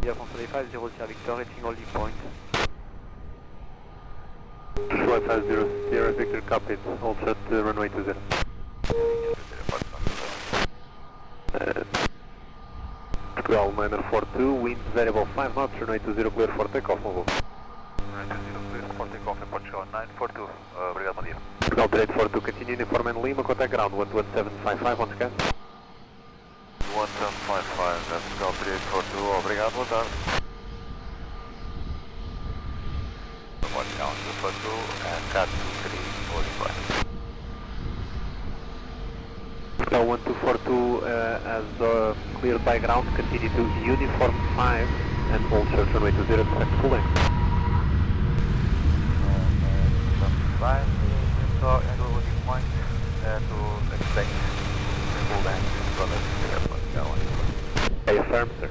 Aviation TV 50 Victor, reaching all lead point. Joshua 50 Sierra Victor, copied, all set runway 20. Ground liner 42, wind variable 5 knots, runway 20 clear for takeoff, mobile. Runway 20 clear for takeoff in Portugal 942, obrigado, bom dia. Portugal Direto 42, continue uniform and Lima, contact ground 11755 on scan. 1755, that's Portugal Direto 42, obrigado, boa tarde. Portugal 42 and cat 23, qualify. Portugal 1242 as cleared by ground, continue to uniform 5 and hold short runway 20 expect full length. 5, so and we'll be point to expect full length from the airport. I affirm, sir.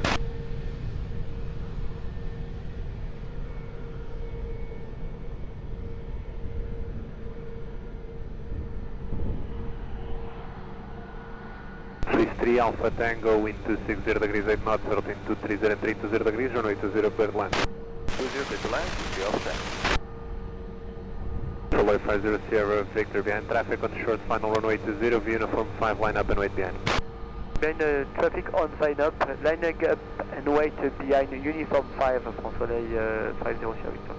Swiss 3 Alpha Tango, wind 260 degrees 8 knots, routine 230 and 320 degrees, runway 20 cleared land. 20 cleared to land, be all set. Control 50 Sierra Victor behind traffic on short final runway 20, view uniform 5, line up and wait behind. Behind traffic on sign up, lining up and wait behind uniform 5, France Soleil 50 Sierra Victor.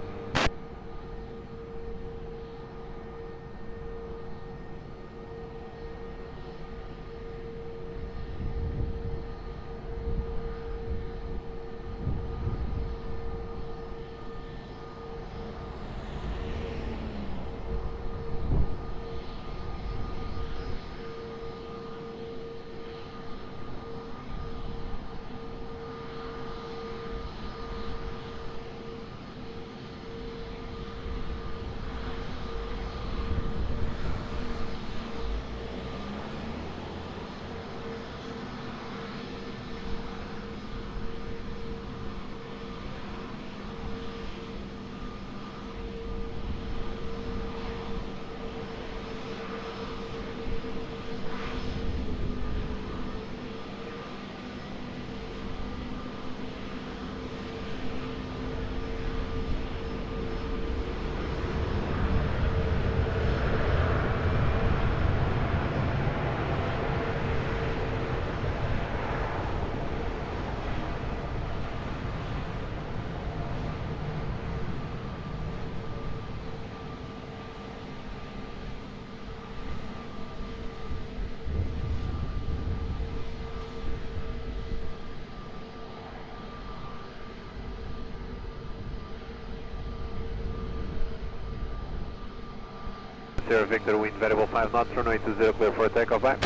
Sierra Victor, wind variable 5 knots, runway 20 clear for takeoff, bye.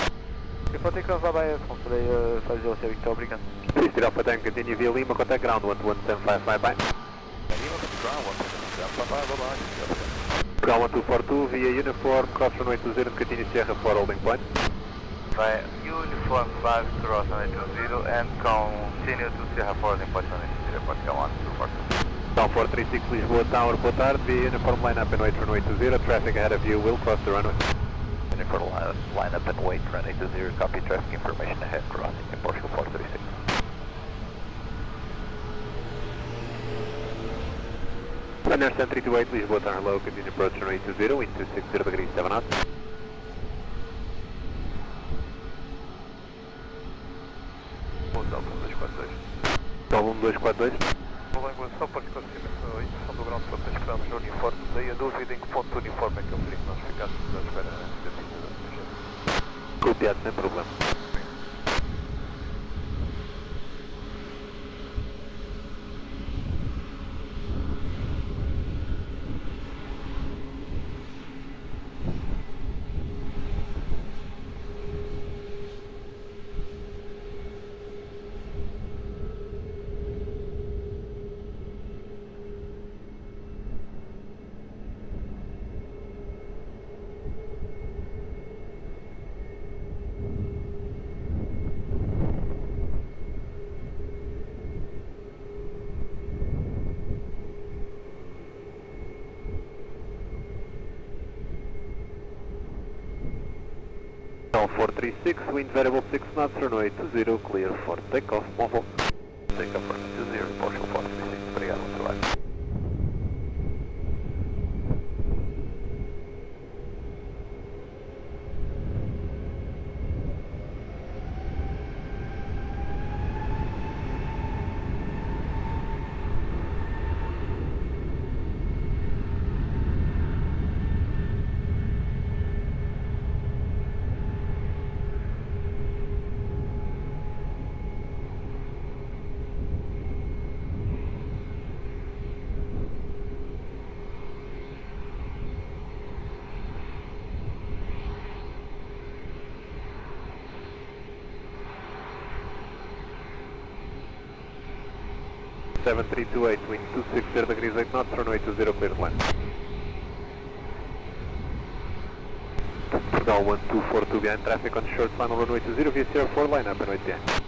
Clear for takeoff, bye, France Soleil 50 Sierra Victor, obrigado. Please steer Alpha Tango, continue via Lima, contact ground 11755, bye. Lima, ground 1755, bye-bye. Ground 1242 via uniform, cross runway 20 and continue Sierra 4 holding point. Via uniform 5 cross runway 20 and continue to Sierra 4 holding point on airport, go on, 242. Down 436 Lisboa Tower, boa tarde, via uniform line up and wait runway 20, traffic ahead of you will cross the runway. Uniform line up and wait runway 20, copy traffic information ahead, crossing in Portugal 436. Understand 328 Lisboa Tower, hello, continue approach runway 20, wind 260 degrees 7 knots. Volume 242. Só para esclarecimento, a impressão do ground quando esperamos no uniforme, daí a dúvida em que ponto do uniforme é que ele teria que nós ficássemos à espera da pista do projeto. Copiado, sem problema. Down 436, wind variable 6 knots, runway 20, clear for takeoff, mobile. Takeoff for 20, 7328, wind 260 degrees 8 knots, runway 20, clear to land. Portugal 1242 behind traffic on short final runway 20, VC04, line up and wait behind.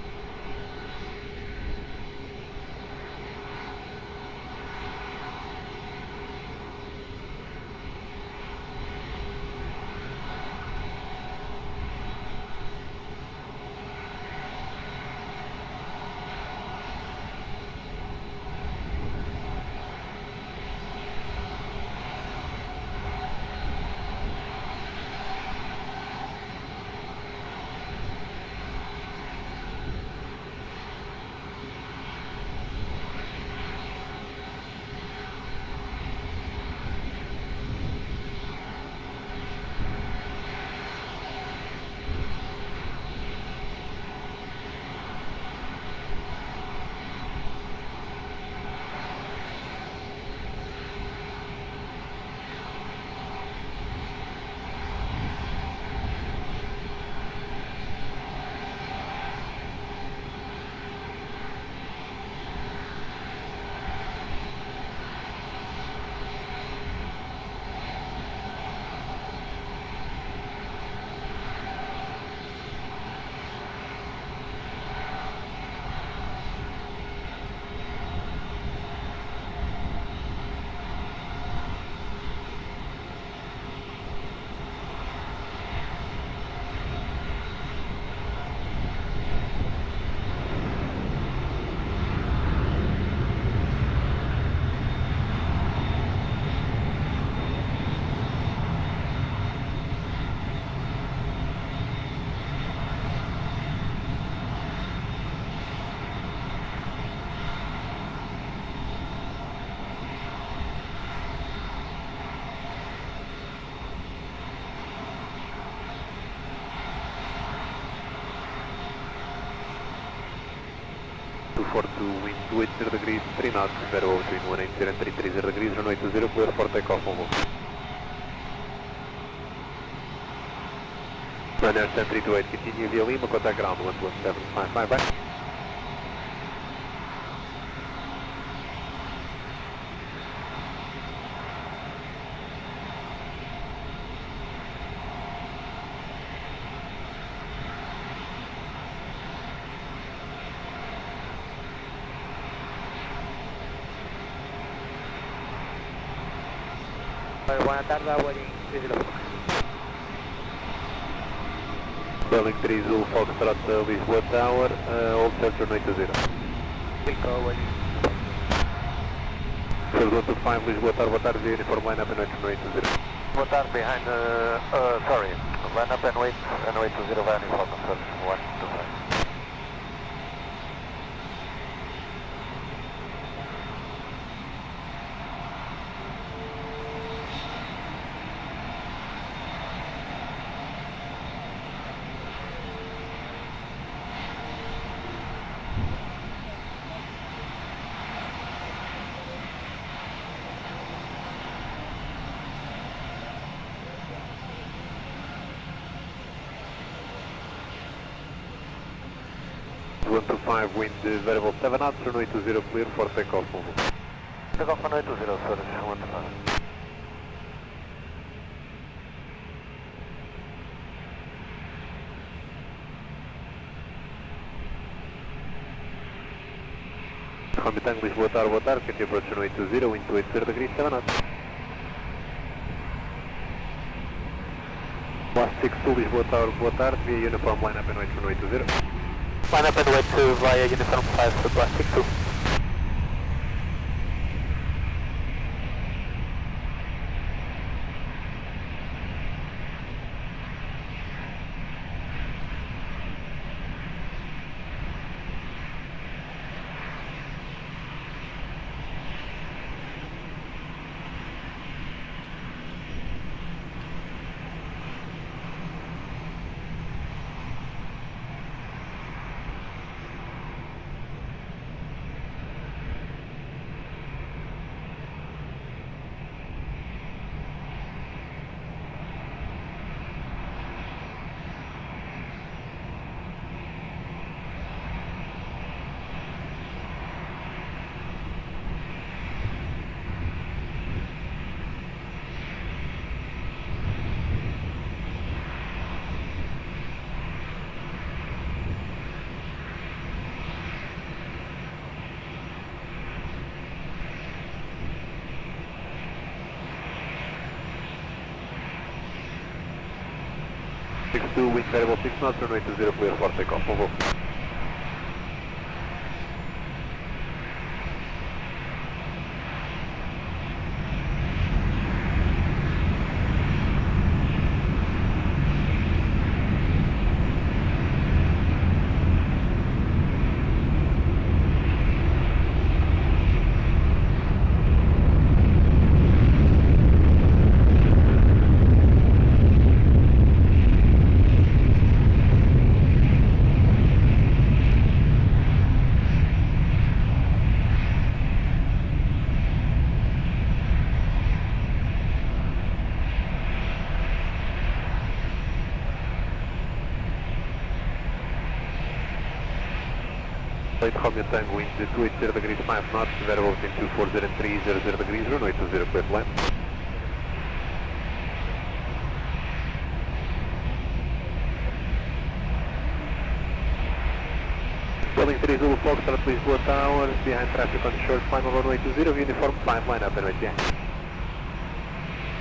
Wind 280 degrees, 3 knots, zero between 180 and 330 degrees, runway 20, clear for takeoff on hold. Runner 328, continue via Lima, contact ground 11755, back. Buenas tardes, Wedding 305. Building 3 Zulu Foxtrot, Lisboa Tower, hold search runway 20. Echo, Wedding. Service 125, Lisboa Tower, boa tarde, uniform line up and wait runway 20. Boa tarde, behind, sorry, line up and wait, runway 20, via uniform, service 125. Wind variable 7 knots, runway 20, clear for takeoff on hold. Takeoff runway 20, service 125. Comentários, Lisboa Tower, boa tarde, continue approach runway 20, wind 280 degrees, 7 knots. Last 62, Lisboa Tower, boa tarde, via uniform line up and wait runway 20. Line up and wait to via uniform 5 to plastic 2. 62, wind variable 6 knots, runway 20, clear for takeoff. Bom voo. Romeo Tango wind 280 degrees 5 knots, variable between 240 and 300 degrees, runway 20 clear to land. Building 3 Zulu Foxtrot, Lisboa Tower, behind traffic on short final runway 20, uniform 5, line up and wait, yeah.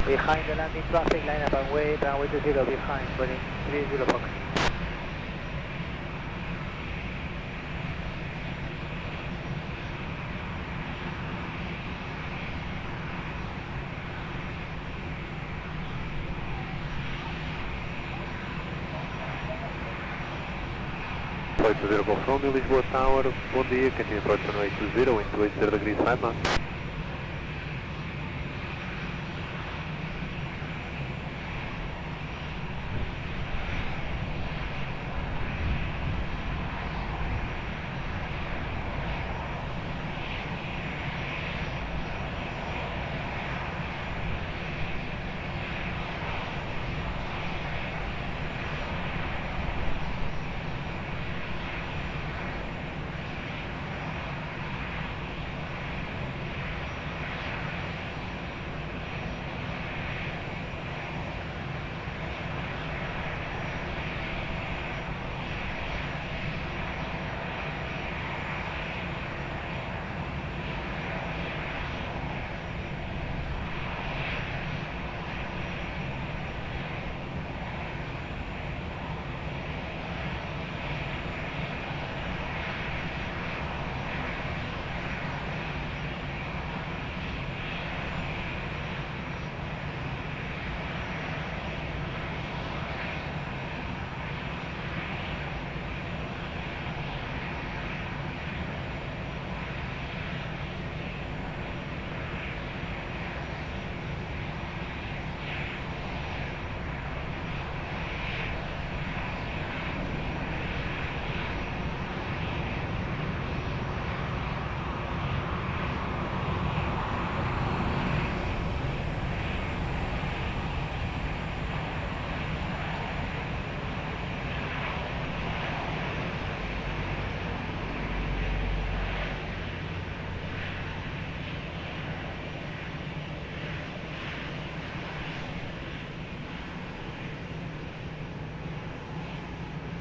Behind the landing traffic, line up and wait, runway 20 behind, running 30 Fox. Approach 20 Golf Romeo, Lisboa Tower, bom dia, continue approach runway 20, wind 280 degrees 5 knots.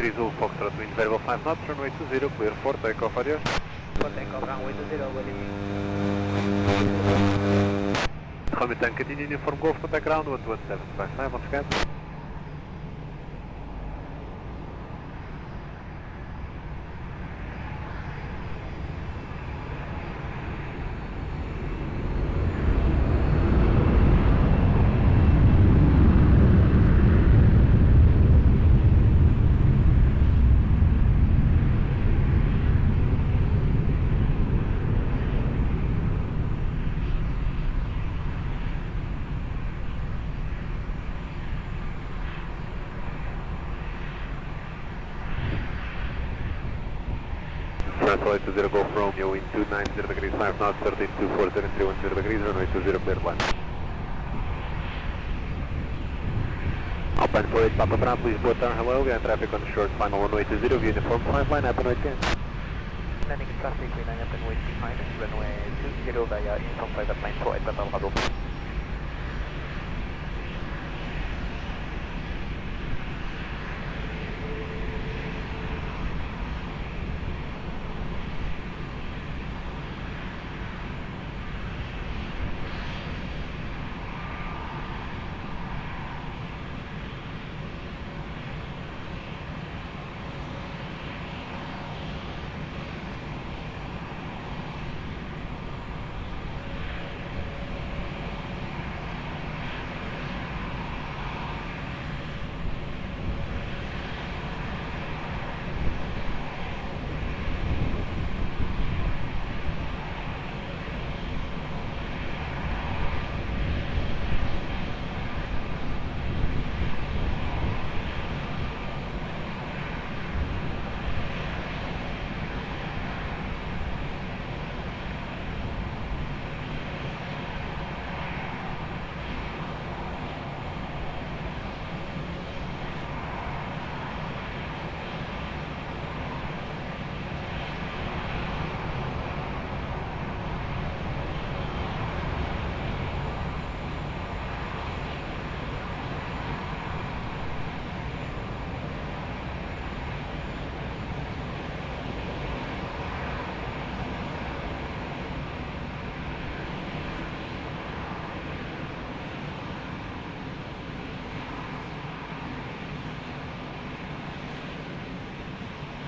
Zulu Foxtrot, wind variable 5 knots, runway 20, clear for takeoff, adios. For takeoff, runway 20, waiting. Romeo Tango, continue uniform Golf, contact ground 11755 on scan. Translate to 0 Golf Romeo, wind 290 degrees 5 knots, 13240 and 310 degrees, runway 20 clear to land. Alpine 48 Papa Bravo, Lisboa Tower, hello, we are in traffic on short final runway 20, uniform 5, line up and wait 10. Landing traffic, we line up and wait behind, runway 20 via uniform 5 at line 48 Papa Bravo.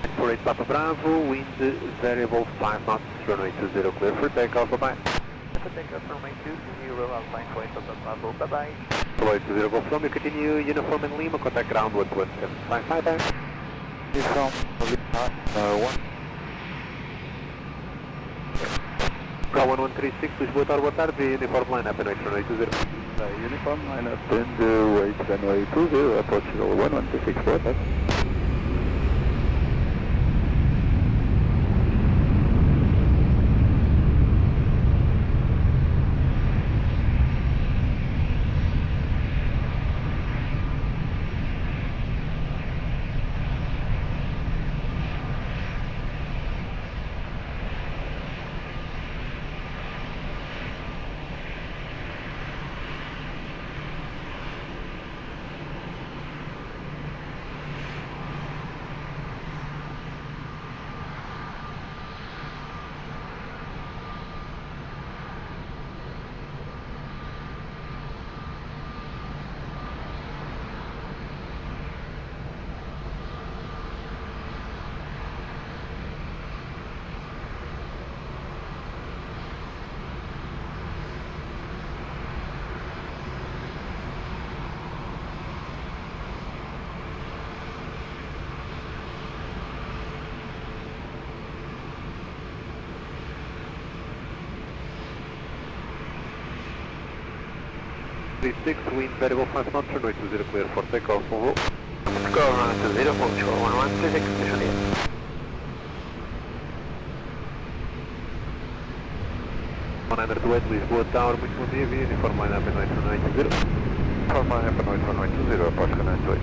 48 Papa Bravo, wind variable 5 knots, runway 20 clear for takeoff, bye-bye. For takeoff, runway 20, Alpine 20 Papa Bravo, bye-bye. Runway 20 Golf Romeo, continue, uniform in Lima, contact ground 11755, bye. From one. Ground 1136, Lisboa, boa tarde, uniform line up and wait, runway 20. Uniform line up and wait runway 20, approach 1136, boa tarde. Wind variable 5 knots, runway 20 clear for takeoff, over. Go around to 0, control 1136, position here. Lisboa Tower, muito bom dia, via uniform line up and wait, runway 20. Uniform line up and wait, runway 20, approach runway 20.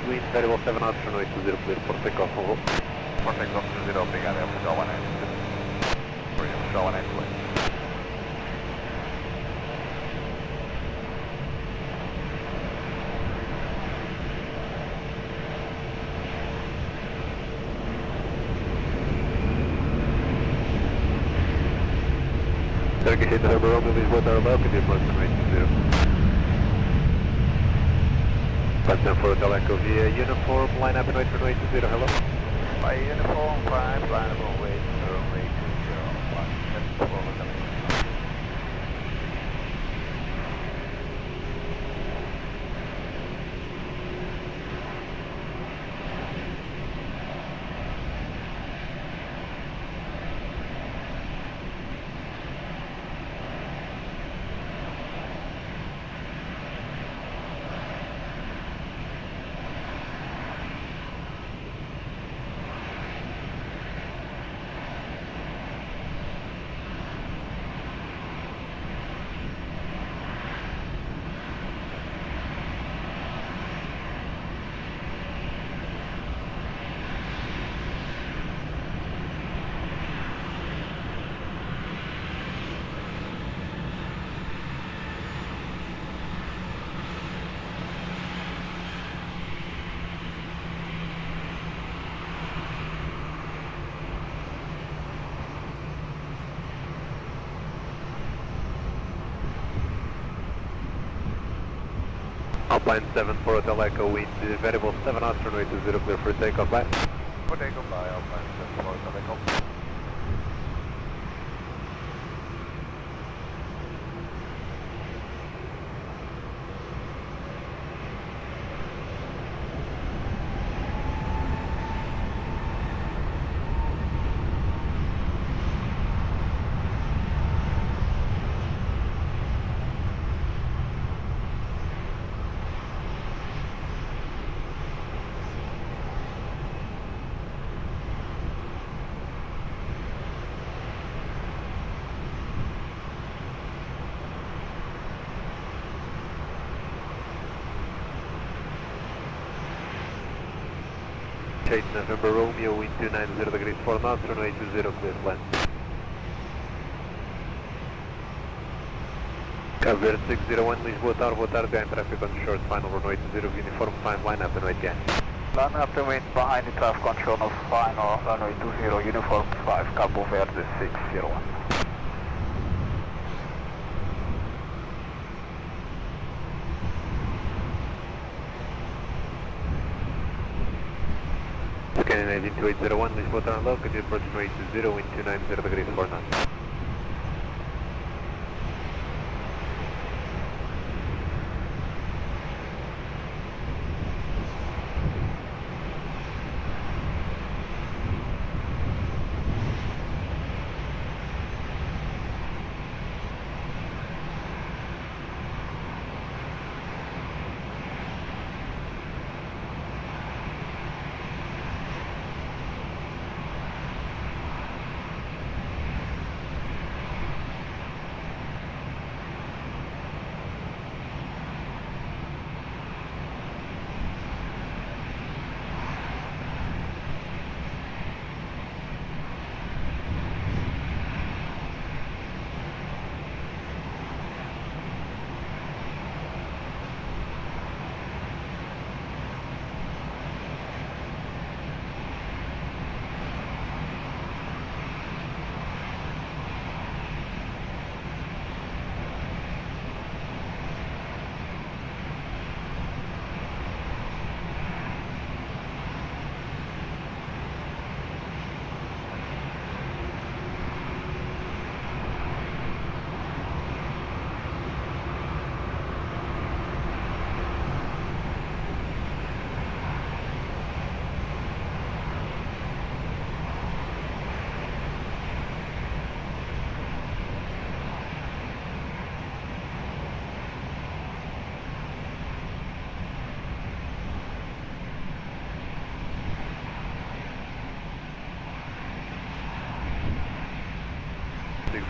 Wind variable 7 knots, runway 20 clear for takeoff, over. For takeoff 20, obrigado, é o Portugal 190. Portugal 190. Turkish hit Harbour Romeo, Lisboa Tower, welcome, dear Boston, runway 20. Boston for Hotel Echo via uniform, line up and wait for runway 20, hello. By uniform 5, line up and wait for runway 20. Alpine 7 for Hotel Echo, wind variable 7 knots, runway 20 clear for takeoff, bye. For takeoff, bye, Alpine 7 for Hotel Echo. 8 November Romeo, wind 290 degrees 4 knots, runway 20, clear to land. Verde 601, Lisboa Tower, boa tarde, behind traffic on short, final runway 20, uniform 5, line up and wait behind. Line up to wind behind the traffic control of final runway 20, uniform 5, Cabo Verde 601. Scanning 2801, Lisboa Tower low, continue approach runway 20, wind 290 degrees 4 knots.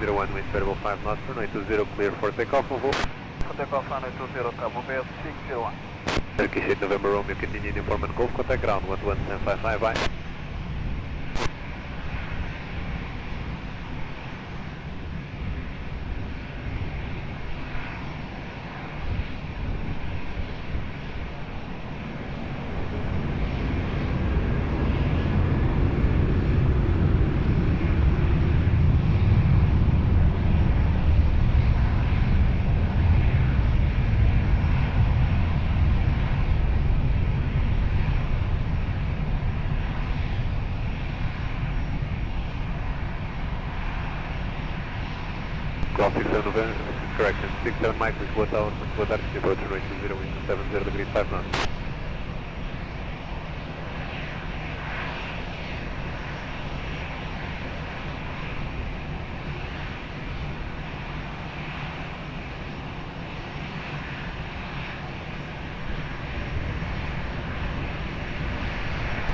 One wind variable 5 knots, runway 20, clear for takeoff, voo. For takeoff, runway 20, Cabo Verde 601. Turkish 8 November Romeo, continue uniform and Golf, contact ground 11755, bye. Golf 67 November, correction, 67 Mike, Lisboa Tower, Lisboa Tower, approach runway 20, wind 70 degrees 5 knots.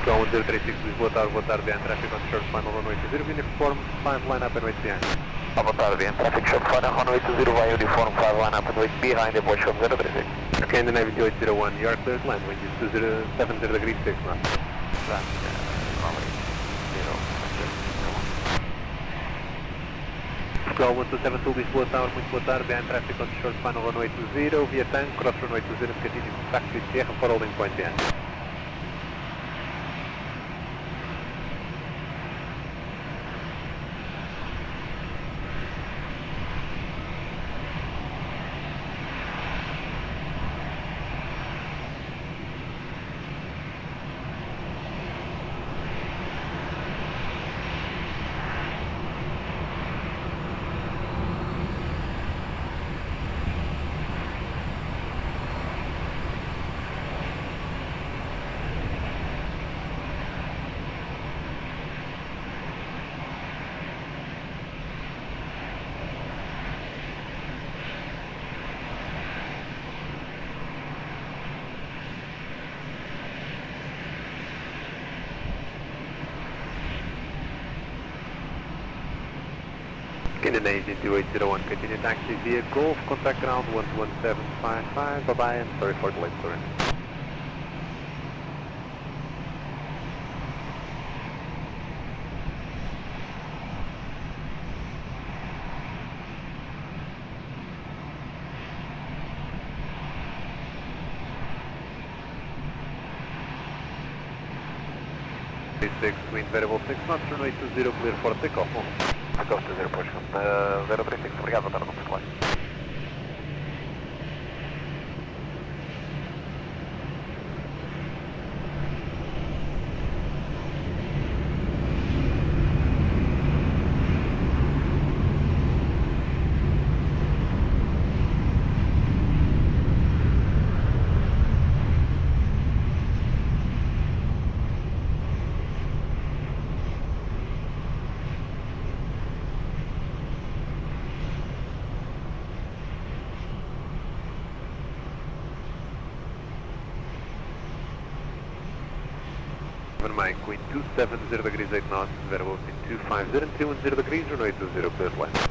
Ground 1036, Lisboa Tower, boa tarde, behind traffic on short, final runway 20, uniform 5, line up and wait behind. Boa tarde, behind traffic short, final runway 20, via uniform 5, line up and wait behind the approach from 036. Scandinavia 2801, you are cleared land, wind is 70 degrees 6 knots. Squall 1272, Lisboa Tower, muito boa tarde, behind traffic on short, final runway 20, via tank, cross runway 20, continue taxi Sierra for holding point behind. Scandinavia 2801, continue taxi via Golf, contact ground 11755, bye bye and sorry for the late surrender. 6, wind variable 6 knots, runway 20, clear for takeoff. Takeoff 20, Portugal. 036, obrigado, boa tarde, vamos lá. Mike, wind 270 degrees 8 knots, variable between 250 and 310 degrees, runway 20, clear left.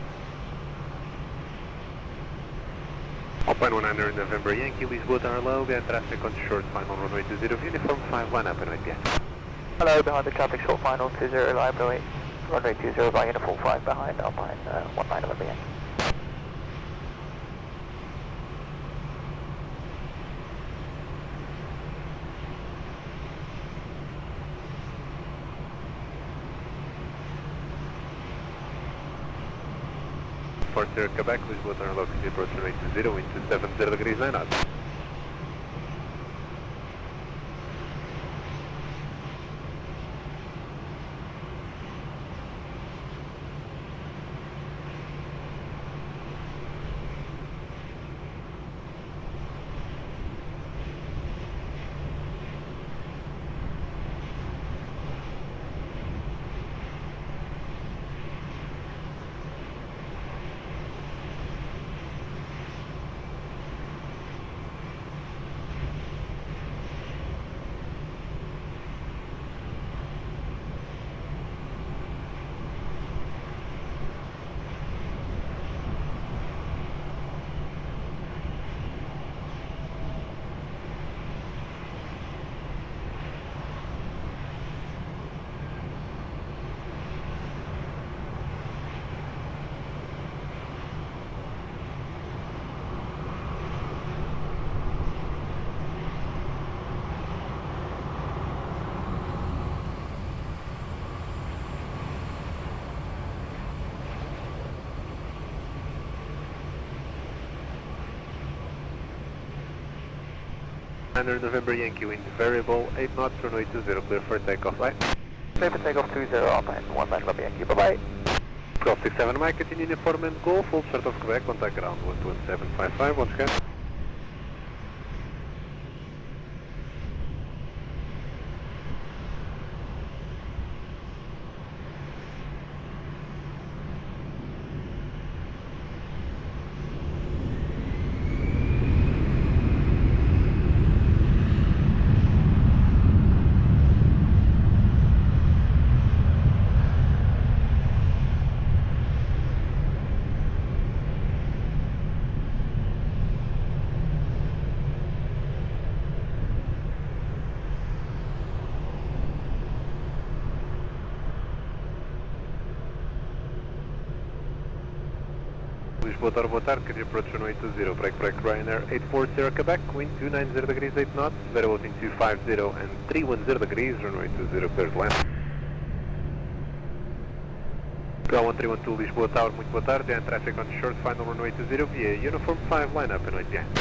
Alpine 19 November Yankee, Lisboa Tower low, behind traffic on short final runway 20, uniform 5 line up and right behind. Hello, behind the traffic short final 20, library, runway 20 by uniform 5 behind Alpine 19 November Yankee. Fort Sierra, Quebec, Lisboa Tower low, continue approach runway 20, wind 270 degrees 9 knots. Under November Yankee, wind variable 8 knots, runway 20, clear for takeoff, bye. Clear for takeoff 20, Alpine 19 November Yankee, bye bye. Golf 67 Mike, continue uniform and go, full start of Quebec, contact ground 12755, once again. Lisboa, boa tarde, can you approach runway 20, break Ryanair 840 Quebec, wind 290 degrees 8 knots, variable between 250 and 310 degrees, runway 20, clear land. K1312 Lisboa Tower, muito boa tarde, and traffic on short final runway 20 via uniform 5 line up and right behind.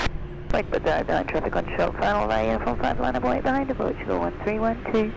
Right, but down traffic on short final via uniform 5 line up right behind, approach go 1312.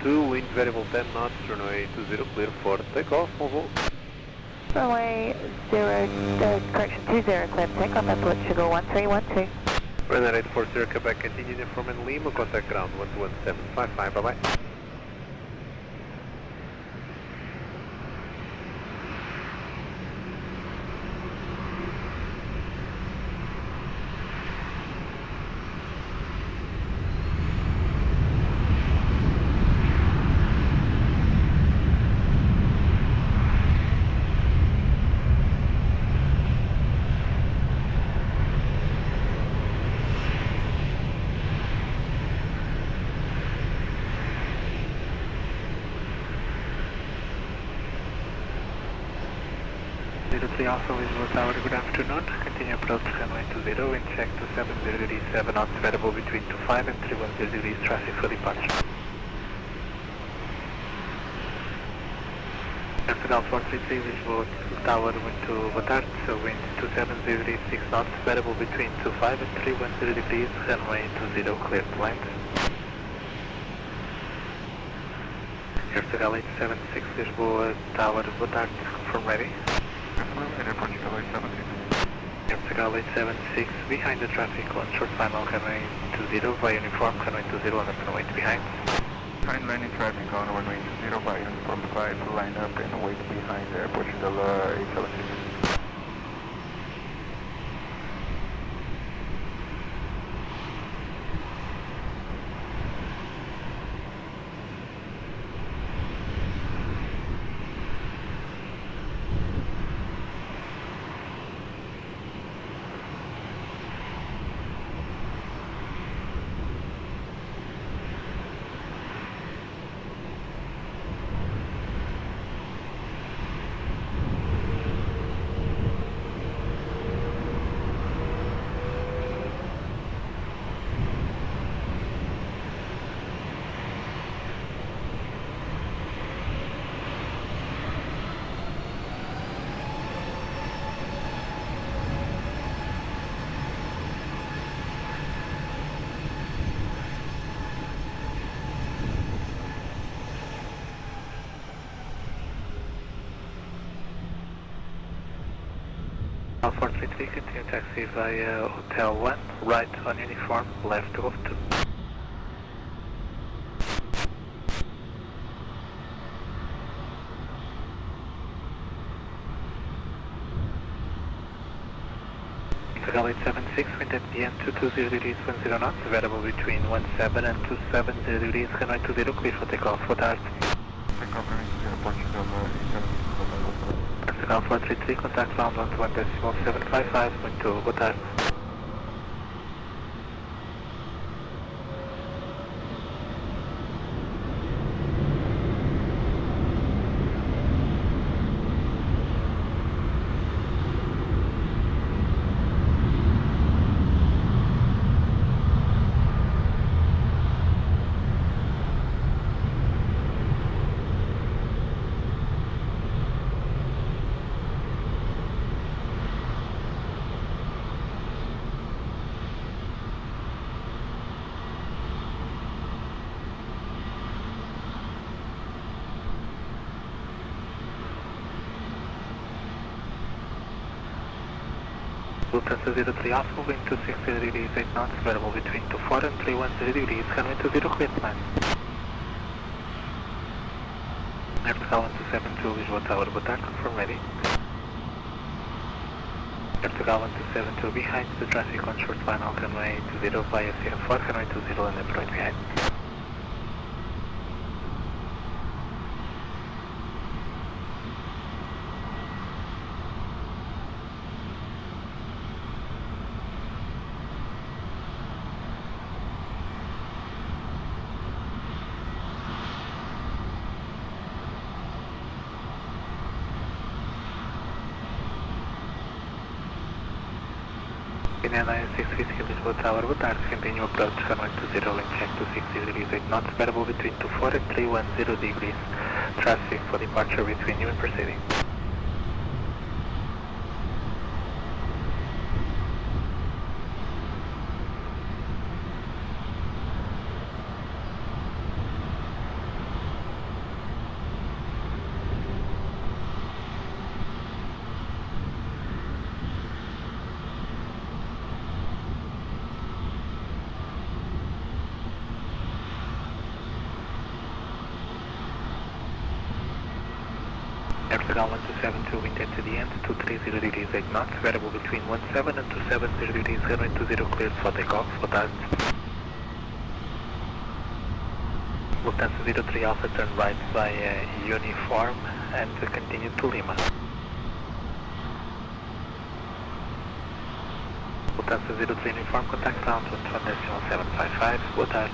12, wind variable 10 knots, runway 20, clear for takeoff, on voo. Runway 20, clear for takeoff, approach to go 1312. Runway 840, Quebec, continue informant Lima, contact ground 11755, bye bye. Alpha Lisboa Tower, good afternoon. Continue approach runway 20, wind check to 70 degrees 7 knots, variable between 25 and 310 degrees, traffic for departure. Portugal 433, Lisboa Tower, wind to boa tarde, so wind 270 degrees 6 knots, variable between 25 and 310 degrees, runway 20, clear to land. Portugal 876, Lisboa Tower, boa tarde, confirm ready. Aeroporto 876. Portugal 876, behind the traffic on short final runway 20 via uniform, runway 20 on the runway behind. Behind landing traffic on runway 20 by uniform 5, line up and wait behind Portugal 876. Alpha 433, continue taxi via Hotel 1, right on uniform, left to Gosto. Portugal 876, wind at the end 220 degrees 10 knots, variable between 17 and 270 degrees, runway 20, clear for takeoff, boa tarde. Takeoff Portugal 876. Portugal 433, contact ground 121.755, muito boa tarde. Lufthansa 03 Alpha, wind 260 degrees 8 knots, variable between 24 and 310 degrees, runway 20, clear to land. Portugal 1272, Lisboa Tower, boa tarde, confirm ready. Portugal 1272, behind the traffic on short final, runway 20 via CF4, runway 20 and then right behind. Indiana 650 Lisboa Tower, boa tarde, continue approach runway 20, wind check to 60 degrees 8 knots, variable between 24 and 310 degrees, traffic for departure between you and proceeding. Portugal 1272, wind at the end, 230 degrees 8 knots, variable between 17 and 270 degrees, runway 20 cleared for takeoff, boa tarde. Lufthansa 03 Alpha, turn right by uniform and continue to Lima. Lufthansa 03 uniform, contact ground 1.755, boa tarde.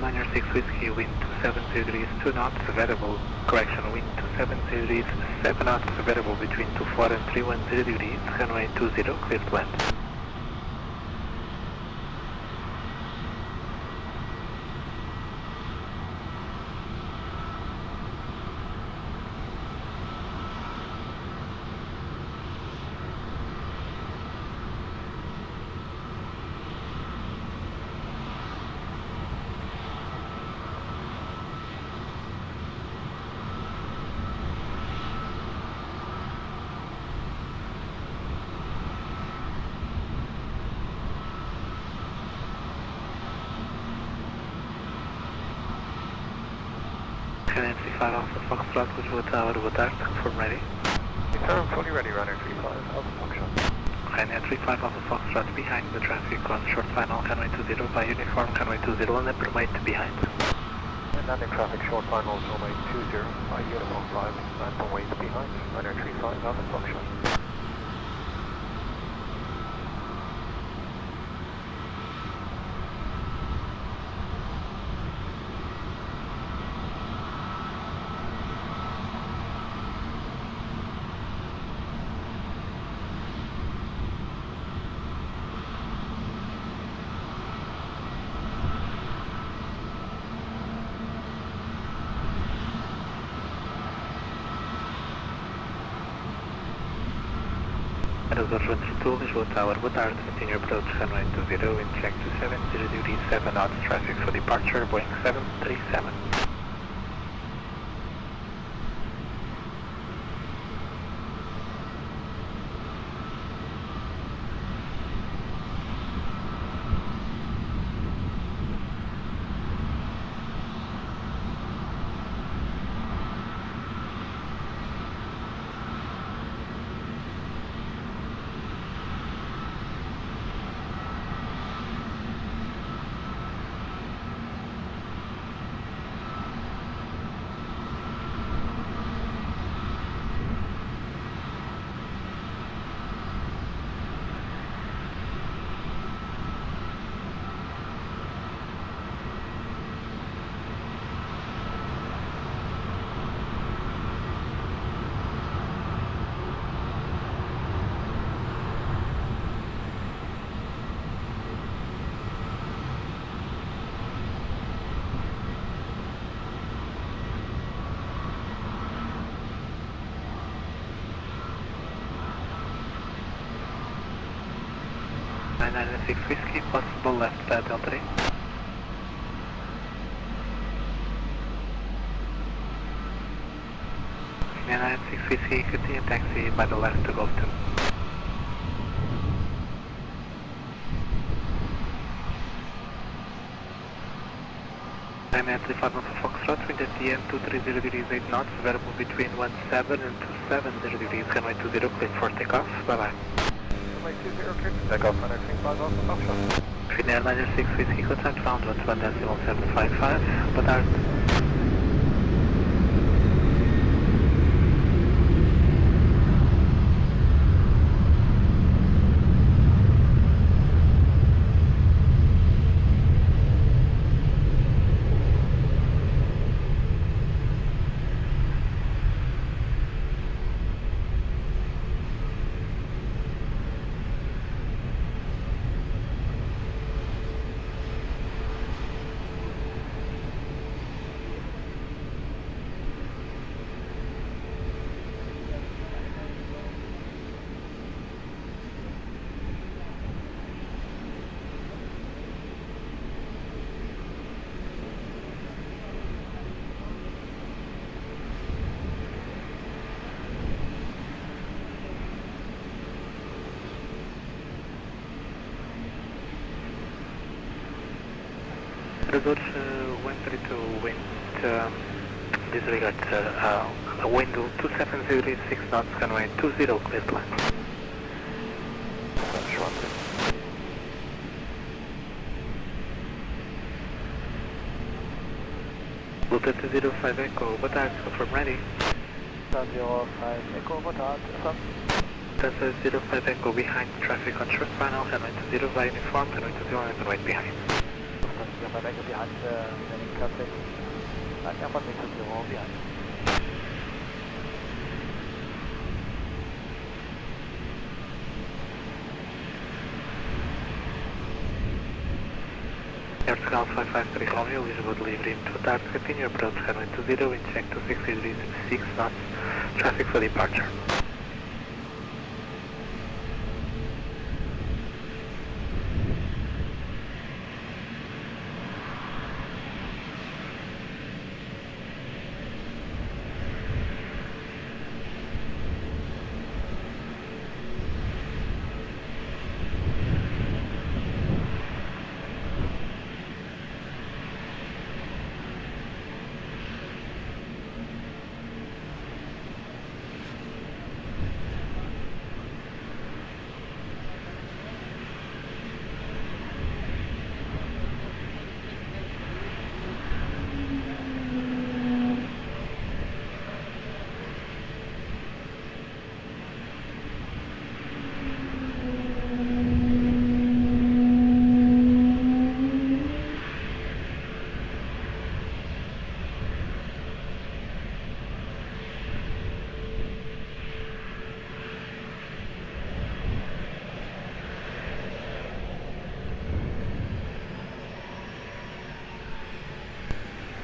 Niner 6 Whiskey, wind 270 degrees 2 knots, variable, correction, wind 270 degrees 7 knots, variable between 24 and 310 degrees, runway 20, clear to land. Nancy 5 Alpha Foxtrot, Lisboa Tower, boa tarde, confirm ready. Confirm, fully ready, runner 35 Alpha Foxtrot. Ryanair 35 Alpha Foxtrot behind the traffic on short final, runway 20 by uniform, runway 20 and then permit behind. And landing traffic, short final, runway 20 by uniform 5, and permit behind, runner 35 Alpha Foxtrot. Aeroporto Transmitido, Lisboa Tower, boa tarde, continue approach runway 20, wind check to 70 degrees 7 knots, traffic for departure, Boeing 737. Niner 6 Whiskey, possible left Delta 3. Niner 6 Whiskey, continue taxi by the left to Gosto. Niner 35 Alpha Foxtrot, wind at the end 230 degrees 8 knots, variable between 17 and 270 degrees, runway 20, clear for takeoff, bye bye. Runway 20 clear to takeoff, runner 35 Alpha Foxtrot. Finnair Niner 6 Whiskey, contact ground 1.755, boa tarde. Azores 132 wind, disregard wind 270 degrees 6 knots, runway 20, clear to land. Delta 05 Echo, boa tarde, confirm ready. Delta 05 Echo, boa tarde, confirm. Delta 05 Echo behind traffic on short final, runway 20 via uniform, runway 21 and wait behind. Delta 05 Echo behind landing traffic, runway 20 behind. Air 553 Romeo, Lisboa delivery into target, continue approach runway 20, wind check to 60 degrees 6 knots, traffic for departure.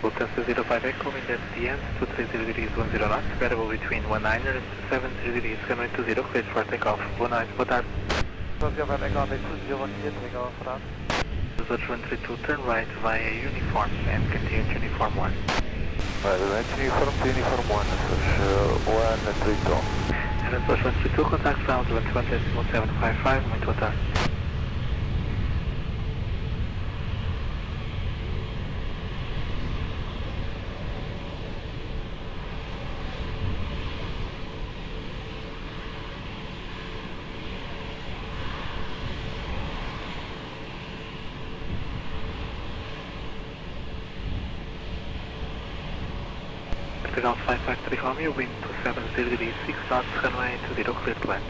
Lufthansa 05 Echo, wind at the end, 230 degrees 10 knots, variable between 19 and 70 degrees, runway 20, cleared for takeoff. Boa noite, boa tarde. 05 Echo, 20, bom dia, takeoff, boa tarde. Azores 132, turn right via uniform and continue to uniform 1. Right, uniform to uniform 1, Azores 132. And Azores 132, contact ground 21.755, muito boa tarde. Ground 553 Romeo, wind 270 degrees 6 knots, runway 20, clear to land.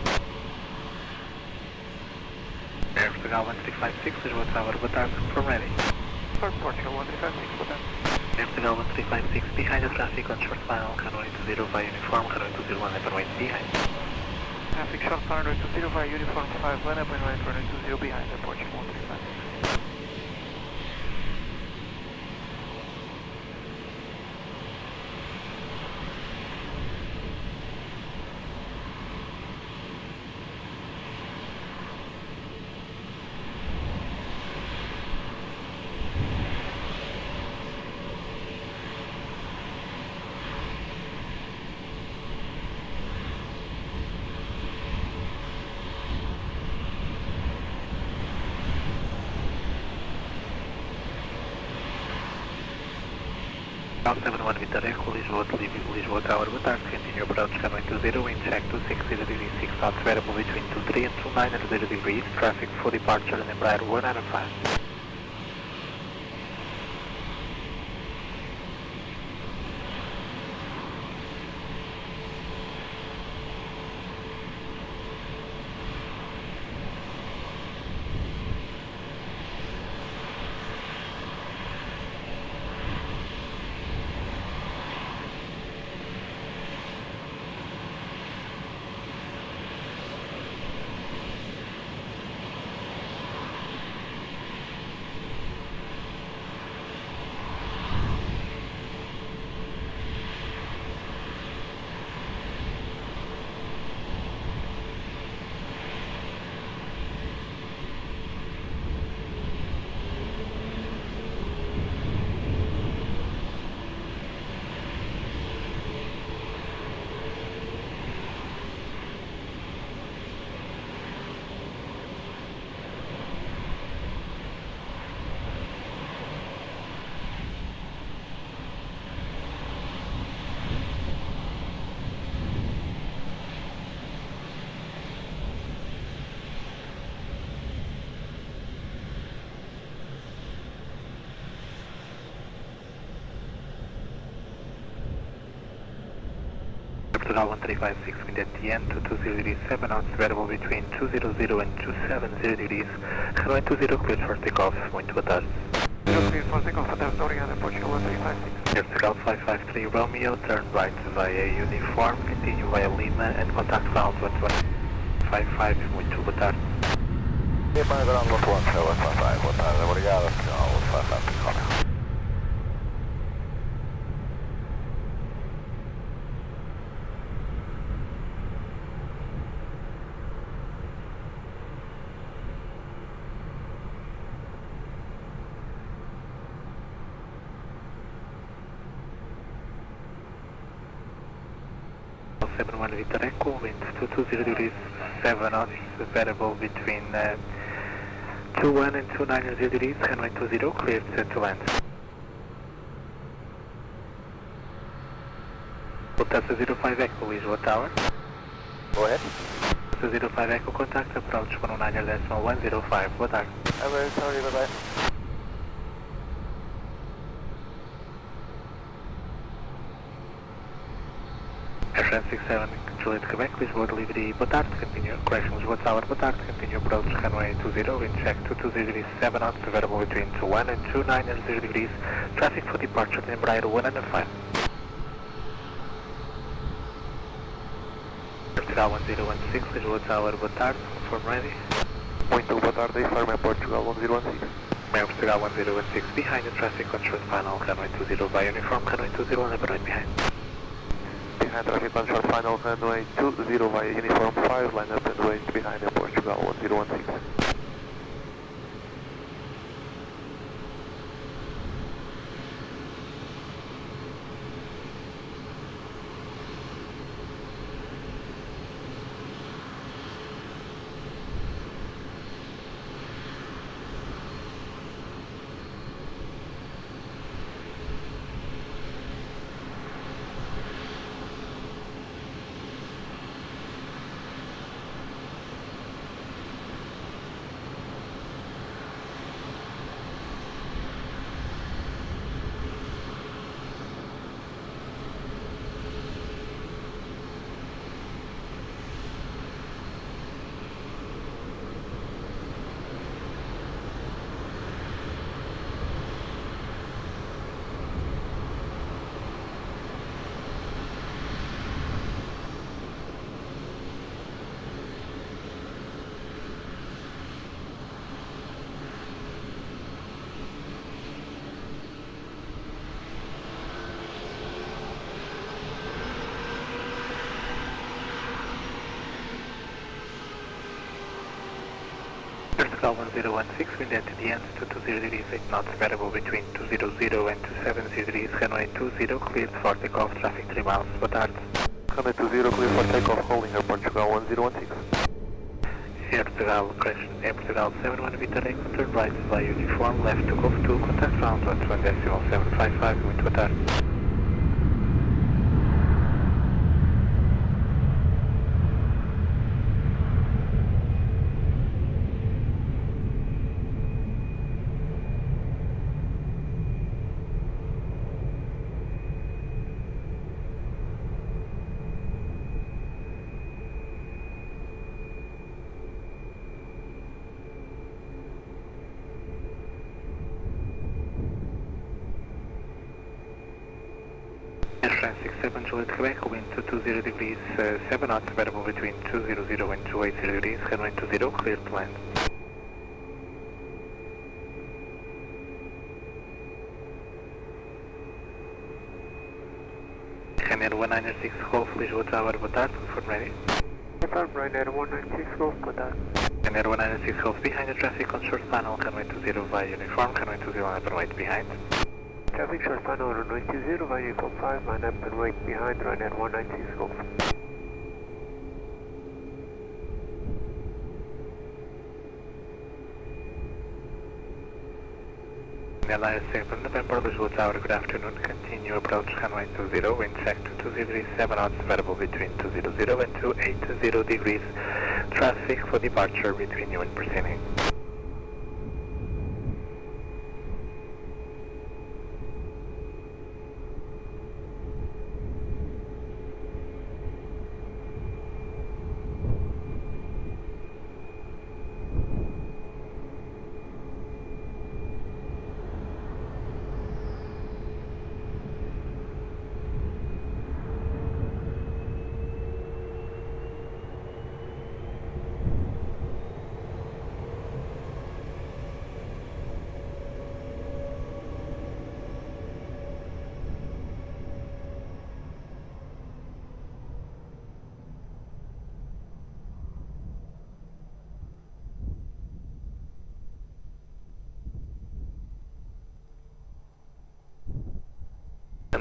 Air Portugal 1356, Lisboa Tower, boa tarde, confirm ready. Air Portugal 1356, boa tarde. Air Portugal 1356, behind the traffic on short final, runway 20 via uniform, runway 21 and runway behind. Traffic short final, runway 20 via uniform 5, line up and runway 20 behind, Air Portugal 1356. Ground 71 Midday, Lisboa delivery, Lisboa Tower, boa tarde, continue approach runway 20, wind check to 60 degrees 6 knots, variable between 23 and 29 degrees, traffic for departure and Embraer 195. Portugal 1356, wind at the end, 220 degrees, 7 knots, variable between 200 and 270 degrees, runway 20, cleared for takeoff, muito boa tarde. Cleared for takeoff, boa tarde, obrigado, Portugal 1356. Portugal 553 Romeo, turn right via Uniform, continue via Lima and contact ground 1155, muito boa tarde. Lima, ground 115, boa tarde, obrigado, Portugal 155. Victor Echo, wind 220 degrees, 7 knots, variable between 21 and 290 degrees, runway 20, cleared to land. Delta 05 Echo, Lisboa Tower. Go ahead. Delta 05 Echo, contact approach 119.105, boa tarde. I'm very sorry, bye-bye. Air 67, Juliet, Quebec, Lisboa Delivery, boa tarde, continue, correction, Lisboa Tower, boa tarde, continue approach runway 20, wind check 220 degrees, 7 knots, variable between 21 and 290 degrees, traffic for departure, Embraer 105. Portugal 1016, Lisboa Tower, boa tarde, confirm ready. Muito boa tarde, informe Portugal 1016. Portugal 1016, behind the traffic control final, runway 20 by uniform, runway 20 and the right behind. Behind traffic control final, runway 20 via uniform 5, line up and wait behind Portugal 1016. Portugal 1016, wind at the end, 220 degrees, 8 knots, variable between 200 and 270 degrees, runway 20, cleared for takeoff, traffic 3 miles, boa tarde. Runway 20, clear for takeoff, holding Air Portugal 1016. Air Portugal, correction, Air Portugal 71 Victor Echo, turn right via uniform, left to Gosto 2, contact ground 121.755, muito boa tarde. Air 67 Juliet, Quebec, wind 220 degrees, 7 knots, variable between 200 and 280 degrees, runway 20, cleared to land. Ryanair 196 Golf, Lisboa Tower, boa tarde, confirm ready. Confirm, Ryanair 196 Golf, boa tarde. Ryanair 196 Golf, behind the traffic on short panel, runway 20 via uniform, runway 20 on the right behind. Traffic short panel, runway 20 via uniform 5, line up and wait behind Ryanair 196 Golf. Alliance 7 November, Lisboa Tower, good afternoon, continue approach runway 20, wind check 220 degrees, 7 knots, variable between 200 and 280 degrees, traffic for departure between you and Persimmon.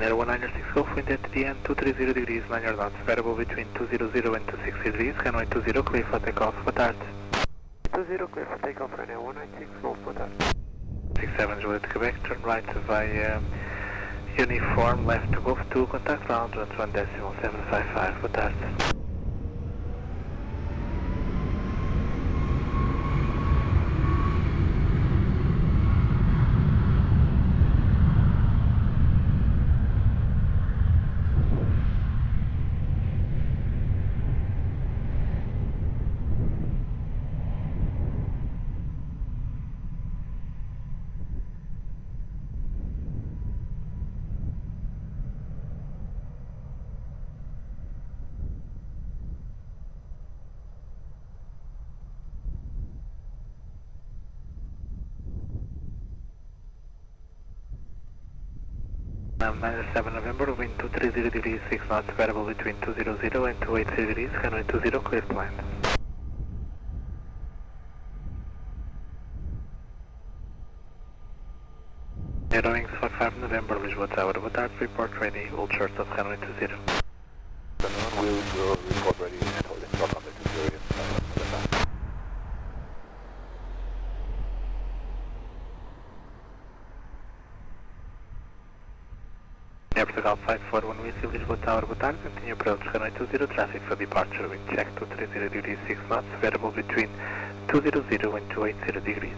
Air 196 Golf, wind at the end 230 degrees, 9 knots, variable between 200 and 260 degrees, runway 20, clear for takeoff, boa tarde. 20, clear for takeoff, Air 196 Golf, boa tarde. 67 Juliet, Quebec, turn right via uniform, left to Golf 2, contact ground, 1.755, boa tarde. -7 November, wind 230 degrees, 6 knots, variable between 200 and 280 degrees, runway 20, clear to land. Airwings 55 November, Lisboa Tower, boa tarde, report ready, hold short of runway 20. We will report ready and hold in short runway 20. Portugal 541 Whiskey, Lisboa Tower, boa tarde, continue approach runway 20, traffic for departure, wind check 230 degrees, 6 knots, variable between 200 and 280 degrees.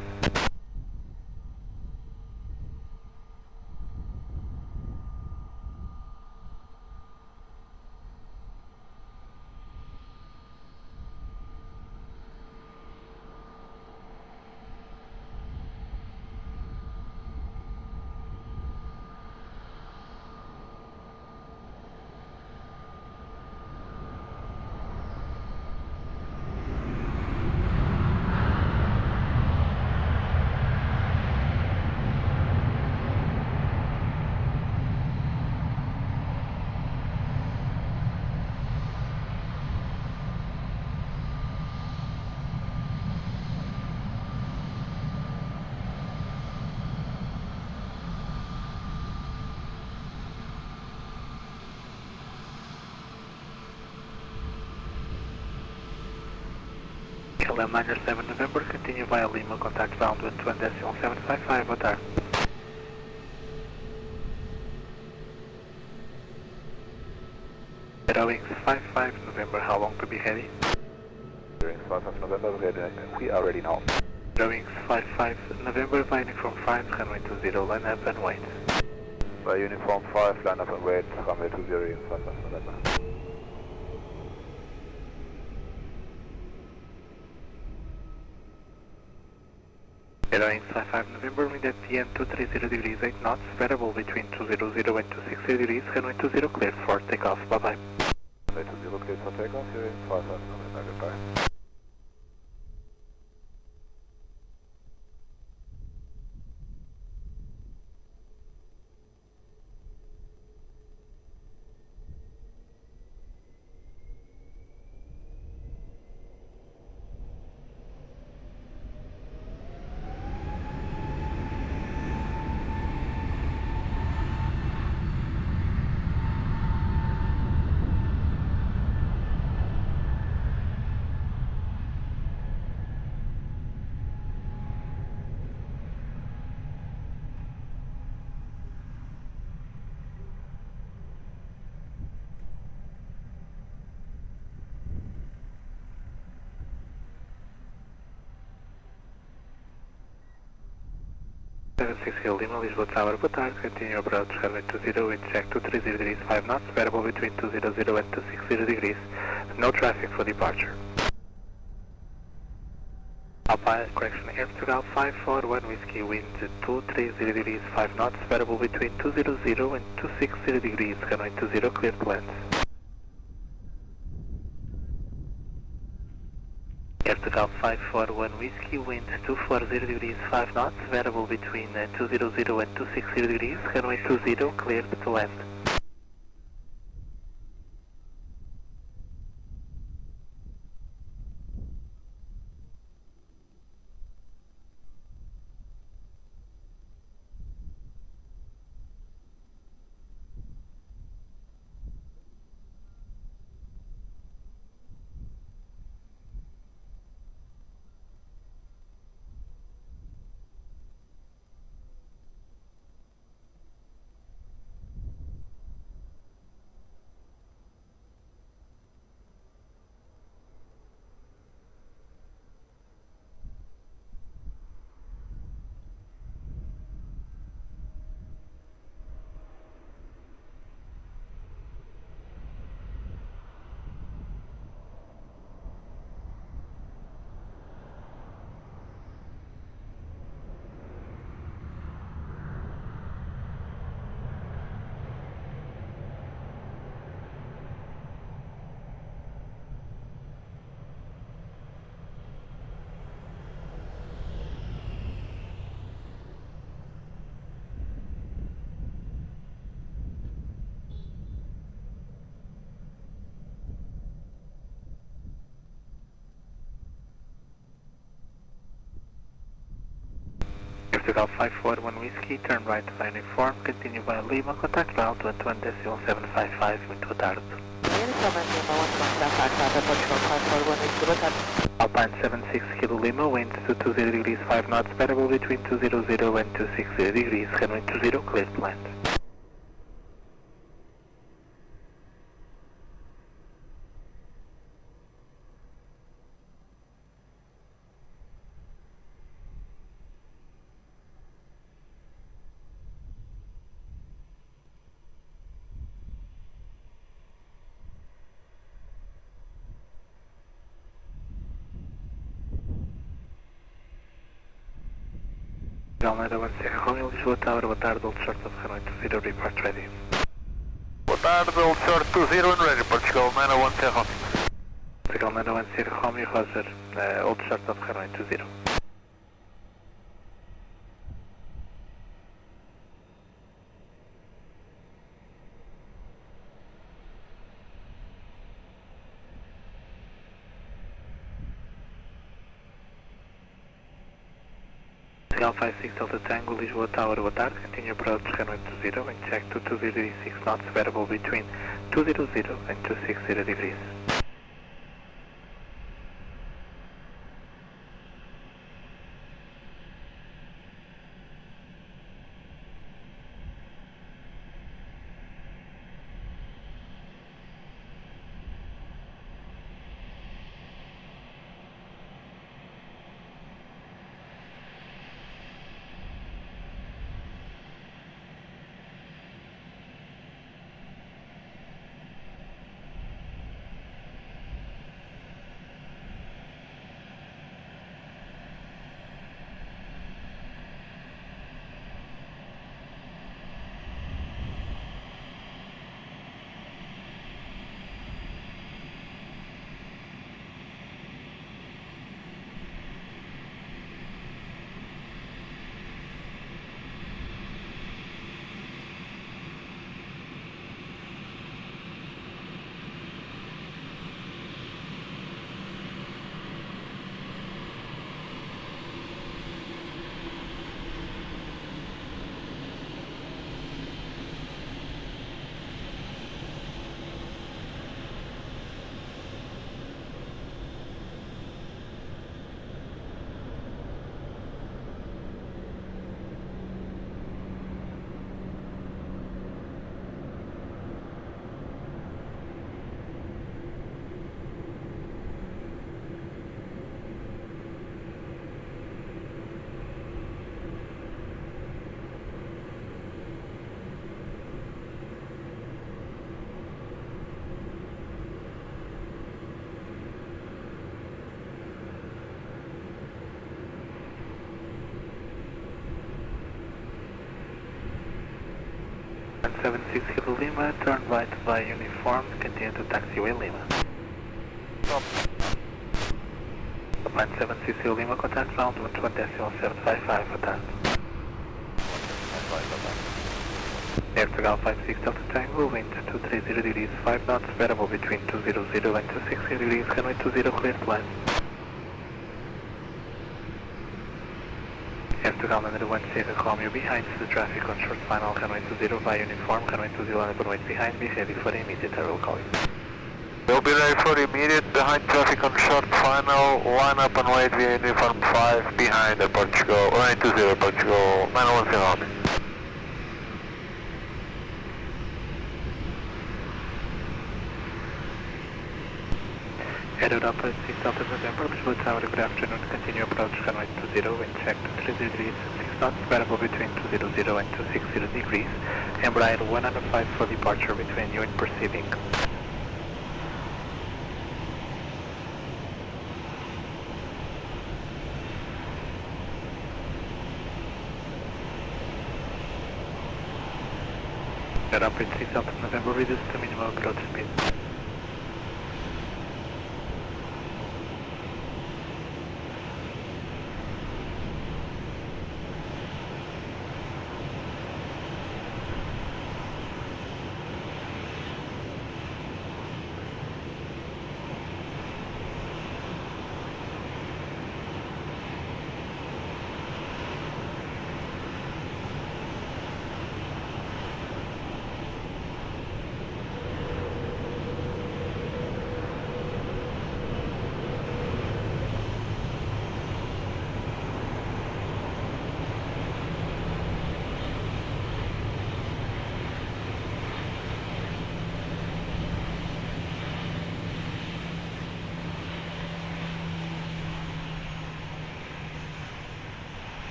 -7 November, continue via Lima, contact ground 1.755, boa tarde. Airwings 55 November, how long to be ready? Airwings 55 November, we are ready now. Airwings 55 November, via uniform 5, runway 20, line up and wait. By uniform 5, line up and wait, runway 20, 55 November. Airwings 55 November, wind at the end 230 degrees, 8 knots, variable between 200 and 260 degrees, runway 20, clear for takeoff, bye bye. Runway 20, clear for takeoff, Airwings 55 November, goodbye. Hill Lima, Lisboa Tower, boa tarde, continue approach runway 20, wind check 230 degrees, 5 knots, variable between 200 and 260 degrees, no traffic for departure. Alpine, correction, Air Portugal 541 Whiskey, wind 230 degrees, 5 knots, variable between 200 and 260 degrees, runway 20, clear to land. Air Portugal 541 Whiskey, wind 240 degrees, 5 knots, variable between 200 and 260 degrees, runway 20, cleared to land. Portugal 541 Whiskey, turn right via uniform, continue via Lima, contact ground 121.755, muito boa tarde. Alpine 76 Kilo Lima, winds 220 degrees 5 knots, variable between 200 and 260 degrees, runway 20, clear to land. Almeida 16 Romeo, Lisboa Tower, boa tarde, Old Short of Runway 20, report ready. Boa tarde, Old Short 20 and ready, Portugal 910 Romeo. Portugal 910 Romeo, Roger, Old Short of Runway 20. Portugal 56 Delta Tango, Lisboa Tower, boa tarde, continue approach runway 20, wind check to 206 knots, variable between 200 and 260 degrees. And 76 Kilo Lima, turn right via uniform, continue to taxiway Lima. Stop. Alpine 76 Kilo Lima, contact ground 121.755, boa tarde. Air Portugal 56 Delta Tango, wind 230 degrees 5 knots, variable between 200 and 260 degrees, runway 20, clear to land. Air Portugal 916 Romeo behind the traffic on short final, runway 20 via uniform, runway 20 on the wait behind, be ready for immediate, I will call you. We'll be ready for immediate, behind traffic on short final, line up and wait via uniform 5, behind the Portugal, runway 20 Portugal, 910 Romeo. Air Europa 6 Delta November, Lisboa Tower, good afternoon, continue approach runway 20, wind check to 30 degrees, 6 knots, variable between 200 and 260 degrees, Embraer 105 for departure between you and perceiving. Air Europa 6 Delta November, reduce to minimum approach speed.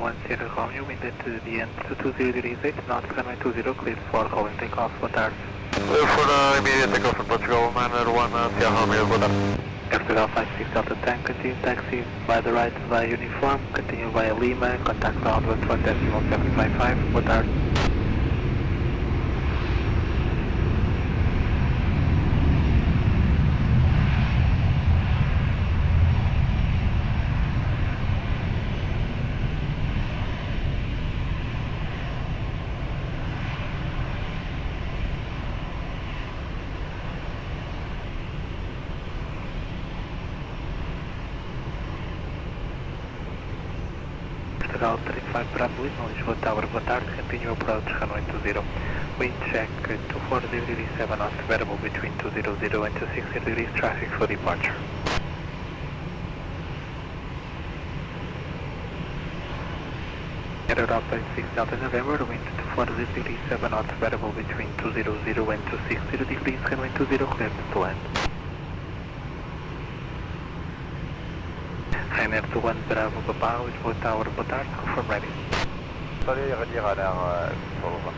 1 Sierra Romeo, wind at the end to 20 degrees 8 knots, runway 20, cleared for rolling takeoff, boa tarde. Clear for immediate takeoff in Portugal, 901 Sierra Romeo, boa tarde. Portugal 56 Delta Tank, continue taxi by the right via uniform, continue via Lima, contact ground 1.755, boa tarde. Portugal 35 Bravo Lisbon, Lisboa Tower, boa tarde, continue approach, runway 20. Wind check 240 degrees 7 knots, variable between 200 and 260 degrees, traffic for departure. Aeroporto 86 Delta November, wind 240 degrees 7 knots, variable between 200 and 260 degrees, runway 20, cleared to land. Ryanair 21 Bravo Papa, Lisboa Tower, boa tarde, confirm ready. Allez, redire à l'air sur le vent.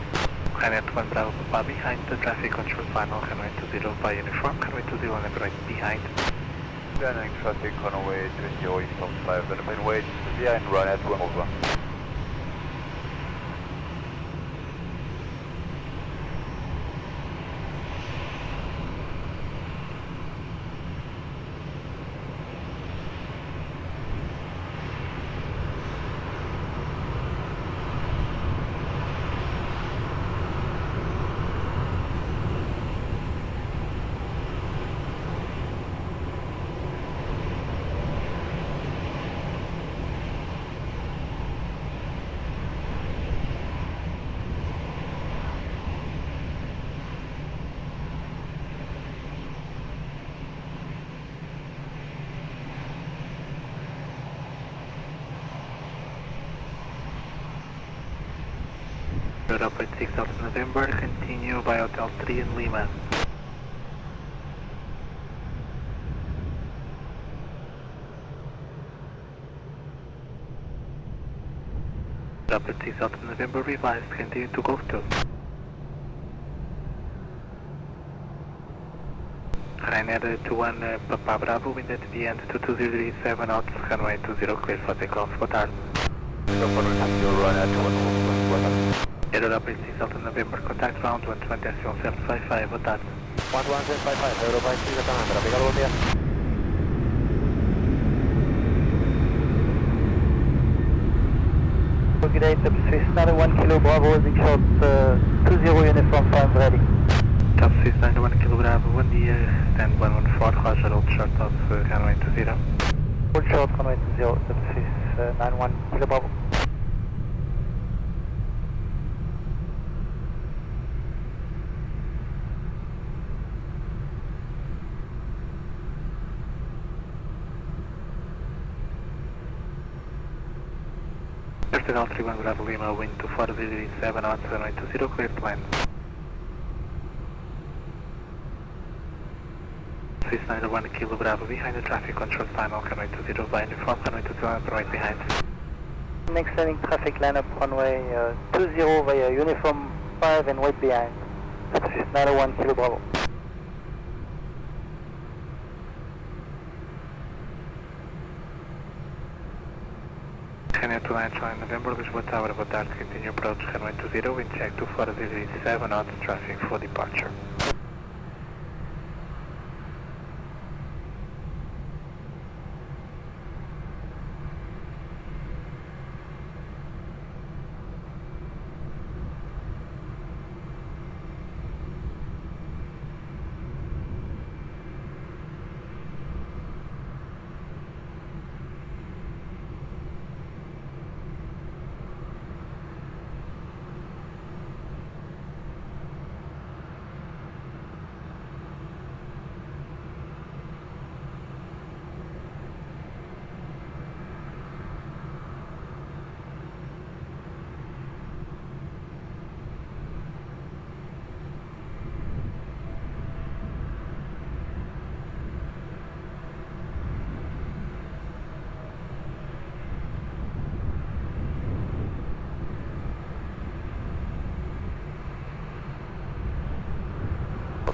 Ryanair 21 Bravo Papa, behind the traffic control final, runway 20 by uniform, runway 20 on the right behind. Running traffic runway 20 eastbound 5, and main way behind Ryanair 21 over. Aeroporto 6 Delta November, continue by Hotel 3 in Lima. Aeroporto 6 Delta November, revised, continue to Gosto. Ryanair 21 Papa Bravo, wind at the end to 20 degrees 7 knots, runway 20, clear for takeoff, boa tarde. Aeroporto 6 Delta November, contact ground 120.755, boa tarde. 11755, Aeroporto 6 Delta November, obrigado, bom dia. Direto, Swiss 91 Kilo Bravo, big shot 20 uniform 5 ready. Top Swiss 91 Kilo Bravo, bom dia, stand 114, Roger, hold short of runway 20. Hold short, runway 20, Top Swiss 91 Kilo Bravo. Portugal 31 Bravo Lima, wind 240 degrees 7 knots, runway 20, clear to land. Swiss 91 Kilo Bravo, behind the traffic control final, runway 20 by uniform, runway 20 on the right behind. Next landing traffic lineup, runway 20 via uniform 5 and wait behind. Swiss 91 Kilo Bravo. Ryanair 29 November, Lisboa Tower, boa tarde, continue approach, runway 20, wind check 240 degrees 7 knots, traffic for departure.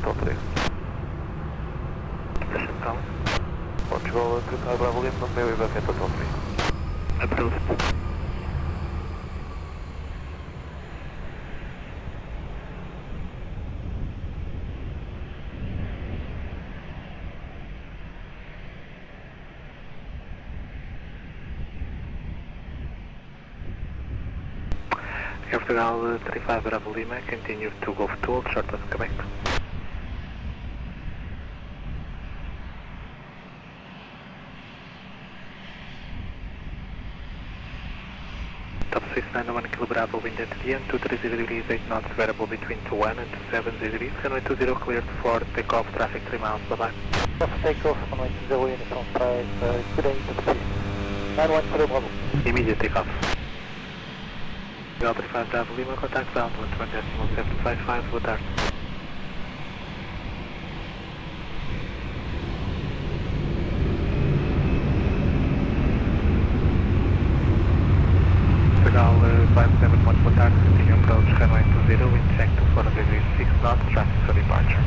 Hotel 3. Station Town. Portugal, Canal Bravo Lima, meu evacuate Hotel 3. Approved. Portugal 35 Bravo Lima, continue to Golf 2, hold short of Quebec. Top 691 Kilo Bravo, wind at the end, 230 degrees, 8 knots, variable between 21 and 270 degrees, runway 20 cleared for takeoff, traffic 3 miles, bye bye. Takeoff, runway 20, uniform 5, good day to the piste. 91 Kilo Bravo. Immediate takeoff. Portugal 35 Bravo Lima, contact ground 120.755, boa tarde. Portugal 571, boa tarde, continue approach runway 20, wind check to 400 degrees 6 knots, traffic for departure.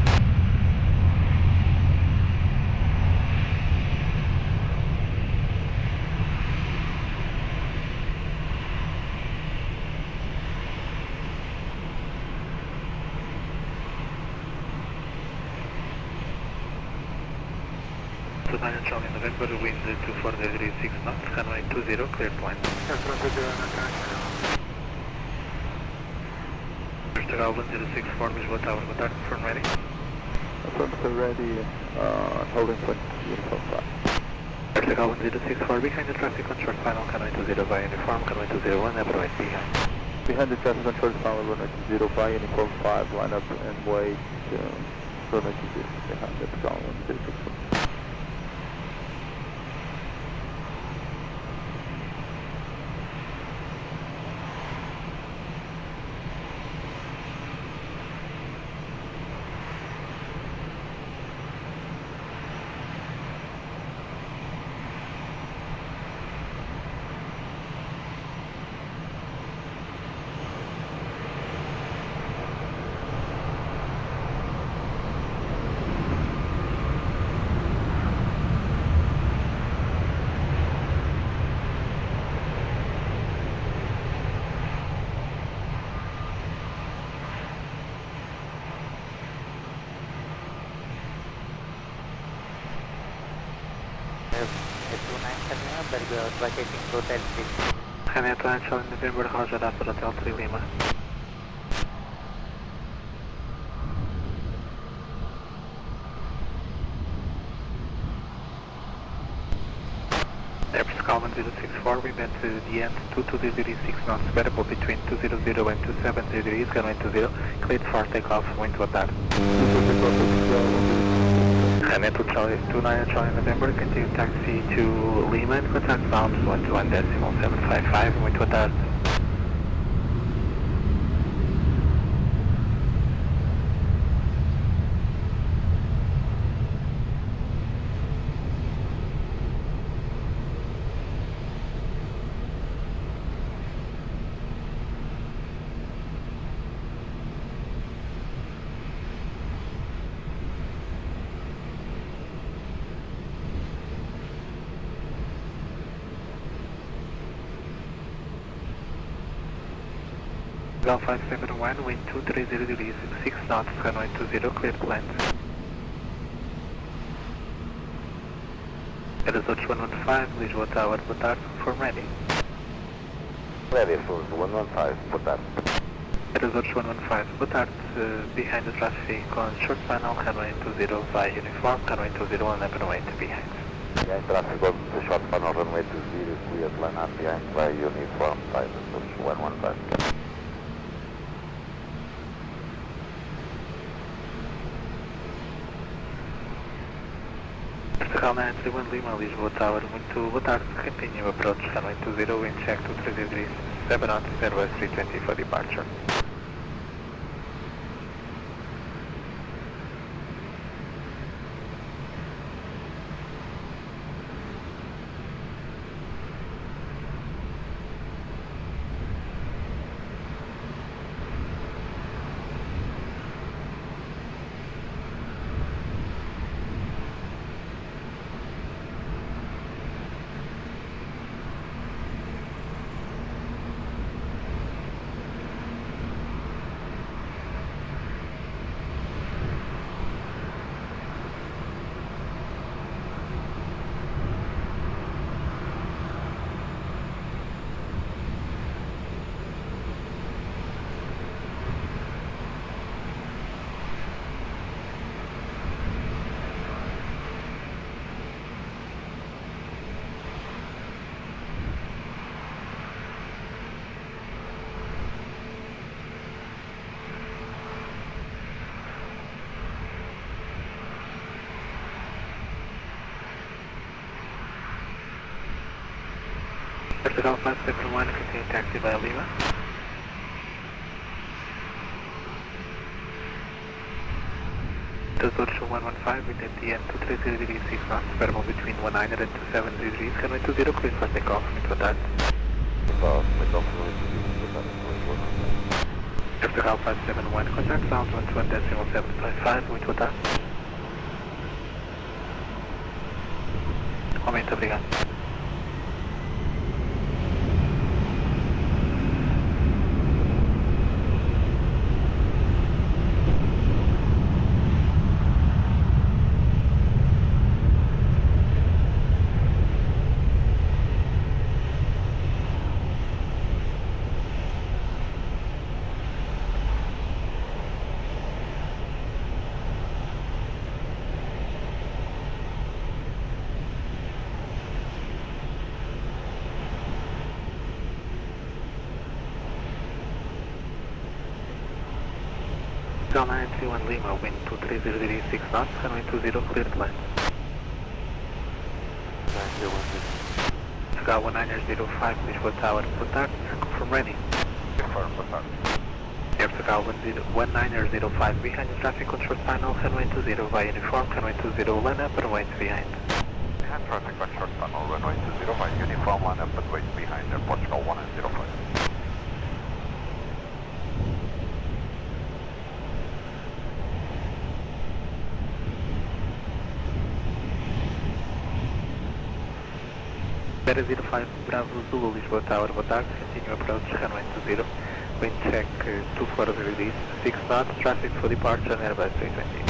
Charlie November, wind 240 degrees 6 knots, runway 20, clear to land. Portugal 1064, Lisboa Tower, boa tarde, firm ready. Affirmative ready, holding point, uniform 5. Portugal 1064, behind the traffic on short final, runway 20 by uniform, runway 201, approach behind. Behind the traffic on short final, runway 20 by uniform 5, line up and wait, runway 20, behind the Portugal 1064. Vacating to Hotel 3. Hamilton, Charlie November, Roger, after Hotel 3 Lima. Airport Calman 064, we met to the end, 22 degrees 6 knots, variable between 200 and 270 degrees, runway 20, cleared for takeoff, wind to attack. Hamilton Charlie 29 Charlie November, continue taxi to Lima and contact ground 121.755, wind to attack. Gulf 571, wind 230 degrees, 6 knots, runway 20, clear to land. Aeroporto 115, Lisboa Tower, boa tarde, form ready. Ready for 115, boa tarde. Aeroporto 115, boa tarde, behind the traffic on short final, runway 20 by uniform, runway 20 and runway to behind. Behind traffic on the short final, runway 20, clear to line up behind by uniform, by the 115. Portugal 931 Lima, Lisboa Tower, muito boa tarde, continue approach, runway 20, wind check to 3 degrees, 7 knots, Airbus 320 for departure. Portugal 571, continue taxi via Lima. Dozor 115 with ATM 230 degrees 6 knots, variable between 19 and 270 degrees, runway 20, clear for takeoff, muito boa tarde. Portugal 571, contact ground 11.755, muito boa tarde. Muito obrigado. Portugal 931 Lima, wind 230 degrees 6 knots, runway 20, clear to land. Portugal 1905, Lisboa Tower, boa tarde, confirm ready. Confirm, boa tarde. Air Portugal 1905, behind the traffic control panel, runway 20 via uniform, runway 20 line up and wait behind. Behind traffic control panel, runway 20 via uniform, line up and wait behind Air Portugal 1905. Beta 05, Bravo Zulu, Lisboa Tower, boa tarde, continue approach, runway 20, wind check 24 degrees, 6 knots, traffic for departure and Airbus 320.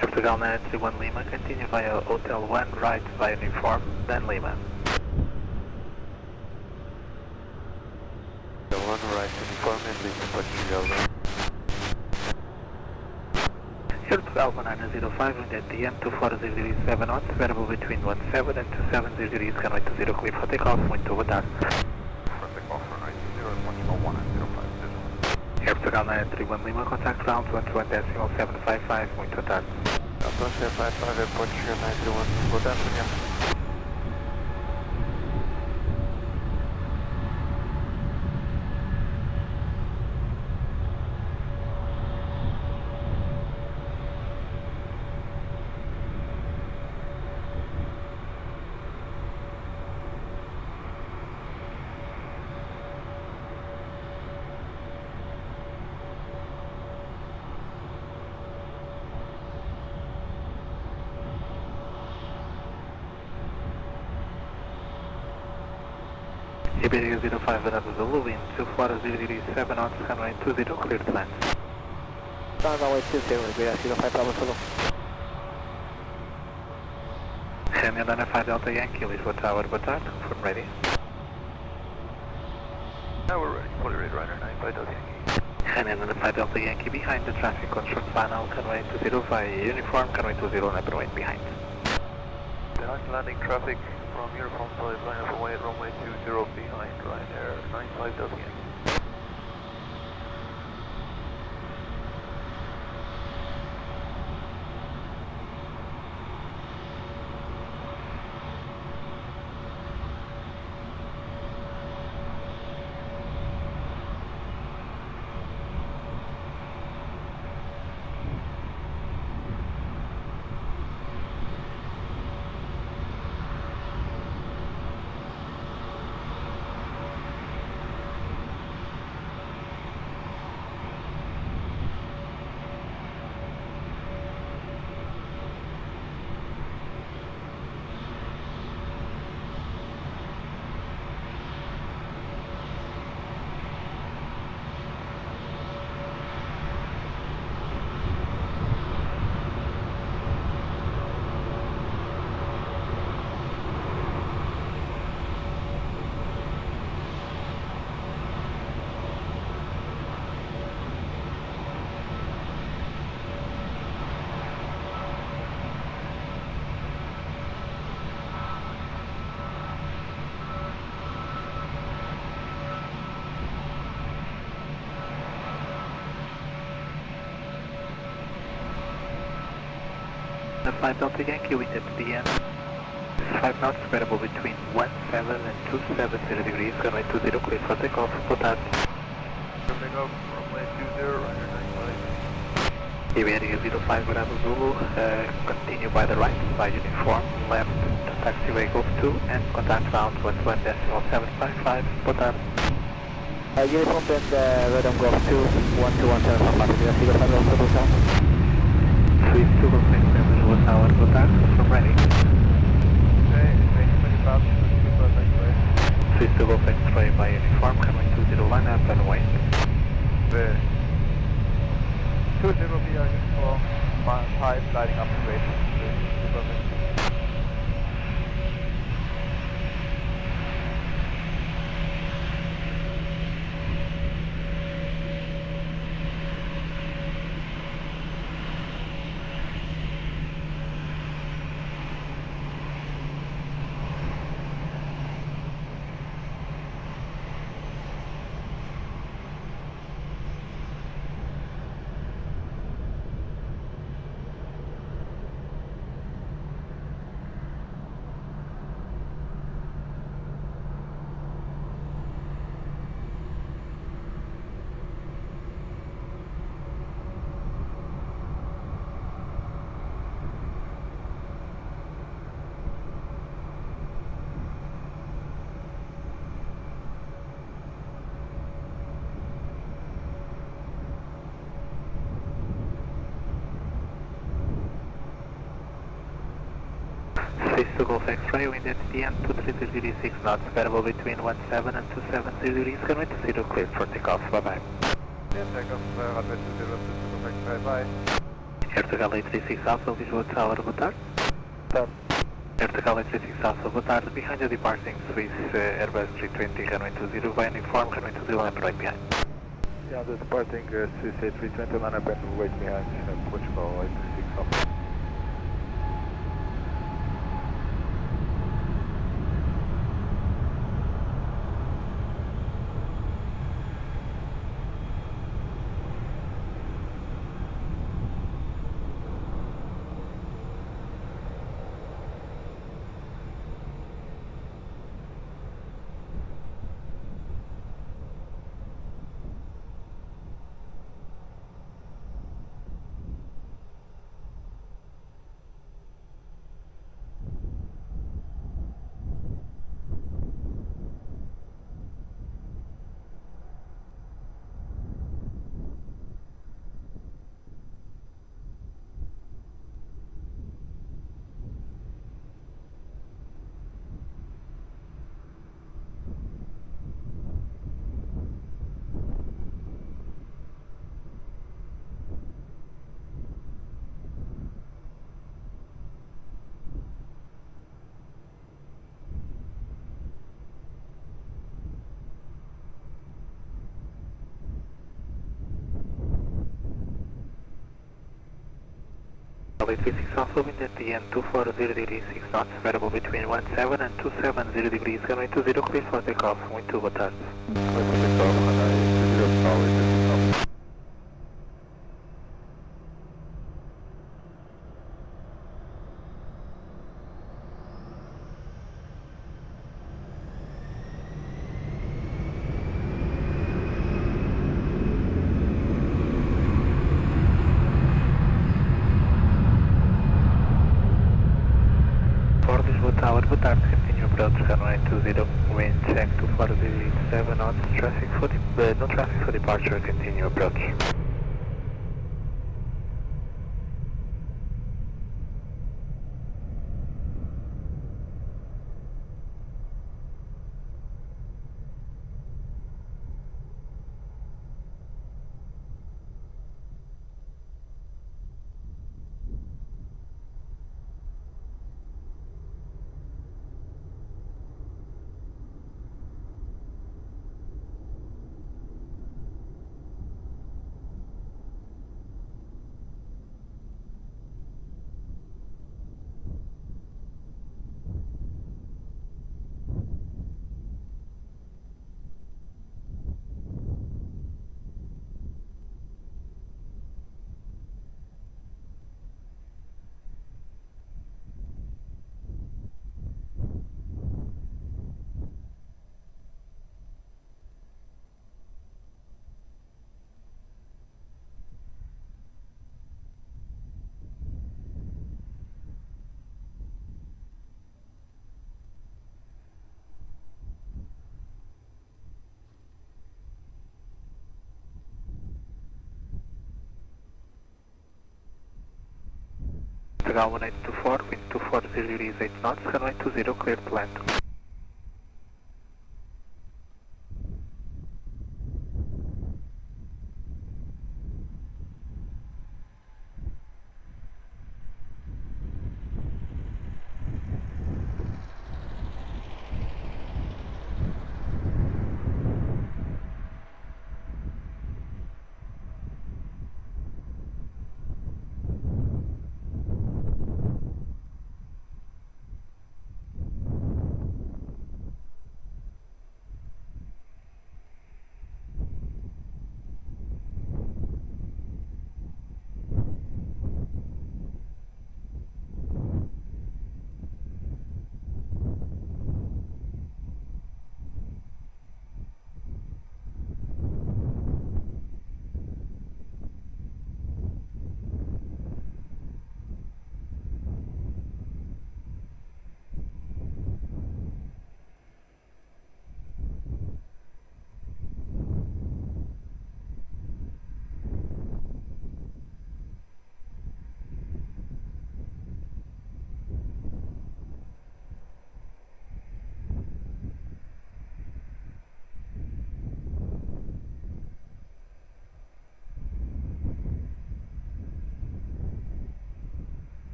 Portugal 931 Lima, continue via Hotel 1, right via uniform, then Lima. Hotel 1, right uniform and Lima, Portugal. Portugal 1905, wind at DM 240 degrees 7 knots, variable between 17 and 270 degrees, runway 20, clear for takeoff, muito boa tarde. For takeoff, runway 20, Portugal 1905. Air Portugal 931 Lima, contact ground 11.755, muito boa tarde. Approach 55, Airport 931, boa tarde, obrigado. Iberia 05, Bravo Zulu, wind 240 degrees 7 knots, runway 20, clear to land. Runway 20, Iberia 05, Bravo Zulu. Henry 95 Delta Yankee, Lisboa Tower, boa tarde, confirm ready. Now we're ready, fully ready, Ryder 95 Delta Yankee. Henry 95 Delta Yankee, behind the traffic control panel, runway 20 via uniform, runway 20, line up and wait behind. Behind landing traffic from uniform side, line up away at runway 20 behind Ryder 95 Delta Yankee. 5 Delta Yankee, wind at the end. 5 knots, variable between 17 and 270 degrees, runway 20, clear for takeoff. Boa tarde. Takeoff, runway 20, Roger 95. Iberia 05 Bravo Zulu, continue by the right, by uniform, left to taxiway Golf 2, and contact round 11.755. Boa tarde. Uniform and Redon Golf 2, 1217 from Pasadena, Siga Federal Solução. Swiss to Golf 7 Lisboa Tower, boa tarde, from ready. Okay, make 25, super takeaway. Swiss to Golf X-ray by uniform, runway 20 line up and away. 20 via uniform, 5 lighting up straight. Super takeaway. Swiss to Golf X-ray, wind at the end 2336 knots, variable between 17 and 270 degrees, runway 20, clear for takeoff. Bye bye. Yeah, takeoff, runway 20, super takeaway, bye. Airtagal 86 Alpha, Lisboa Tower, boa tarde. Airtagal 86 Alpha, boa tarde. Behind the departing Swiss Airbus 320, runway 20, by uniform, runway 20, line up right behind. Yeah, the departing Swiss A320 line up and wait behind Portugal 86 Alpha. LPPT Alpha, wind at the end 240 degrees 6 knots, variable between 17 and 270 degrees, runway 20, clear for takeoff, wind 2, boa tarde. Tower, boa tarde, continue approach runway 20, wind check 247 knots, traffic for no traffic for departure, continue approach. Portugal 1824, wind 240 degrees 8 knots, runway 20, clear to land.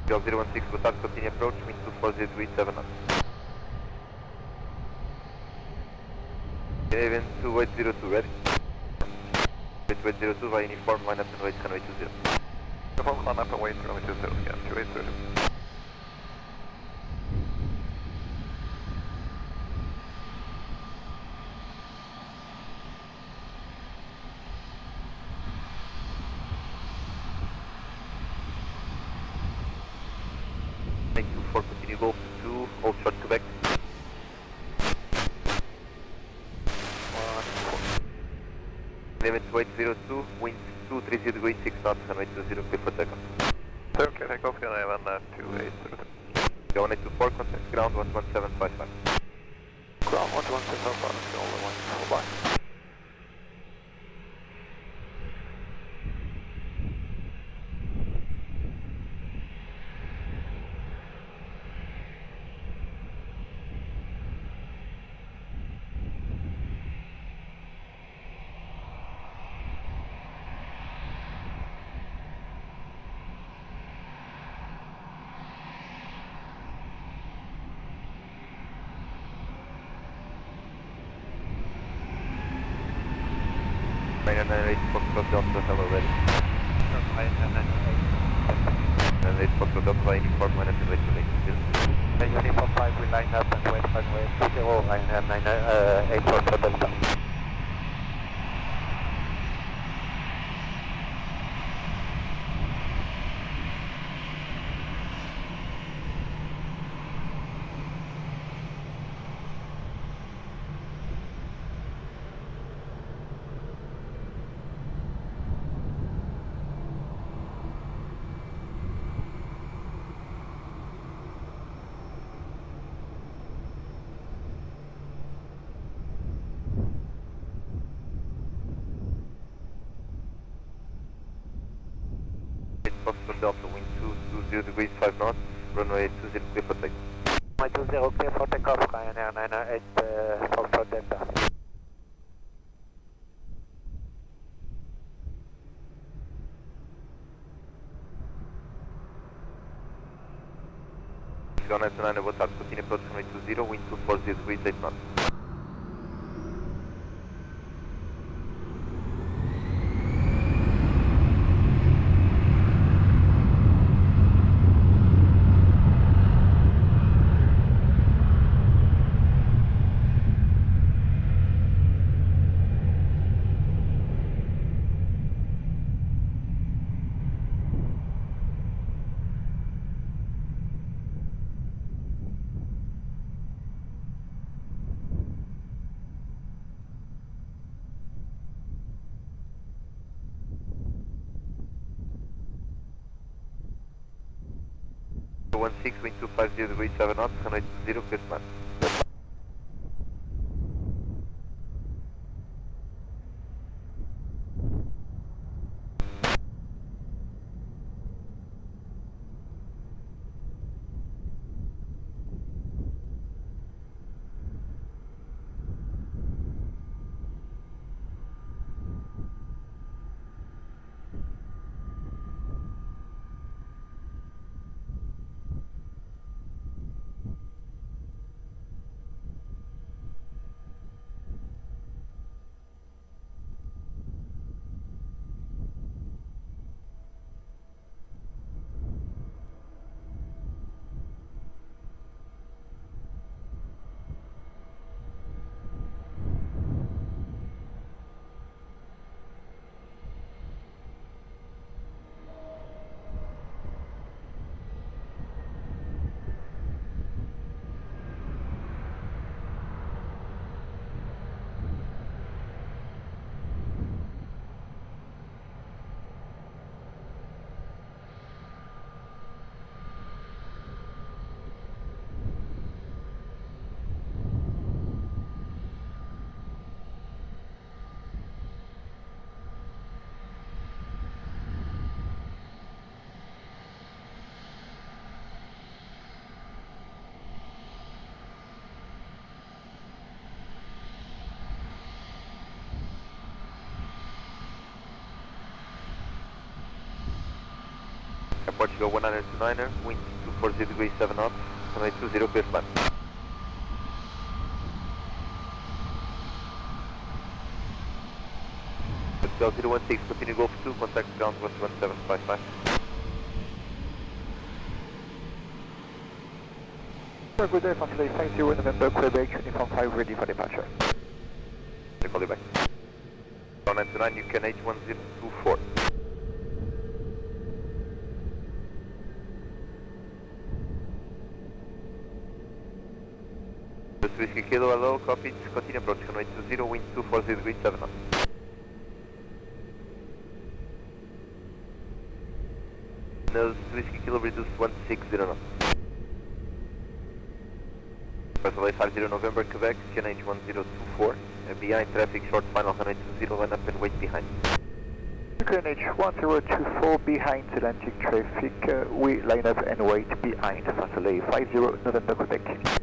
Delgado 016, boa tarde, continue approach, wind 240 degrees 7 knots. Event 2802, ready? 2802, via uniform, line up and wait, runway 20. Uniform, line up and wait, runway 20, scan 2830. Thank you for continue Golf 2, hold short Quebec. 2802, wind 230 degrees 6 knots, runway 20, clear for takeoff. Sir, clear takeoff, and I have 2803. Go 1824, contact ground 11755. Ground 11755, the only one, hold by. Runway 98, Foxtrot Delta, hello, ready. Runway 98. 98, Foxtrot Delta, via uniform, line up and wait, runway 20. Uniform 5 will line up and wait runway 20, line 98 for Delta. Foxtrot Delta, wind 220 degrees 5 knots, runway 20, clear for takeoff. Runway 20, clear for takeoff, Ryanair 998, Foxtrot Delta. 929, boa tarde, continue approach runway 20, wind 240 degrees, 8 knots. Wind 250 degrees, 7 knots, runway 20, clear to land. Portugal 129er, wind 240 degrees, 7 knots, runway 20, clear to land. Portugal 016, continue Golf 2, contact ground 11755. Good day, Facility 50 November, Quebec, Uniform 5, ready for departure. I'll call you back. 929, you can H1024. Whiskey Kilo, hello, copy, continue approach, runway 20, wind 240 degrees, 7 knots. Nose Whiskey Kilo, reduced 160 knots. Personal 50 November, Quebec, CNH 1024, behind traffic, short final, runway 20, line up and wait behind. CNH 1024, behind Atlantic traffic, we line up and wait behind, Facility 50 November, Quebec.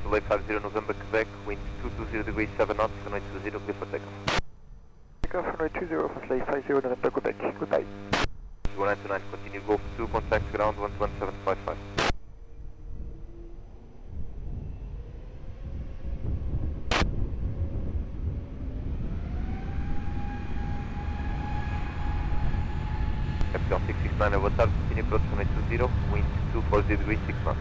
Delay 50 November, Quebec, wind 220 degrees 7 knots, runway 20, clear for takeoff. Takeoff, runway 20, Delay 50 November, Quebec, goodbye. 1929, continue Golf 2, contact ground 11755. Capital 669, boa tarde, continue approach runway 20, wind 240 degrees 6 knots.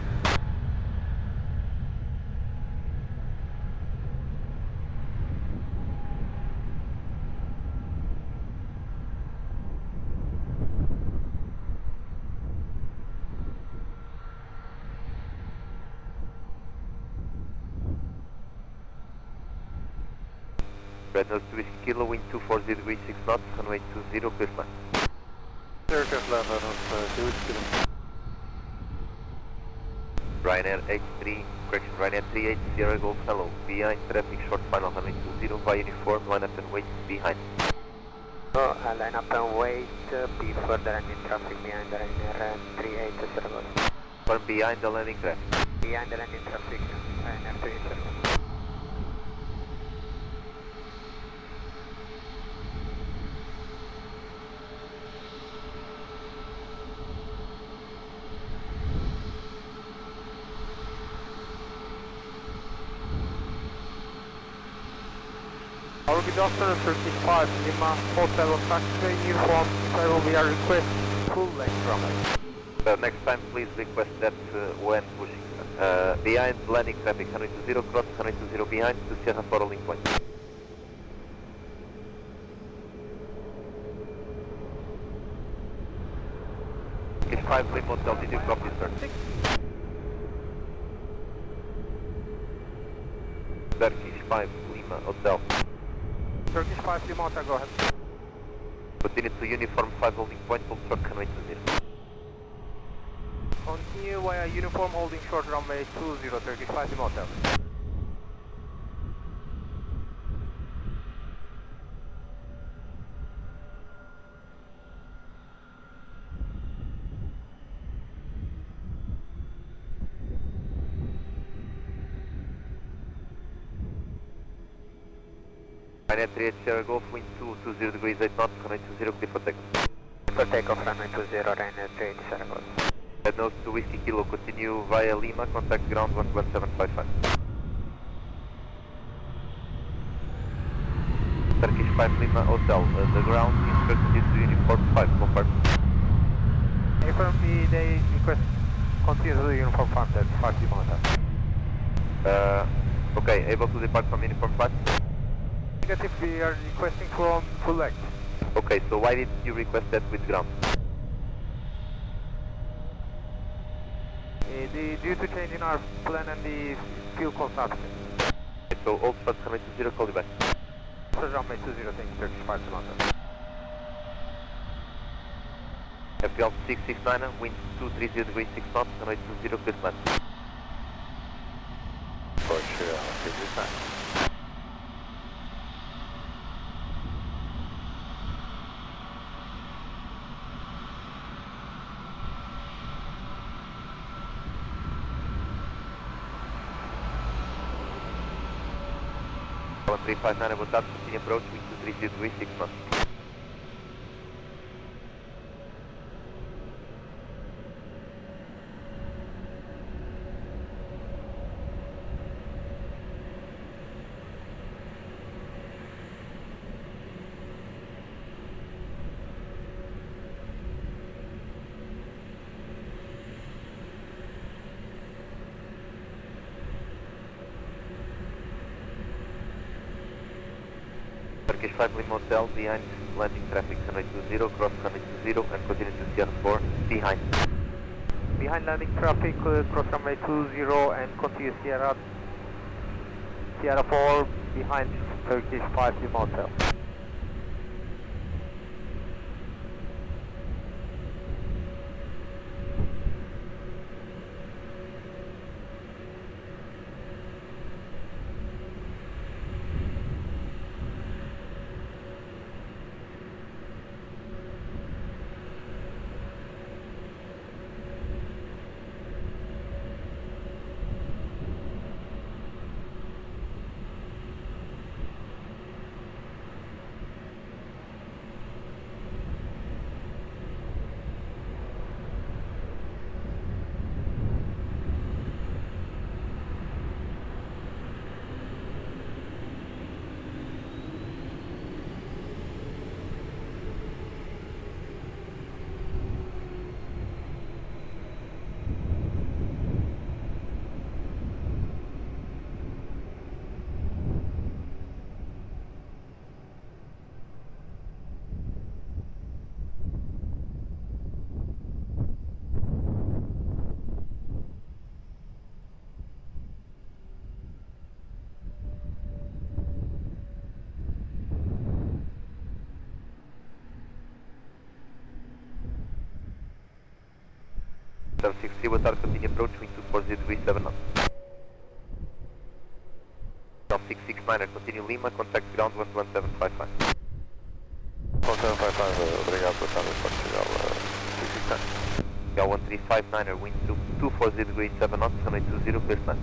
Red nose to Whiskey Kilo, wind 240 degrees 6 knots, runway 20, clear flight. Aircraft land on Whiskey Kilo. Ryanair H3, correction, Ryanair 38, Sierra Golf, hello. Behind, traffic short final, runway 20, via uniform, line up and wait, behind. Line up and wait before the landing traffic behind the Ryanair 38, Sierra Golf. Or behind the landing traffic. Behind the landing traffic, Ryanair 38, Sierra Golf. Good afternoon, 35 Lima, Hotel on taxiway, uniform, travel via request, full length runway. Next time please request that when pushing. Behind landing traffic, 120, cross 120 behind to Sierra 4 link point. Turkish 5 Lima Hotel, did you copy sir? Turkish 5 Lima Hotel. Turkish 5 Lima Hotel, go ahead. Continue to uniform 5 holding point, hold short runway 20. Continue via uniform holding short runway 20, Turkish 5 Lima Hotel. Ryanair 38 Sierra Golf, wind 220 degrees 8 knots, runway 20, clear for takeoff. For takeoff, runway 20, Ryanair 38, Sierra Golf. Red nose to Whiskey Kilo, continue via Lima, contact ground 11755. Turkish 5 Lima Hotel, the ground instructed is to uniform 5, confirm. Confirm Midday request, continue to the uniform farm, that's 5 Lima Hotel. Okay, able to depart from uniform 5? Negative, we are requesting from full length. Okay, so why did you request that with ground? Due to change in our plan and the fuel consumption. Okay, so old flight runway 20, call you back. So runway 20, thank you, Turkish 5 Lima. FPL 669, wind 230 degrees 6 knots, runway 20, clear flight. For sure, I'll take this time. One 359, boa tarde, continue approach, wind 230 degrees 6 knots. Turkish 5 Lima Hotel, behind landing traffic, runway 20, cross runway 20 and continue to Sierra 4, behind. Behind landing traffic, cross runway 20 and continue Sierra 4 behind Turkish 5 Lima Hotel. 763, boa tarde, continue approach, wind 240 degrees 7 knots. 669, continue Lima, contact ground 11755. 1755, obrigado, boa tarde, Portugal, 669. Gal 1359, wind 240 degrees 7 knots, runway 20, clear to land.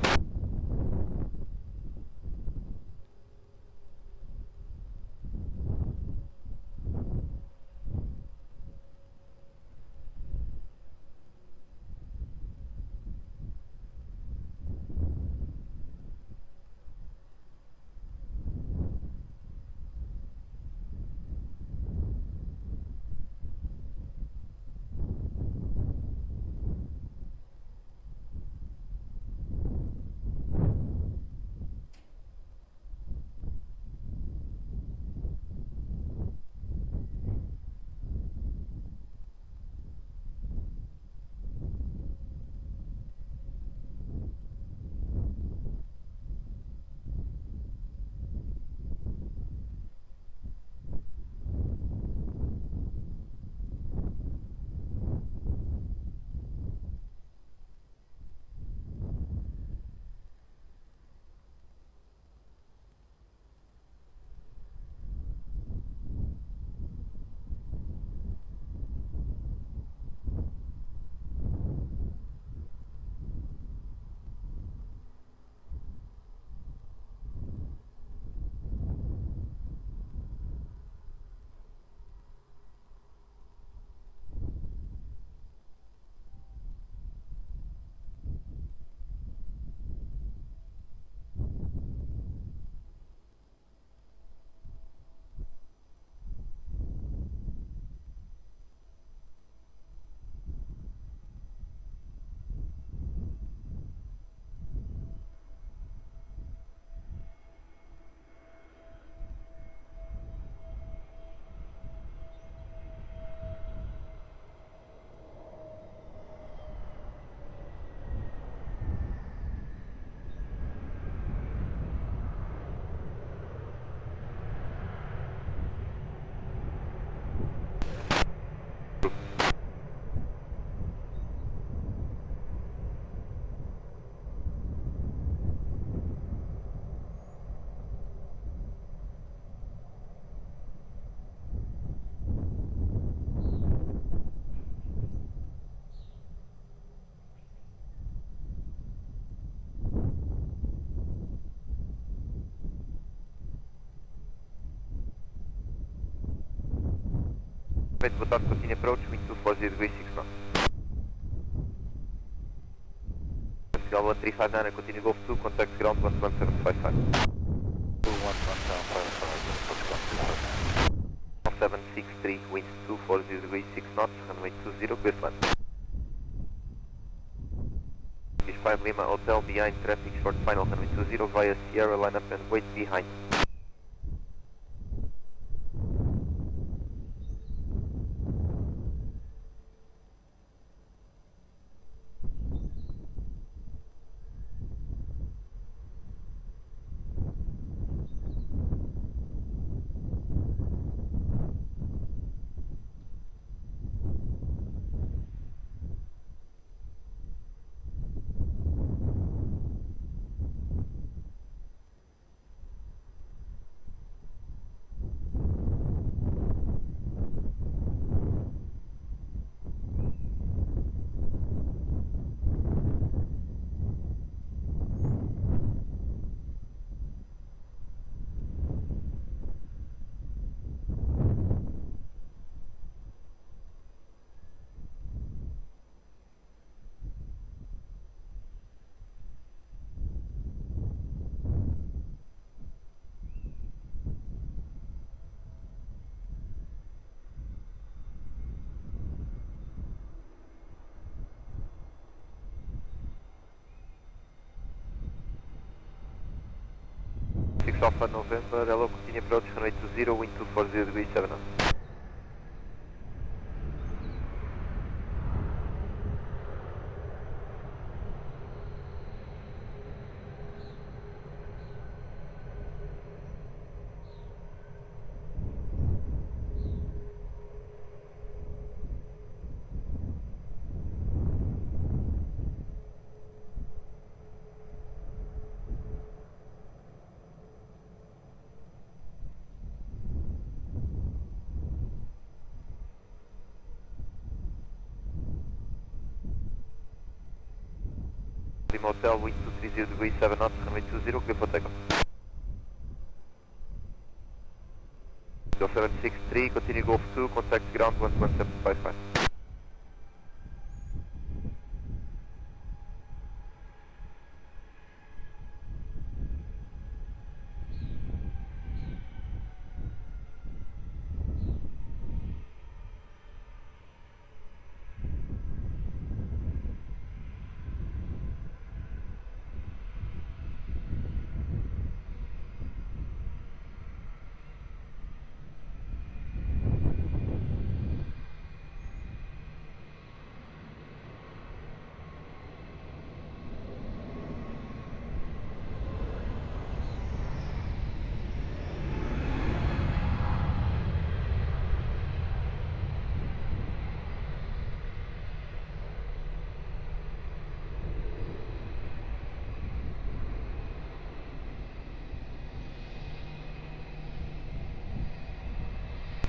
Boa tarde, continue approach, wind 240 degrees 6 knots. Portugal 1359, continue Golf 2, contact ground 11755. 763, wind 240 degrees 6 knots, runway 20, clear to land. 5 Lima Hotel, behind traffic, short final, runway 20 via Sierra, line up and wait behind. Alpha November, hello, continue approach, runway 20, wind 240 degrees 7 knots. Lima Hotel, wind 230 degrees 7 knots, runway 20, clear for takeoff. 0763, continue Golf 2, contact ground 11755.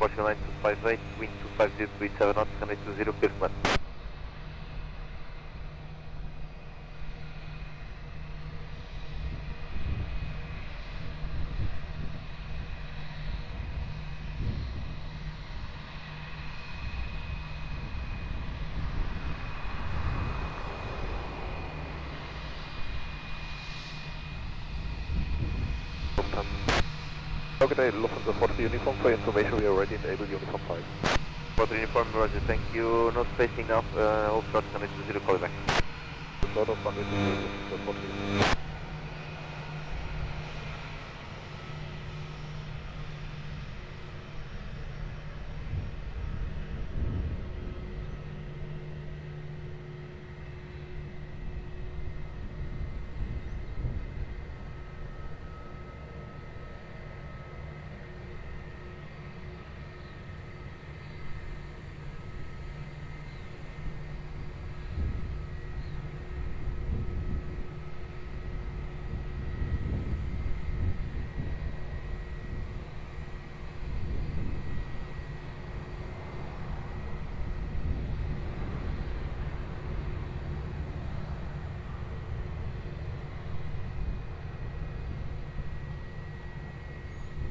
Portugal line 258, wind 250 degrees 7 knots, runway 20, clear command. Okay, Lufthansa 40 uniform, for information we are already enabled uniform 5. 40 uniform, roger, thank you. Not spacing up, all shots, runway 20, call back. Lot of runway 20, 40.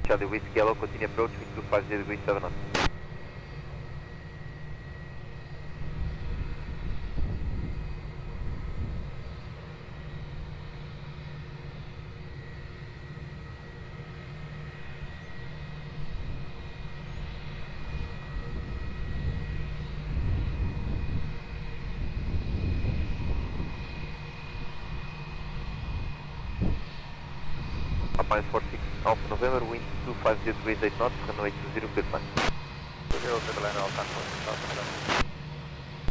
Charlie Whiskey Yellow, continue approach, wind 250 degrees 7 knots. Minus 46 Alpha November, wind 250 degrees 8 knots, runway 20, clear command.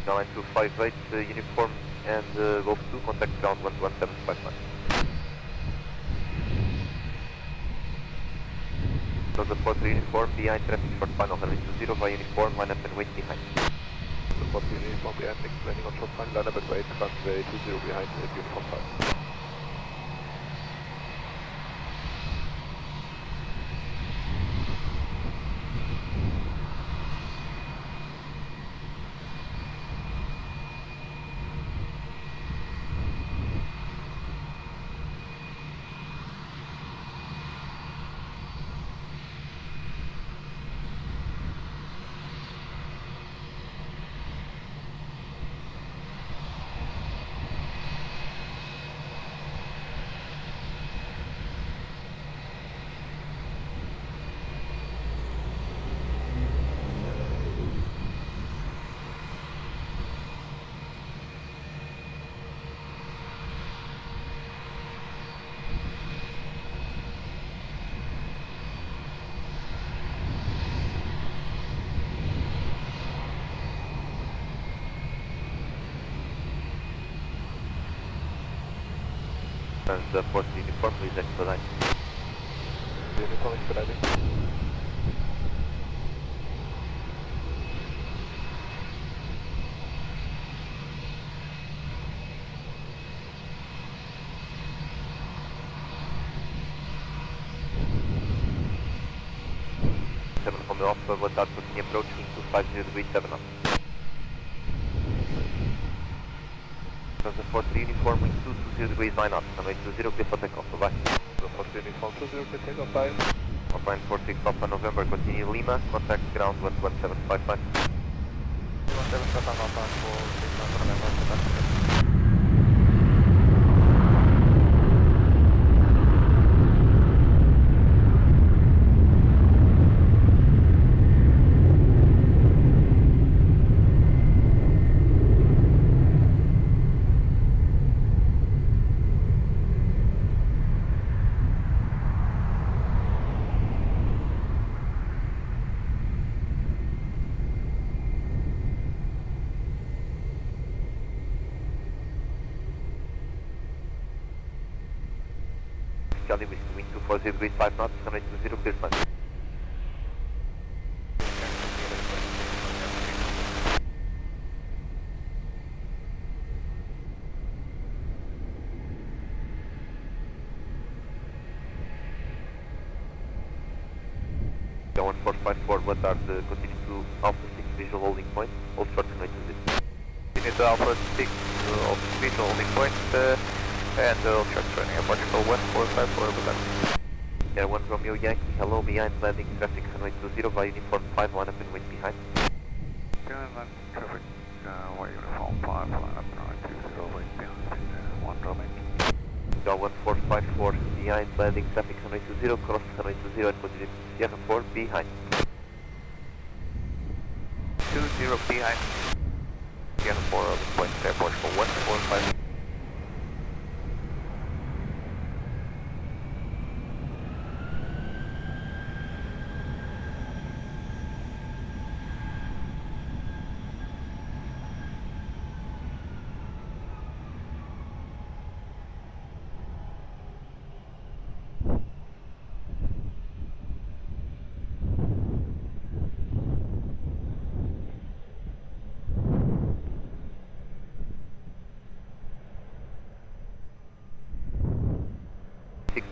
Now line 258, uniform and Golf 2, contact ground 11755. Another 43 uniform, behind traffic short final, runway 20 via uniform, line up and wait behind. The 40 uniform behind, explaining on short final, line up and wait, runway 20 behind, uniform 5. The 40 uniform, please expedite. Uniform expediting. From the Alpha, boa tarde, continue approach, wind 250 degrees 7 knots. Lufthansa 43 uniform, wind 220 degrees, 9 knots, runway 20, clear for takeoff, bye-bye. The 40 uniform 20, clear takeoff, bye. Alpine 46 Alpha November, continue Lima, contact ground 11755. 11755, Alpine 46 Alpha November, contact ground. Charlie Whiskey, wind 240 degrees, 5 knots, runway 20, clear flight. Go 1454, boa tarde, continue to Alpha 6 visual holding point, hold short runway 20. Continue to Alpha 6, visual holding point, and hold short turning airport control 1454, over that. Air 1 Romeo Yankee, hello, behind landing traffic runway 20 via uniform 5, line up and wind behind. Behind landing traffic, white uniform 5, line up runway 20, wait behind, 1 Romeo. Go 1454, behind landing traffic runway 20, cross runway 20 and continue to Sierra 4, behind. 20 behind. Sierra 4, over point, airport for 145.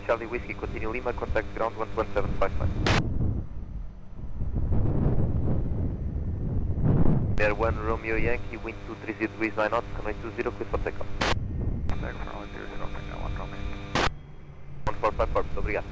Charlie Whiskey, continue Lima, contact ground 11755. Air 1 Romeo Yankee, wind 230 degrees, 9 knots, runway 20, clear for takeoff. Contact runway 20, 1 Romeo. 1454, muito obrigado.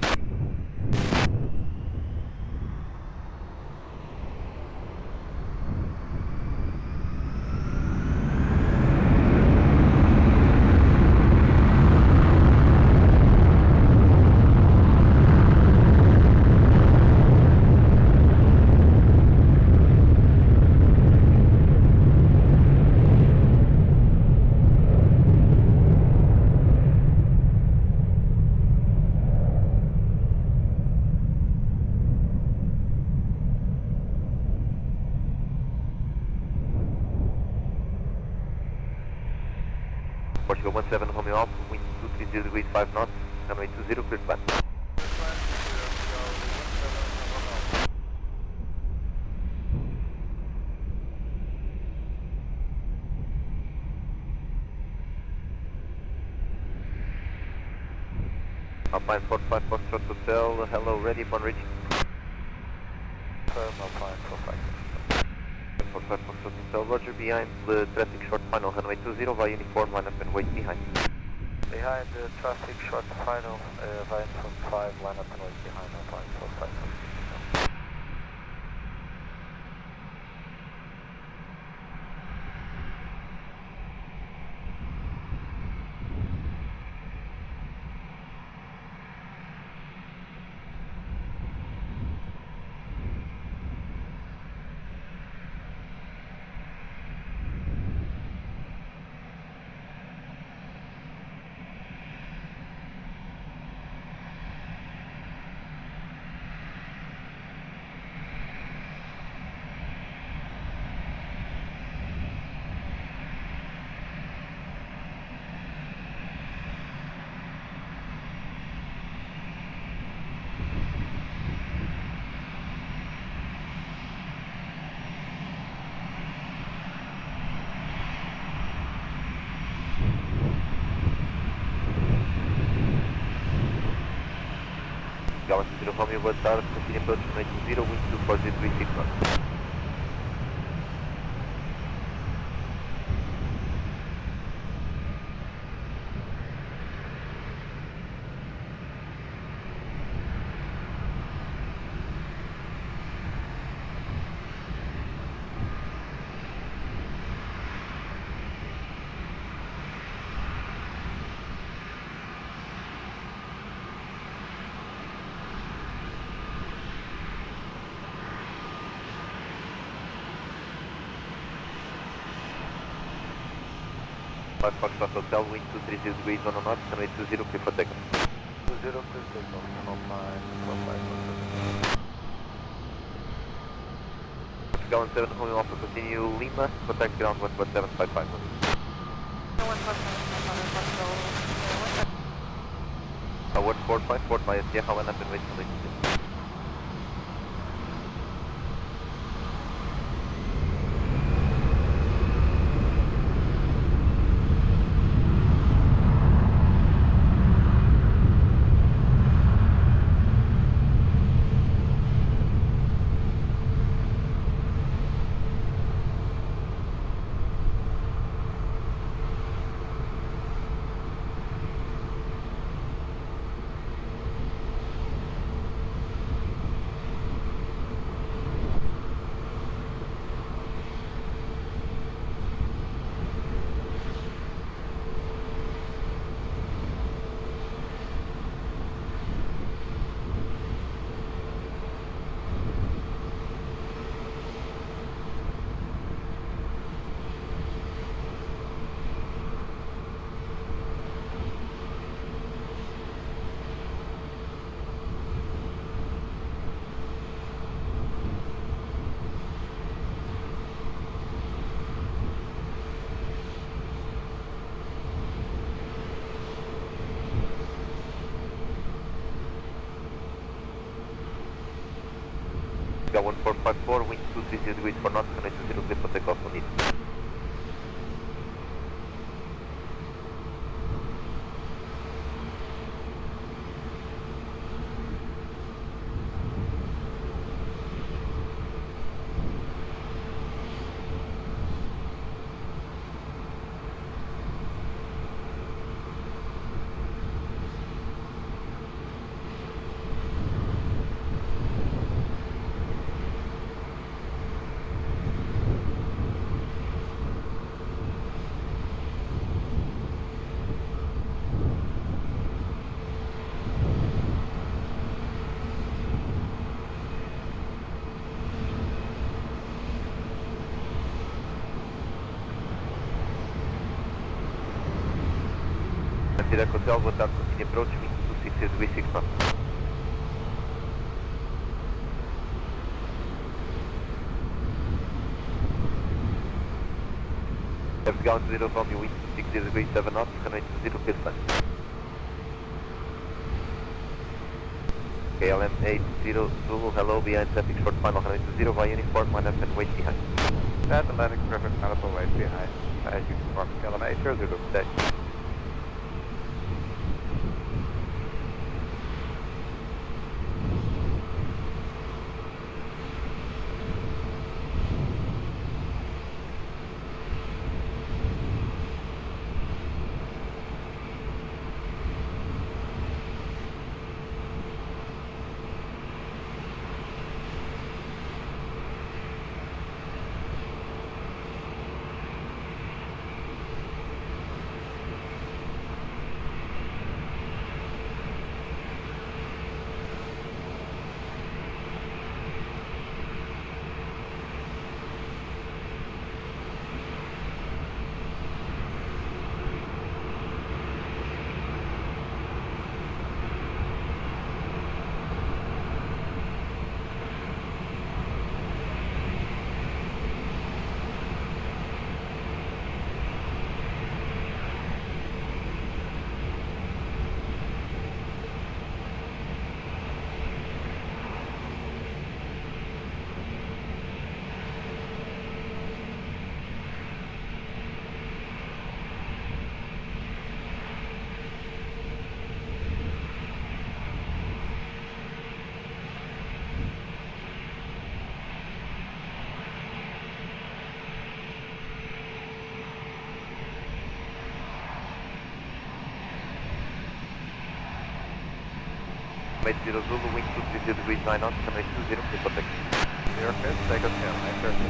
Portugal 17 Romeo Alpha, wind 230 degrees, 5 knots, runway 20, clear flat. Alpine 45 Foxtrot Hotel, hello, ready upon reaching. Alpine 45. 45 Foxtrot Hotel, roger, behind the traffic short final, runway 20, via uniform, line up and wait behind. Behind the traffic short final, via from 5, line up and wait behind Alpine 45. Galaxy 0 Romeo, boa tarde, continue approach runway 20, wind 240 degrees, 6 knots. 5 Foxtrot Hotel, wind 230 degrees, 1 knot, runway 20, clear for takeoff. 20, clear takeoff, 105, Gallon 7, Home Alpha, continue Lima, contact ground 11755. No 145, 1454 via Sierra 1 up and wait till Got 1454, wind 230 degrees for knots, runway 20, clear for takeoff on it. Direto Hotel, boa tarde, continue approach, wind 260 degrees, 6 knots. Left ground 0 from you, wind 260 degrees, 7 knots, runway 20, clear flight. KLM 80 Zulu, hello, behind traffic short final, runway 20, via uniform, 1 up and wait behind. Atlantic traffic, not up and wait behind. As you confirm, KLM 80 Zulu, dash. Mate 0 Zulu, wind 230 degrees, 9 knots, runway 20, clear for takeoff. 0 fit, take us down, 930.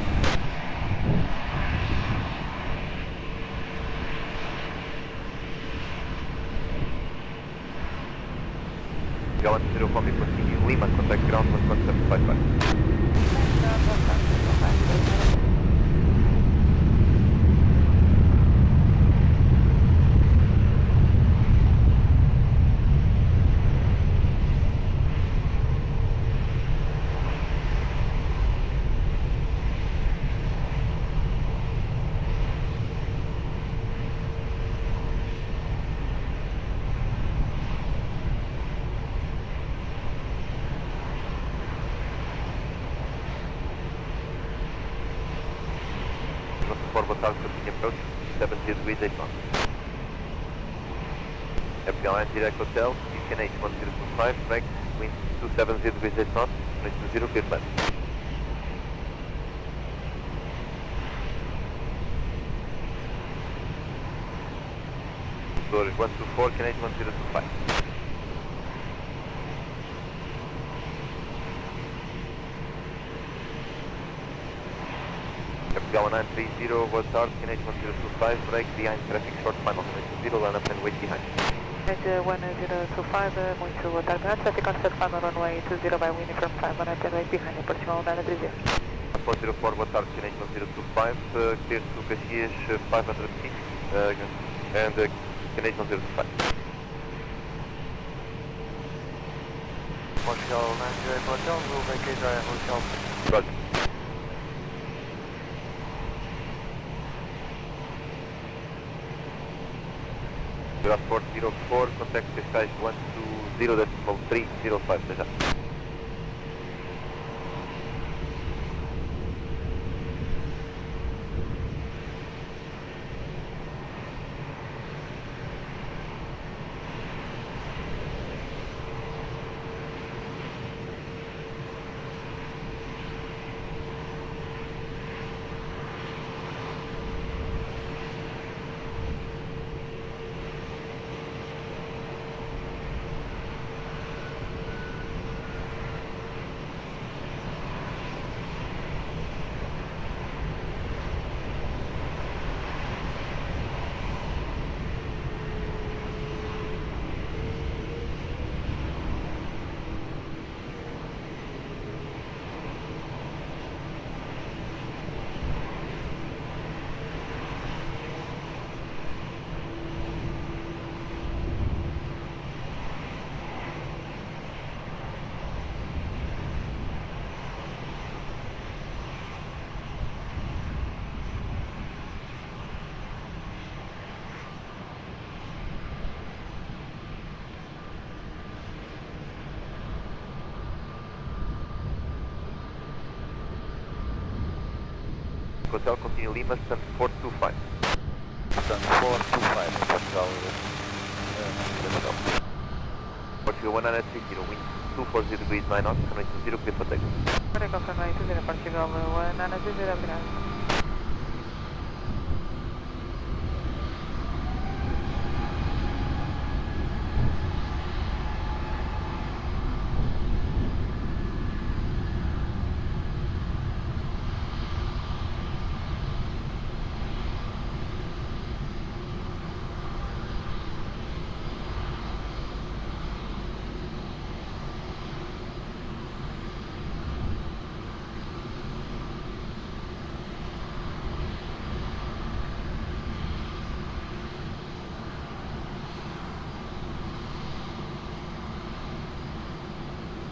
Gallant 0 from you, continue Lima, contact ground 11755. boa tarde, continue approach, 70 degrees 8 knots. Aviation Direct Hotel, UKNH 1025, break, wind 270 degrees 8 knots, 20, clear plan. Doors 124, KNH 1025. Aviation 930, boa tarde, KNH 1025, break, behind traffic short, final 20, line up and wait behind. 1025, muito boa tarde. Traffic on set final runway 20 by wind from 5 and wait behind. Aproximal 930. 104, boa tarde, KNH 1025, clear to Caxias 506, and KNH 1025. Montreal 98 Hotel, we'll vacate our hotel. Roger. Aeroporto 04, contact Cascais 120.305, seja. Hotel continue Lima, stand 425. Stand 425, Portugal. Portugal 130, wind 240 degrees 9 knots, runway 20, clear for takeoff. Takeoff runway 20, Portugal 130, obrigado.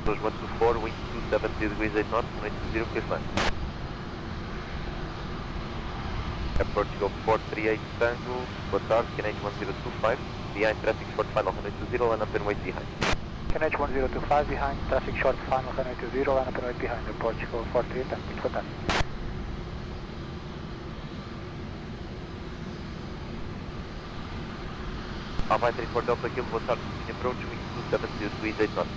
Doors 124, wind 270 degrees 8 knots, runway 20, clear plan. Portugal 438 Tango, boa tarde, KNH 1025, behind traffic short final 120, line up and wait behind. KNH 1025, behind traffic short final 120, line up and wait behind. Portugal 438, muito boa tarde. Alpine 34 Delta Kilo, boa tarde, approach, wind 270 degrees 8 knots.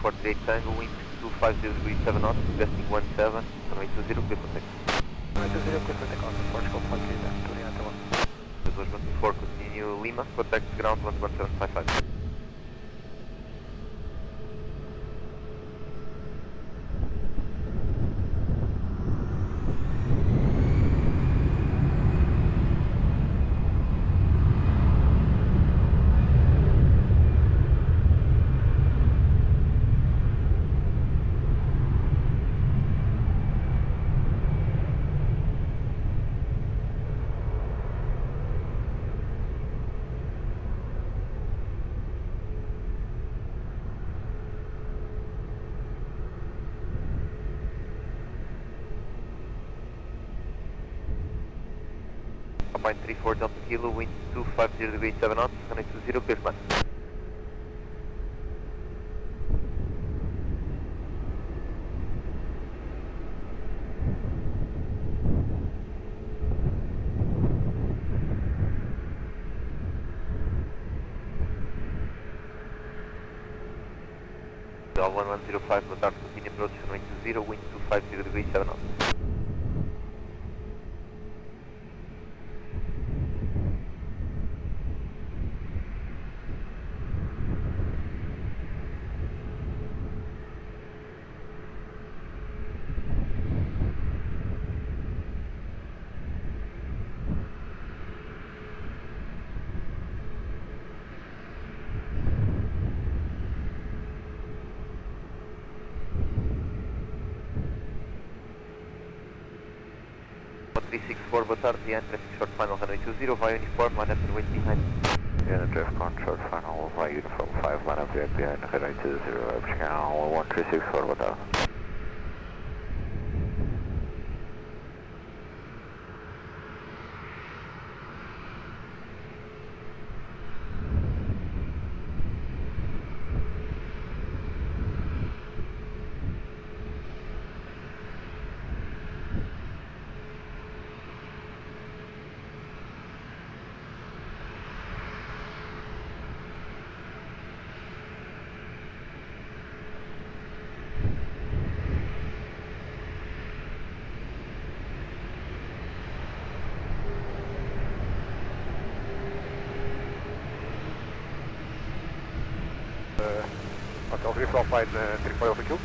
48 Tango, wind 250 degrees 7 knots, gusting 17, runway 20, clear for takeoff. Runway 20, clear for takeoff, Portugal 48, Direto 1. 214, continue Lima, contact ground 11755. Combine 34 Delta Kilo, wind 250 degrees 7 knots, runway 20, clear command. Del 1105, boa tarde, continue approach, runway 20, wind 250 degrees 7 knots. Boa tarde, the traffic short final runway 20, via uniform, line up and wait behind. Yeah, traffic on short final, via uniform 5, line up behind runway 20, channel 1364, boa tarde. Hotel 3 line 3 miles kill.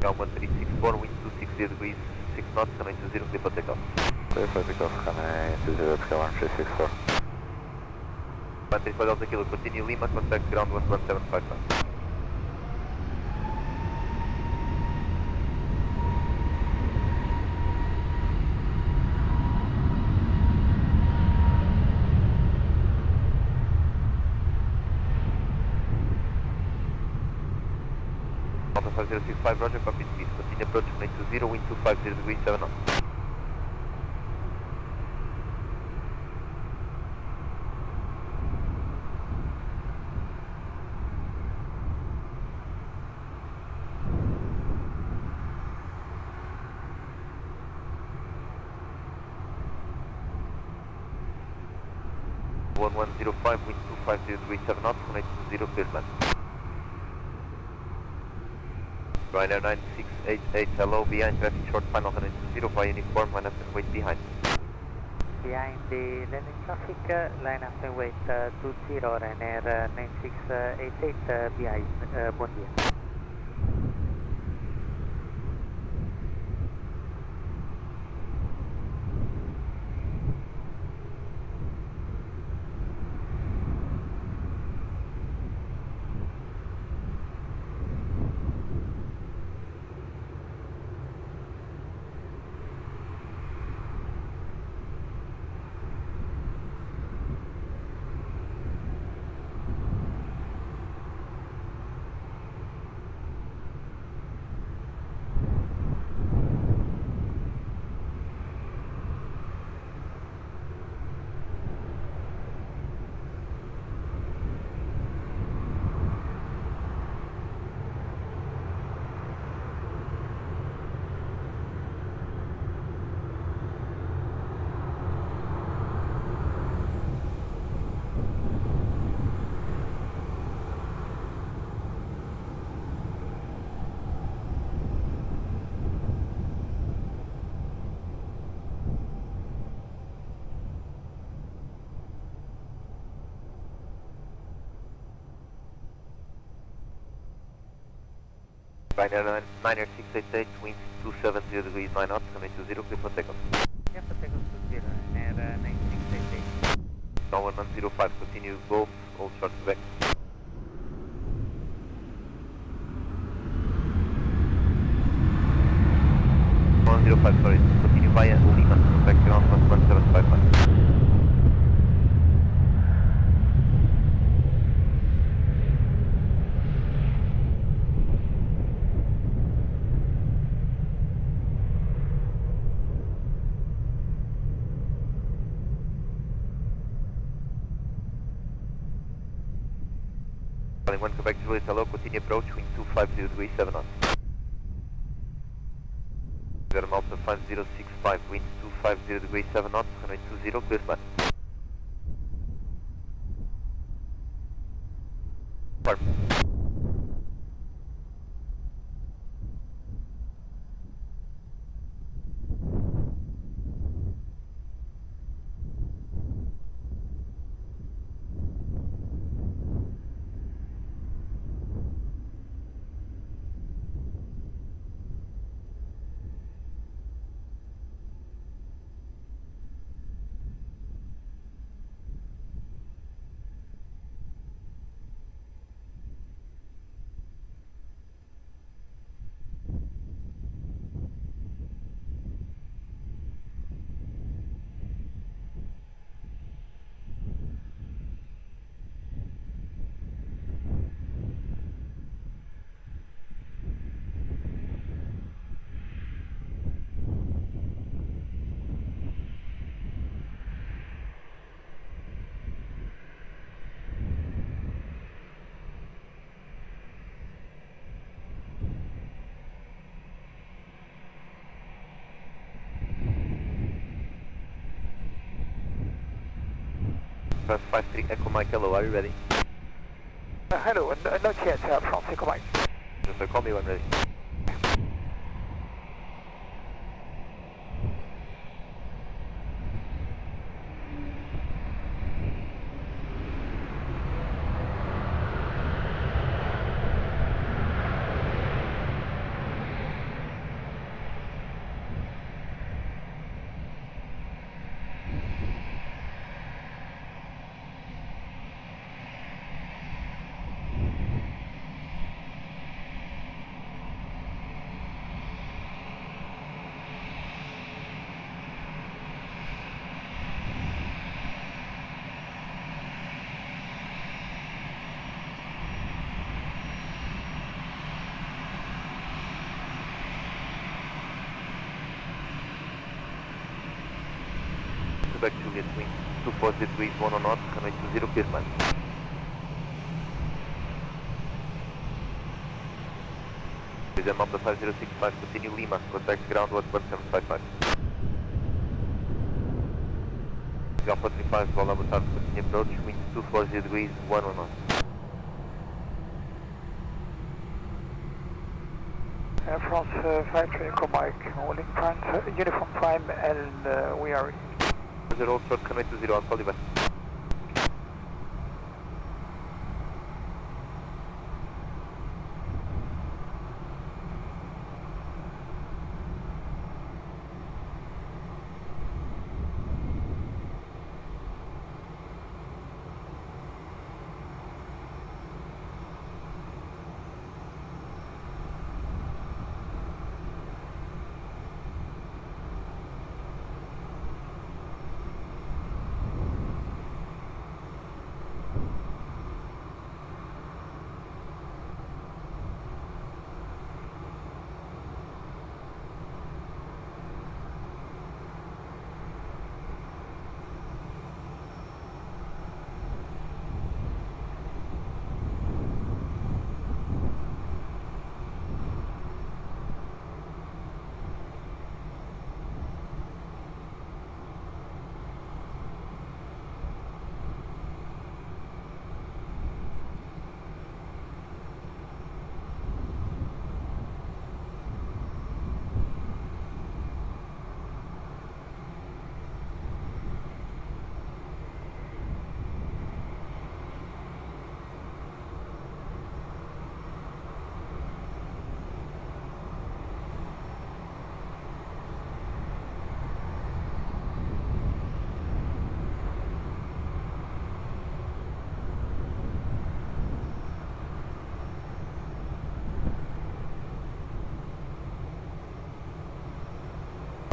Cal 1364, wind 260 degrees 6 knots, runway 20, clear for takeoff. Clear for takeoff, runway 20, Cal 1364. 34 Delta Kilo, continue Lima, contact ground 11755. Delta 5065, roger, copy speed, continue approach, runway 20, wind 250 degrees 7 knots. One 105, wind 250 degrees 7 knots, runway 20, clear land. Ryanair 9688, hello, behind traffic short final 120, via uniform, line up and wait behind. Behind the landing traffic, line up and wait 20, Ryanair 9688, behind, buon dia. Ryanair 9688, winds 270 degrees 9 knots, runway 20, clear for takeoff. Yeah, for takeoff to zero, Ryanair 9688. Now 1105, continue Golf, hold short to back. 105, sorry, continue via Lima, back ground 11755. One Quebec Juliet, hello, continue approach, wind 250 degrees 7 knots. We're Malta 5065, wind 250 degrees 7 knots, runway 20, clear flat. Perfect. France 53 Echo Mike, hello, are you ready? Hello, not yet, France Echo Mike. Just call me when ready. Quebec Juliet, wind 240 degrees 1 knots, runway 20, clear flat. Vision Malta 5065, continue Lima, contact ground 11755. Alpha 35, Bola Botardo, continue approach, wind 240 degrees 1 knots. France 53 Echo Mike, holding France, uniform prime, and we are... 0 short, runway 20, I'll call you back.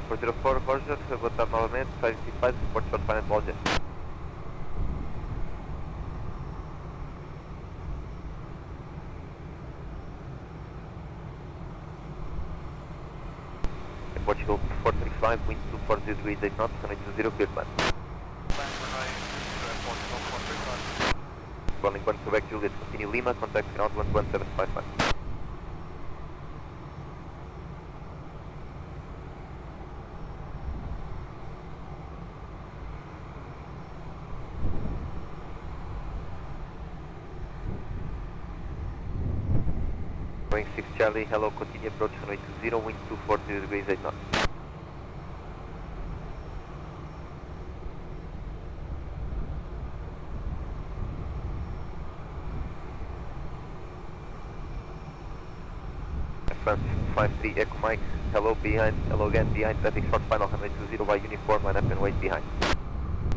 404, Roger, boa tarde novamente, 555, report short final ball jet. Portugal 435, wind 240 degrees 8 knots, runway 20, clear plan. Rolling 1 Quebec Juliet, continue Lima, contact ground 11755. Going 6 Charlie, hello, continue approach runway 20, wind 240 degrees 8 knots. France 53 Echo Mike, hello behind, hello again behind traffic short final runway 20 by uniform, line up and wait behind.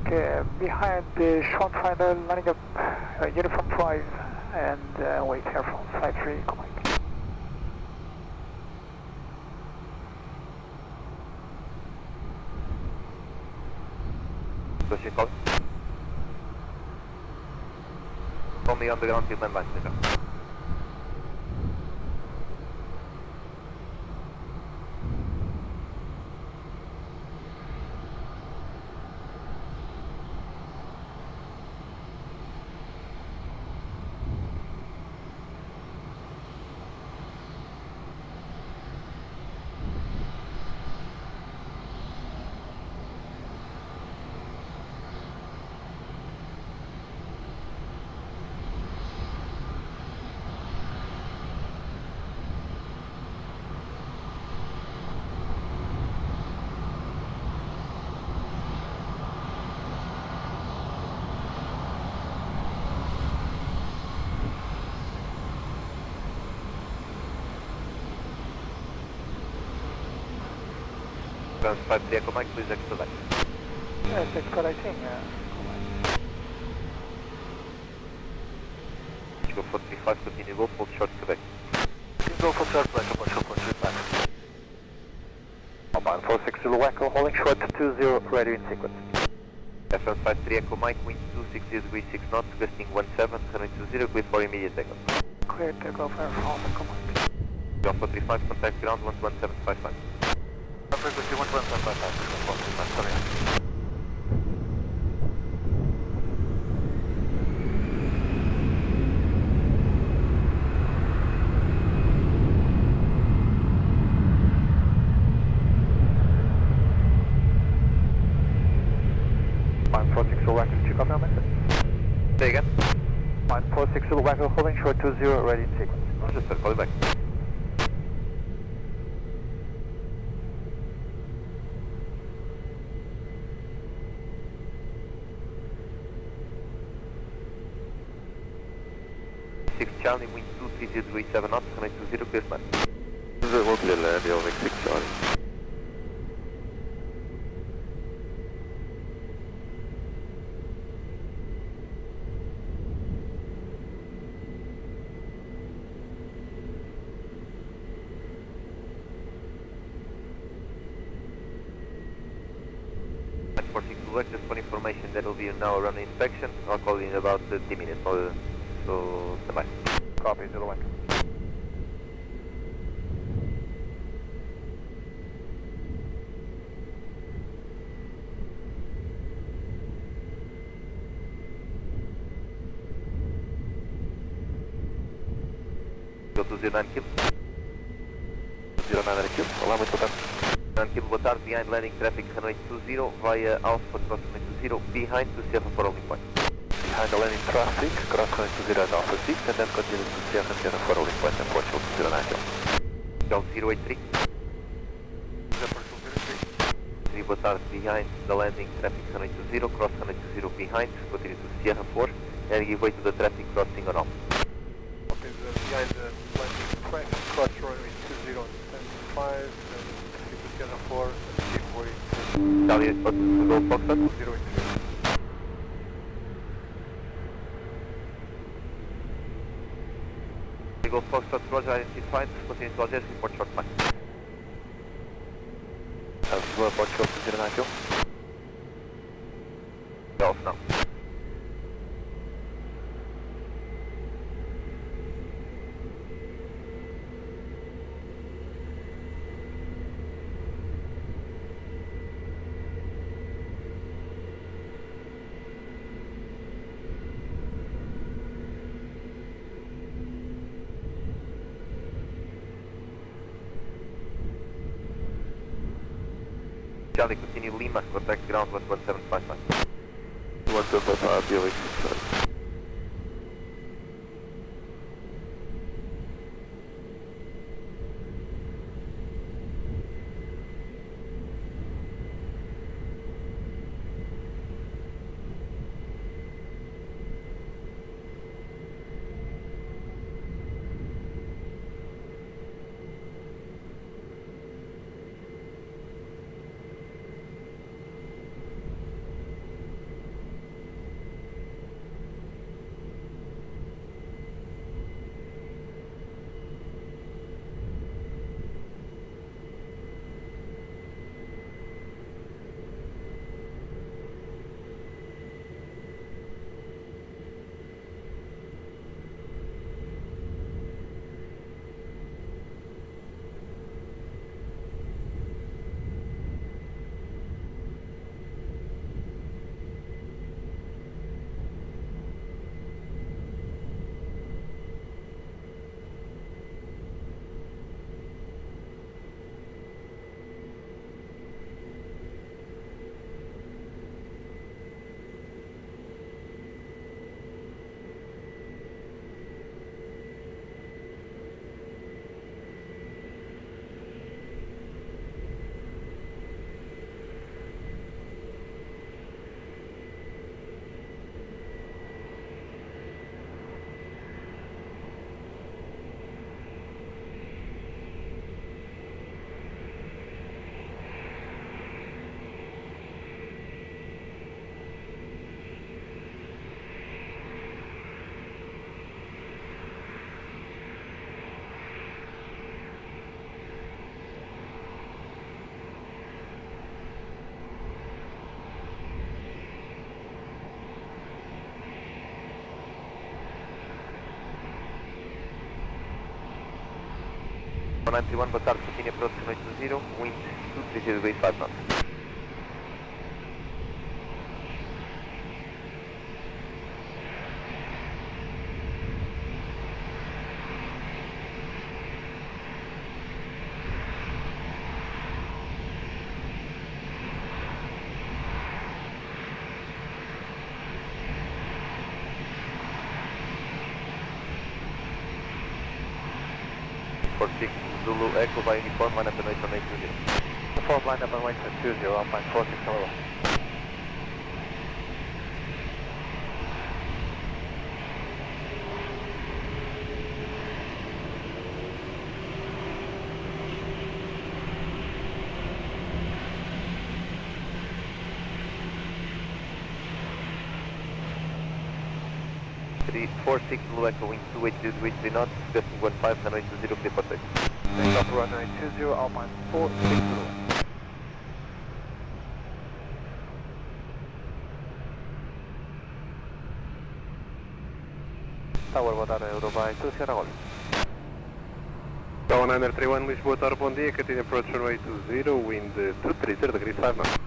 Okay, behind the short final, lining up uniform 5 and wait here from 53 Echo Mike. Question call. Call me on the ground, field and line, please. France 53 Echo Mike, please expedite. Yes, expediting. Go 435, continue go, full short Quebec. Go for short back, approach 435. Alpine 46 Zulu Echo, holding short 20, ready in sequence. France 53 Echo Mike, wind 260 degrees 6 knots, gusting 17, runway 20, clear for immediate takeoff. Clear takeoff here from Echo Mike. Go 435, contact ground 11755. Frequency 11755, coming in. Mine 46 Zulu Echo, check off now, message. Say again. Mine 46 Zulu Echo, holding short 20, ready in sequence. Roger, sir, call you back. Charlie, wind 230 degrees 7 knots, runway 20, clear plan. 0 clear land, you're 6 Charlie. At 46 Quebec, just for information, there will be now a runway inspection. I'll call you in about 10 minutes, so stand by. Copy, 01. Go to 09 Kilo. 09 Kilo, olá, muito boa tarde. 09 Kilo, boa tarde, behind landing traffic runway 20 via Alpha cross runway 20, behind to Sierra for holding point. Behind the landing traffic, cross runway 20 at Alpha 6 and then continue to Sierra for holding point and Portugal 09 Kilo. Go 083. Boa tarde, behind the landing traffic runway 20, cross runway 20 behind, continue to Sierra 4 and give way to the traffic crossing on Alpha. Okay, behind the landing traffic, cross runway 20 and 5 and proceed to Sierra 4 and give way to Charlie, go Foxtrot. 083. Go Foxtrot, Roger identified, continue to Algiers, report short line. Lisboa, Portugal 209. Golf now. Charlie, continue Lima, contact ground 11755. 175, Aviation. One boa tarde, continue approach 180, wind 230 degrees 5 knots. Zulu Echo by uniform, line up and wait for 820. The 4 line up and wait for 20, Alpine 46 hello. Three 46 Zulu Echo, wind 280 degrees 3 knots, gusting 15, runway 20, clear for takeoff. Takeoff runway 20, Alpine 460. Tower, boa tarde, Euroby 2 Sierra Golf. Tower 931, Lisboa, Tower, bom dia, continue approach runway 20, wind 230 degrees 5 knots.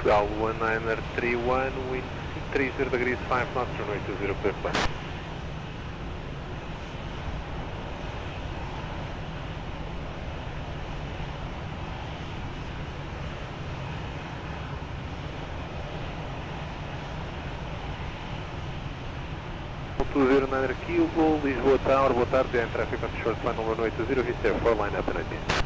Portugal 1931, wind 30 degrees 5 knots, runway 20, clear flight. Zero niner Kilo, Lisboa Tower, boa tarde, em traffic on short final runway 20, Vista 4, line up and again.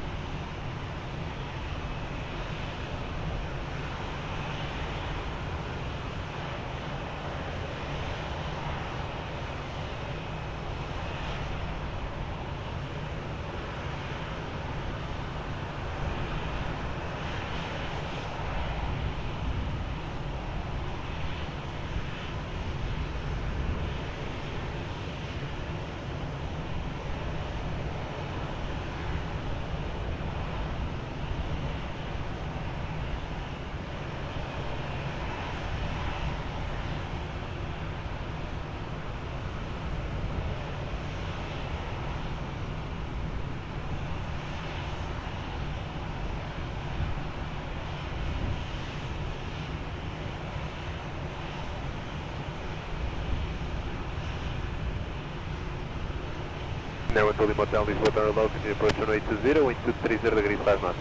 Now until the motel is with our low, continue approach runway 20, wind 230 degrees 5 knots.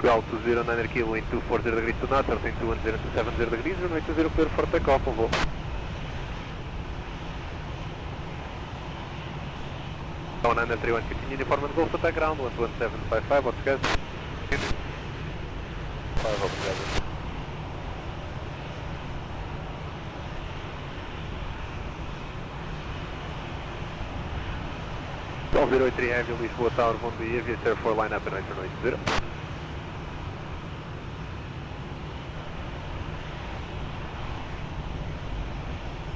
Portugal 209 kilo, wind 240 degrees to knots, 13 270 degrees, runway 20, clear for takeoff, on voo. Now 931, continue uniform and Gosto, attack ground, 11755, what's gas? 5 up together. 1203 heavy, Lisboa Tower, bom dia, Aviation 4, line up and right runway 20.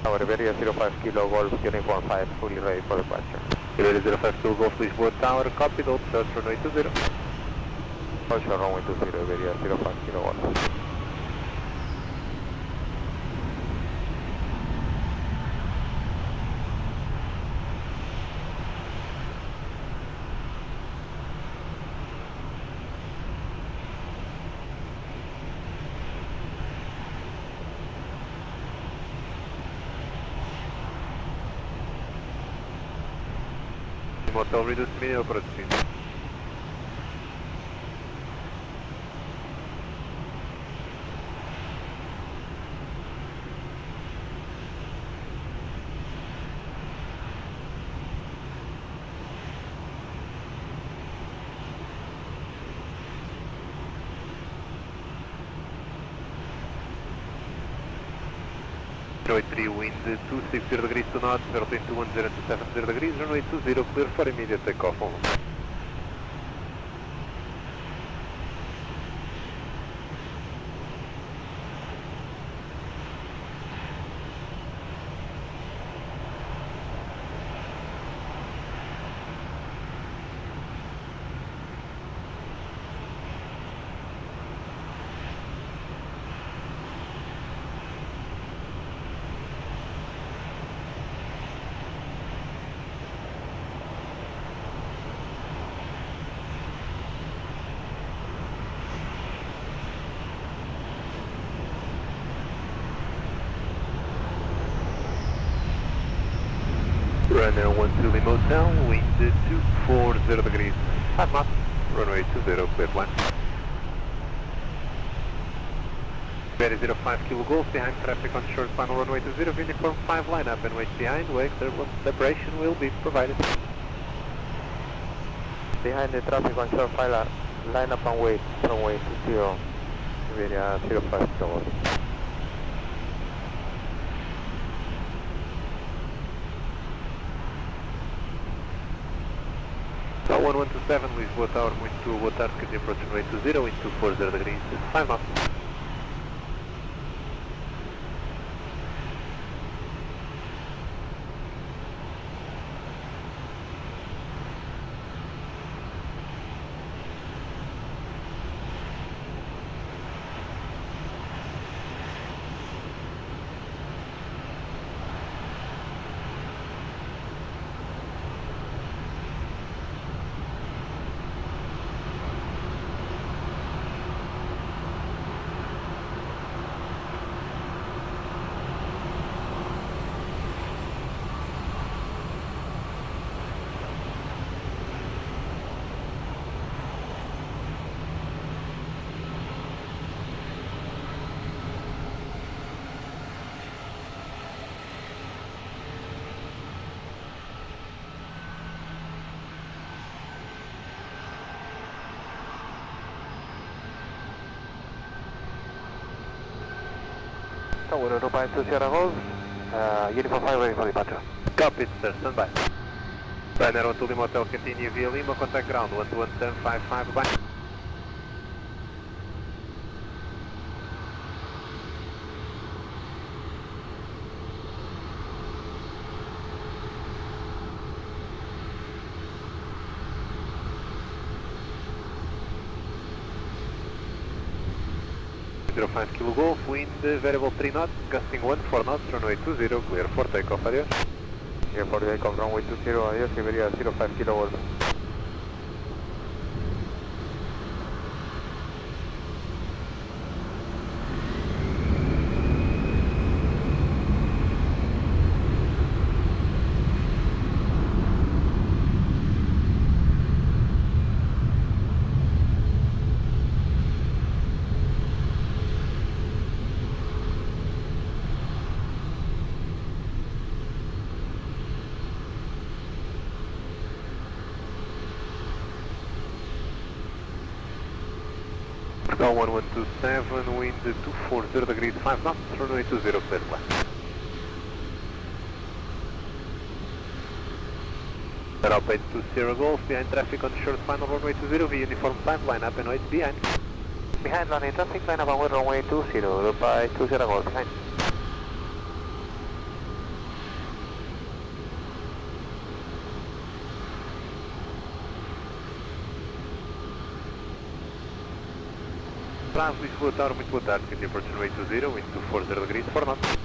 Tower, Iberia 05 Kilo Golf, Uniform 5, fully ready for departure. Iberia 05 Kilo Golf, Lisboa Tower, copy, hold short, runway 20. Hold short, runway 20, Iberia 05 Kilo Golf. Motel reduce minimum approach speed. Runway 3, wind 260 degrees to knots, altitude 210 to 70 degrees, runway 20, clear for immediate takeoff on. Runner 12 Lima Hotel, wind 240 degrees, 5 knots, runway 20, clear line. Iberia 05 Kilo Golf, behind traffic on short final runway 20, uniform 5 line up and wait behind, wake, separation will be provided. Behind the traffic on short final, line up and wait, runway 20, Iberia 05 Kilo Golf. 1127, Lisboa Tower, muito boa tarde, continue approach runway 20, wind 240 degrees, 5 knots. Tower, Europa 2 Sierra Golf, Uniform 5 ready for departure. Copy, sir, stand by. Banner 12 Lima Hotel, continue via Lima, contact ground, 11755, bye. .05 Kilo Golf, wind variable 3 knots, gusting 14 knots, runway 20, clear for takeoff, adios. Clear for takeoff, runway 20, adios, Iberia 05 Kilo Golf. Portugal 1127, wind 240 degrees, 5 knots, runway 20, clear to land. Aeroporto 2 Sierra Golf, behind traffic on short final runway 20, via uniform 5, line up and wait behind. Behind landing traffic, line up and wait runway 20, Europa 2 Sierra Golf, behind. Trans Lisboa Tower, muito boa tarde, continue approach runway 20, wind 240 degrees, 4 knots.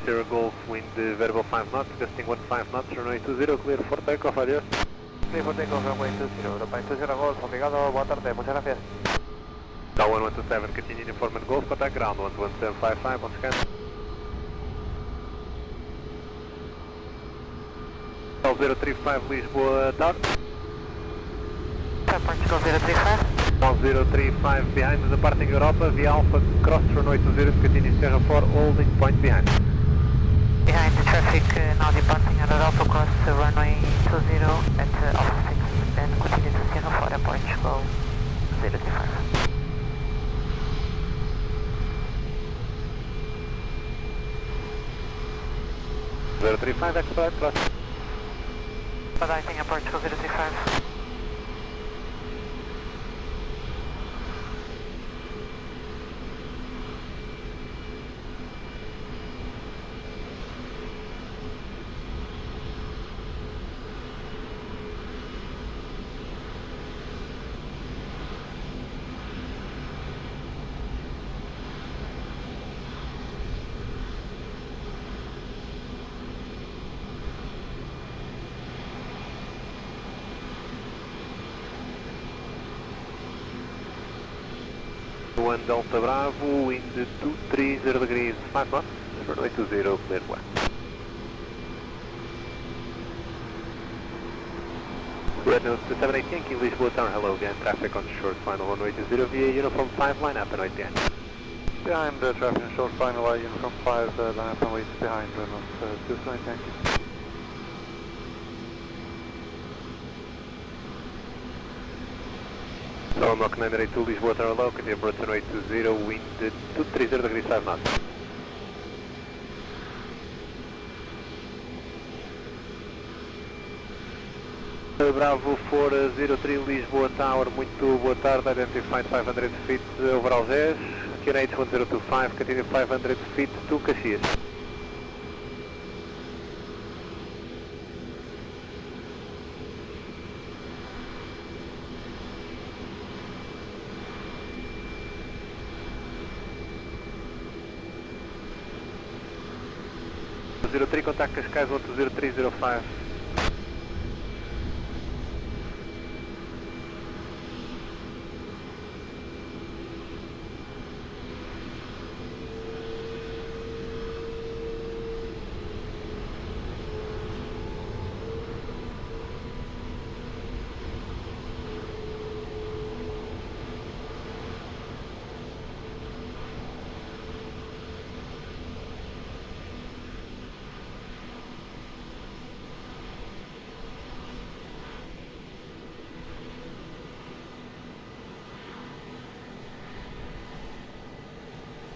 Sierra Golf, wind variable 5 knots, gusting 15 knots, runway 20, clear for takeoff, adios. Clear for takeoff, runway 20, Europa 2 Sierra Golf, obrigado, boa tarde, muchas gracias. Tower 127, continue uniform and golf, contact ground, 11755, on scan. 035 Lisboa Tower. Aeroporto 035. 035 behind, departing Europa, via Alpha, cross runway 20, continue Sierra 4, holding point behind. Behind the traffic now departing at Aeroporto across runway 20 at Alpha 6 and continue to Sierra for Airport Go 035. 035, expedite, cross. Expediting Airport Go 035. One Delta Bravo, wind 230 degrees, 5 knots, runway 20, clear to land. Red nose to 78 Yankee, Lisboa Tower, hello again, traffic on short final runway 20 via uniform 5, line up and right again. Behind traffic on short final, uniform 5, line up and wait behind runway 27 Yankee. So Mach 982 Lisboa Tower low, continue approach runway 20, wind 230 degrees 5 knots. Bravo 403 Lisboa Tower, muito boa tarde, identified 500 feet over Algés, QNH 1025, continue 500 feet to Caxias. Contact Cascais 10305.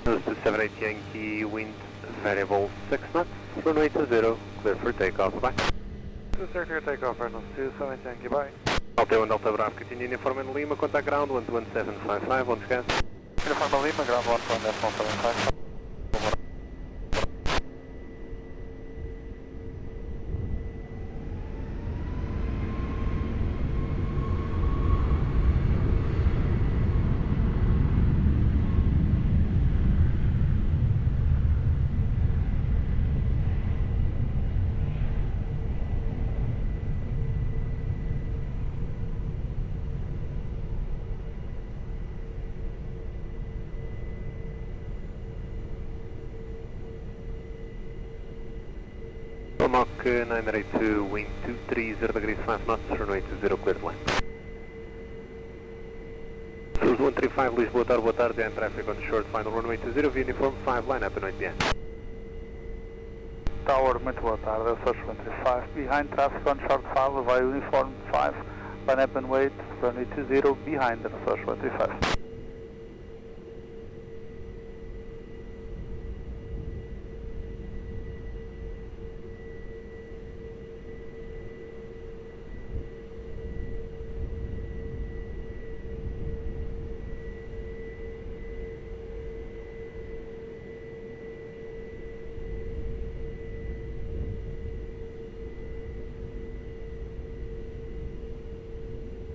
Nose to 78 Yankee, wind variable 6 knots, runway 20, clear for takeoff, bye. Clear for takeoff, right nose 27 Yankee, bye. Delta 1 Delta Bravo, continue uniform in Lima, contact ground 11755, on scan. Uniform in Lima, ground 11755. Mach 982, wind 230 degrees 5 knots, runway 20, clear to land. Cruise 135, Lisboa Tower, boa tarde, and traffic on short final runway 20, uniform 5, line up and right behind. Tower, muito boa tarde, Search 135, behind traffic on short final via uniform 5, line up and wait, runway 20, behind the Search 135.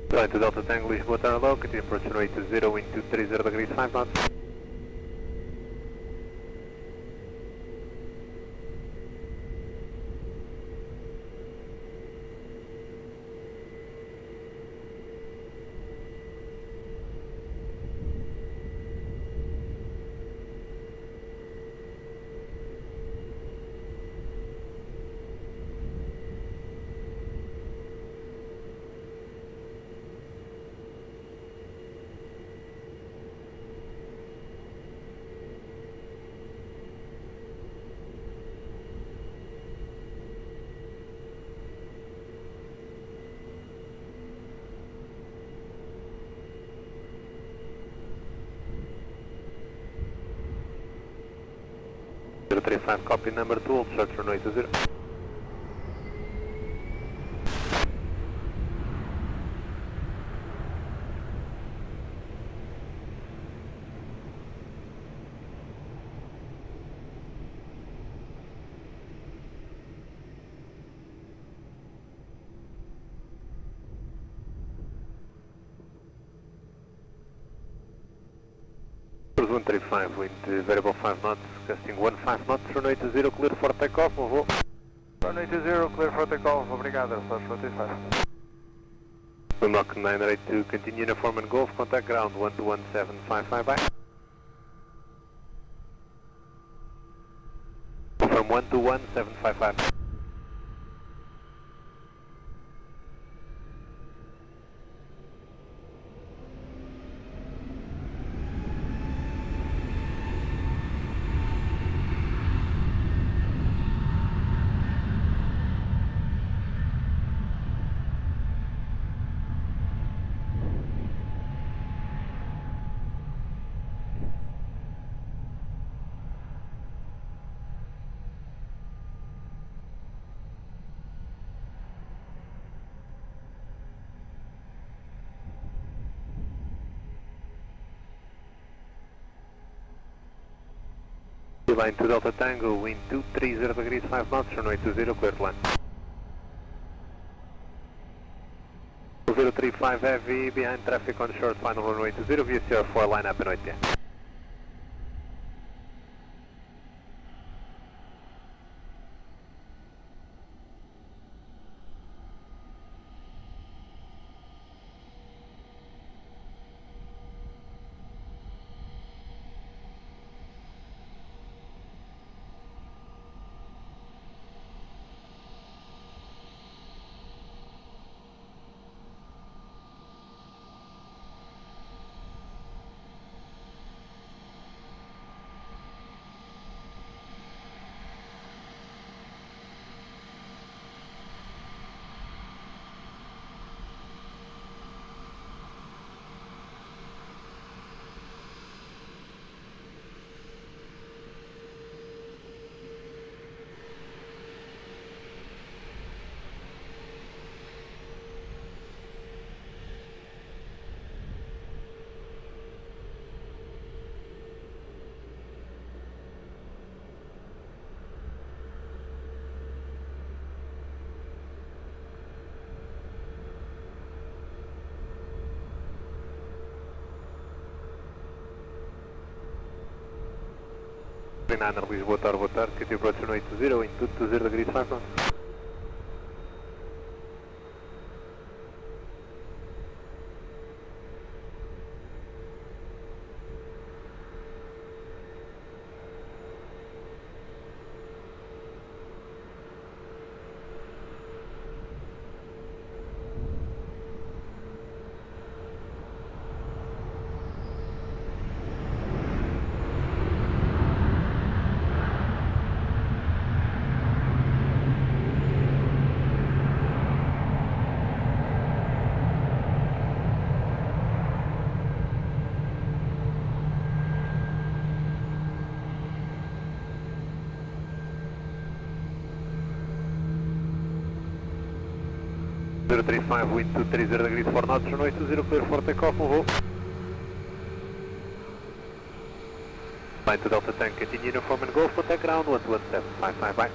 Going to Delta Tango, Lisboa Tower low, continue approach runway 20, wind 230 degrees 5 knots. 035, copy number 2, hold short runway 20. Cruise 135, wind variable 5 knots, gusting 15 knots, runway 20, clear for takeoff, bom voo. Runway 20, clear for takeoff, obrigado, Flash 45. Mach 982, continue uniform and golf, contact ground 121755, bye. Confirm 121755. Line to Delta Tango, wind 230 degrees 5 knots, runway 20, clear to land. 035 heavy, behind traffic on short, final runway 20, VCR 4, line up and wait there. Lisboa, boa tarde, que approach runway 20, wind 220 degrees 5 knots. Zero 35, wind 230 degrees 4 knots, runway 20, clear for takeoff, bom voo. Line to Delta Tank, continue uniform and golf, contact ground 121755, bye.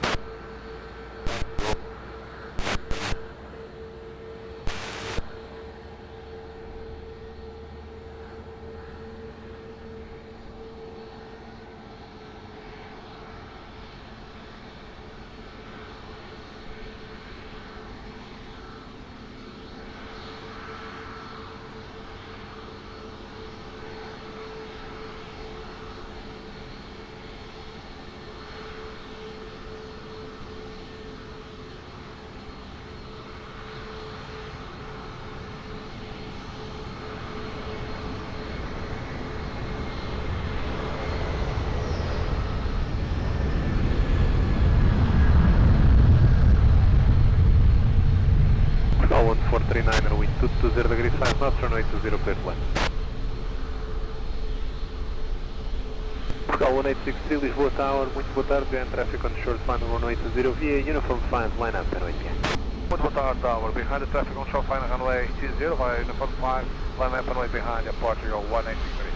Portugal 1439, wind 220 degrees 5 knots, runway 20, clear to land. Portugal 1863 Lisboa Tower, muito boa tarde, behind traffic on short final runway 20 via Uniform 5, line up, runway again. Muito boa tarde, Tower, behind the traffic on short final runway 20 via Uniform 5, line up, runway behind, Portugal 1863.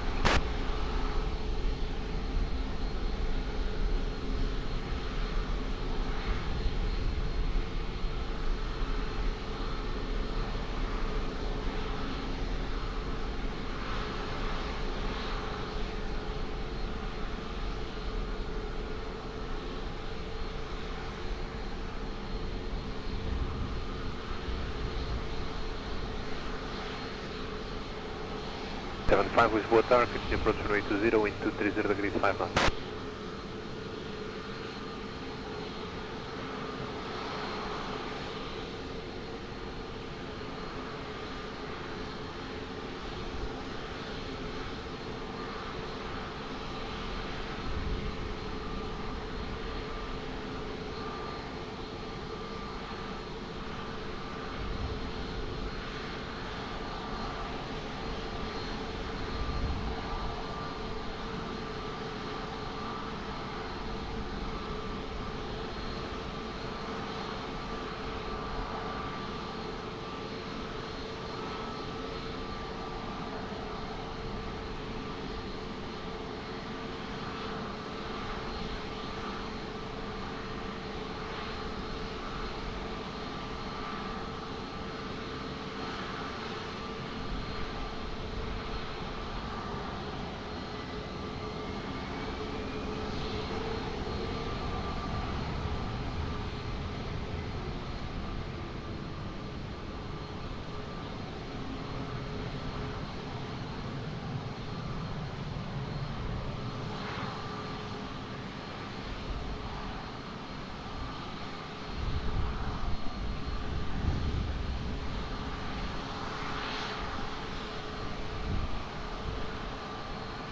Lisboa Tower, continue approach runway 20, wind 230 degrees 5 knots.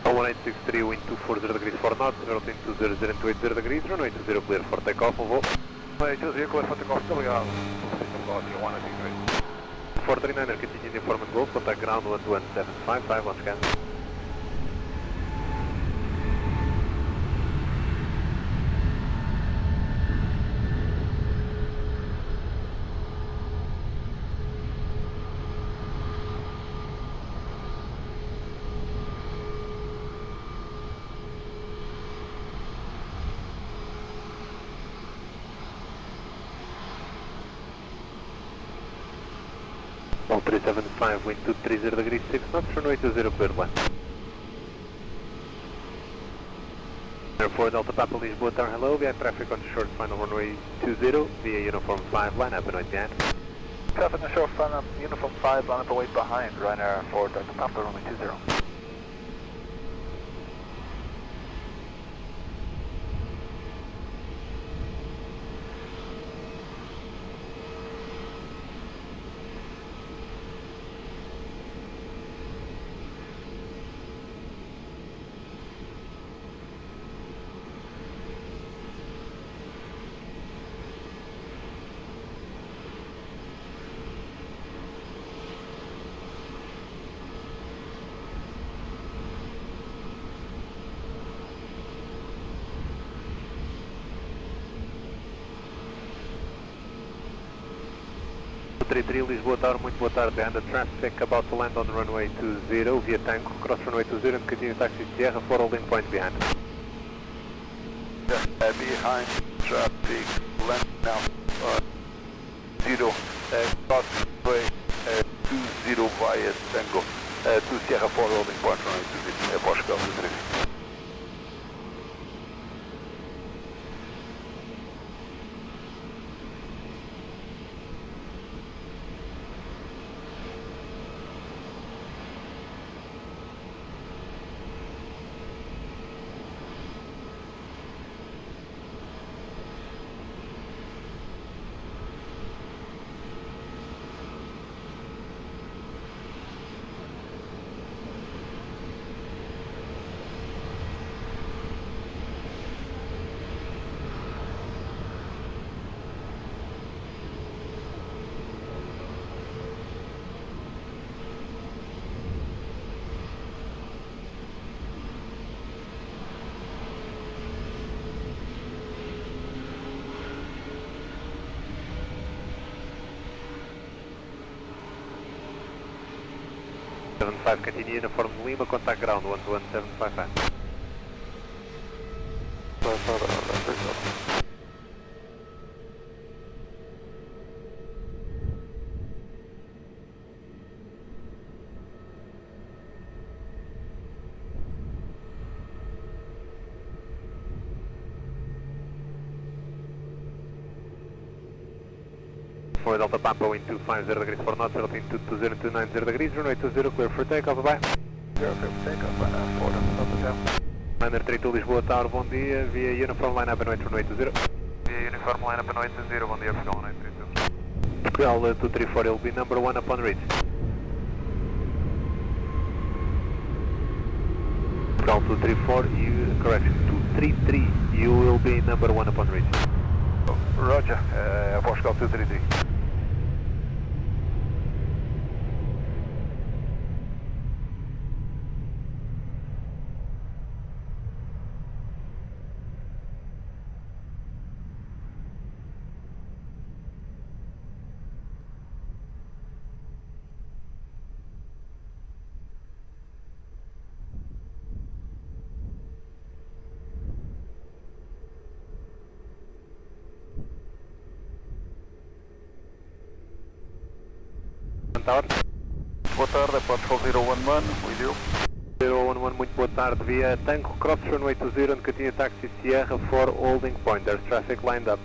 One 1863, wind 240 degrees 4 knots, rotating 20 into 80 degrees, runway 20 clear for takeoff, on volt. Runway 20 clear for takeoff, Delgado, system quality 1863. 439er, continue to inform and go, contact ground 12755, launch gas. All 375, wind 230 degrees 6 knots, runway 20 clear line. Airport Delta Papa Lisboa Tower, hello, behind traffic on short final runway 20 via Uniform 5, line up and right behind. Traffic on short final Uniform 5, line up and wait behind, Ryanair for Delta Papa runway 20. Lisboa Tower, muito boa tarde, behind the traffic, about to land on runway 20 via Tango, cross runway 20 and continue taxi Sierra for holding point behind. Behind traffic, land now, 0, cross runway 20 via Tango, to Sierra for holding point runway 20, Portugal 3. 175, continue uniform Lima, contact ground 11755. For Delta Papa, wind 250 degrees for knots, altitude 20290 degrees, runway 20, clear for takeoff, bye. Clear for takeoff, for Delta. Liner 32 Lisboa Tower, bom dia, via uniform line up and wait, runway 20. Via uniform line up and wait 20, bom dia, Portugal 932. Portugal 234, will be number 1 upon reach. Portugal 234, correction, 233, you will be number 1 upon reach. Roger, Portugal 233. Tower. Boa tarde, Portugal 011, with you. 011, muito boa tarde, via Tango, cross runway 20 and continue taxi Sierra for holding point, there's traffic lined up.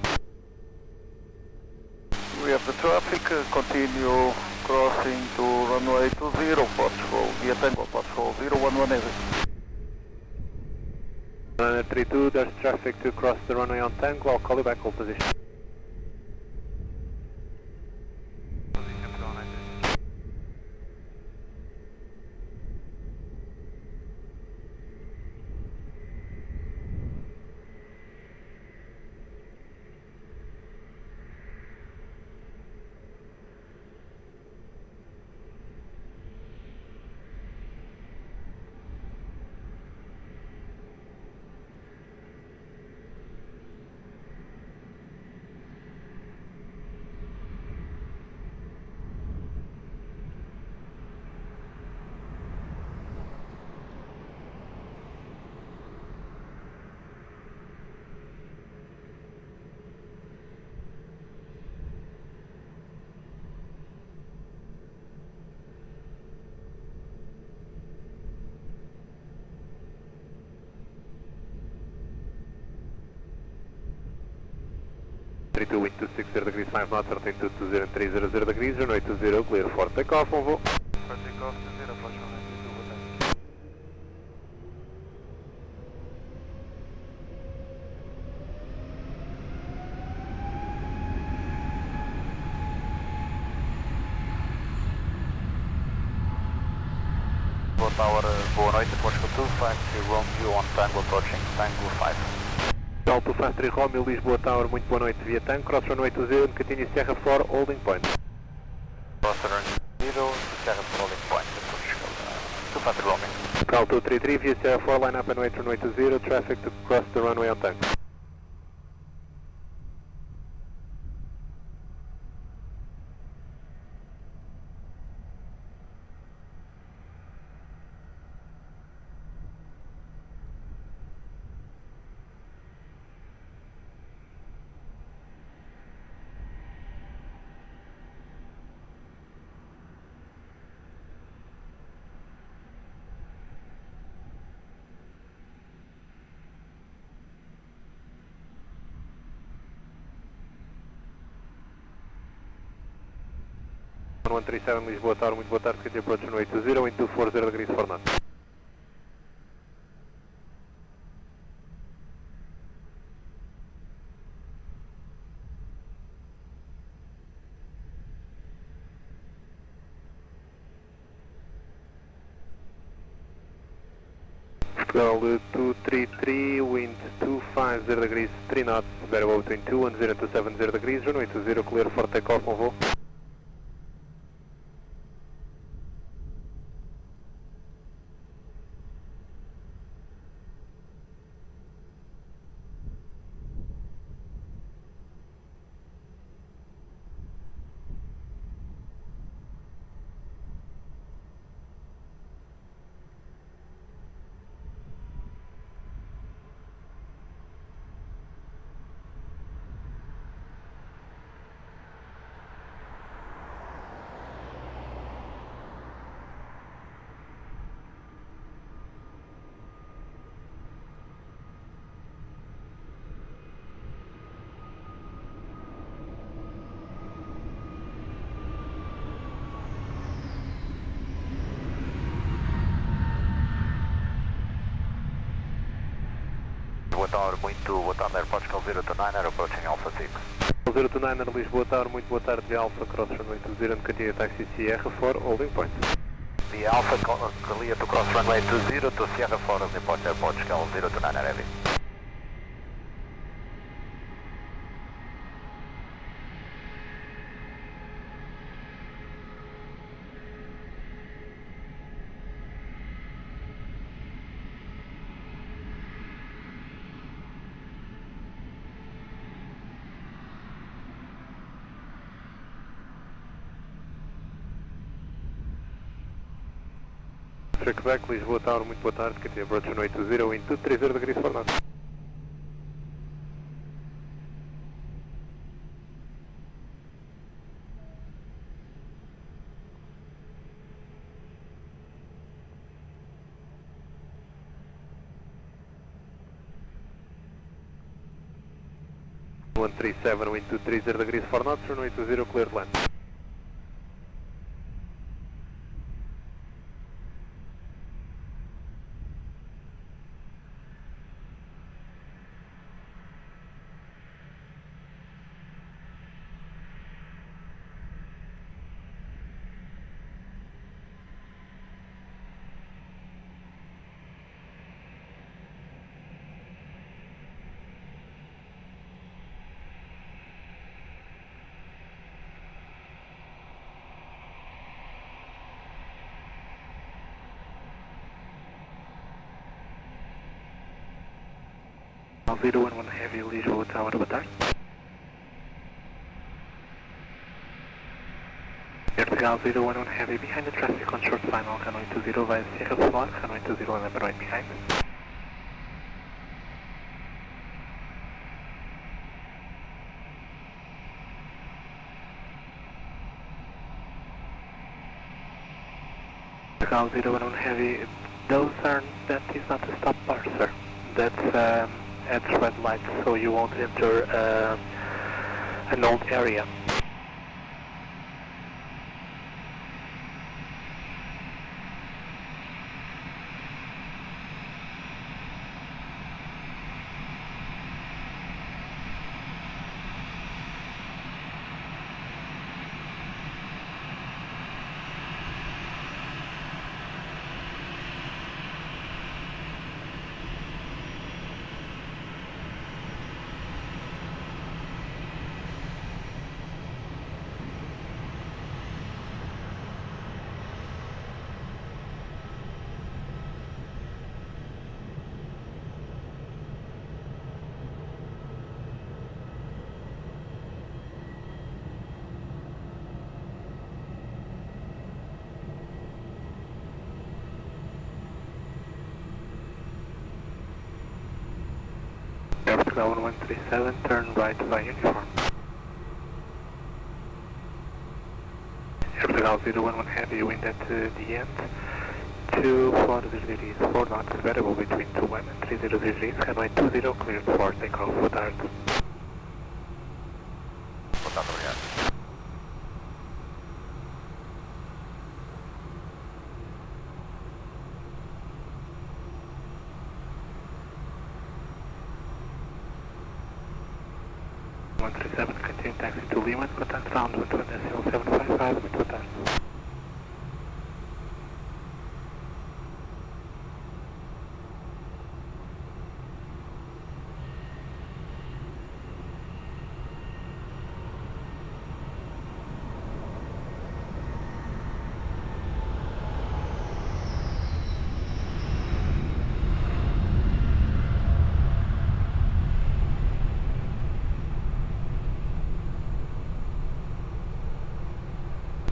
We have the traffic, continue crossing to runway 20, Portugal, via Tango, Portugal 011 exit. Runway 32, there's traffic to cross the runway on Tango, I'll call you back, hold position. Wind 260 degrees 5 knots, altitude 20300 degrees, runway 20, clear for takeoff, on voo. For takeoff 20, Portugal 932, boa tarde. Boa Tower, boa noite, Portugal 253 Romeo on Tango approaching Tango 5. Delta 253 Romeo, Lisboa Tower, muito boa noite, via Tango, cross runway 20 and continue Sierra for holding point. Cross runway 0, Sierra for holding point, Portugal 253 Romeo. Cal 233 via Sierra 4, line up and wait runway 20, traffic to cross the runway on Tango. One 137 Lisboa Tower, muito boa tarde, continue approach runway 20, wind 240 degrees for knots. Portugal 233, wind 250 degrees 3 knots, variable between 210 and 270 degrees, runway 20, clear for takeoff, on voo. Tower, muito boa tarde, Aeroporto 029, approaching Alpha 6. 029 Lisboa Tower, muito boa tarde, Alpha Cross Runway 20 and continue taxi Sierra 4, holding point. The Alpha clear to cross runway 20 to Sierra 4, report Airport 029 heavy. Quebec, Lisboa Tower, muito boa tarde, continue approach runway 20, wind 230 degrees for knots. One 37, wind 230 degrees for knots, runway 20, cleared land. Now 011 Heavy, Lisboa Tower, boa tarde. Vertical 011 Heavy, behind the traffic on short final, runway 20 via Sierra 4, runway 20 and number right behind. Vertical 011 Heavy, that is not a stop bar, sir. That's at red light, so you won't enter an old area. Aeroporto 137, turn right by uniform. Aeroporto 011 Heavy, wind at the end, 240 degrees, 4 knots, variable between 21 and 30 degrees, runway 20, cleared for takeoff, boa tarde. Boa tarde, obrigado. Continue taxi to Lima, contact round 12755, muito boa tarde.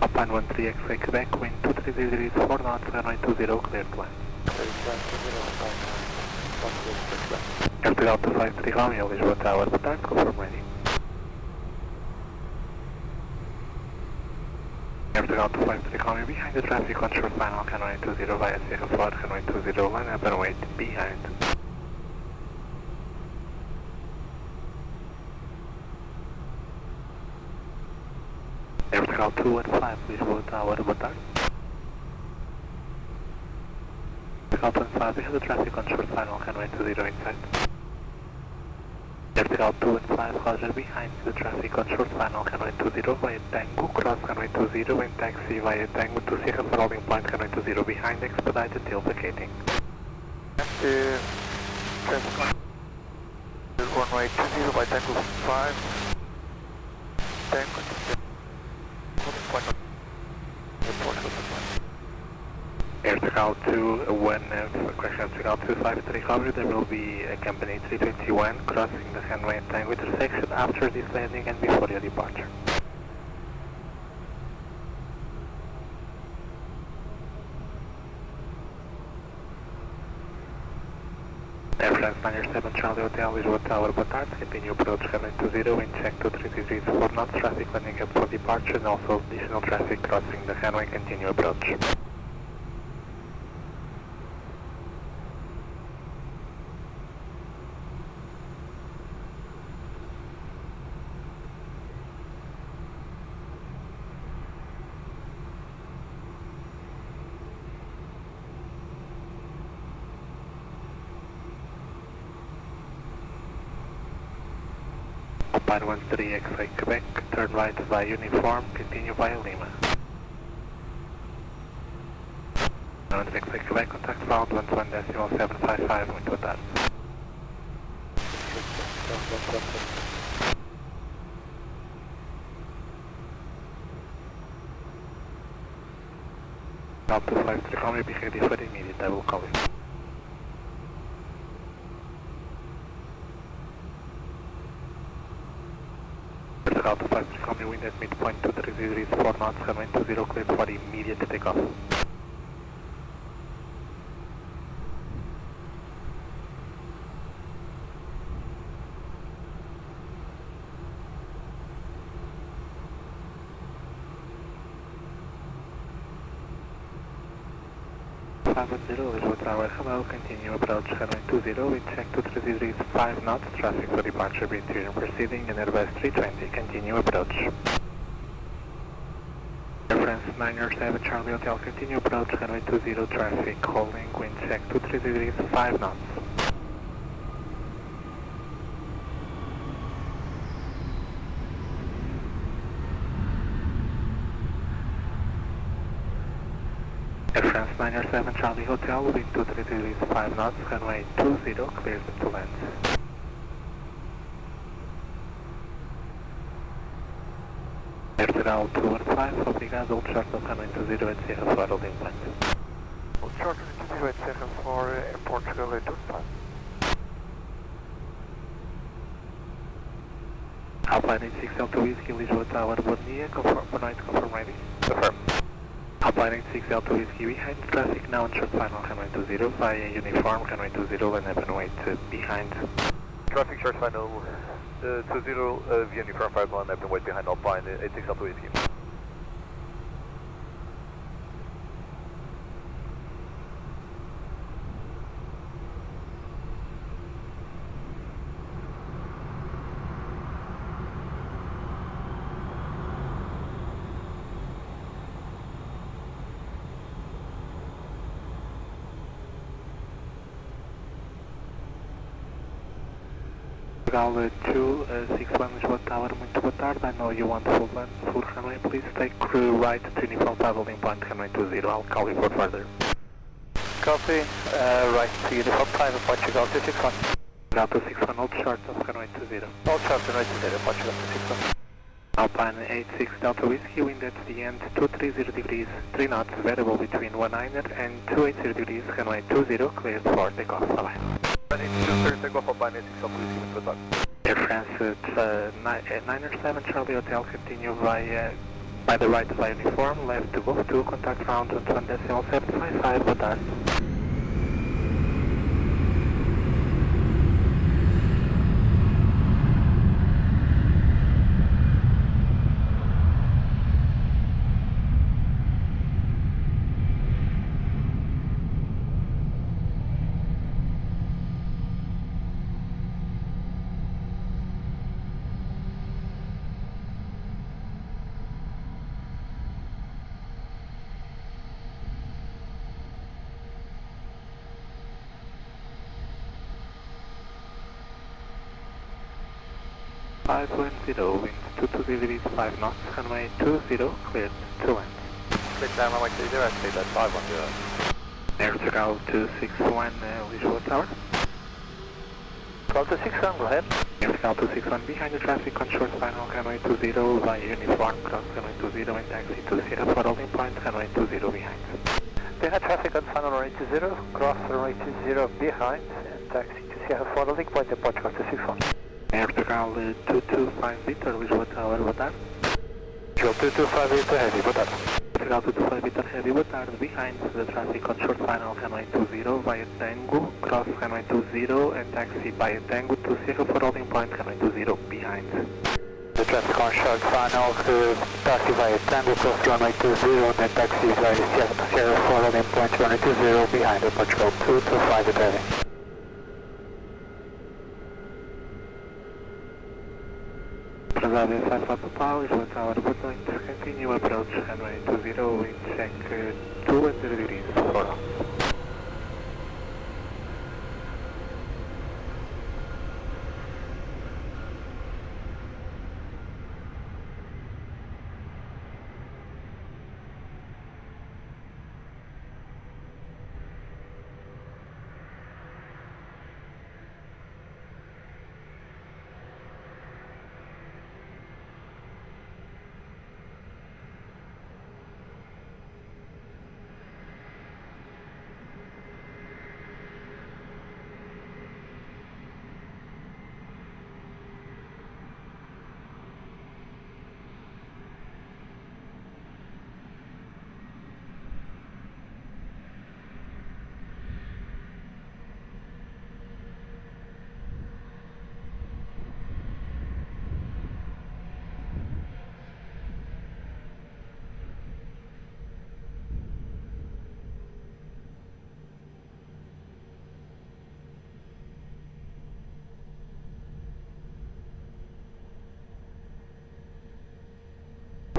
Alpine 13 X-ray Quebec, wind 230 degrees, 4 knots, runway 20, cleared land. Airfield 253 Romeo, Lisboa Tower, boa tarde, confirm ready. Airfield 253 Romeo, behind the traffic on short final, runway 20 via Sierra 4, runway 20, line up and wait behind. Airfield 215, Lisboa Tower, boa tarde. Airfield 25, we have the traffic on short final, runway 20 inside. Vertical 2 and 5, Roger, behind the traffic on short final, runway 20 via Tango, cross runway 20 and taxi via Tango to Sierra for holding point, runway 20 behind, expedite until vacating. Traffic on runway 20 by Tango 5, Tango to holding point on Aeroporto. Vertical 2-1, correction, vertical 253, Roger, there will be a company 321 crossing the runway and Tango intersection after this landing and before your departure. Air France 907 Charlie Hotel, Lisboa Tower, boa tarde, continue approach runway 20, wind check 23 degrees 4 knots, traffic landing up for departure and also additional traffic crossing the runway, continue approach. Alpine 13 X-ray Quebec, turn right via Uniform, continue via Lima. 13 X-ray Quebec, contact found 11.755, muito boa tarde. Delta 53, call me, be ready for immediate, I will call you. Delta 53, call me, wind at midpoint 23 degrees 4 knots, runway 20, cleared for immediate takeoff. Lisboa Tower, hello, continue approach runway 20, wind check 23 degrees 5 knots, traffic for departure, British proceeding, and Airbus 320, continue approach. Air France 907 Charlie Hotel, continue approach runway 20, traffic holding, wind check 23 degrees 5 knots. Air France 907 Charlie Hotel, wind 23 degrees 5 knots, runway 20, clears to land. Vertical 2 and 5, obrigado, hold short of runway 20 at Sierra for holding point. Hold short of 20 at Sierra for Airport, runway 25. Alpine 86 Delta Whiskey, Lisboa Tower, bom dia, confirm, boa noite, confirm ready. Confirm. Alpine 86 Delta Whiskey behind, traffic now on short final, runway 20, via Uniform, runway 20, and have wait behind. Traffic short final 20 via Uniform 51, I've been wait behind Alpine 86 Delta Whiskey. Portugal 261 Lisboa Tower, muito boa tarde. I know you want full runway, please take crew right to Uniform 5 holding point, runway 20. I'll call you for further. Copy, right to Uniform 5, Portugal 261. Delta 61, hold short of runway 20. Hold short of runway 20, Portugal 261. Alpine 86 Delta Whiskey, wind at the end 230 degrees, 3 knots, variable between 19 and 280 degrees, runway 20, cleared for takeoff. Bye-bye. Air France 907 Charlie Hotel, continue by the right via Uniform, left to Gosto, contact round 1.755, boa tarde. 510, wind 220 degrees 5 knots, runway 20, cleared to land. Clear down runway 20, speed at 510. Air Traffic 261, Lisboa Tower. Call 261, go ahead. Air Traffic 261, behind the traffic on short final, runway 20, via uniform, cross runway 20 and taxi to Sierra for holding point, runway 20 behind. Behind traffic on final runway 20, cross runway 20 behind, and taxi to Sierra for holding point, departure call 261. Air Traffic 225 Victor, Lisboa Tower, boa tarde. 225 Victor Heavy, boa tarde. Portugal 225 Victor Heavy, boa tarde. Behind the traffic on short final, runway 20 via Tango, cross runway 20 and taxi via Tango to Sierra for holding point, runway 20 behind. The traffic on short final, taxi via Tango, cross runway 20 then taxi via Sierra for holding point, runway 20 behind, Portugal 225 Victor Heavy. Transmitido 55 Papa, Lisboa Tower, boa noite. Continue approach runway 20, wind check 200 degrees, for us.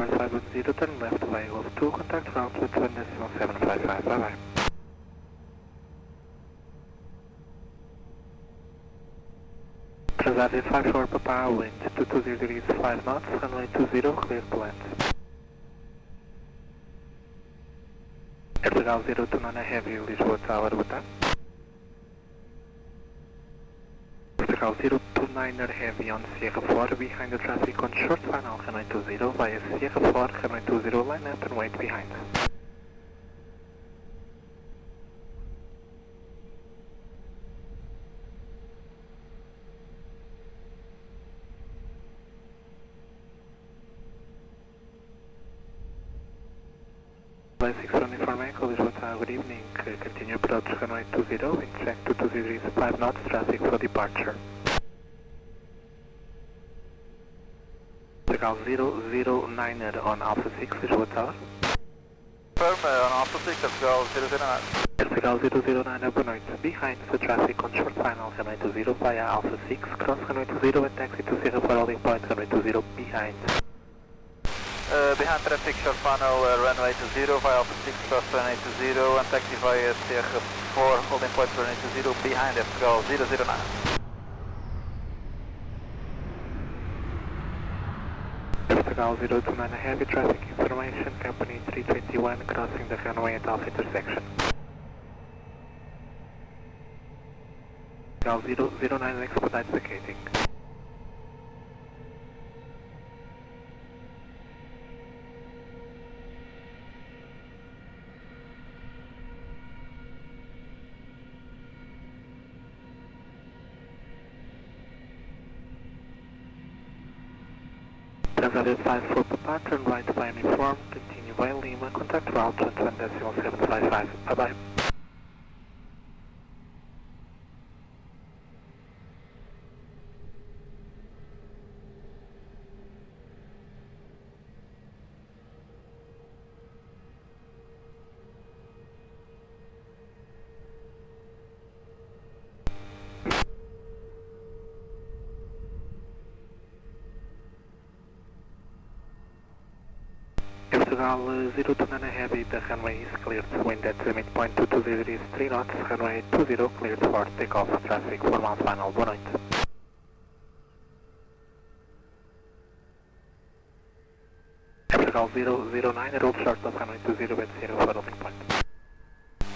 Runway 510, turn left via Golf 2, contact route with 1.755, bye bye. Transmitido 54 Papa, wind 220 degrees 5 knots, runway 20, clear to land. Air Traffic 029 Heavy, Lisboa Tower, boa tarde. Portugal 029er Heavy on Sierra 4, behind the traffic on short final, runway 20, via Sierra 4, runway 20, line up and wait behind. Flight 6 Uniform Echo, Lisboa Tower, good evening. Continue approach runway 20, wind check 220 degrees 5 knots, traffic for departure. Portugal 009er on Alpha 6, Lisboa Tower. Firm on Alpha 6, Portugal 009. Portugal 009er, boa noite. Behind the traffic on short final, runway 20 via Alpha 6, cross runway 20 and taxi to Sierra for holding point, runway 20 behind. Behind traffic short final, runway 20 via Alpha 6, cross runway 20 and taxi via Sierra 4, holding point runway 20 behind Portugal 009. Portugal 029 heavy traffic information, company 321 crossing the runway at Alpha intersection. Portugal 009 expedite vacating. Transmitido 54 Papa, turn right via uniform, continue via Lima, contact route 21.755, bye bye. Portugal 029 heavy, the runway is cleared, wind at the midpoint 22 degrees 3 knots, runway 20 cleared for takeoff, traffic 4 miles final, boa noite. Vertical 009, roll short of runway 20 at 0 for holding point.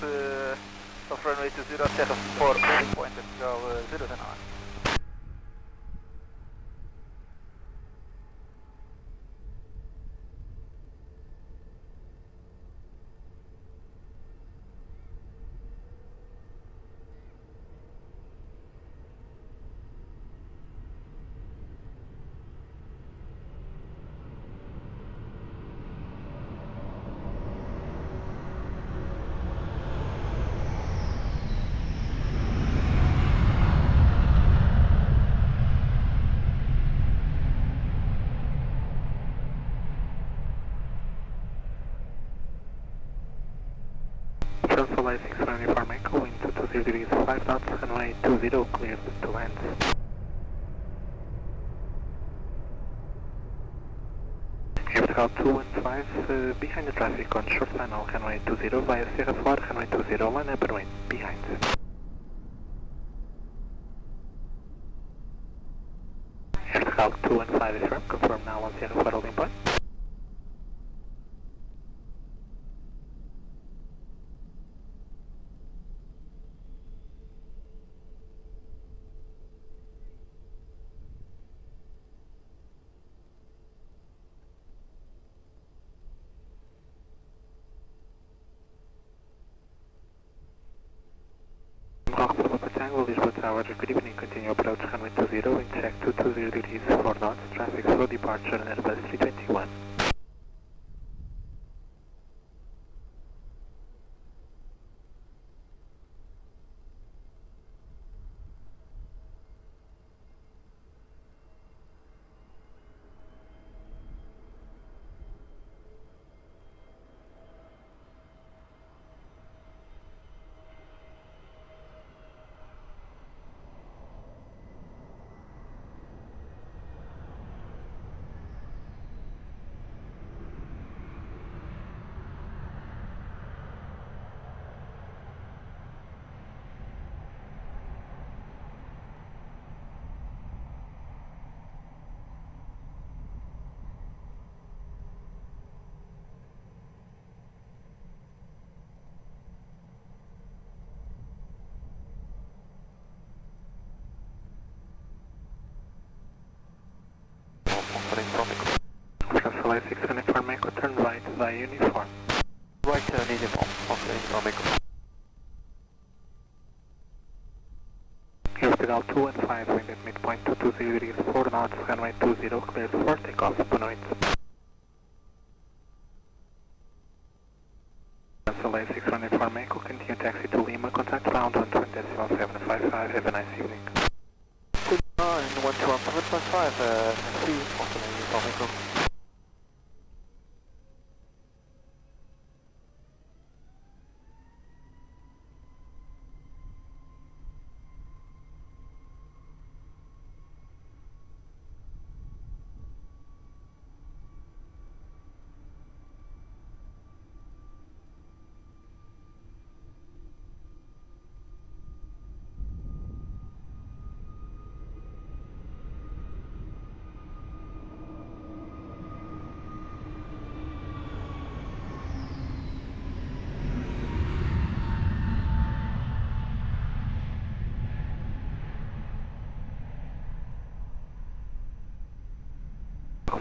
Of runway 20, Serra 4, holding point, vertical 009. Transfer 6 uniform echo, wind 20 degrees 5 knots, runway 20, cleared to land. Vertical 215, behind the traffic on short final, runway 20 via Sierra 4, runway 20, line up and wind, behind. Vertical 215 is firm, confirm now on Sierra 4 holding point. Lisboa Tower, good evening, continue approach runway 20, wind check 220 degrees 4 knots, traffic slow departure on Airbus 321. Transfer 6 uniform echo, turn right via uniform. Right turn uniform, off the uniform echo. Vertical 215, wind at midpoint 220 degrees 4 knots, runway 20, cleared for takeoff, Punoit. Transfer 6 uniform echo, continue taxi to Lima, contact ground 120.755, have a nice evening. 121.755, merci, off the uniform echo.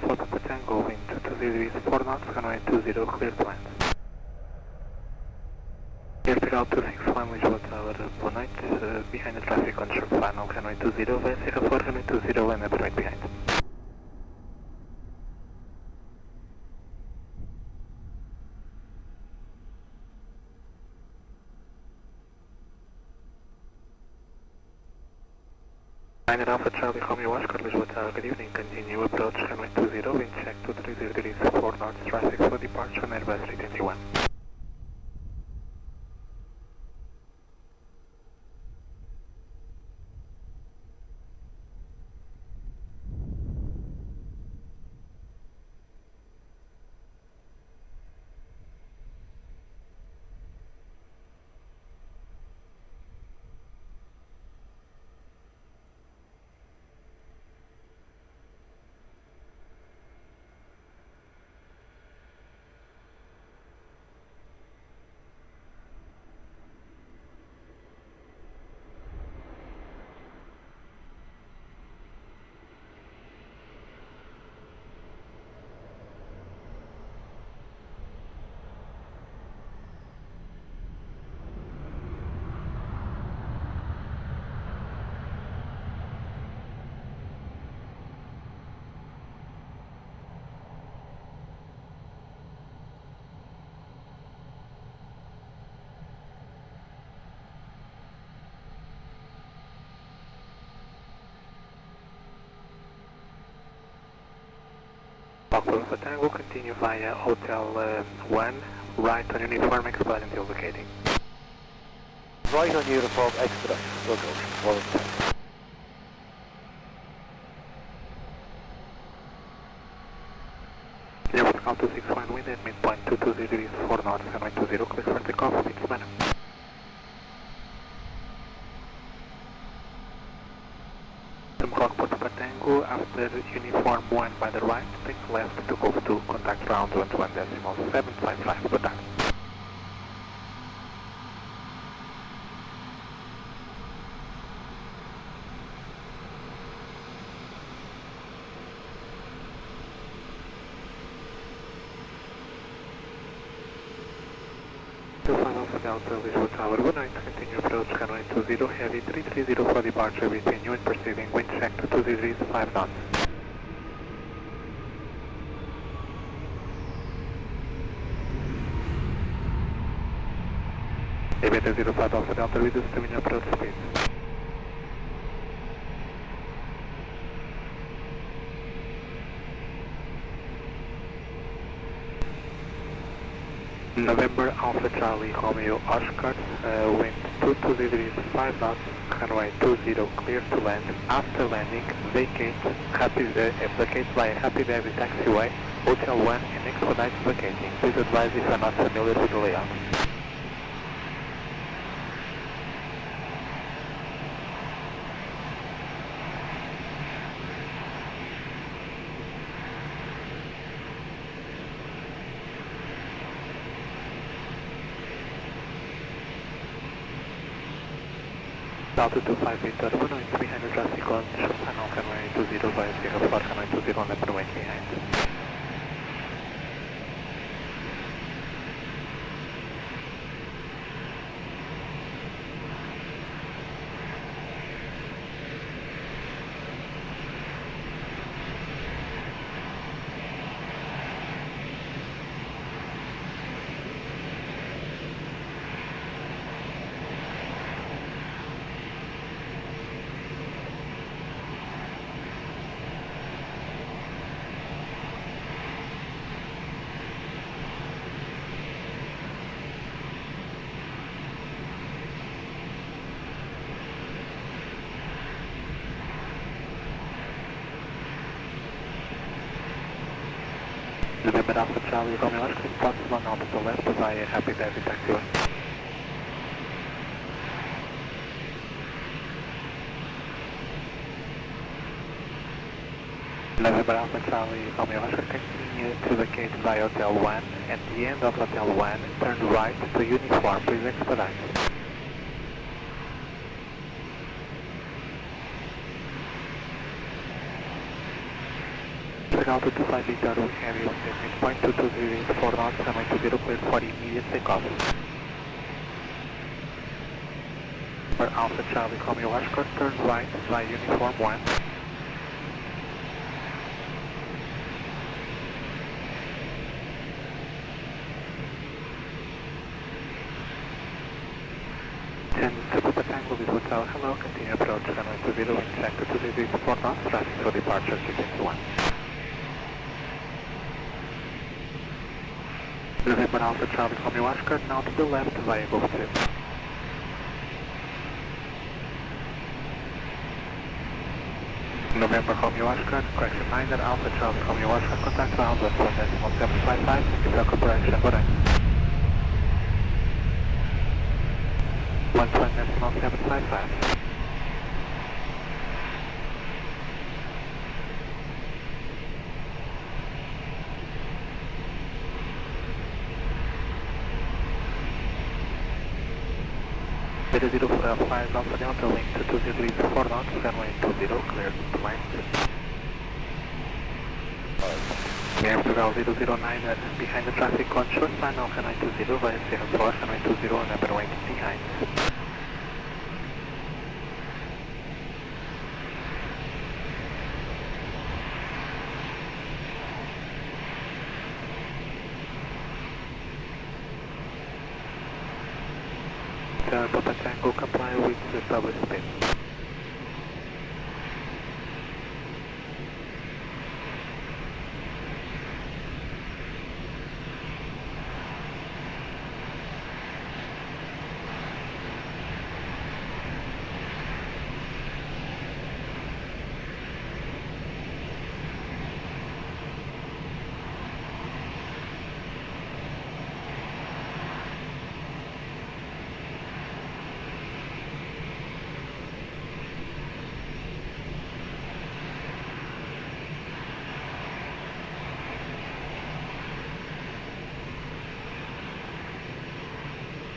Papa Tango, wind 20 degrees 4 knots, runway 20, cleared to land. Vertical 261, Lisboa Tower, boa noite, behind the traffic on short final, runway 20, via Sierra 4, runway 20, land up right behind. Nine Alpha Charlie Romeo Oscar, Lisboa Tower, good evening, continue approach runway 20, wind check 230 degrees 4 knots, traffic for departure on Airbus 321. Papa Tango, continue via Hotel 1, right on uniform, expedite until vacating. Right on uniform, expedite. Go, go. Well done. Airport Call 261 wind at midpoint 220 degrees 4 knots, runway 20, clear for takeoff, it's manner. Rockport Papa Tango, after uniform 1 by the right, take left to Golf 2, contact round 11.755, contact. Delta Lisboa Tower 19, continue approach runway 20, heavy 330 for departure between you and perceiving wind check to 2 degrees 5 knots. Aviation 05 Alpha Delta, reduce terminal approach speed. November Alpha Charlie Romeo Oscar, wind 22 degrees 5 knots, runway 20, clear to land. After landing, vacate via Happy Baby Taxiway, Hotel 1 and expedite vacating. Please advise if you are not familiar with the layout. Delta 258 Turbo, 300 traffic on channel runway 20 via Sierra 4, runway 20 on the runway behind. November Alpha Charlie Romeo Oscar, is possible now to the left via Happy Baby Taxiway. November Alpha Charlie Romeo Oscar, continue to vacate via Hotel 1. At the end of Hotel 1, turn right to uniform, please expedite. Delta 25 Victor, heavy at midpoint 220 4 knots, runway 20, clear for immediate takeoff. For Alpha Charlie Romeo Oscar, turn right via uniform 1. Papa Tango with Hotel, hello, continue approach runway 20, wind check to 2 degrees 4 knots, traffic for departure 661. November Alpha Charlie Romeo Oscar, now to the left via Gosto. November Romeo Oscar, correction 9 Alpha Charlie Romeo Oscar, contact round 11.755, Israel Corporation, Bordeaux. 1.755. Beta 05 Alpha Delta, link to 2 degrees 4 knots, runway 20, clear to land. Air Portugal 009, behind the traffic on short final, runway 20 via Sierra 4, runway 20 on upper wing behind. Papa Tango, comply with the established speed.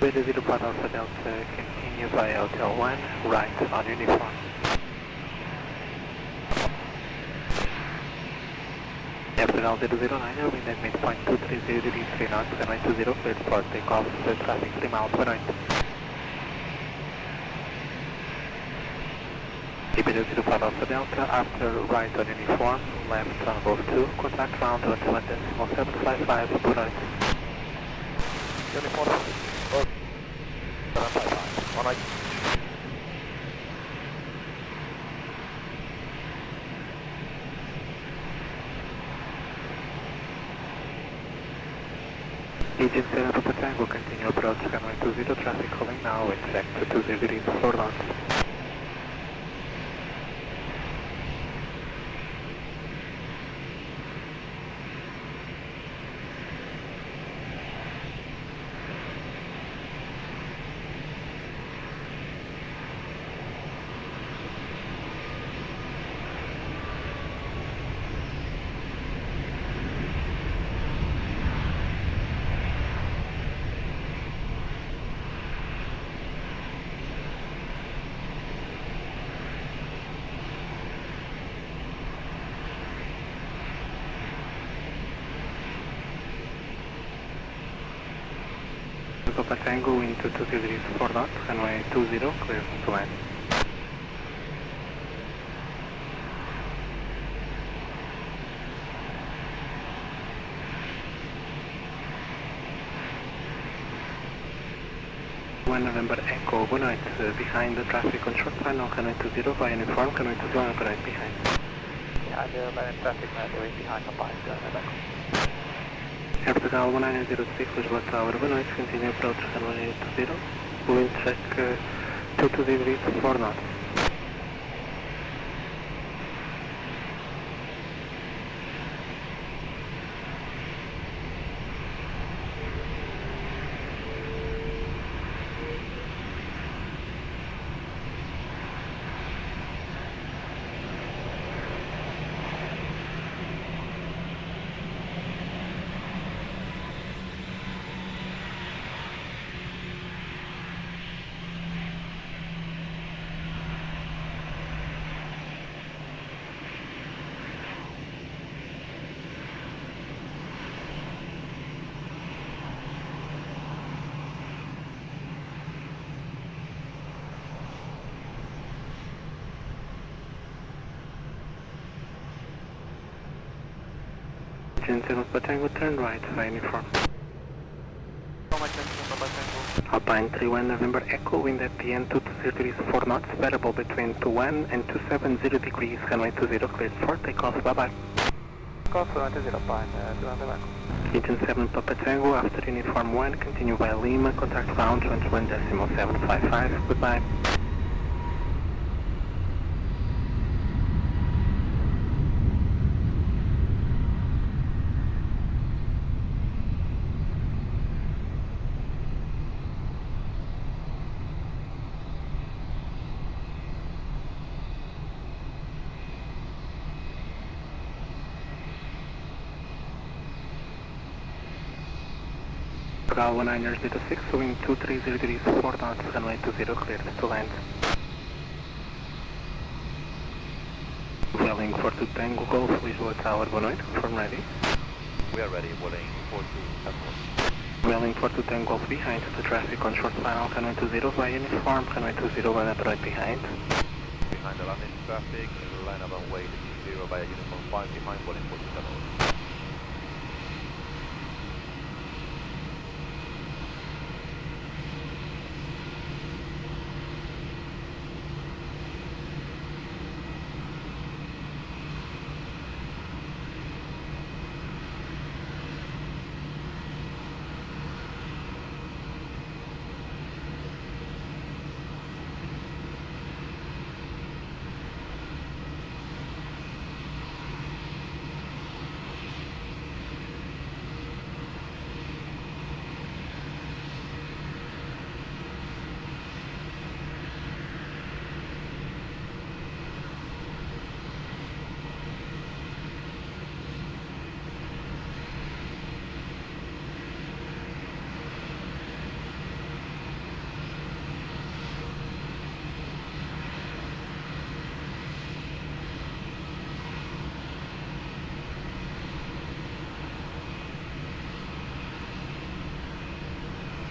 Beta 0 Port Alpha Delta, continue via Hotel 1, right on uniform. Airfield 009, wind at midpoint 230 degrees 3 knots, runway 20, cleared for takeoff, traffic 3 miles per hour. Beta 0 Port Alpha Delta, after right on uniform, left on above 2, contact round 1.755 per hour. Uniform, 755, on right. Agent 7 Papa Tango, continue approach runway 20, traffic calling now, wind check to 20 degrees 4 knots. Papa Tango into 20 degrees 4 knots, runway 20, clear to land. November Echo, good night, behind the traffic on short final, runway 20 via uniform, runway 20 on right behind. Yeah, the line traffic right behind the line, Portugal 1906, Lisboa Tower, boa noite, continue approach runway 20, wind check 22 degrees 4 knots. Agent 7 Tango, turn right via uniform. Alpine 31 November Echo, wind at the end 220 degrees 4 knots, variable between 21 and 270 degrees, runway 20, cleared for takeoff, bye bye. Takeoff, runway 20, Alpine 200 Echo. Agent 7 Papa Tango, after uniform 1, continue via Lima, contact round 21.755, goodbye. Portugal 1906, wind 230 degrees 4 knots, runway 20, cleared to land. Welling 42 Tango Golf, Lisboa Tower, boa noite, confirm ready. We are ready, Welling 42. Welling 42 Tango Golf behind, the traffic on short final, runway 20 via uniform, runway 20 line up right behind. Behind the landing traffic, line up on way 0 via uniform 5 behind, Welling 47.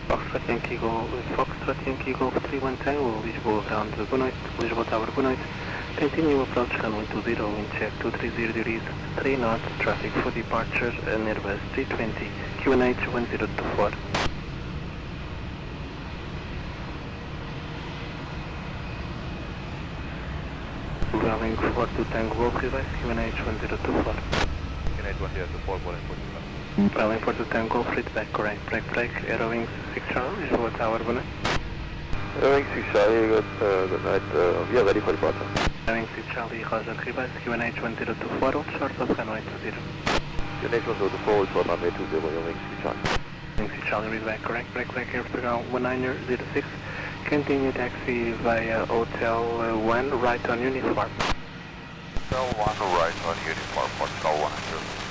Foxtrot Yankee Golf 31 Tango, Lisboa ground, boa noite, Lisboa Tower, boa noite. Continue approach runway 20, wind check 230 degrees, 3 knots, traffic for departure, Airbus 320, QNH 1024. Runway 42 Tango Golf, reverse QNH 1024. QNH 1024, boarding for Runway 42 Tango Golf, feedback, correct, break, Aero Wings 6 Charlie, Lisboa Tower, boa noite. Aero Wings 6 Charlie, good night, we are ready for departure. Aero 6 Charlie, Roger, reverse QNH 1024, hold short of runway 20. QNH 1024, hold short runway 20, Aero Wings 6 Charlie. Aero 6 Charlie, readback, correct, break, Airporto 1906, continue taxi via Hotel 1, right on uniform. Hotel 1, right on uniform, Hotel 100.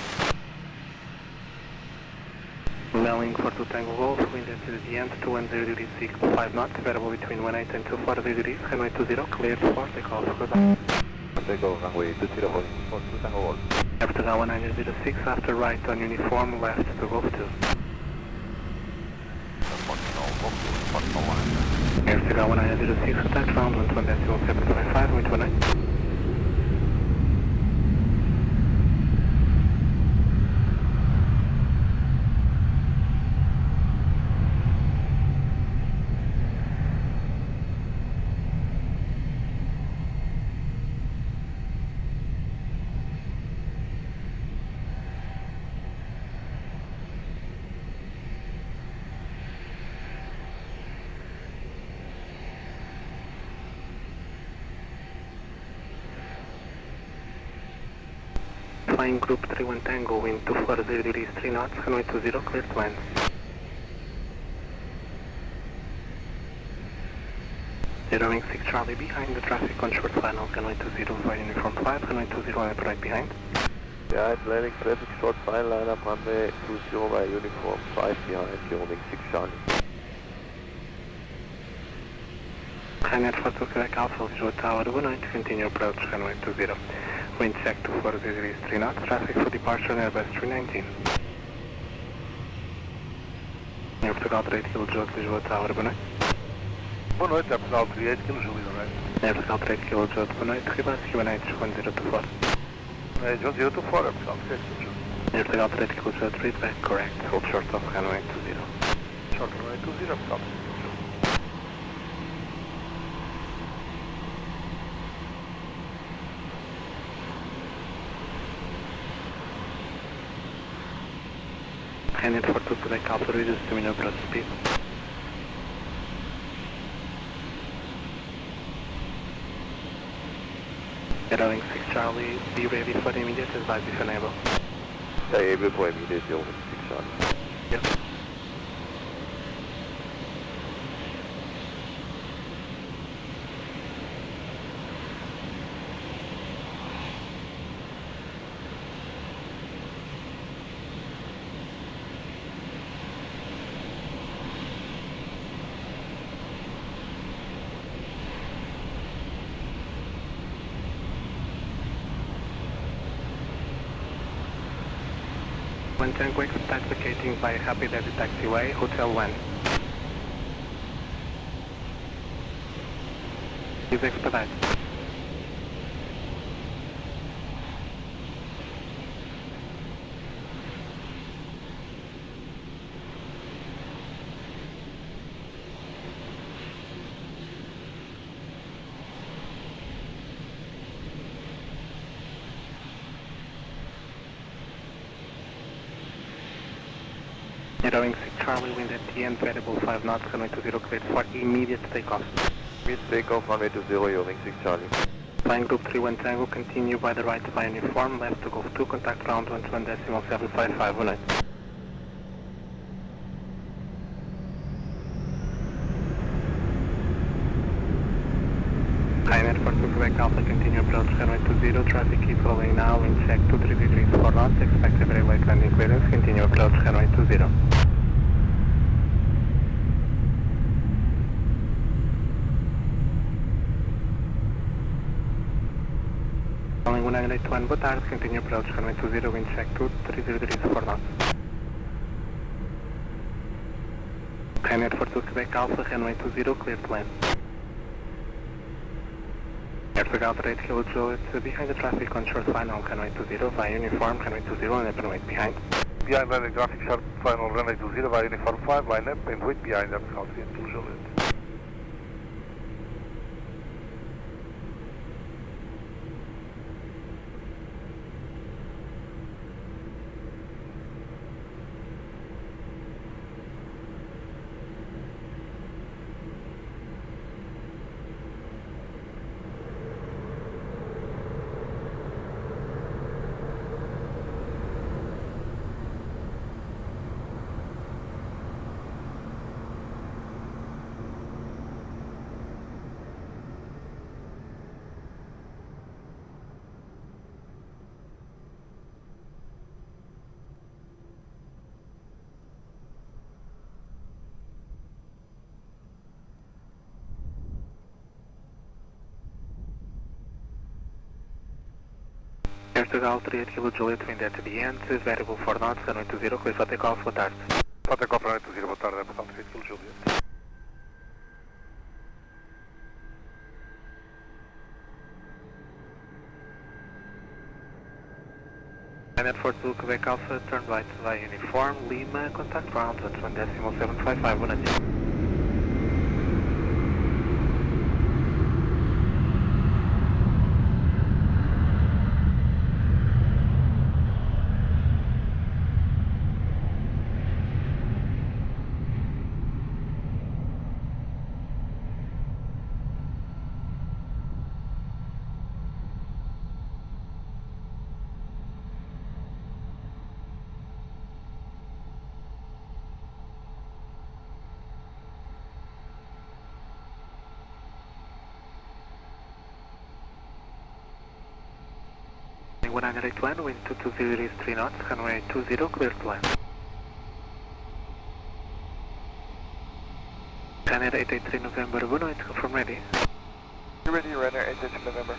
Melling for 2 Tango Golf, wind at the end, 210 degrees 5 knots, variable between 18 and 240 degrees, runway 20, cleared for takeoff, goodbye. Takeoff, runway 20, holding for 2 Tango Golf. Airporto 1906, after right on uniform, left to Golf 2. Airporto 1906, contact ground 121.725, wind 19. Flying group 31 Tango, wind 240 degrees 3 knots, runway 20, cleared to land. Aero Wing 6 Charlie behind the traffic on short final, runway 20 via uniform 5, runway 20 left right behind. Behind landing traffic short final line up runway 20 via uniform 5 behind, Aero Wing 6 Charlie. Skynet for Quebec Alpha, Lisboa Tower, boa noite, continue approach runway 20. Wind check 240 degrees 3 knots, traffic for departure Airbus 319. Portugal 38 kg, Lisboa Tower, boa noite. Boa noite, é Portugal 38 kg, Portugal 38 kg, boa noite, reverse QNH 1024. QNH 1024, Portugal 38 kg. Portugal 38 kg, feedback, correct, hold short of runway 20. Short runway 20, Portugal 38 kg. Skynet for Quebec Alpha, reduce terminal approach speed. Aero Wing 6 Charlie, be ready for immediate advice if unable. Yeah, able for immediate, Aero Wing 6 Charlie. Yes. Tango expect vacating by Happy Daisy Taxiway, Hotel 1. Please expedite. Aero Wing 6 Charlie, wind at the end, variable 5 knots, runway 20, cleared for immediate takeoff. Immediate takeoff, runway 20, Aero Wing 6 Charlie. Flying group 31 Tango, continue by the right via uniform, left to Golf 2, contact ground 121.755, good night. Skynet for Quebec Alpha, continue approach runway 20, traffic is following now, wind check 23 degrees 4 knots, expect a very light landing clearance, continue approach runway 20. Calling 1981, boa tarde, continue approach runway 20, wind check 23 degrees 4 knots. Airport to Quebec Alpha, runway 20, clear to land. Airport Alpha 8 Kilo Juliet, behind the traffic on short final, runway 20, via uniform, runway 20, and open wait behind. Behind landing traffic, short final, runway 20, via uniform 5, line up and wait behind Airport Alpha 8 Kilo Juliet. Portugal 38 Kilo Juliet, wind at the end, variable 4 knots, runway 20, clear for takeoff, boa tarde. For takeoff, runway 20, boa tarde, Aeroporto 38 Kilo Juliet. Airport to Quebec Alpha, turn right via uniform, Lima, contact ground, 1.755, buenas noches. Right land, wind 220 degrees 3 knots, runway 20, clear to land. Ryanair 883 November, boa noite, confirm ready. Ready, Ryanair 883 November.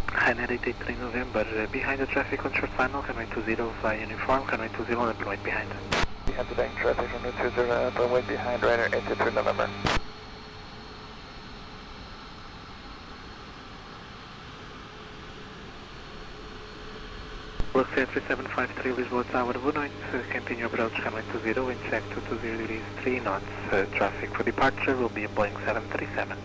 Ryanair 883 November, behind the traffic on short final, runway 20 via uniform, runway 20 and open wait behind. Behind the bank traffic, runway 20 and open wait behind, Ryanair 883 November. Luxair 3753 Lisboa Tower, boa noite, continue approach runway 20, wind check 220 degrees 3 knots, traffic for departure will be a Boeing 737.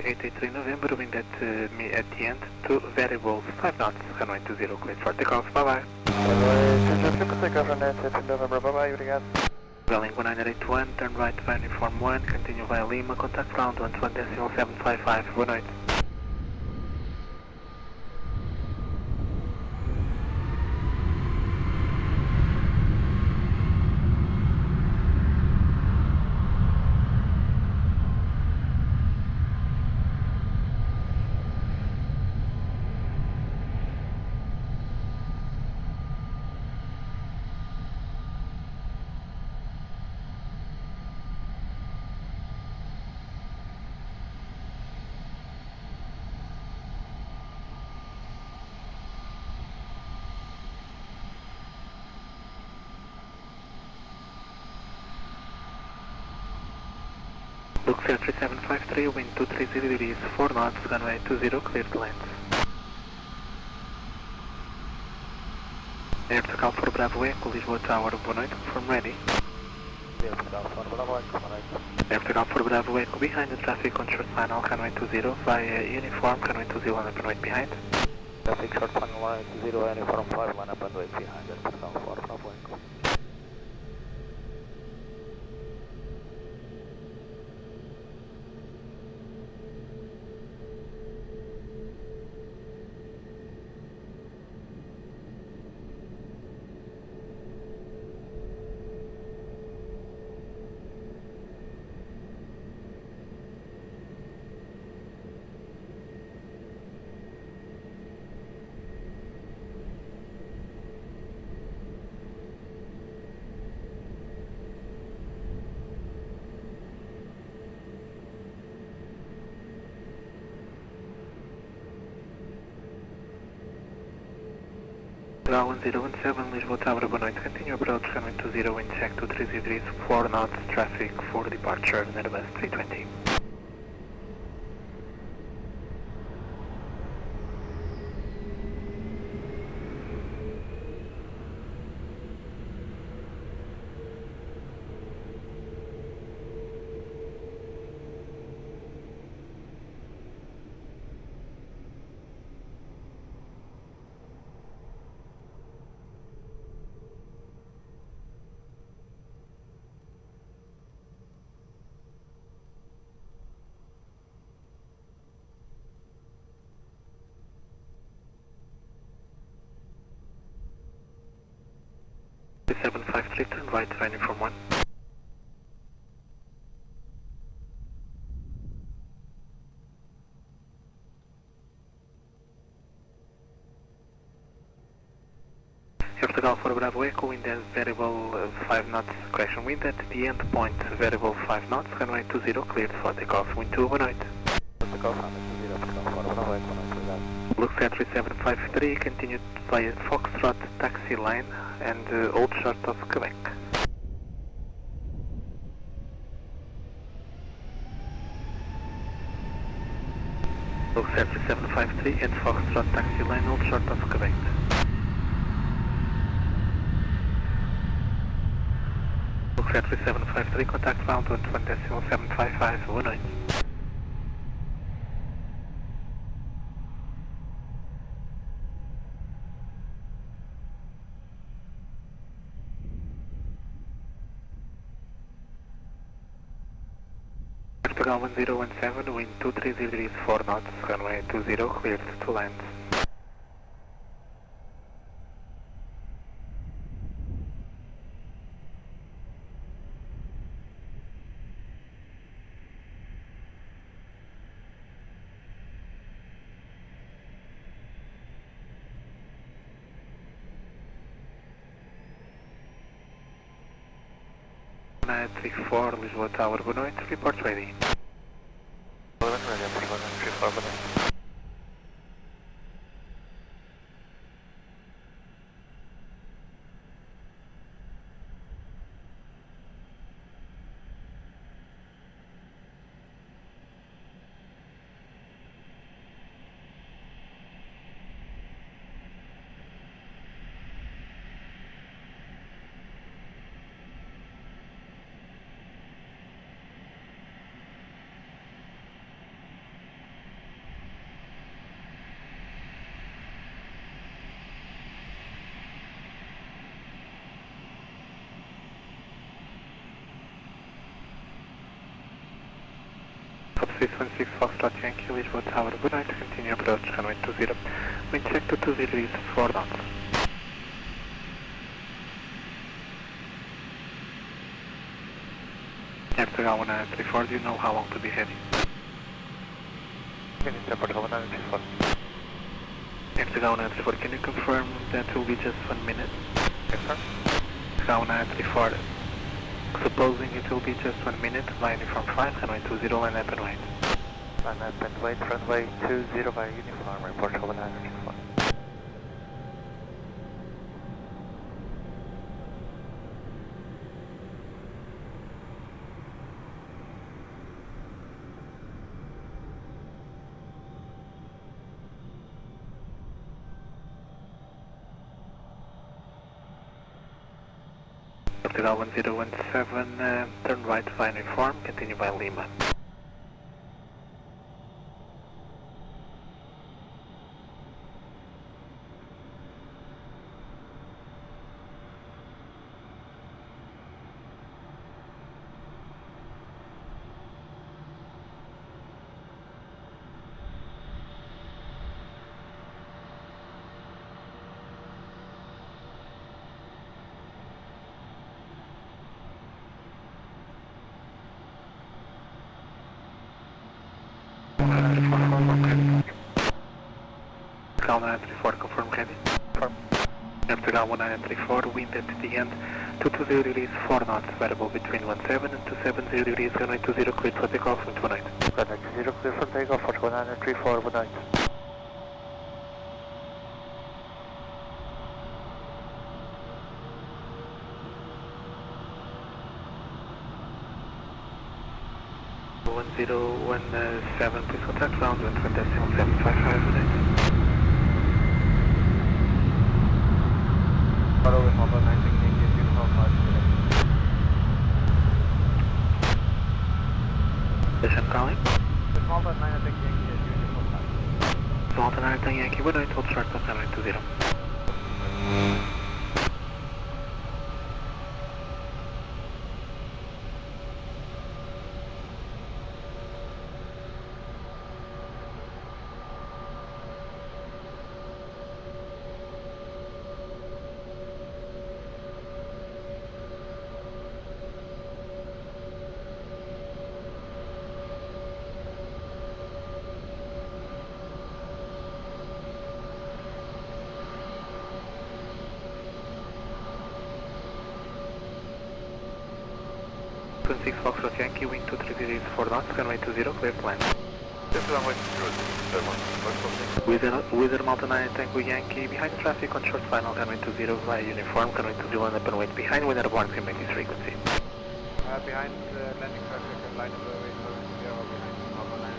#883 November, wind at the end, 2 variables, 5 knots, runway 20, clear for takeoff, bye bye. Runway 20, takeoff, runway 883 November, bye bye, obrigado. Welling 1981, turn right via uniform 1, continue via Lima, contact ground 1.755, boa noite. Luxair 3753, wind 230 degrees, 4 knots, runway 20, clear to land. Portugal for Bravo Echo, Lisboa Tower, boa noite, confirm ready. Portugal for Bravo Echo, boa noite. Portugal for Bravo Echo, behind the traffic on short final, runway 20, via uniform, runway 20, line up and wait behind. Traffic short final, line 20, uniform 5, line up and wait behind, Portugal for Bravo Echo. Portugal 1017, Lisboa Tower, boa noite, continue approach, runway 20, wind check 23 degrees, 4 knots, traffic for departure, Airbus 320. Three, turn right, landing from 1. Portugal for Bravo Echo, wind as variable 5 knots, correction wind at the end point, variable 5 knots, runway 20, cleared for takeoff, wind 2, 1 night. Takeoff, runway 20, Portugal for Bravo Echo, Looks at 3753, continue via Foxtrot taxi line and hold short of Quebec. Looks at 3753 and Foxtrot taxi line, hold short of Quebec. Looks at 3753, contact ground 21.755, 19. Portugal 1017, wind 230 degrees, 4 knots, runway 20, cleared to land. Runway 34, Lisboa Tower, boa noite, report ready. Ready, 34, boa noite. Top 616 Foxtrot Yankee, Lisboa Tower, good night, continue approach, runway 20, wind check to 20 degrees, 4 knots. Portugal 134, do you know how long to be heading? Portugal 134. Portugal 134, can you confirm that will be just 1 minute? Yes, sir. Portugal 134, supposing it will be just 1 minute, line from 5, runway 20, line up and wait. Line up and wait, runway 20 by uniform, Portugal 134. Portugal 1017, turn right via uniform, continue by Lima. Portugal 934, confirm ready. Confirm. Portugal 1934, wind at the end, 220 degrees, 4 knots, variable between 17 and 270 degrees, runway 20, cleared for takeoff, wind 18. Runway 20, clear for takeoff, Portugal 934, 18. One 017, please contact ground, wind 1.755, Follow with Malta 968, uniform 5. Station calling. With Malta 968, uniform 5. Malta 9 Yankee, boa noite, hold short of runway 20. Six Foxtrot Yankee, wind 230 degrees, 4 knots, runway 20, clear to land. Yes, runway 20, Wizard Malta 9 Tango Yankee, behind the traffic on short final, runway 20 via uniform, runway 20 land up and wait behind, when airborne, remain this frequency. Behind landing traffic and line of the way, so we are behind Malta 9.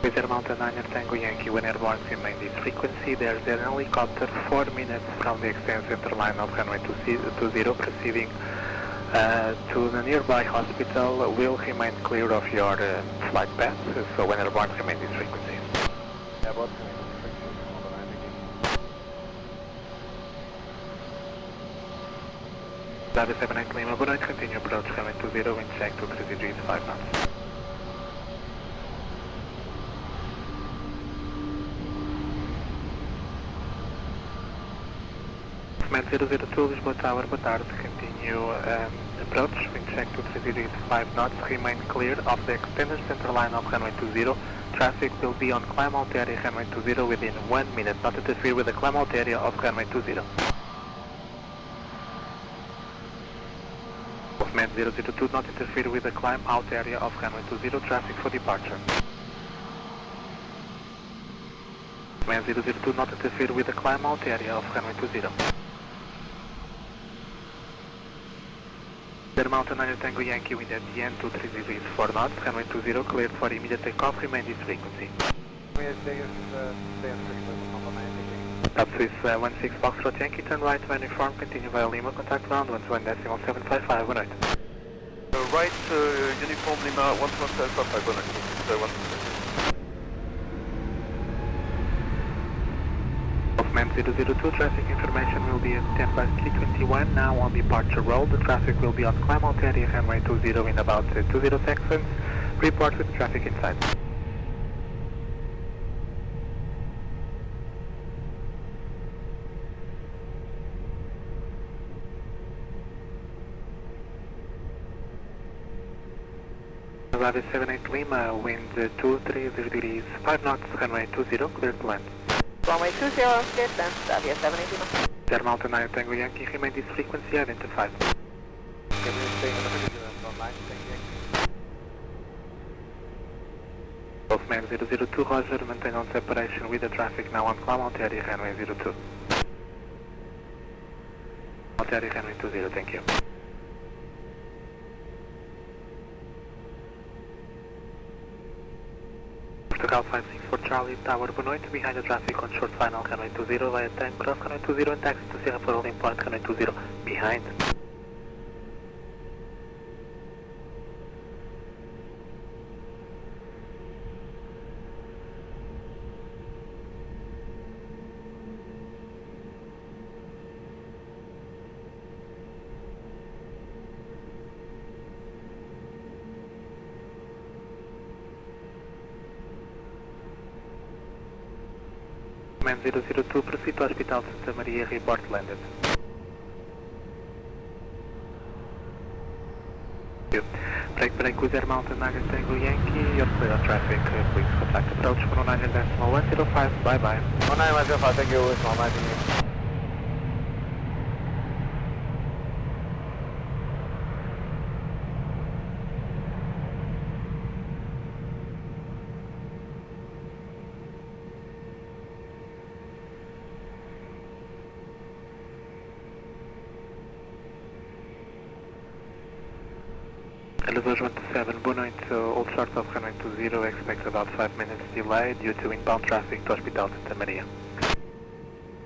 Wizard Malta 9 Tango Yankee, when airborne, remain this frequency. There's an helicopter 4 minutes from the extended center line of runway 20 proceeding to the nearby hospital. Will remain clear of your flight path, so when airborne, remain this frequency. Airborne, Bravo 78 Lima, boa noite, continue approach runway 20, wind check 230 degrees, 5 knots. Command 002, Lisboa Tower, boa tarde, continue approach, wind check 230 degrees, 5 knots, remain clear of the extended center line of runway 20, traffic will be on climb out area runway 20 within 1 minute, not interfere with the climb out area of runway 20. Command 002, not interfere with the climb out area of runway 20, traffic for departure. Command 002, not interfere with the climb out area of runway 20. Mountain 9 Tango Yankee, wind at the end, 230 degrees, 4 knots, runway 20, cleared for immediate takeoff, remain this frequency. Top Swiss 16 Foxtrot Yankee, turn right to uniform, continue via Lima, contact ground, 1.755, good night. Right, uniform Lima, 1.755, good night. Command 002, traffic information will be at 10 past 3:21, now on departure roll. The traffic will be on climb out area runway 20 in about 20 seconds. Report with traffic inside. Bravo 78 Lima, wind 230 degrees, 5 knots, runway 20, clear to land. Runway 20, clear to land, Aviation 78 Lima. Air Mountain 9 Tango Yankee, remain this frequency, identified. Wolfman 002, Roger, maintain on separation with the traffic now on climb out area runway 02. Out area runway 20, thank you. Portugal 564 Charlie Tower, boa noite. Behind the traffic on short final runway 20 via tank cross runway 20 and taxi to Sierra for holding point runway 20 behind. Man 002, proceed to Hospital Santa Maria, report landed. Break with Air Mountain Naga Tango Yankee, you're clear on traffic, please contact approach 109.105, bye bye. 109.105, thank you, small mountain. Elevation 127, boa noite, all short of runway 20, expect about 5 minutes delay due to inbound traffic to Hospital Santa Maria.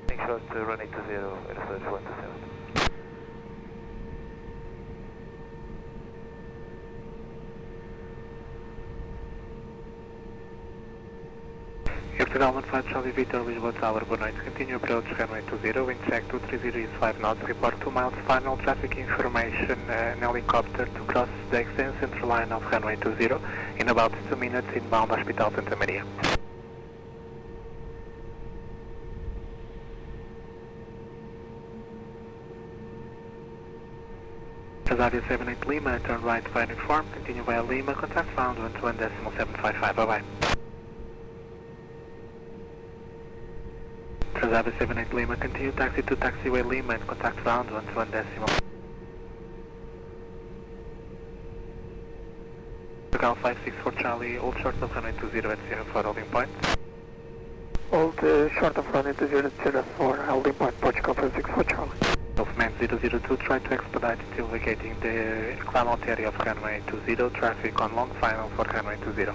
Make sure to runway 20, Elevation 127. Portugal 15 Charlie Victor, Lisboa Tower, boa noite. Continue approach runway 20, wind check 230 is 5 knots, report 2 miles final traffic information, an helicopter to cross the extended center line of runway 20 in about 2 minutes inbound Hospital Santa Maria. Transavia 78 Lima, turn right via uniform, continue via Lima, contact found 121.755, bye bye. Transavia 78 Lima, continue taxi to taxiway Lima and contact round 121 decimal. Portugal 564 Charlie, hold short of runway 20 at Sierra 4 holding point. Hold short of runway 20 at Sierra 4 holding point, Portugal 564 Charlie. Golfman 002, try to expedite until vacating the climb out area of runway 20, traffic on long final for runway 20.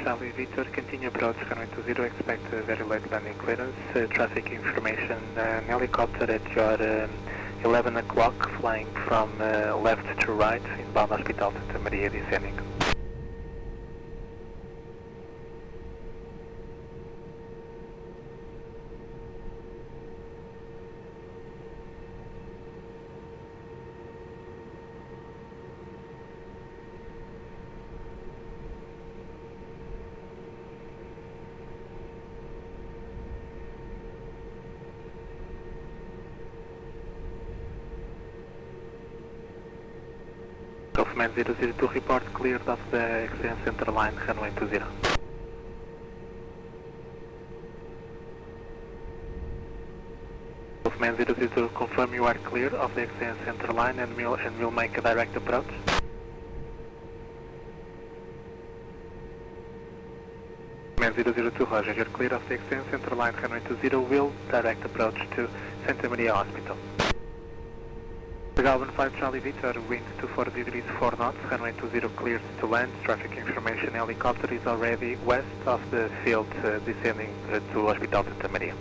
Charlie Victor, continue approach runway 20, expect very late landing clearance, traffic information, an helicopter at your 11 o'clock flying from left to right inbound Hospital Santa Maria descending. Golfman 002, report cleared of the extended center line, runway 20. Golfman 002, confirm you are clear of the extended center line and will make a direct approach. Man 002, Roger, you're clear of the extended center line, runway 20, will direct approach to Santa Maria Hospital. Portugal 15 Charlie Victor, wind 240 degrees 4 knots, runway 20 cleared to land, traffic information, helicopter is already west of the field descending to Hospital Santa Maria.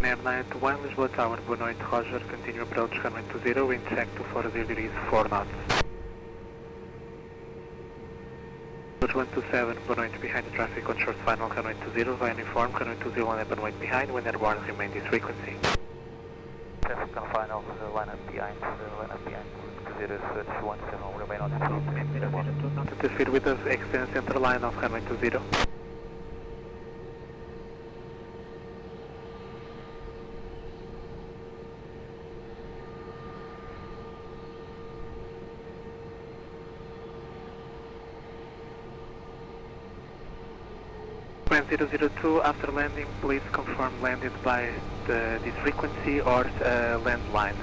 Air 921 Lisboa Tower, boa noite, Roger, continue approach runway 20, wind check 240 degrees 4 knots. 127, boa noite, behind the traffic on short final, runway 20, via uniform, runway 20, line up and wait behind, when airborne remain this frequency. Traffic on final, line up behind, 20 search 17, remain on the field. Not interfere with the extended center line of runway 20. 002, after landing, please confirm landed by this frequency or landline.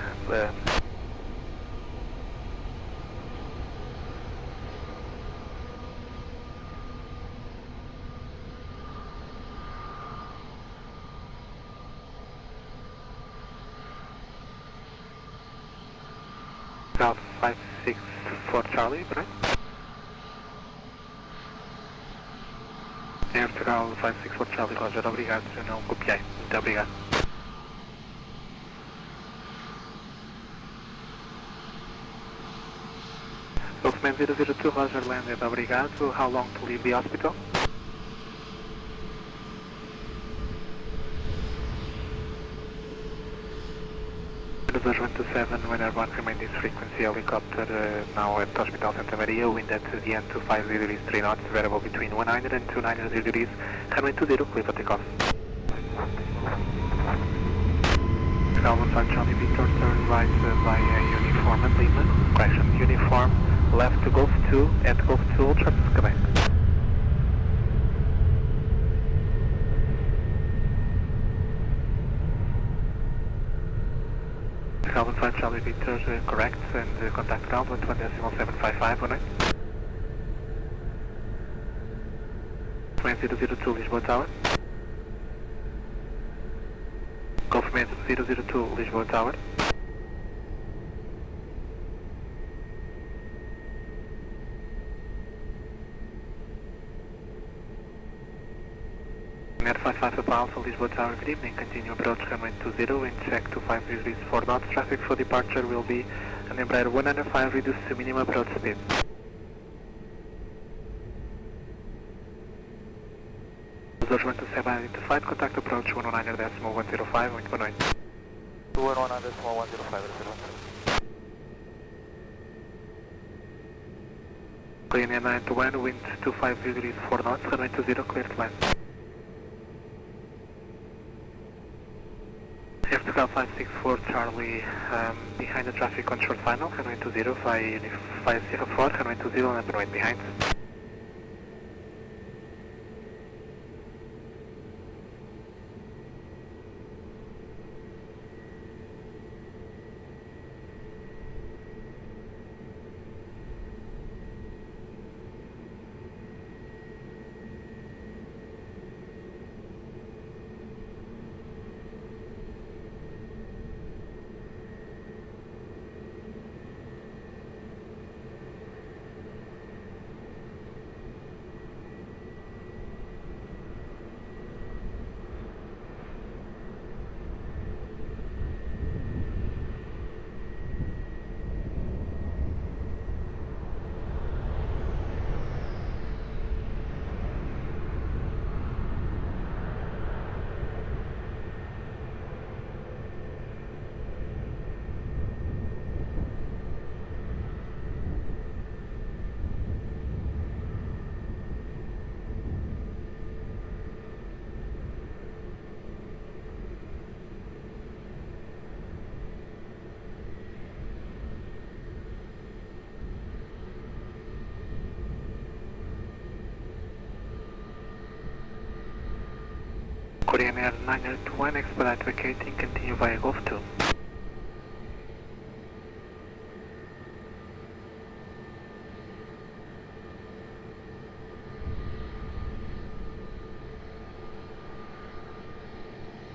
South 564 Charlie, right? Portugal 564 Charlie, Roger, obrigado, eu não copiei, muito obrigado. Gulfman 002, Roger, landed, obrigado. How long to leave the hospital? Reserve 127, when airborne, remain this frequency, helicopter now at Hospital Santa Maria, wind at the end 250 degrees 3 knots, variable between 100 and 290 degrees, runway 20, clear for takeoff. Alpha 5 Charlie Victor, turn right via uniform and Lima, correction, uniform, left to Golf 2, at Golf 2 Ultra, Quebec. Alpha 5 Charlie Victor, correct, and contact ground 1.755, 19. 002 Lisboa Tower. Gulfman 002 Lisboa Tower. Air 55 Papa Alpha Lisboa Tower, good evening. Continue approach runway 20 and check 25 degrees 4 knots. Traffic for departure will be an Embraer 105 reduced to minimum approach speed. Reserve 127 identified, contact approach 119.105, muito boa noite. 119.105, Korean 921, wind 25 degrees 4 knots, runway 20, clear to land. Portugal 564 Charlie, behind the traffic on short final, runway 20, via Sierra 4, runway 20, and runway behind. Korean Air 921, expedite vacating, continue via Golf 2.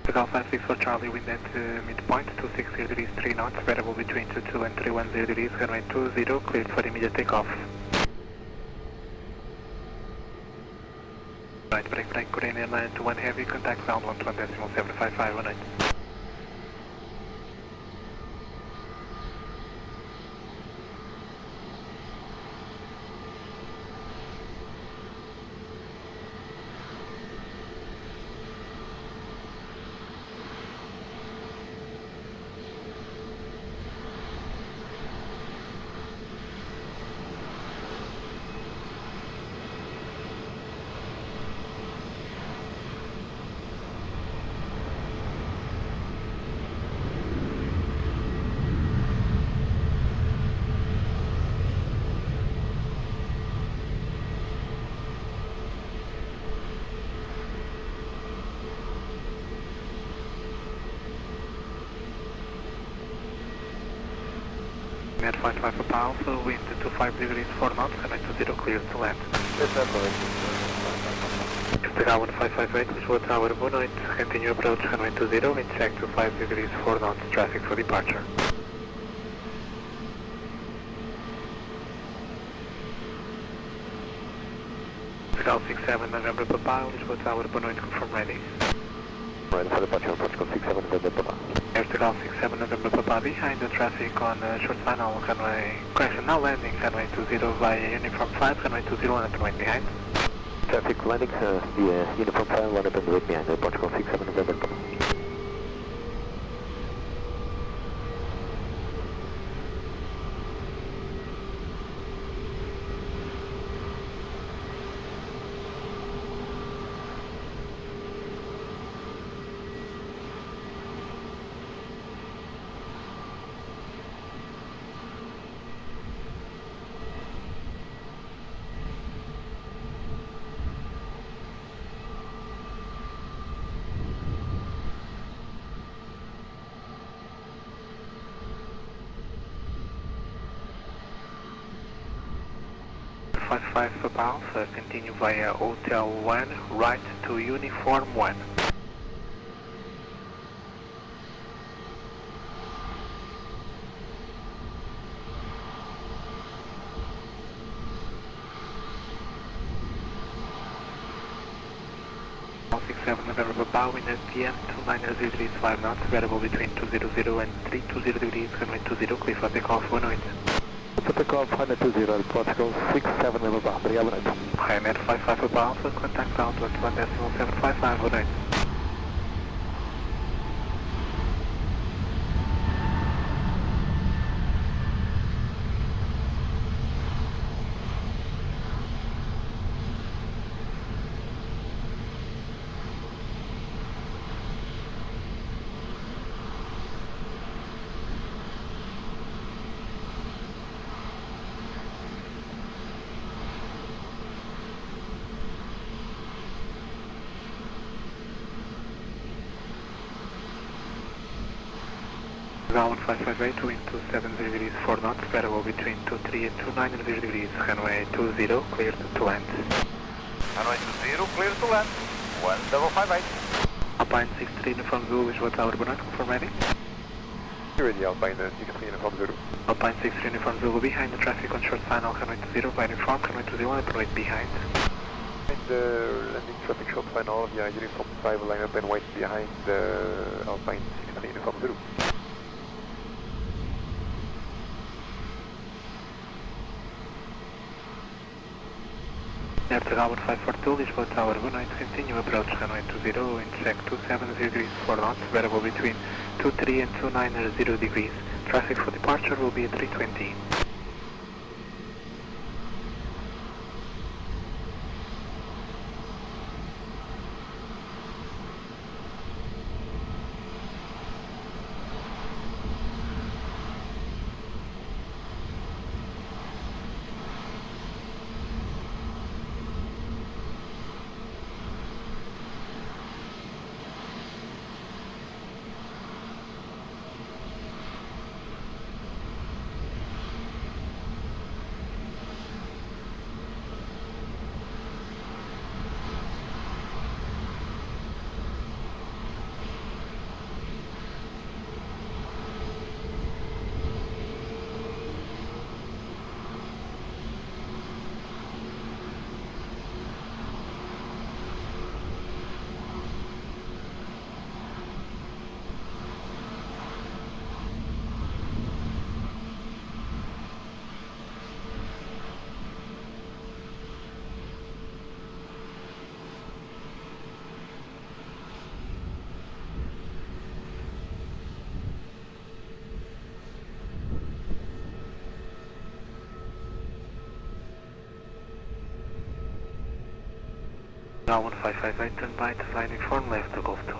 Portugal 564 Charlie, wind at midpoint, 260 degrees 3 knots, variable between 22 and 310 degrees, runway 20, cleared for immediate takeoff. Right, break, Korean Air 921 heavy, contact ground 1.755, 19. 55 Papa Alpha, wind 25 degrees 4 knots, runway 20 clear to land. Portugal 1558, Lisboa Tower, boa noite. Continue approach runway 20, wind check 25 degrees 4 knots, traffic for departure. Portugal 67 November Papa, Lisboa Tower, boa noite, confirm ready. Ready for departure, Portugal 67 November Papa. Portugal 67 November Papa, behind the traffic on short final, runway, correction, now landing, runway 20 via uniform 5, runway 20 on the right behind. Traffic landing via uniform 5, line up and wait behind, Portugal 67 November Papa. Five Papa Alpha, continue via Hotel 1, right to Uniform 1. November Papa, wind at PM 290 degrees 5 knots, variable between 200 and 320 degrees, runway 20, clear for takeoff, boa noite. For takeoff, Ryanair 20, Portugal 67 November Papa, obrigado, boa noite. Ryanair 55 Papa Alpha, contact out 1.755, boa noite. Ground 558, wind 270 degrees 4 knots, variable between 23 and 290 degrees, runway 20, cleared to land. Runway 20, clear to land. 1558. Alpine 63, Uniform Zulu, Lisboa Tower, boa noite, confirm ready. Ready, Alpine 63 Uniform Zulu. Alpine 63, Uniform Zulu, behind the traffic on short final, runway 20, by uniform, runway 20, and right behind. Landing traffic short final via uniform 5, line up and wait behind Alpine 63 Uniform Zulu. Portugal 542, Lisboa Tower, boa noite, continue approach runway 20, wind check 270 degrees 4 knots, variable between 23 and 290 degrees. Traffic for departure will be at 320. Now 1558, turn by to flying inform left to Gosto.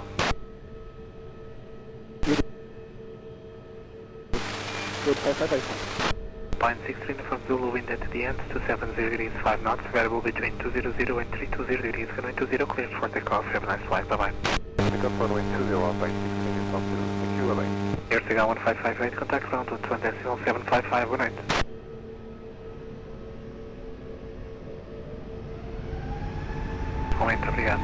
Good, 558. Pine 63 from Zulu, wind at the end, 270 degrees 5 knots, variable between 200 and 320 degrees, runway 20, cleared for takeoff, have a nice flight, bye bye. Takeoff runway 20, Pine 63 from Zulu, thank you, bye bye. Vertical 1558, contact ground 1.755, good night. Muito obrigado.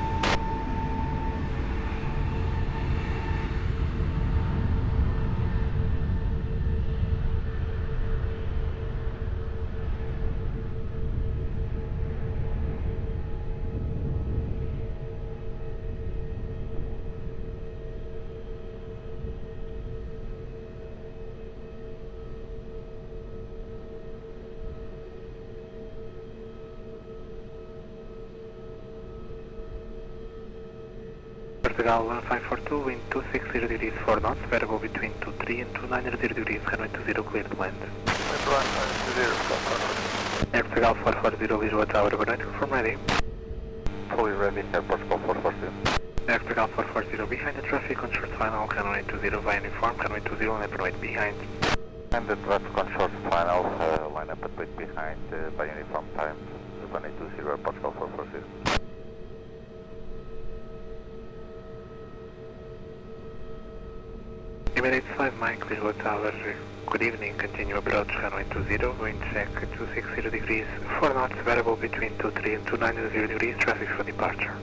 Portugal 1542, wind 260 degrees 4 knots, variable between 23 and 290 degrees, runway 20 clear to land. Air Portugal 440, Lisboa Tower, good night, confirm ready. Fully ready, Air Portugal 440. Air Portugal 440, behind the traffic on short final, runway 20 via uniform, runway 20 left and right behind. And the traffic on short final, line up at wait behind by uniform time, runway 20, Air Portugal 440. Emirates 5 Mike, Lisboa Tower, good evening, continue approach runway 20, wind check 260 degrees, 4 knots, variable between 23 and 290 degrees, traffic for departure.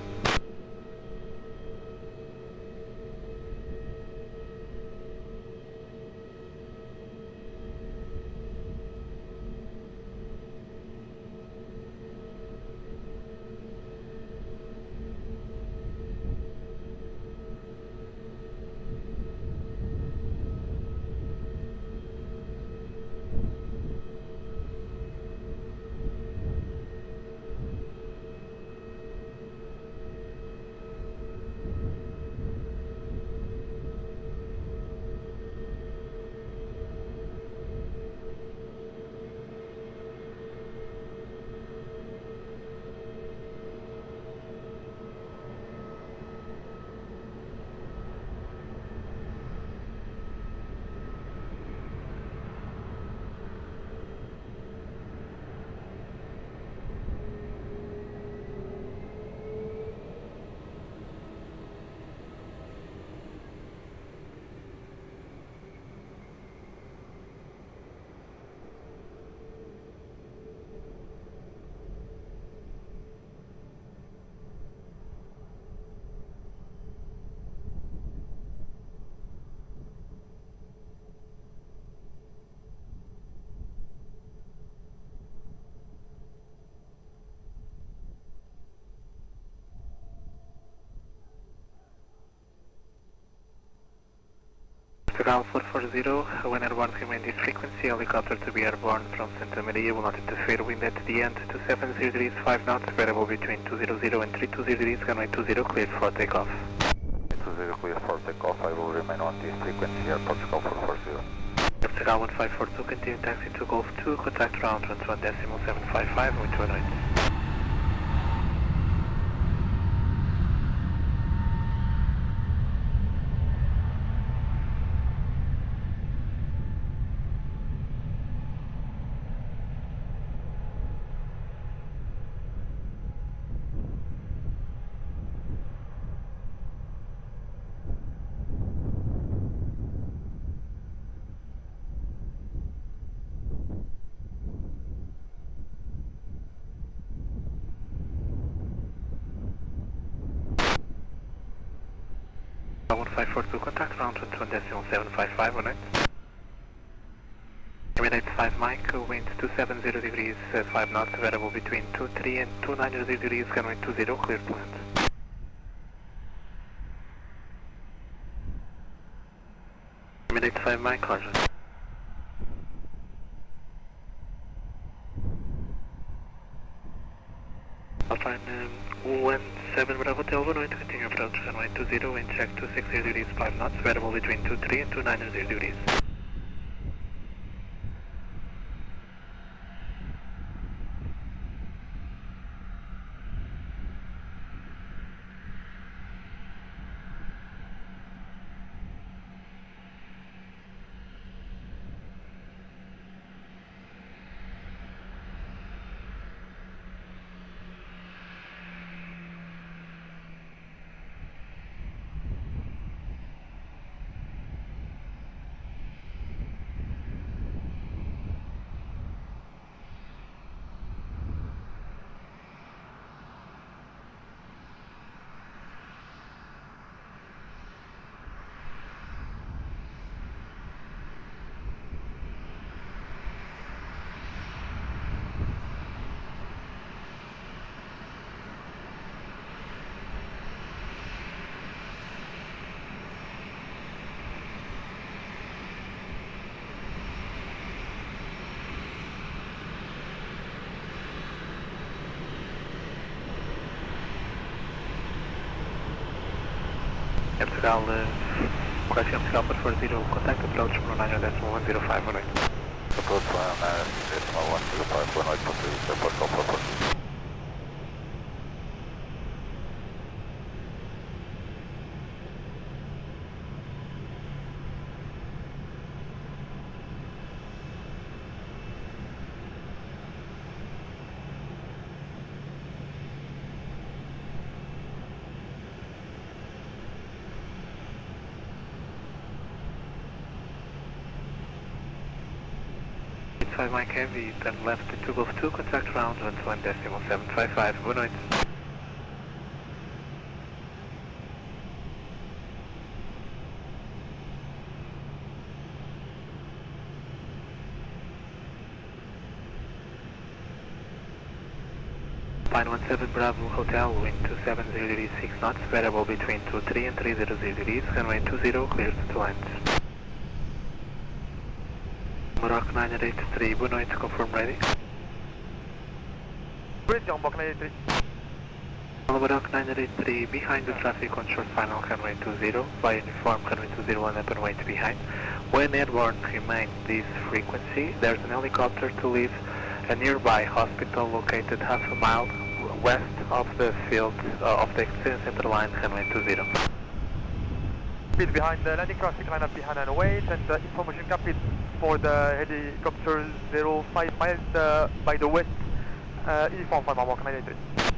Portugal 440, when airborne remain this frequency, helicopter to be airborne from Santa Maria will not interfere, wind at the end 270 degrees 5 knots, variable between 200 and 320 degrees, runway 20 cleared for takeoff. 20 clear for takeoff, I will remain on this frequency, Air Portugal 440. Portugal 1542, continue taxi to Golf 2, contact round 1.755, with 2 nights. Portugal 1542, contact round 1.755, on it. Emirates 5 Mike, wind 270 degrees 5 knots, variable between 23 and 290 degrees, runway 20, clear to land. Emirates 5 Mike, roger. Alpine 17 Bravo Hotel, 1 continue approach runway 20, wind check 260 degrees 5 knots, variable between 23 and 290 degrees. Portugal, correction Portugal for 40, contact approach 190.105, boa noite. Approach 190.105, boa noite, Português, Aeroporto, Aeroporto. Mike Heavy, turn left to Golf 2, contact round 121.755, boa noite. Pine 17 Bravo Hotel, wind 270 degrees 6 knots, variable between 23 and 300 degrees, runway 20, clear to 2 lines. Morocco 983, boa noite, confirm ready. Bridge on Morocco 983. Morocco 983, behind the traffic on short final runway 20, via uniform runway 201 up and wait behind. When airborne remain this frequency, there's an helicopter to leave a nearby hospital located half a mile west of the field of the extended center line runway 20. Speed behind the landing traffic, line up behind and wait, and information copied for the helicopter 05 miles by the west, uniform from Morocco 983.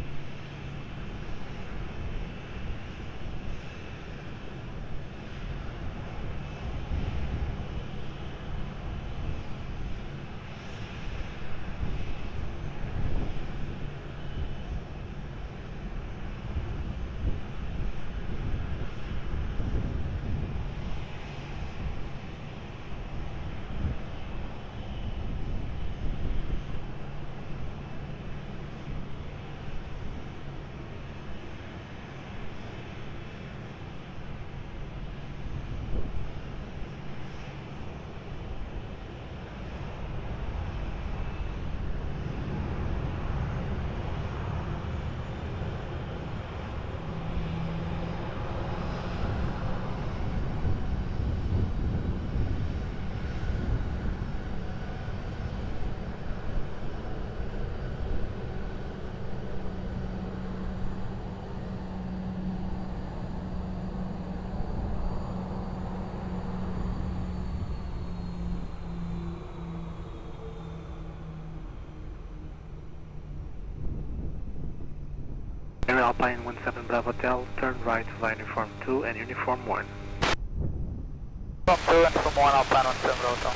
Air Alpine 17 Bravo Hotel, turn right via uniform 2 and uniform 1. From 2 and from 1 Alpine 17 Bravo Hotel.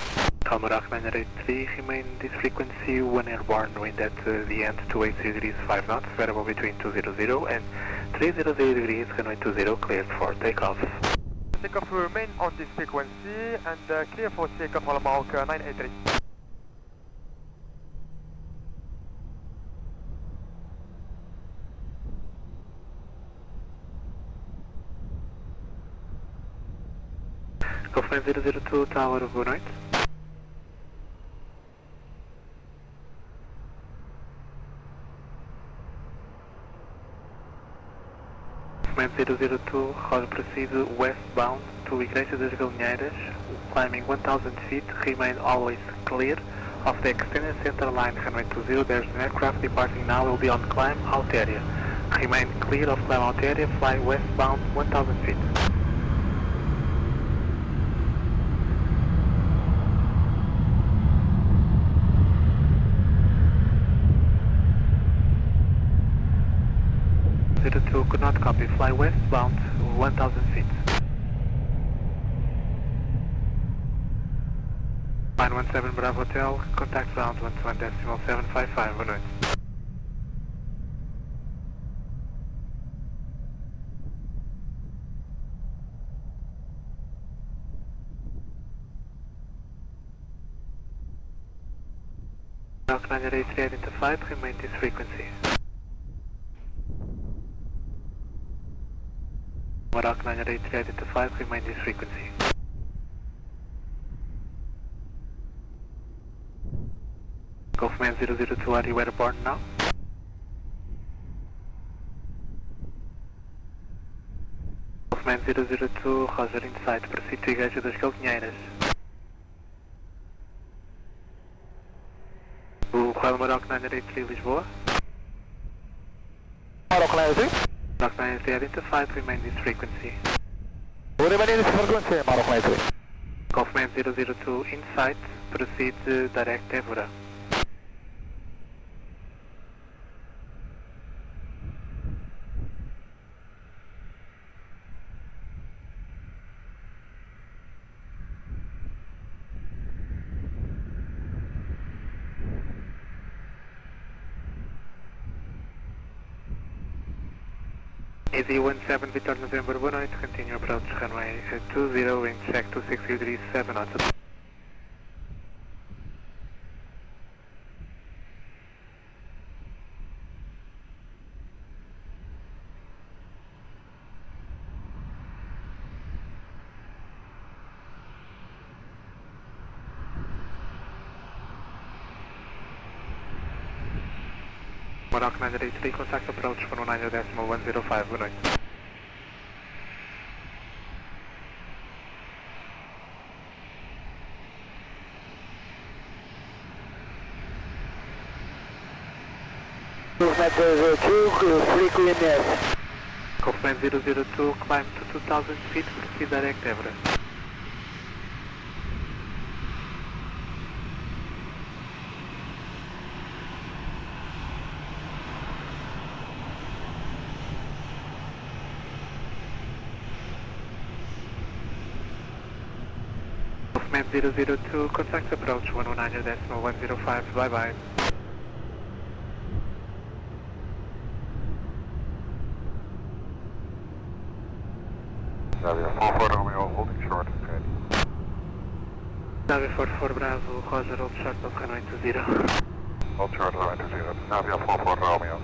Morocco 983, remain this frequency when airborne, wind at the end 280 degrees 5 knots, variable between 200 and 300 degrees, runway 20, cleared for takeoff. Takeoff will remain on this frequency and clear for takeoff on Morocco 983. Golfman 002 Tower, boa noite. Golfman 002, road proceed westbound to Igreja das Galinheiras, climbing 1000 feet, remain always clear of the extended center line runway 20. There's an aircraft departing now, will be on climb out area. Remain clear of climb out area, fly westbound 1000 feet. Two could not copy. Fly westbound 1000 feet. Line 17 Bravo Hotel, contact round 121.755, boa noite. North 983 identified, remain this frequency. Morocco 983 identified, remain this frequency. Golfman 002, are you airborne now? Golfman 002, Roger Insight, proceed to Igreja das Galvinheiras. O Royal Maroc 983 Lisboa. Maroc 983. Maroc 983 identified, remain this frequency. Remain this frequency, Maroc 983. Golfman 002 Insight, proceed direct Évora. AZ17 Victor November 18, continue approach runway 20, wind check 26 degrees 7 knots. Maroc 983, contact approach 119.105, good night. Movement 002, free clean yes. Golfman 002, climb to 2000 feet, proceed direct Évora. Golfman 002, contact approach 119.105, bye bye. Avia 44 Romeo, holding short, okay. Avia 44 Bravo, Roger, hold short of runway 20. Hold short, runway 20. Avia 44 Romeo.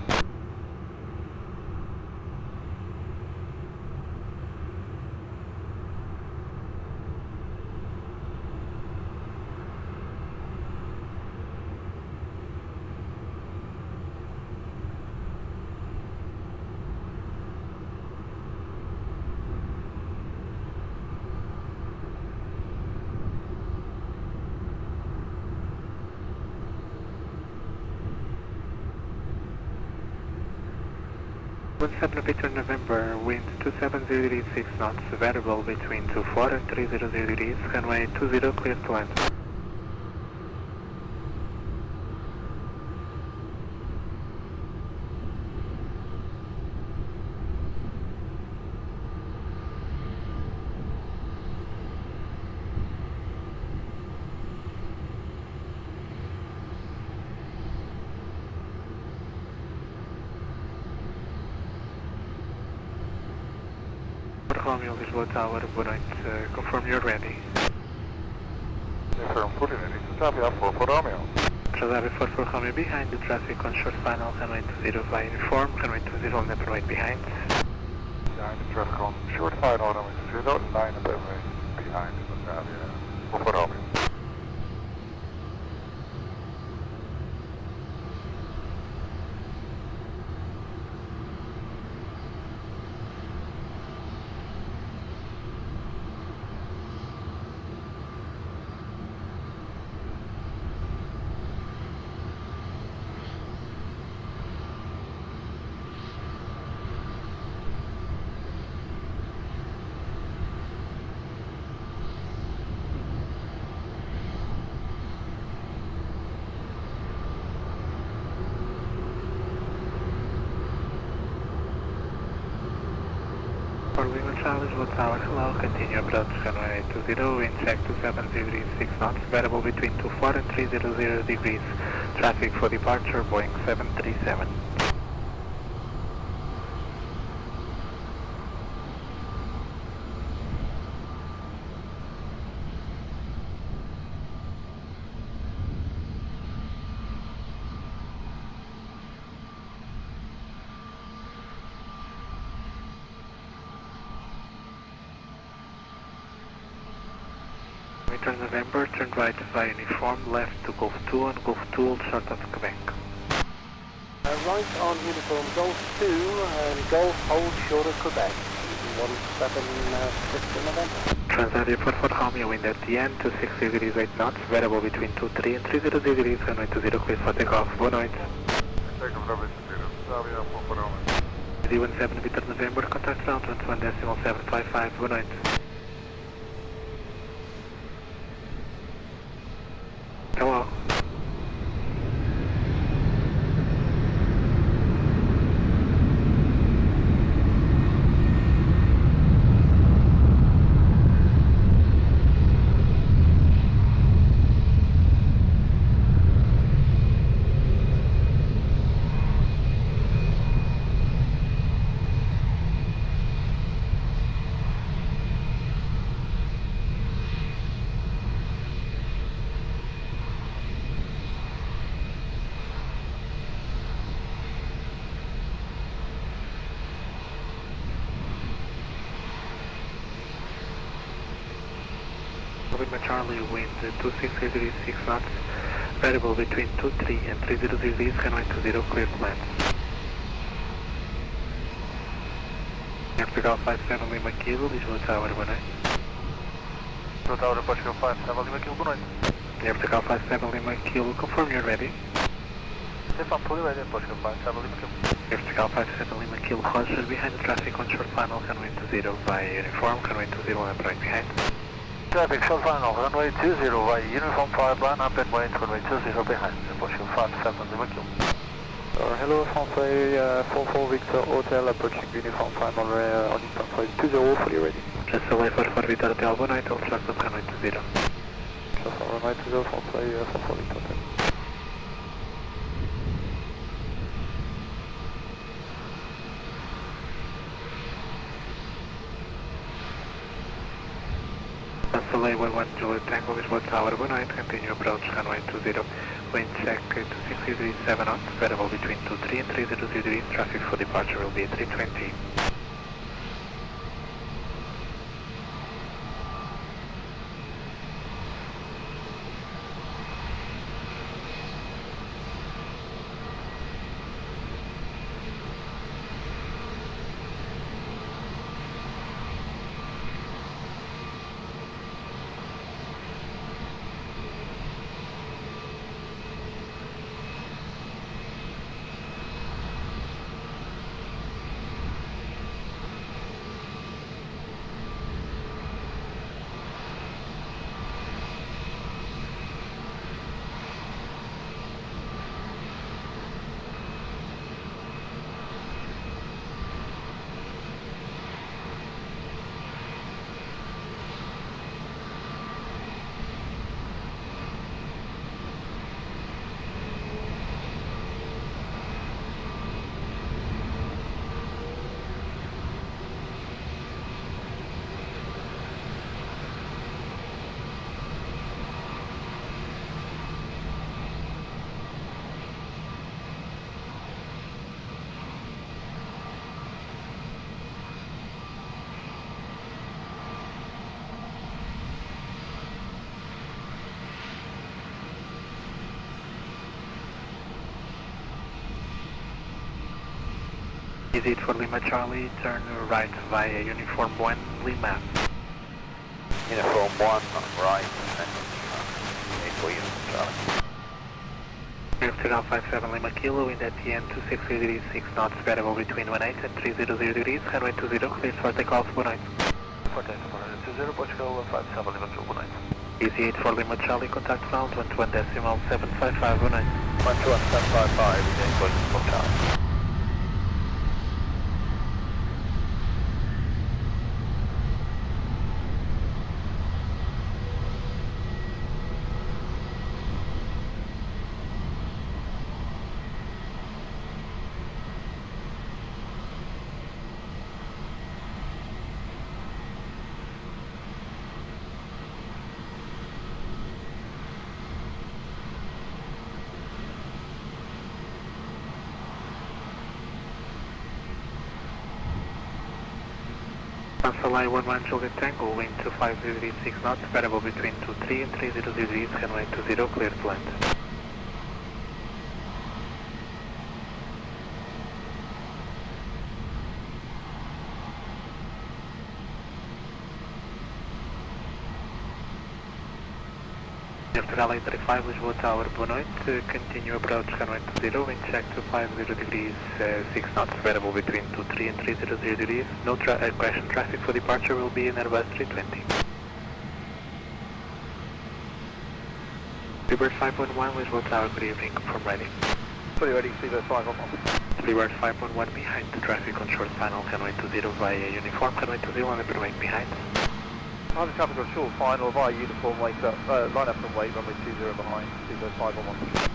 Victor November, wind 270 degrees 6 knots, variable between 24 and 300 degrees, runway 20, clear to land. Romeo, Lisboa Tower, boa noite, confirm you're ready. Confirm fully ready. Avia 44 Romeo. Avia 44 Romeo behind, the traffic on short final, runway 20 via uniform, runway 20 on left right behind. Behind the traffic on short final, runway 20, line up runway behind, Avia 44 Romeo. Lisboa Tower, hello, continue approach runway 20, wind check 270 degrees 6 knots, variable between 24 and 300 degrees, traffic for departure, Boeing 737. November, turn right via uniform, left to Golf 2 on Golf 2, hold short of Quebec. Right on uniform, Golf 2 and Golf hold short of Quebec. 1760 November. Transavia 44 Romeo, wind at the end, 26 degrees 8 knots, variable between 23 and 30 degrees, runway 20, clear for takeoff. Boa noite. Takeoff runway 20, Transavia 44 Romeo. 317 Victor November, contact ground 21.755, boa noite. Hello. Lima Charlie, wind 26 degrees 6 knots, variable between 23 and 30 degrees, runway 20, clear to land. Portugal 57 Lima Kilo, Lisboa Tower, boa noite. Lisboa Tower, Portugal 57 Lima Kilo, boa noite. Portugal 57 Lima Kilo, confirm you're ready. Yes, I'm fully ready, Portugal 57 Lima Kilo. Portugal 57 Lima Kilo, Roger, behind the traffic on short final, runway 20 via uniform, runway 20 and right behind. Traffic short final, runway 20 via uniform 5, line up and wait, runway 20 behind, Portugal 57 Lima Kilo. Hello, Francais 44 Victor Hotel, approaching uniform 5 on runway 20, fully ready. Just away for Victor Hotel, boa noite, I'll track up runway 20. Just on runway 20, Francais 44 Victor Hotel. Soleil 11 Juliet Tango, Lisboa Tower, boa noite, continue approach runway 20, wind check 26 degrees 7 knots, variable between 23 and 30 degrees, traffic for departure will be at 320. Is it for Lima Charlie, turn right via uniform 1 Lima. Uniform 1, right, and 8 for uniform Charlie. Portugal 57 Lima Kilo, wind at the end 26 degrees 6 knots, variable between 18 and 300 degrees, runway 20, clear for takeoff, boa noite. For takeoff, 20, Portugal 57 Lima Kilo, boa noite. Easy 8 for Lima Charlie, contact ground 21.755, boa noite. 21.755, Midday for uniform Charlie. Soleil 11 Juliet Tango, wind 25 degrees 6 knots, variable between 23 and 30 degrees, runway 20, clear to land. Portugal 835, Lisboa Tower, boa noite. Continue approach runway 20, wind check to 50 degrees, 6 knots, variable between 23 and 300 degrees. No question traffic for departure will be in Airbus 320. Freebird 511, Lisboa Tower, good evening, confirm ready. Fully ready, Freebird 511. Freebird 511 behind the traffic on short final, runway 20 via uniform, runway 20 on the runway behind. Behind the traffic on short final via uniform, wait up, line up and wait, runway 20 behind, Freebird 511.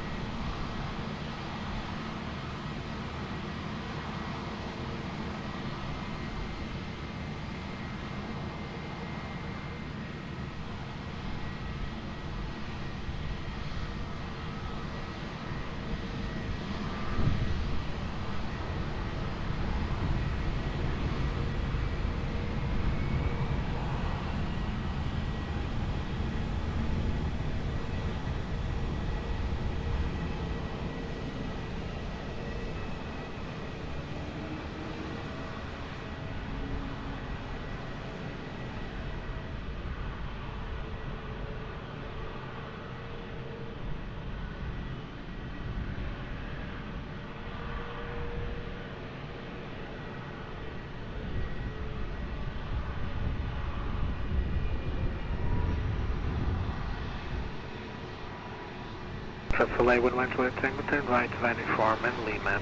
Soleil 112 Tango, turn right, uniform and Lima.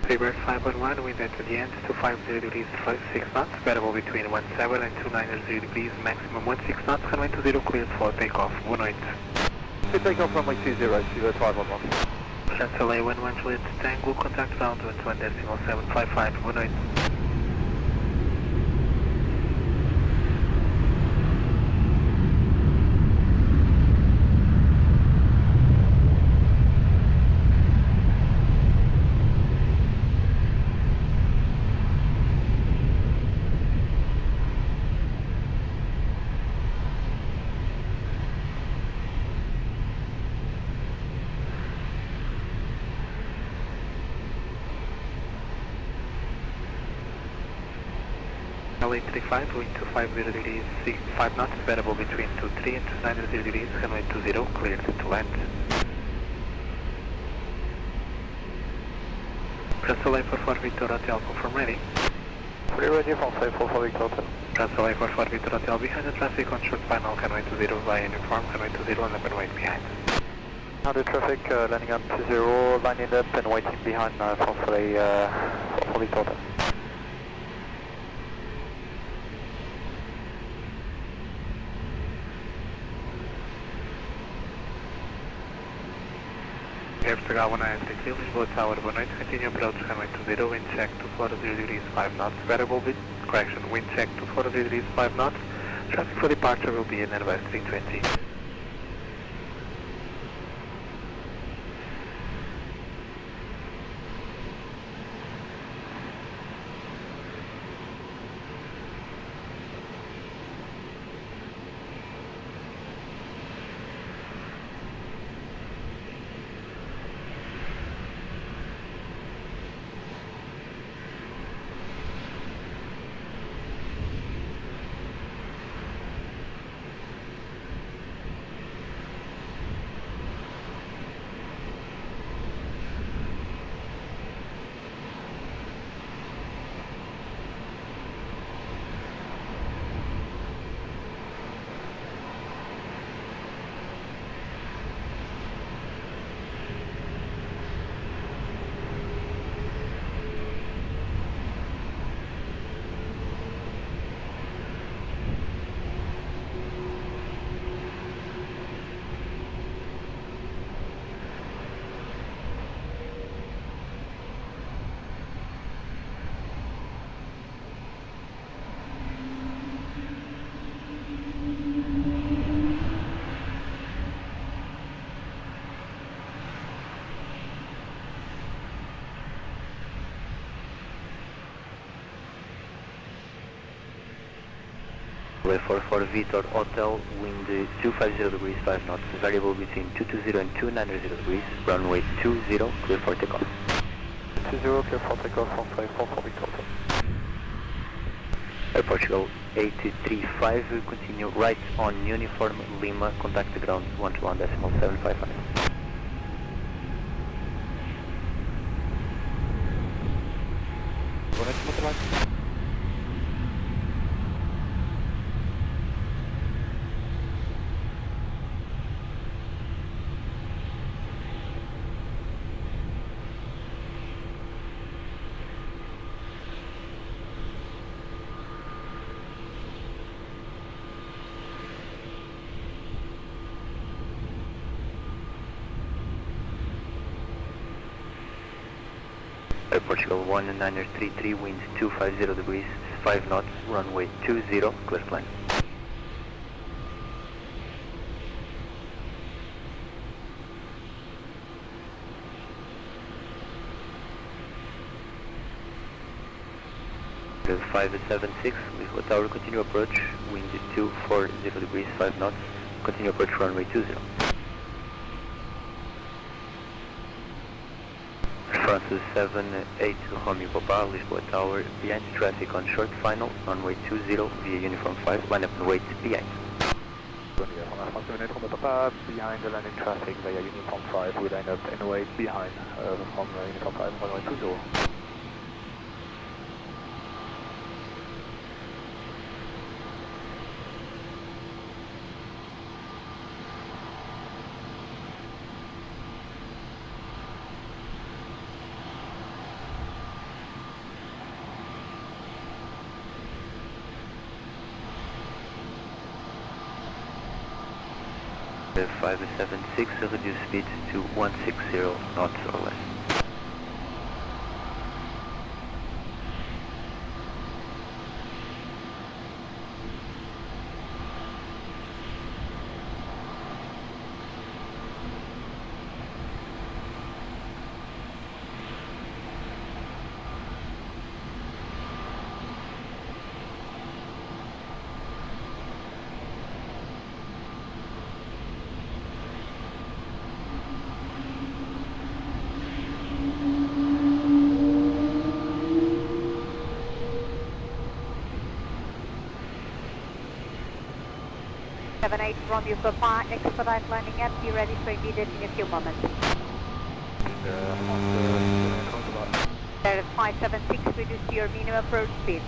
Freebird 511, wind at the end, 250 degrees, 6 knots, variable between 17 and 290 degrees, maximum 16 knots, runway 20 cleared for takeoff, 1 Good takeoff, runway 20, Freebird 511. Soleil 112 Tango, contact ground 21.755, 1 835, wind 250 degrees, 5 knots, variable between 23 and 290 degrees, runway 20, cleared to land. Soleil 44 Victor Hotel, confirm ready. Fully ready, Français 44 Victor Hotel. Soleil 44 Victor Hotel, behind the traffic on short final, runway 20 via uniform, runway 20 on the runway behind. Now the traffic landing up 20, lining up and waiting behind Français 44 Victor Hotel. Portugal 193, Lisboa Tower, boa noite. Continue approach runway 20, wind check to 40 degrees, 5 knots, variable correction, wind check to 40 degrees, 5 knots. Traffic for departure will be in Airbus 320. Runway 44 Victor Hotel, wind 250 degrees, 5 knots, variable between 220 and 290 degrees, runway 20, clear for takeoff. 20, clear for takeoff, Runway 44 Victor Hotel. Portugal 835, continue right on uniform Lima, contact the ground 121.755. Boa noite, bom trabalho. Portugal 1933, winds 250 degrees, 5 knots, runway 20, clear climb. The 576, Lisboa Tower, continue approach, wind 240 degrees, 5 knots, continue approach runway 20. Francis 78 Romeo Papa, Lisboa Tower, behind traffic on short final, runway 20 via uniform 5, line up and wait behind. France 78 Romeo Papa, behind the landing traffic via uniform 5, we line up and wait behind from uniform 5, runway 20. 576, reduce speed to 160 knots or less. Romeo Papa, expedite landing up, be ready for immediate in a few moments. There 576, reduce to your minimum approach speed.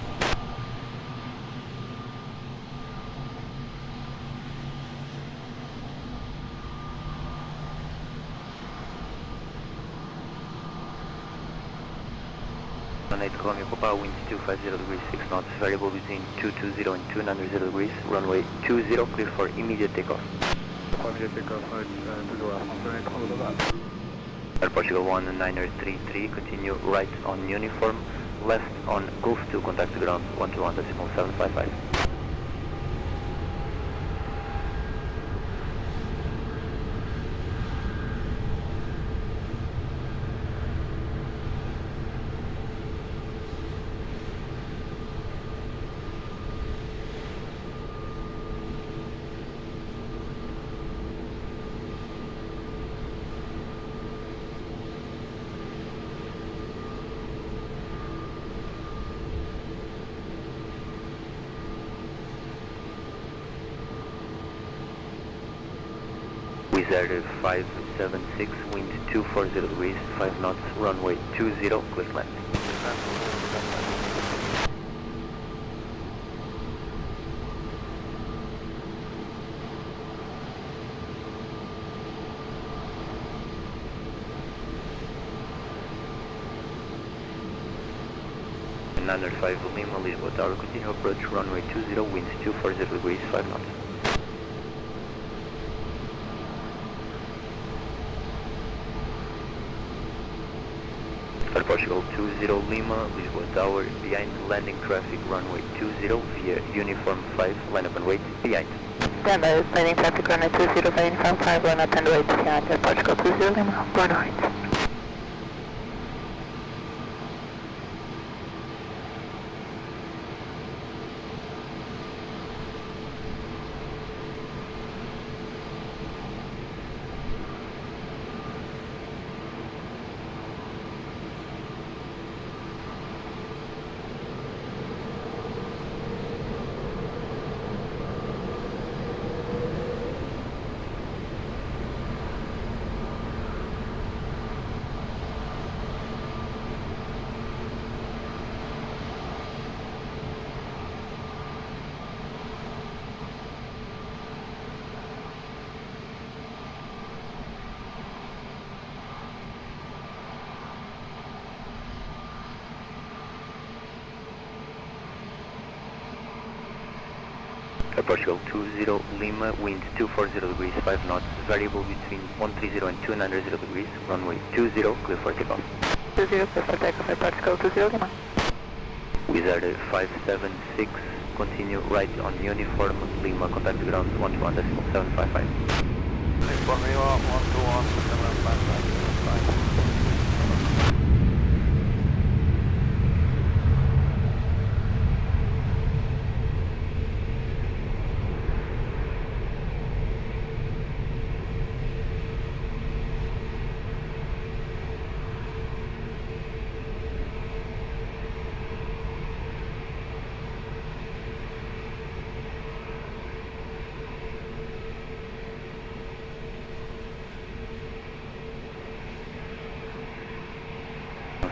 Romeo Papa, winds 250 degrees, 6 knots, variable between 220 and 290 degrees, runway 20, clear for immediate takeoff. Immediate takeoff, Air Portugal 1933, continue right on uniform, left on Gosto, contact the ground 121.755. Wizard 576, wind 240 degrees, 5 knots, runway 20, clear climb. Under 5 Lima, Lisboa Tower, continue approach runway 20, winds 240 degrees, 5 knots. Portugal 20 Lima, Lisboa Tower, behind landing traffic runway 20 via uniform 5, line up and wait behind. Standby, landing traffic runway 20 via uniform 5, line up and wait behind. Portugal 20 Lima, going right. Portugal 20 Lima, wind 240 degrees, 5 knots, variable between 130 and 290 degrees, runway 20, clear for takeoff. 20, clear for takeoff, Portugal 20 Lima. Wizard 576, continue right on uniform Lima, contact the ground 121.755. Lisbon Lima, 121.755.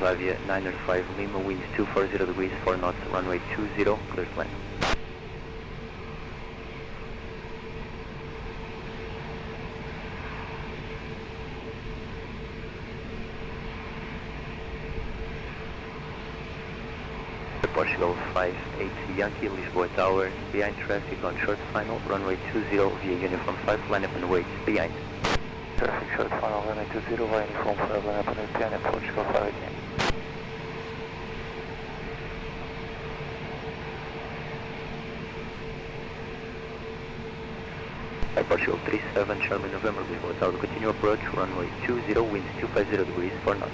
Avia 905 Lima, wind 240 degrees, 4 knots, runway 20, clear to land. Portugal 58 Yankee, Lisboa Tower, behind traffic on short final, runway 20 via uniform 5, line up and wait, behind. Traffic short final, runway 20 via uniform 5, line up and wait, behind, Portugal 58. Portugal 37 Charlie November, Lisboa Tower, continue approach, runway 20, wind 250 degrees, 4 knots.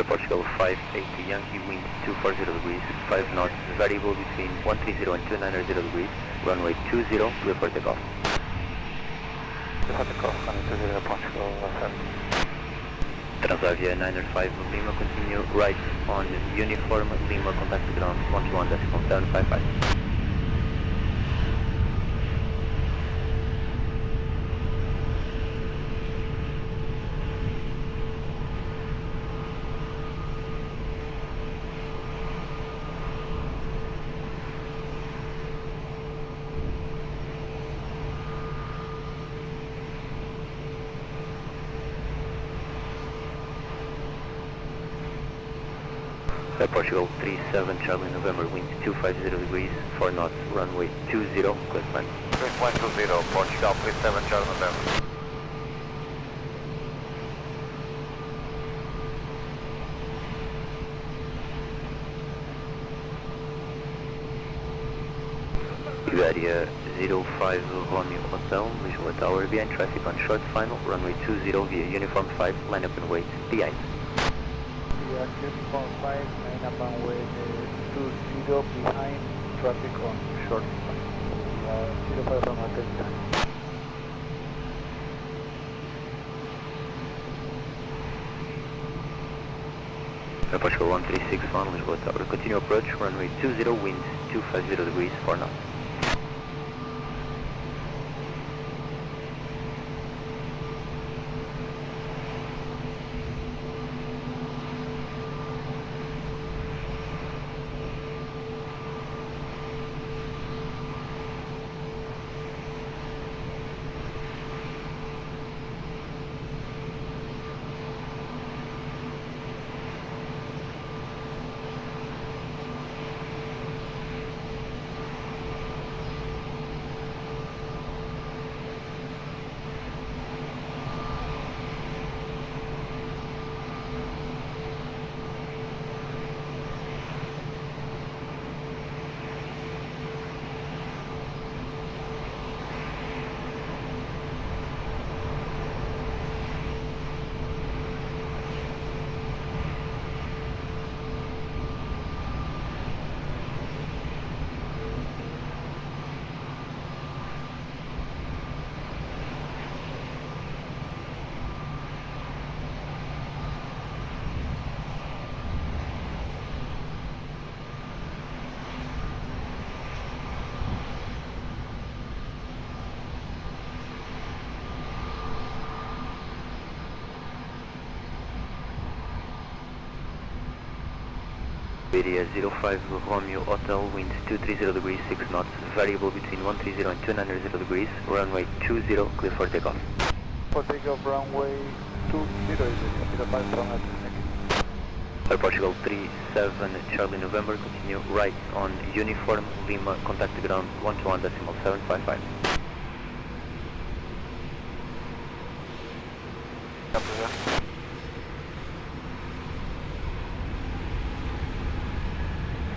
Portugal 580 Yankee, wind 240 degrees, 5 knots, variable between 130 and 290 degrees, runway 20, clear for takeoff. Clear for takeoff, runway 20, Portugal 70. Transavia 905 Lima, continue right on uniform Lima, contact the ground 121.755. Portugal 37 Charlie November, wind 250 degrees, 4 knots, runway 20, clear to land. Clear 20, Portugal 37 Charlie November. Iberia 05 Romeo Hotel, Lisboa Tower, behind traffic on short final, runway 20 via uniform 5, line up and wait, behind. Uniform 5, line up and wait 20 behind traffic on short final. 05 from Atenção. Portugal 1361 Lisboa Tower, continue approach, runway 20, wind 250 degrees, 4 knots. Area 05 Romeo Hotel, wind 230 degrees, 6 knots, variable between 130 and 290 degrees, runway 20, clear for takeoff. For takeoff, runway 20 is it? 5 from Air Portugal 37 Charlie November, continue right on uniform Lima, contact the ground 121.755.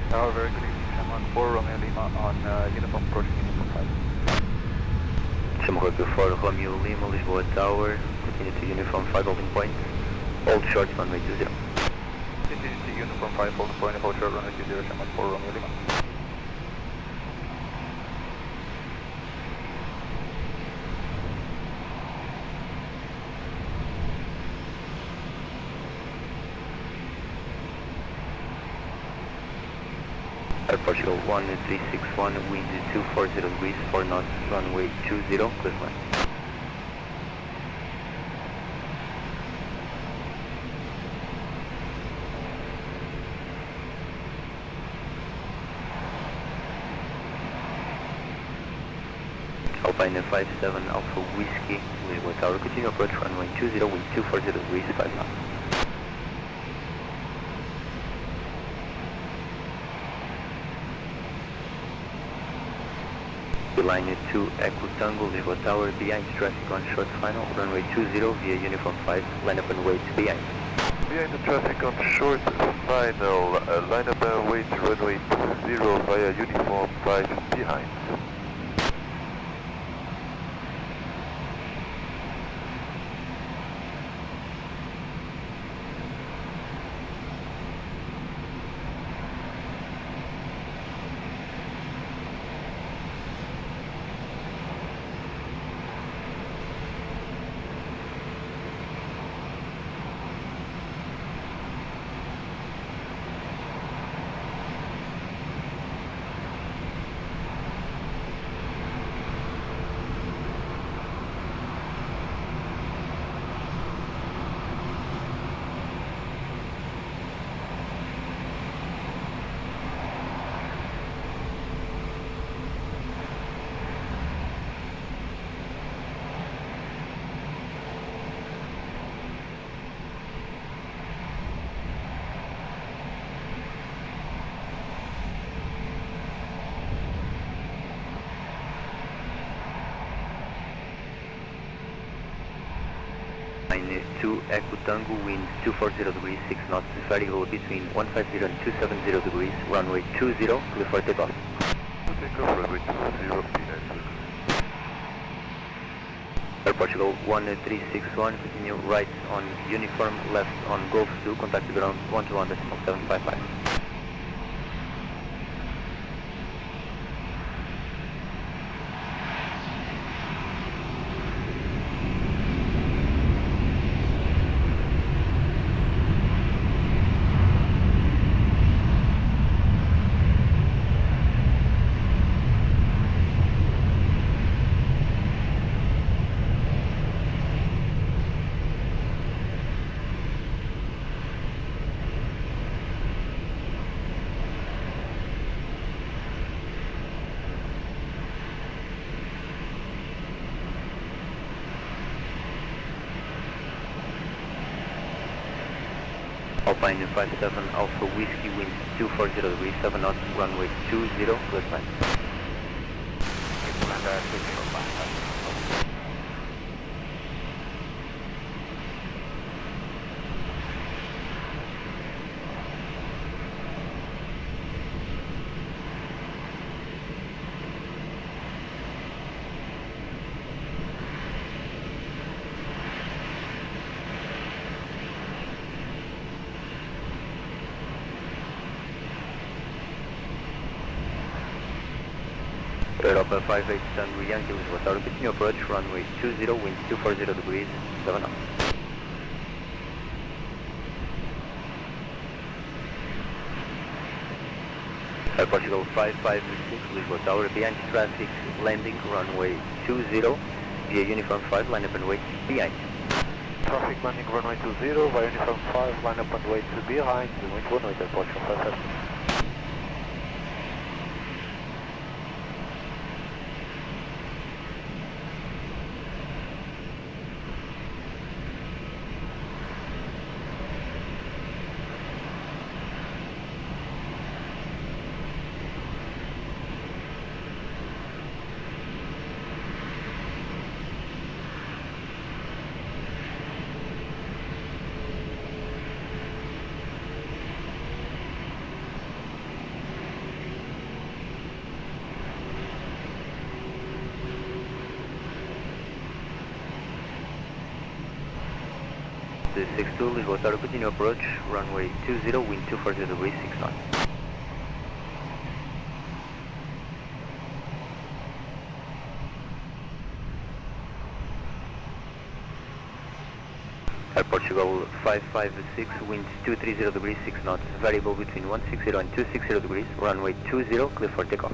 Tower, very good evening, Chairman 4 Romeo Lima on uniform approaching uniform 5. Chairman 4 Romeo Lima, Lisboa Tower, continue to uniform 5 holding point, hold short runway 20. Continue to uniform 5 holding point, hold short runway 20, Chairman 4 Romeo Lima. Air Portugal 1361, wind 240 degrees, 4 knots, runway 20, clear line. Alpine 57 Alpha Whiskey, Lisboa Tower, continue approach runway 20, wind 240 degrees, 5 knots. Line 2 Echo Tango, Lisboa Tower, behind traffic on short final, runway 20 via uniform 5, line up and wait behind. Behind the traffic on short final, line up and wait runway 20 via uniform 5 behind. Line 2 Echo Tango, wind 240 degrees, 6 knots, variable between 150 and 270 degrees, runway 20, clear for takeoff. Takeoff, runway 20, behind. Air Portugal 1361, continue right on uniform, left on Golf 2, contact the ground 121.755. Alpine 57 Alpha Whiskey, wind 240 degrees, 7 knots, runway 20, clear line. Europa 58 Tango Yankee, Lisboa Tower, continue approach, runway 20, wind 240 degrees, 7 knots. Air Portugal 556, Lisboa Tower, behind traffic, landing, runway 20, via uniform 5, line up and wait, behind. Traffic landing runway 20, via uniform 5, line up and wait behind, wind 1 with Air Portugal 556. 62, Lisboa Tower, continue approach, runway 20, wind 240 degrees, 6 knots. Air Portugal 556, wind 230 degrees, 6 knots, variable between 160 and 260 degrees, runway 20, clear for takeoff.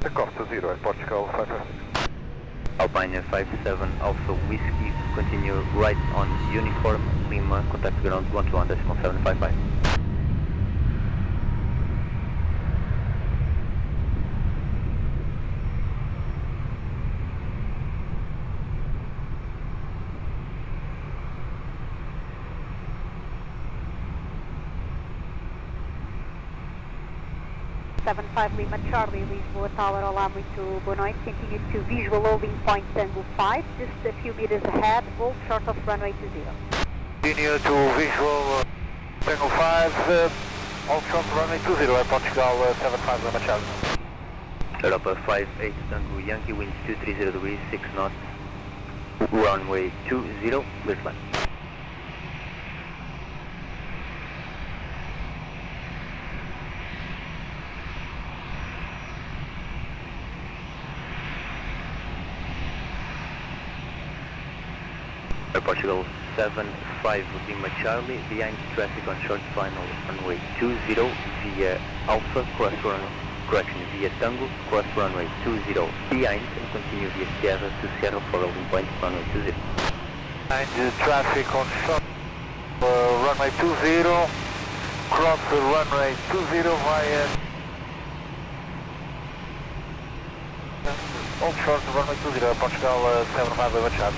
Takeoff to 0, Air Portugal 556. Alpine 57 Alpha Whiskey, continue right on uniform, Lima, contact ground 121.755. Lima Charlie, Lisboa Tower, olá, muito boa noite. Continue to visual holding point Tango 5, just a few meters ahead, hold short of runway 20. Continue to visual Tango 5, hold short runway 20, Air Portugal 75 Lima Charlie. Europa 58 Tango Yankee, wind 230 degrees, 6 knots, runway 20, Lisbon. Air Portugal 75 Lima Charlie, behind traffic on short final runway 20 via Alpha, correction via Tango, cross runway 20 behind and continue via Sierra to Sierra for holding point runway 20. And traffic on short runway 20, cross the runway 20 via hold short runway 20, Air Portugal 75 Lima Charlie.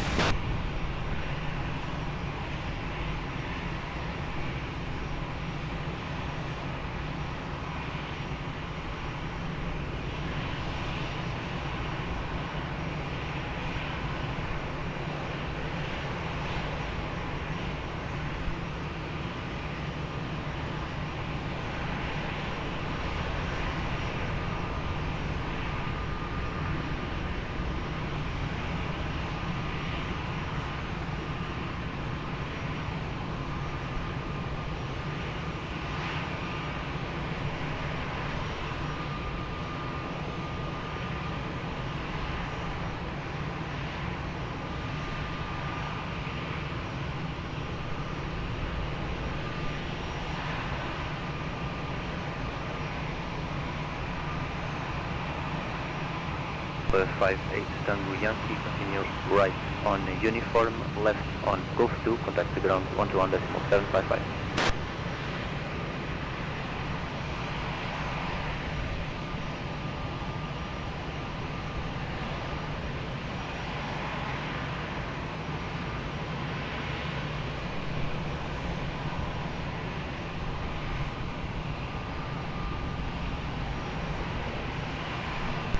Alpha 58 Tango Yankee, continue right on uniform, left on Golf 2, contact the ground 121.755.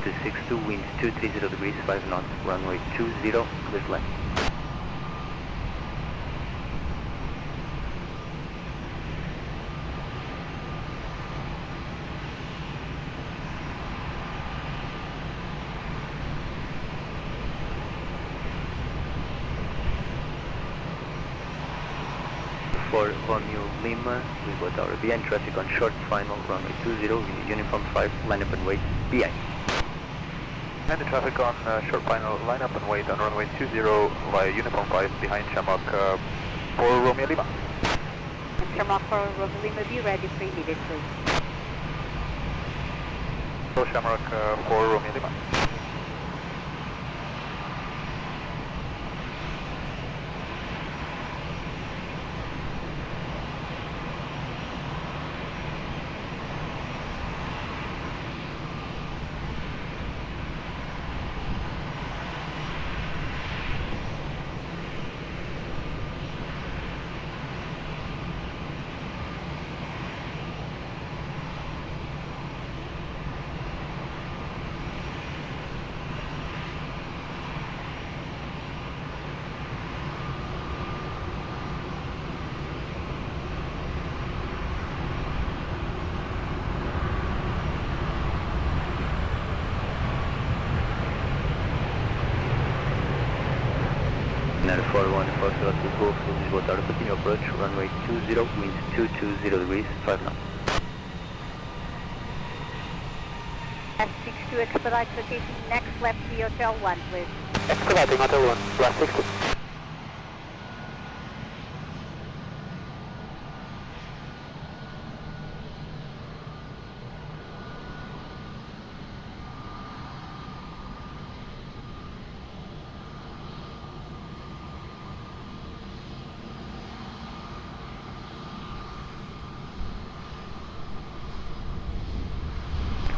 To 62, wind 230 degrees, 5 knots, runway 20, clear land. For Romeo Lima, Lisboa Tower, behind traffic on short final, runway 20, uniform 5, line up and wait, behind. And the traffic on short final, line up and wait on runway 20 via uniform 5 behind Shamrock for Romeo Lima. And Shamrock for Romeo Lima, be ready for immediate, please. So Shamrock for Romeo Lima. 341 Foxtrot to Golf, Lisboa Tower, continue approach, runway 20, wind 220 degrees, 5 knots. S62 expedite rotation, next left to Hotel 1, please. Expediting Hotel 1, last 60.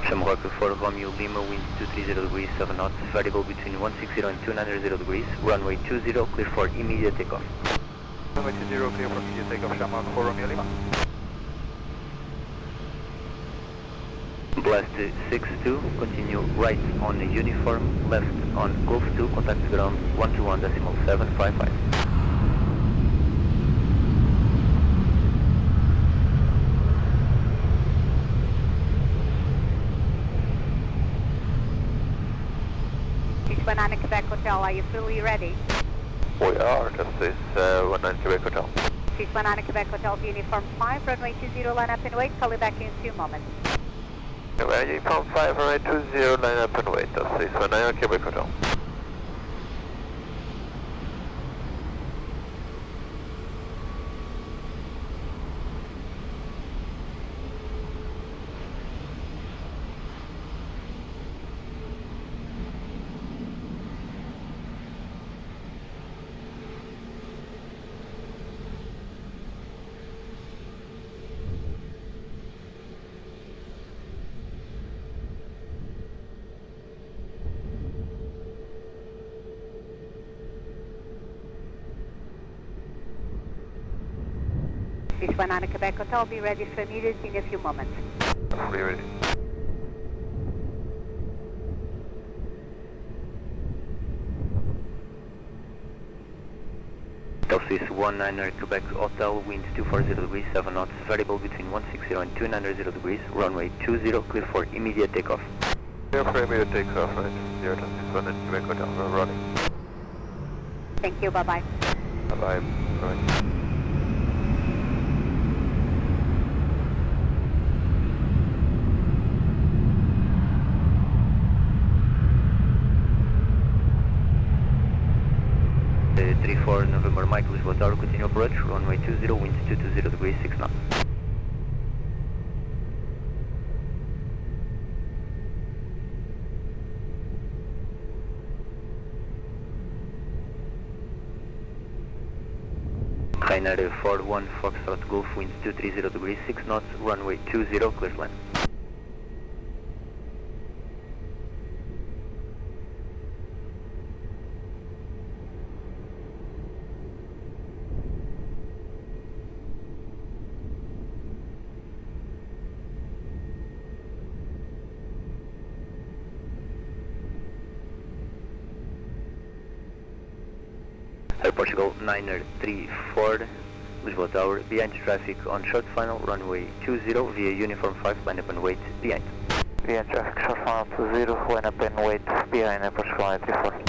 Shamrock for Romeo Lima, wind 230 degrees, 7 knots, variable between 160 and 290 degrees, runway 20, clear for immediate takeoff. Runway 20, clear for immediate takeoff, Shamrock for Romeo Lima. Blast 62, continue right on uniform, left on Golf 2, contact ground 121.755. Banana Quebec Hotel, are you fully ready? We are, just this 19 Quebec Hotel. 6 Banana Quebec Hotel, uniform 5, runway 20, line up and wait, call you back in 2 moments. Uniform 5, runway 20, line up and wait, just this 19 Quebec Hotel. Banana Quebec Hotel, be ready for immediate in a few moments. Fully ready. Southeast 19 Quebec Hotel, wind 240 degrees, 7 knots, variable between 160 and 290 degrees, runway 20, clear for immediate takeoff. Clear for immediate takeoff, right? 02619 Quebec Hotel, we're running. Thank you, bye-bye. Bye-bye. Right. For November Mike, Lisboa Tower, continue approach, runway 20, wind 220 degrees, 6 knots. Rainer 41 Foxtrot Golf, wind 230 degrees, 6 knots, runway 20, clear to land. Portugal 934, Lisboa Tower, behind traffic on short final, runway 20 via uniform 5, line up and wait behind. Behind traffic, short final 20, line up and wait behind Portugal 934.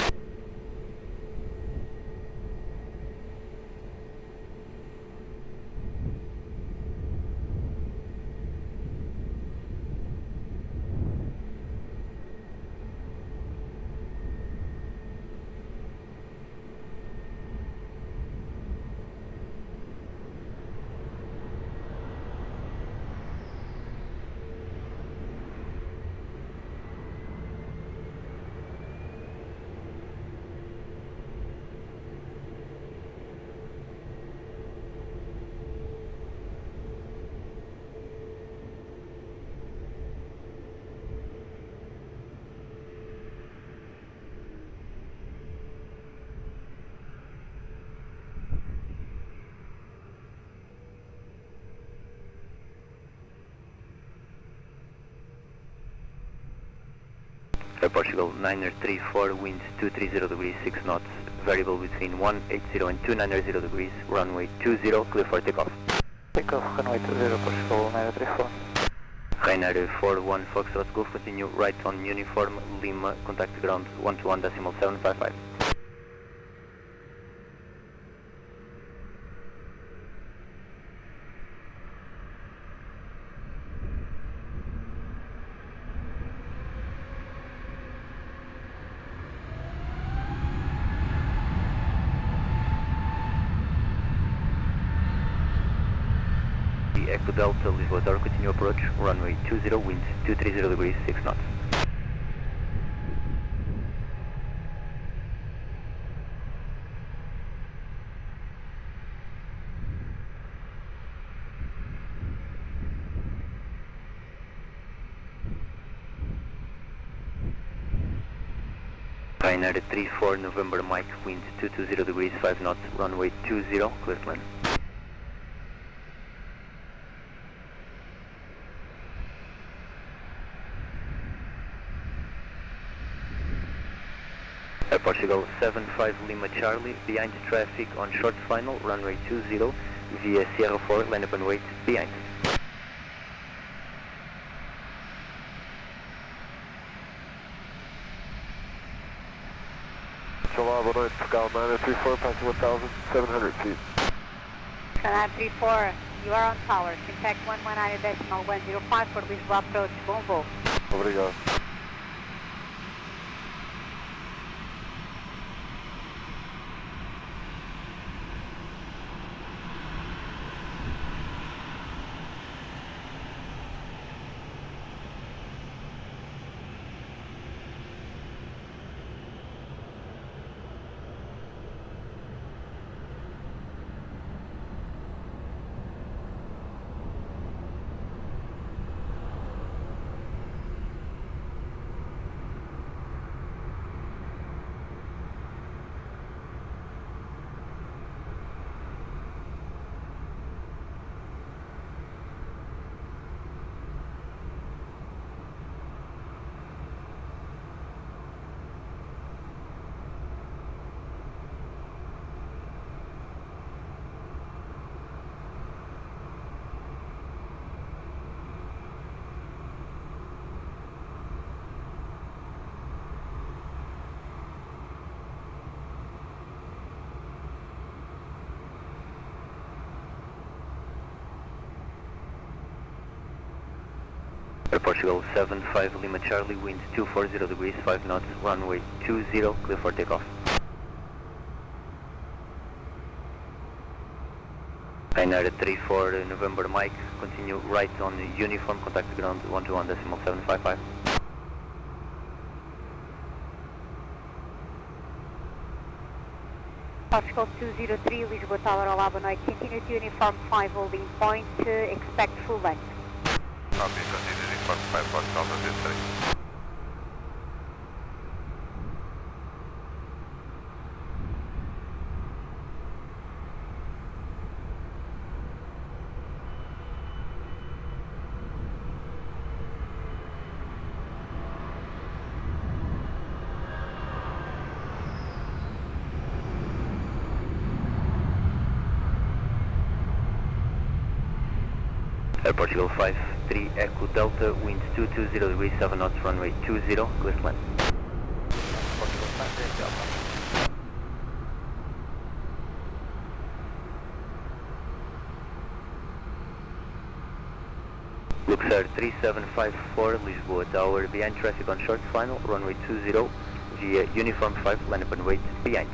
Portugal 934, wind 230 degrees, 6 knots, variable between 180 and 290 degrees, runway 20, clear for takeoff. Takeoff, runway 20, Portugal 934. Rainer 41 Foxtrot Golf, continue right on uniform, Lima, contact ground 121.755. Echo Delta, Lisboa Tower, continue approach, runway 20, wind 230 degrees, 6 knots. Ryanair 34 November Mike, wind 220 degrees, 5 knots, runway 20, clear to land. Air Portugal 75 Lima Charlie, behind traffic on short final, runway 20, via Sierra 4, line up and wait, behind. July 1 Portugal 934, passing 1,700 feet. Canal 34, you are on tower. Contact 119.105 for Lisboa approach. Bom voo. Obrigado. Air Portugal 75 Lima Charlie, wind 240 degrees, 5 knots, runway 20, clear for takeoff. Ryanair 34 November Mike, continue right on uniform, contact ground 121.755. Portugal 203, Lisboa Tower, olá, boa noite. Continue to uniform 5 holding point, expect full length. Copy, continue uniform 5 Portugal 203. Air Portugal 53 Echo Delta, wind 220 degrees, 7 knots, runway 20, clear to land. Portugal 53 Delta. Luxor 3754 Lisboa Tower, behind traffic on short final, runway 20, via uniform 5, line up and wait, behind.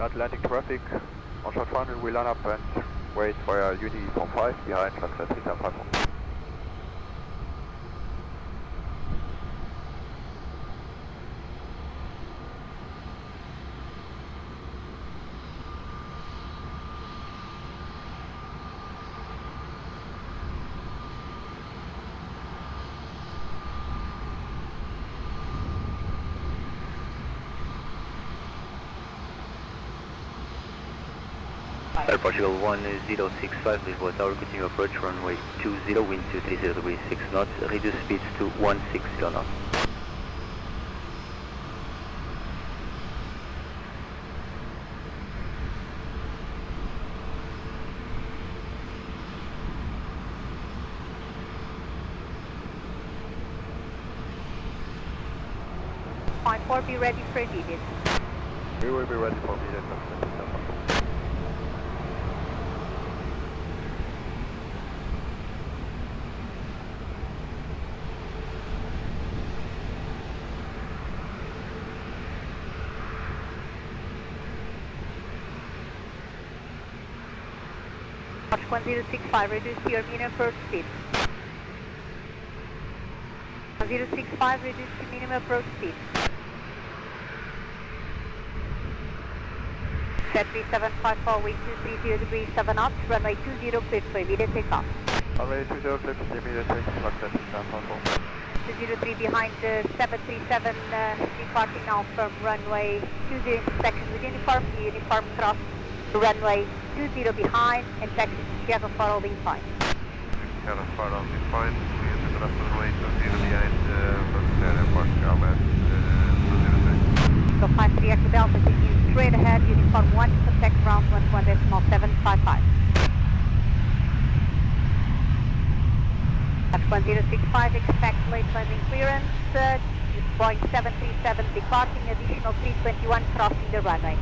Atlantic traffic on short final, we line up and wait for uniform 5 behind Luxor 3754. Air Portugal 1065 Lisboa Tower, continue approach, runway 20, wind 230 degrees, 6 knots, reduce speeds to 160 knots. Fine 4, be ready for immediate. We will be ready for immediate. March 1065, reduce your minimum approach speed. 1065, reduce your minimum approach speed. Set 3754, wind 230 degrees, 7 knots, runway 20, cleared for immediate takeoff. Runway 20, cleared for immediate takeoff, 3754. 203 behind 737, departing now from runway 20 intersection with uniform cross runway 20 behind and taxi to Sierra 4 holding fine. Sierra 4 holding fine, we enter the runway 20 behind from Aeroporto, 203. So 53 Echo Delta, continue straight ahead, uniform 1, contact ground 11.755. That's 1065, expect late landing clearance, Boeing 737 departing, additional 321 crossing the runway.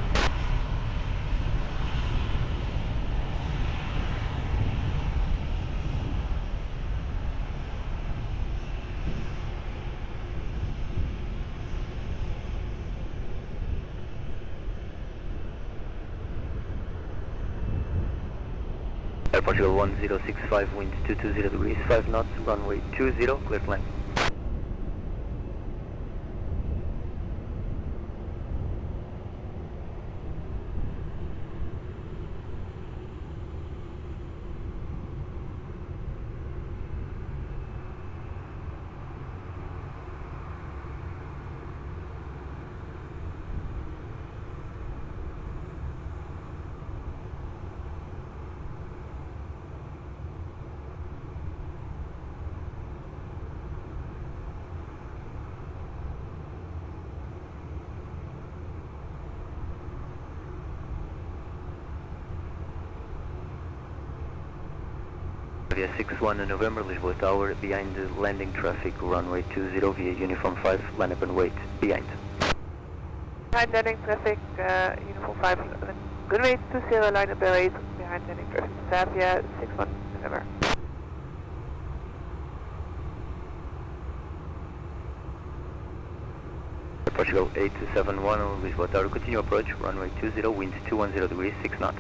Portugal 1065, wind 220 degrees, 5 knots, runway 20, clear to land. Via 61 November, Lisboa Tower, behind the landing traffic, runway 20 via uniform 5, line up and wait, behind. Behind landing traffic, uniform 5, runway 20, line up and wait, behind landing traffic, Savia 61 November. Portugal 871, Lisboa Tower, continue approach, runway 20, wind 210 degrees, 6 knots.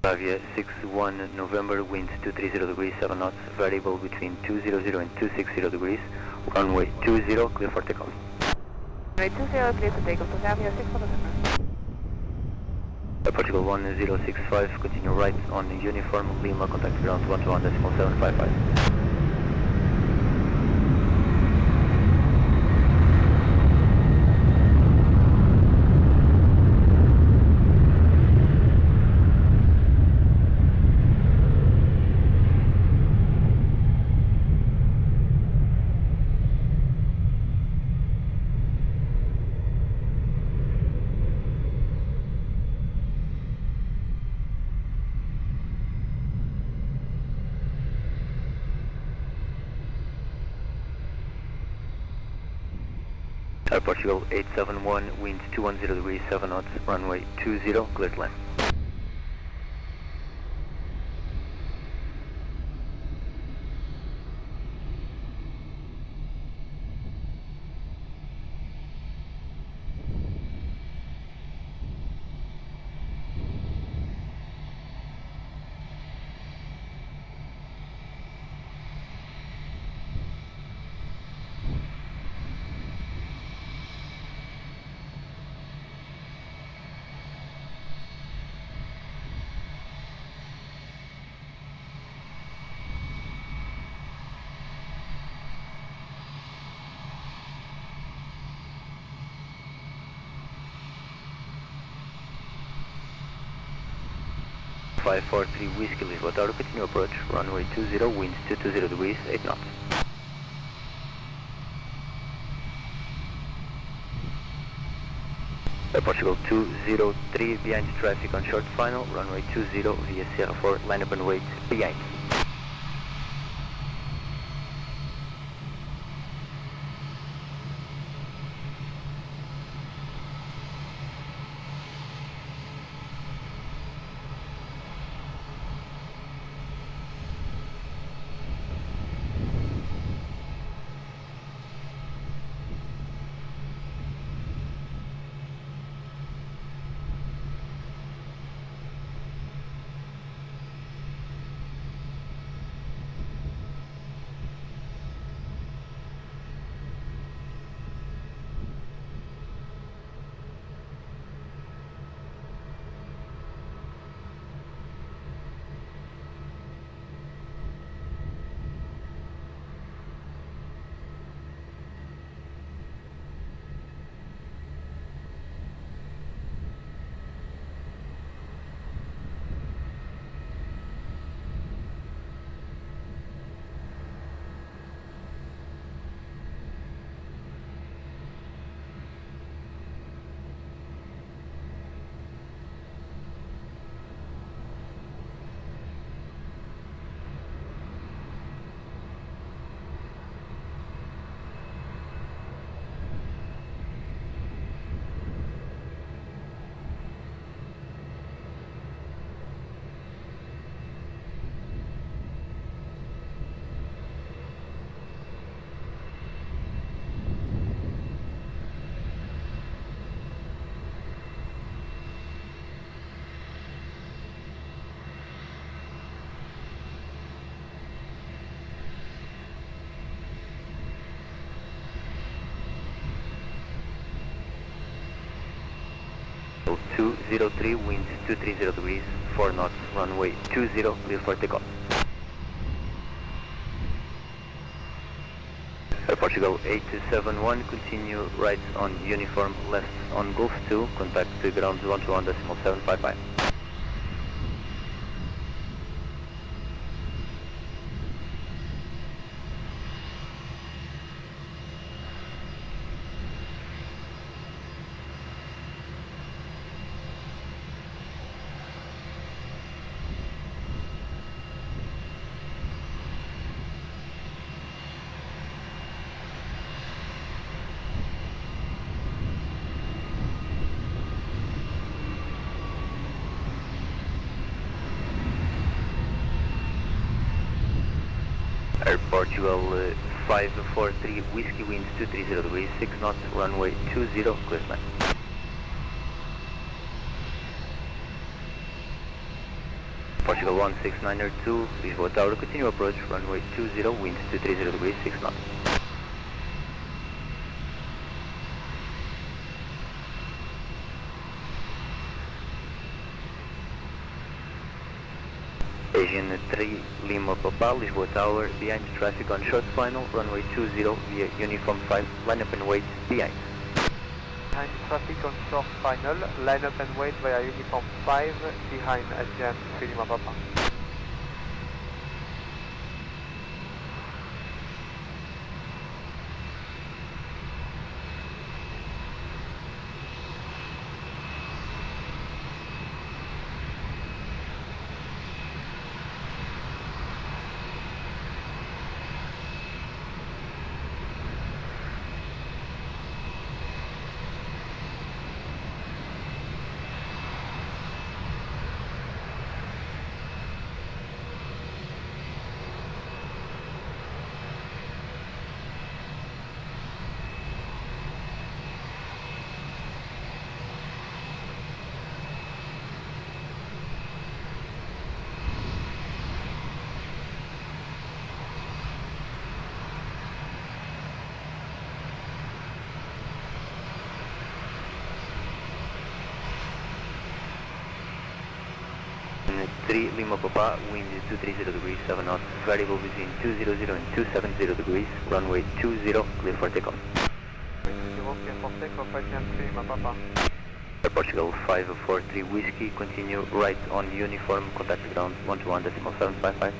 Avia 61 November, wind 230 degrees, 7 knots, variable between 200 and 260 degrees, runway 20, clear for takeoff. Runway 20, clear for takeoff, to Avia 61 November. Portugal 1065, continue right on uniform, Lima, contact ground 121.755. Portugal 871, wind 210 degrees, 7 knots, runway 20, clear to land. 543 Whiskey Lisboa Tower, continue approach, runway 20, winds 220 degrees, 8 knots. Portugal 203, behind traffic on short final, runway 20 via Sierra 4, line up and wait, behind. Portugal 203, winds 230 degrees, 4 knots, runway 20, clear for takeoff. Portugal 871, continue right on uniform, left on Golf 2, contact the ground 121.755. Portugal 543, Whiskey winds 230 degrees, 6 knots, runway 20, clear line. Portugal 16902, Lisboa Tower, continue approach, runway 20, winds 230 degrees, 6 knots. Asian 3 Lima Papa, Lisboa Tower, behind traffic on short final, runway 20 via Uniform 5, line up and wait, behind. Behind traffic on short final, line up and wait via Uniform 5, behind Asian 3 Lima Papa. Three Lima Papa, wind is 230 degrees, 7 knots, variable between 200 and 270 degrees, runway 20, clear for takeoff. Clear for takeoff, Asian 3 Lima Papa. Portugal 543 Whiskey, continue right on uniform, contact ground 121.755.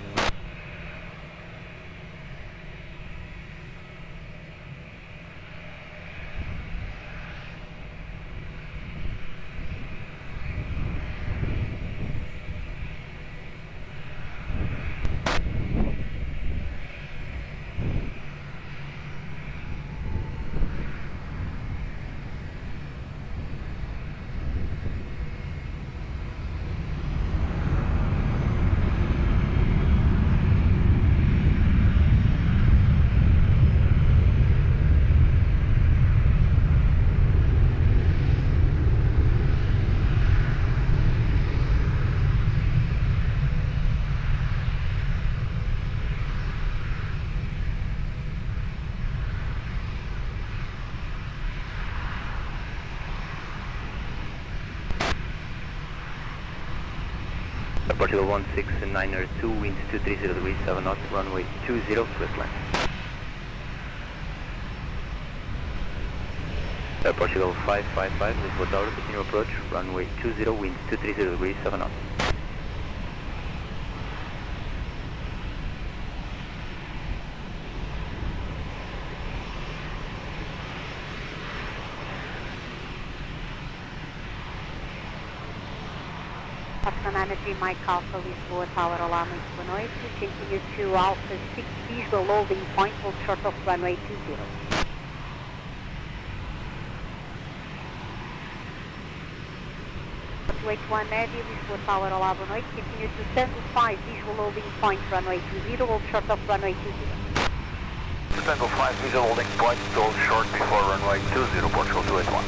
Portugal 16902, wind 230 degrees, 7 knots, runway 20, clear land. Portugal 555, Lisboa Tower, continue approach, runway 20, wind 230 degrees, 7 knots. Foxtrot 93 Mike Alpha, Lisboa Tower, olá, muito boa noite. Continue to Alpha 6 visual loading point, hold short of runway 20. H1 Heavy, Lisboa Tower, olá, boa noite. Continue to Tango 5 visual loading point, runway 20, hold short of runway 20. Tango 5 visual holding point, hold short before runway 20, Portugal 281.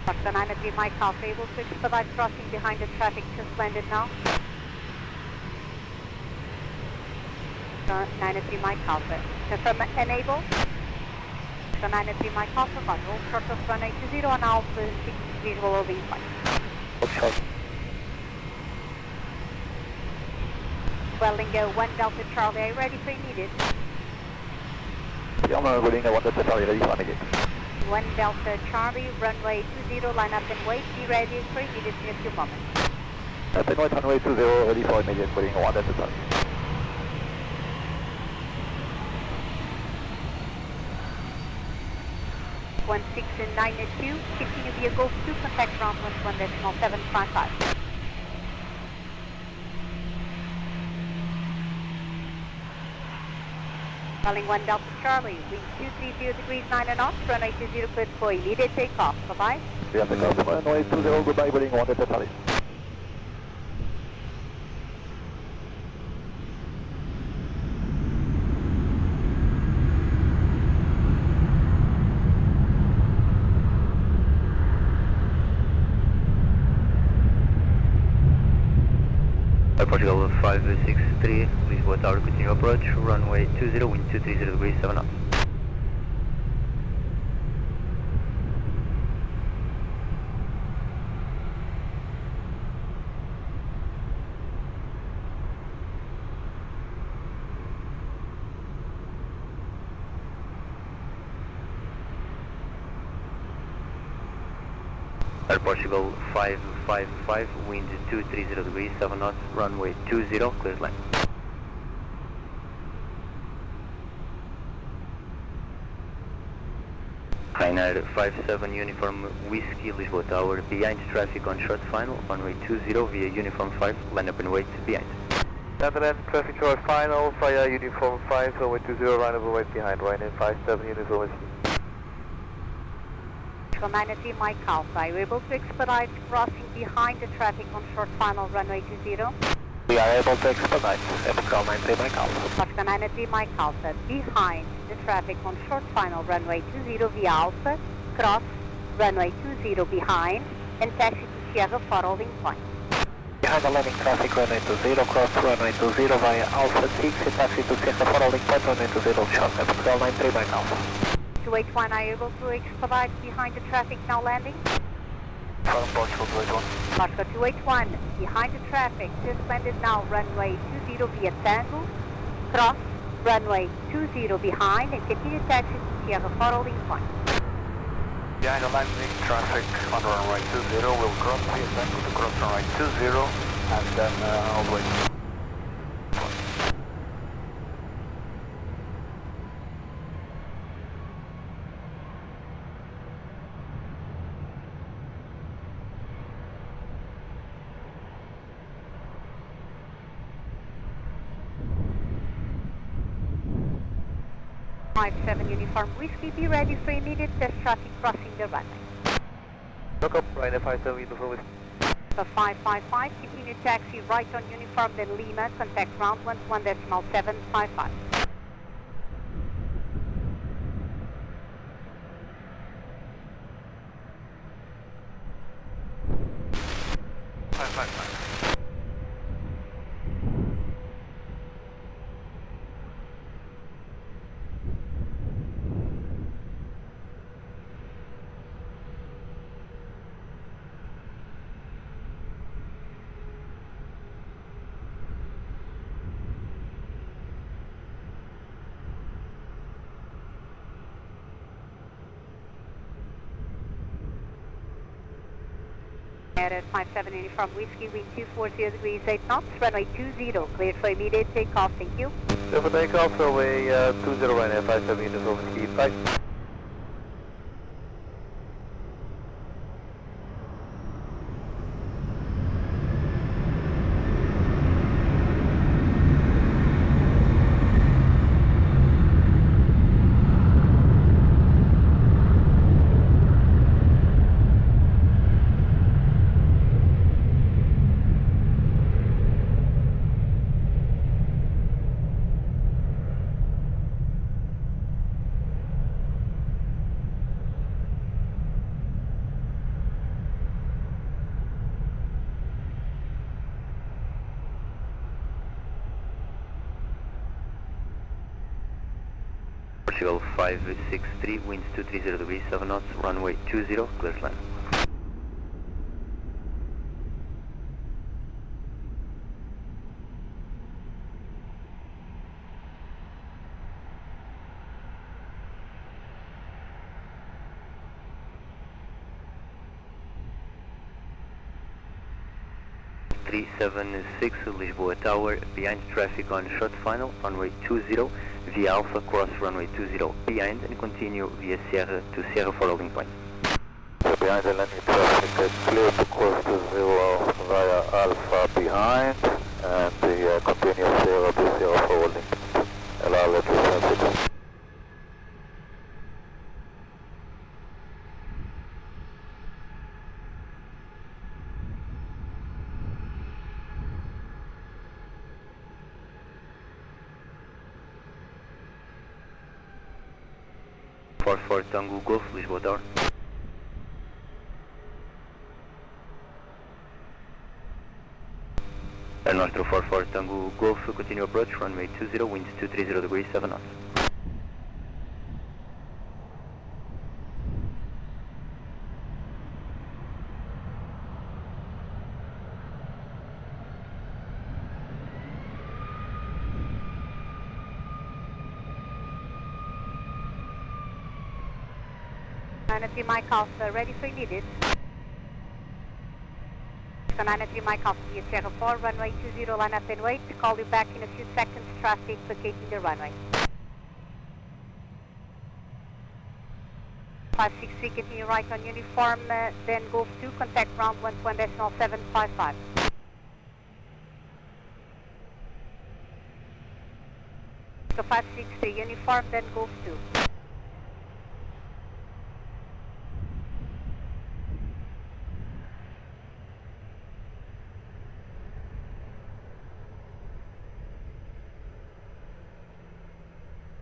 Foxtrot 93 Mike Alpha, able to expedite crossing behind the traffic, just landed now. 93 Mike Alpha, confirm enable. Foxtrot 93 Mike Alpha, hold short of runway 20 on Alpha 6 visual loading point. Hold short. Welling 1 Delta Charlie, are you ready for immediate? Yeah, I'm rolling 1 Delta Charlie, ready for immediate. 1 Delta Charlie, runway 20, line up and wait, be ready for immediate in a few moments. Tango runway 20, ready for immediate, rolling 1 Delta Charlie. 16982, continue via Gosto 2, contact ground 121.755. Calling 1 Delta Charlie, wind 230 degrees 9 knots, runway 20 cleared for immediate takeoff, bye-bye. Yeah, takeoff, runway 20, goodbye, rolling 1 Delta Charlie. Portugal 563, Lisboa Tower, continue approach, runway 20, wind 230 degrees, 7 knots. Portugal 555, wind 230 degrees, 7 knots, runway 20, clear land. Rainer 57, uniform Whiskey, Lisboa Tower, behind traffic on short final, runway 20 via uniform 5, land up and wait behind. Netherlands, traffic short final via uniform 5, runway 20, line up and wait behind, Rainer 57, uniform Whiskey. 93 Mike Alpha, are you able to expedite crossing behind the traffic on short final runway 20? We are able to expedite, Epical 93 Mike Alpha. Foxtrot 93 Mike Alpha, behind the traffic on short final runway 20 via Alpha, cross runway 20 behind, and taxi to Sierra for holding point. Behind the landing traffic, runway 20, cross runway 20 via Alpha 6, and taxi to Sierra for holding point, runway 20, short, Epical 93 Mike Alpha. 281, are you able to expedite behind the traffic now landing? From Portugal 281. Foxtrot 281, behind the traffic, just landed now, runway 20 via Tango, cross runway 20 behind, and continue taxi to Sierra for holding point. Behind the landing traffic on runway 20, we'll cross via Tango to cross runway 20 and then all the way. Uniform Whiskey, be ready for immediate test traffic crossing the runway. Look up, Ryanair 57 Uniform Whiskey. So 555, continue taxi right on uniform, then Lima, contact ground 11.755. At 57 Uniform Whiskey, wind 240 degrees 8 knots, runway 20, cleared for immediate takeoff, thank you. Clear for takeoff, runway 20, Ryanair 57 Uniform Whiskey, bye. Portugal 563, winds 230 degrees 7 knots, runway 20, clear to land. Lisboa Tower, behind traffic on short final, runway 20, via Alpha, cross runway 20 behind and continue via Sierra to Sierra for holding point. Behind the landing traffic, clear to cross 20 via Alpha behind and continue Sierra to Sierra for holding point. Allow traffic. For Tango Golf, Lisboa Tower. Air Nostro 44 Tango Golf, continue approach, runway 20, winds 230 degrees 7 knots. Nine Mike Alpha, ready for immediate. So 93 Mike Alpha, via Sierra 4, runway 20, line up and wait. Call you back in a few seconds, traffic vacating the runway. 563, continue right on uniform, then Golf 2, contact ground 11.755. So 563, uniform, then Golf 2.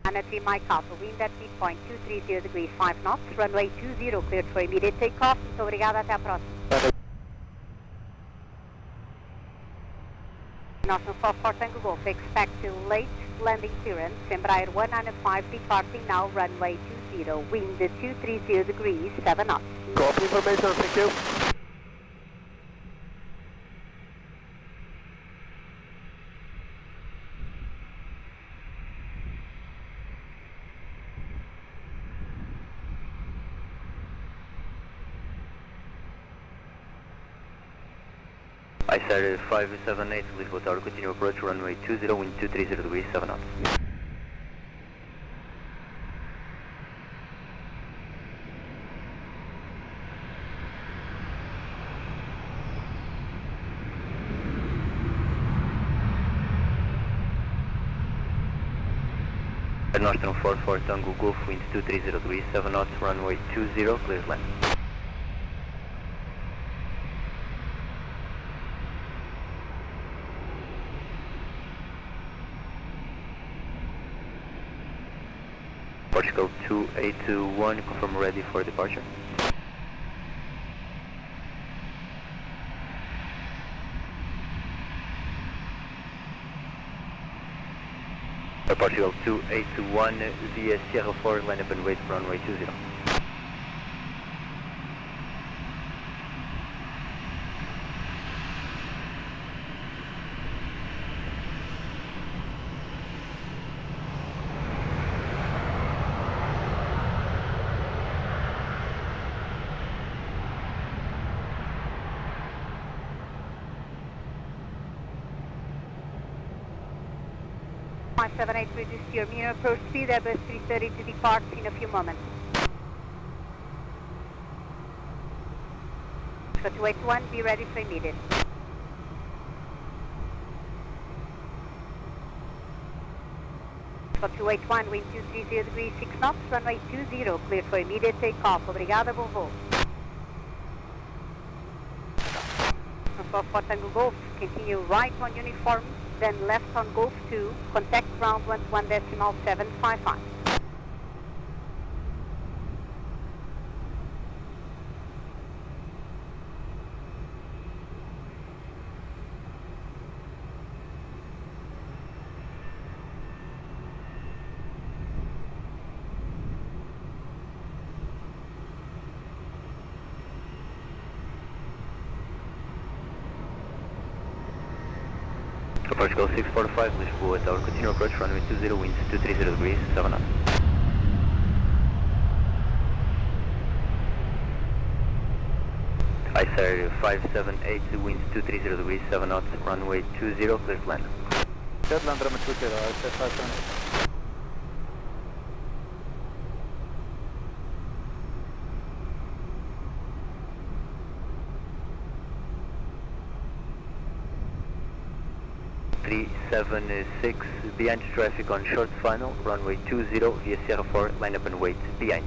Anati Mike Alpha, wind at midpoint 230 degrees 5 knots, runway 20, cleared for immediate takeoff. Muito obrigada, até a próxima. National 44 Tango Golf, expect to late landing clearance, Embraer 195 departing now, runway 20, wind 230 degrees 7 knots. Copy information, thank you. ICER 578, Lisboa Tower, continue approach, runway 20, wind 230 degrees, 7 knots. Nostrum 44 Tango Golf, wind 230 degrees, 7 knots, runway 20, clear land. Portugal 2821, confirm ready for departure. Portugal 2821 via Sierra 4, line up and wait for runway 20. Reduce your minimum approach speed, Airbus 330 to depart in a few moments. 281, be ready for immediate. For 281, wind 230 degrees, 6 knots, runway 20, clear for immediate takeoff. Obrigada, bom voo. For Tango Golf, continue right on uniform, then left on Golf 2, contact ground 11.755. Portugal 645, Lisboa Tower, continue approach, runway 20, winds 230 degrees, 7 knots. ICER 578, winds 230 degrees, 7 knots, runway 20, clear to land. Deadland Drama 20, ICER 578. Six behind traffic on short final, runway 20 via Sierra 4, line up and wait behind.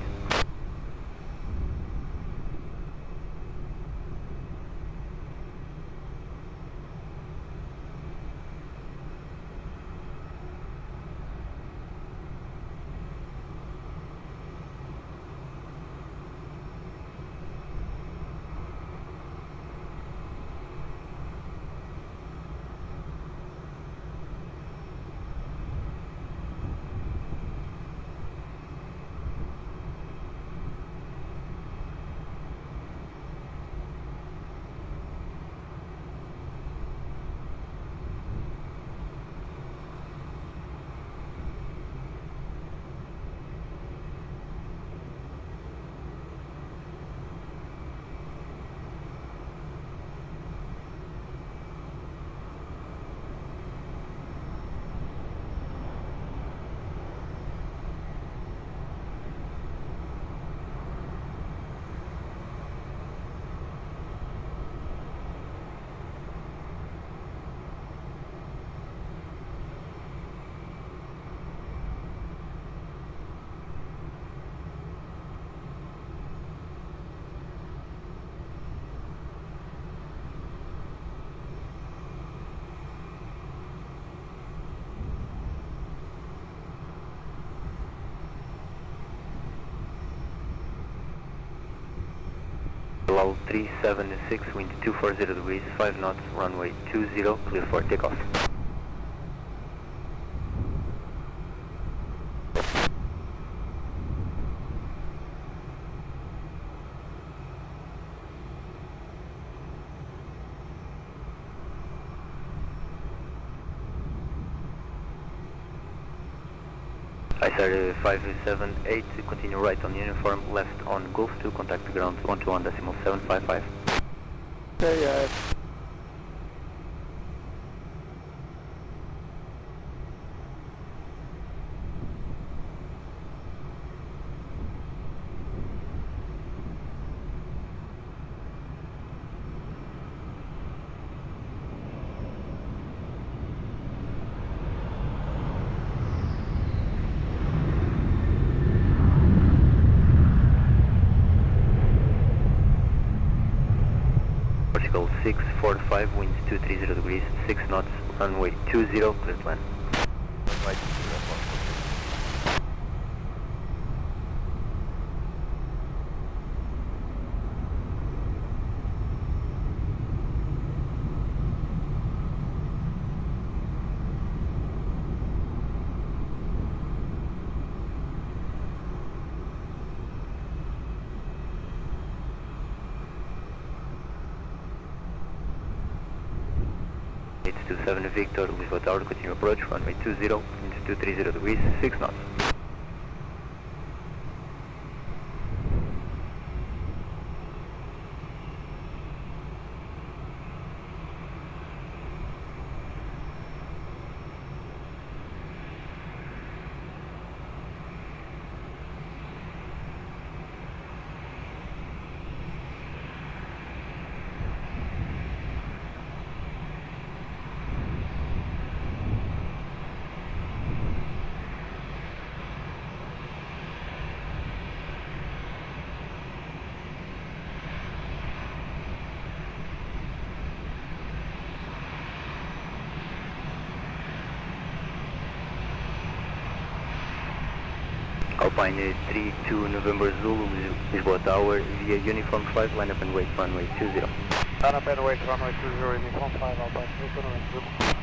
Level 376, wind 240 degrees, 5 knots, runway 20, clear for takeoff. ICER 578, continue right on uniform, left on Golf 2, contact ground 121.755. Okay, Portugal 645, winds 230 degrees, 6 knots, runway 20, clear to land. Runway 20, It's 27 Victor, Lisboa Tower, continue approach, runway 20, winds 230 degrees, 6 knots. Alpine 32 November Zulu, Lisboa Tower, via Uniform 5, line up and wait, runway 20. Line up and wait, runway 20, Uniform 5, Alpine 32 November Zulu.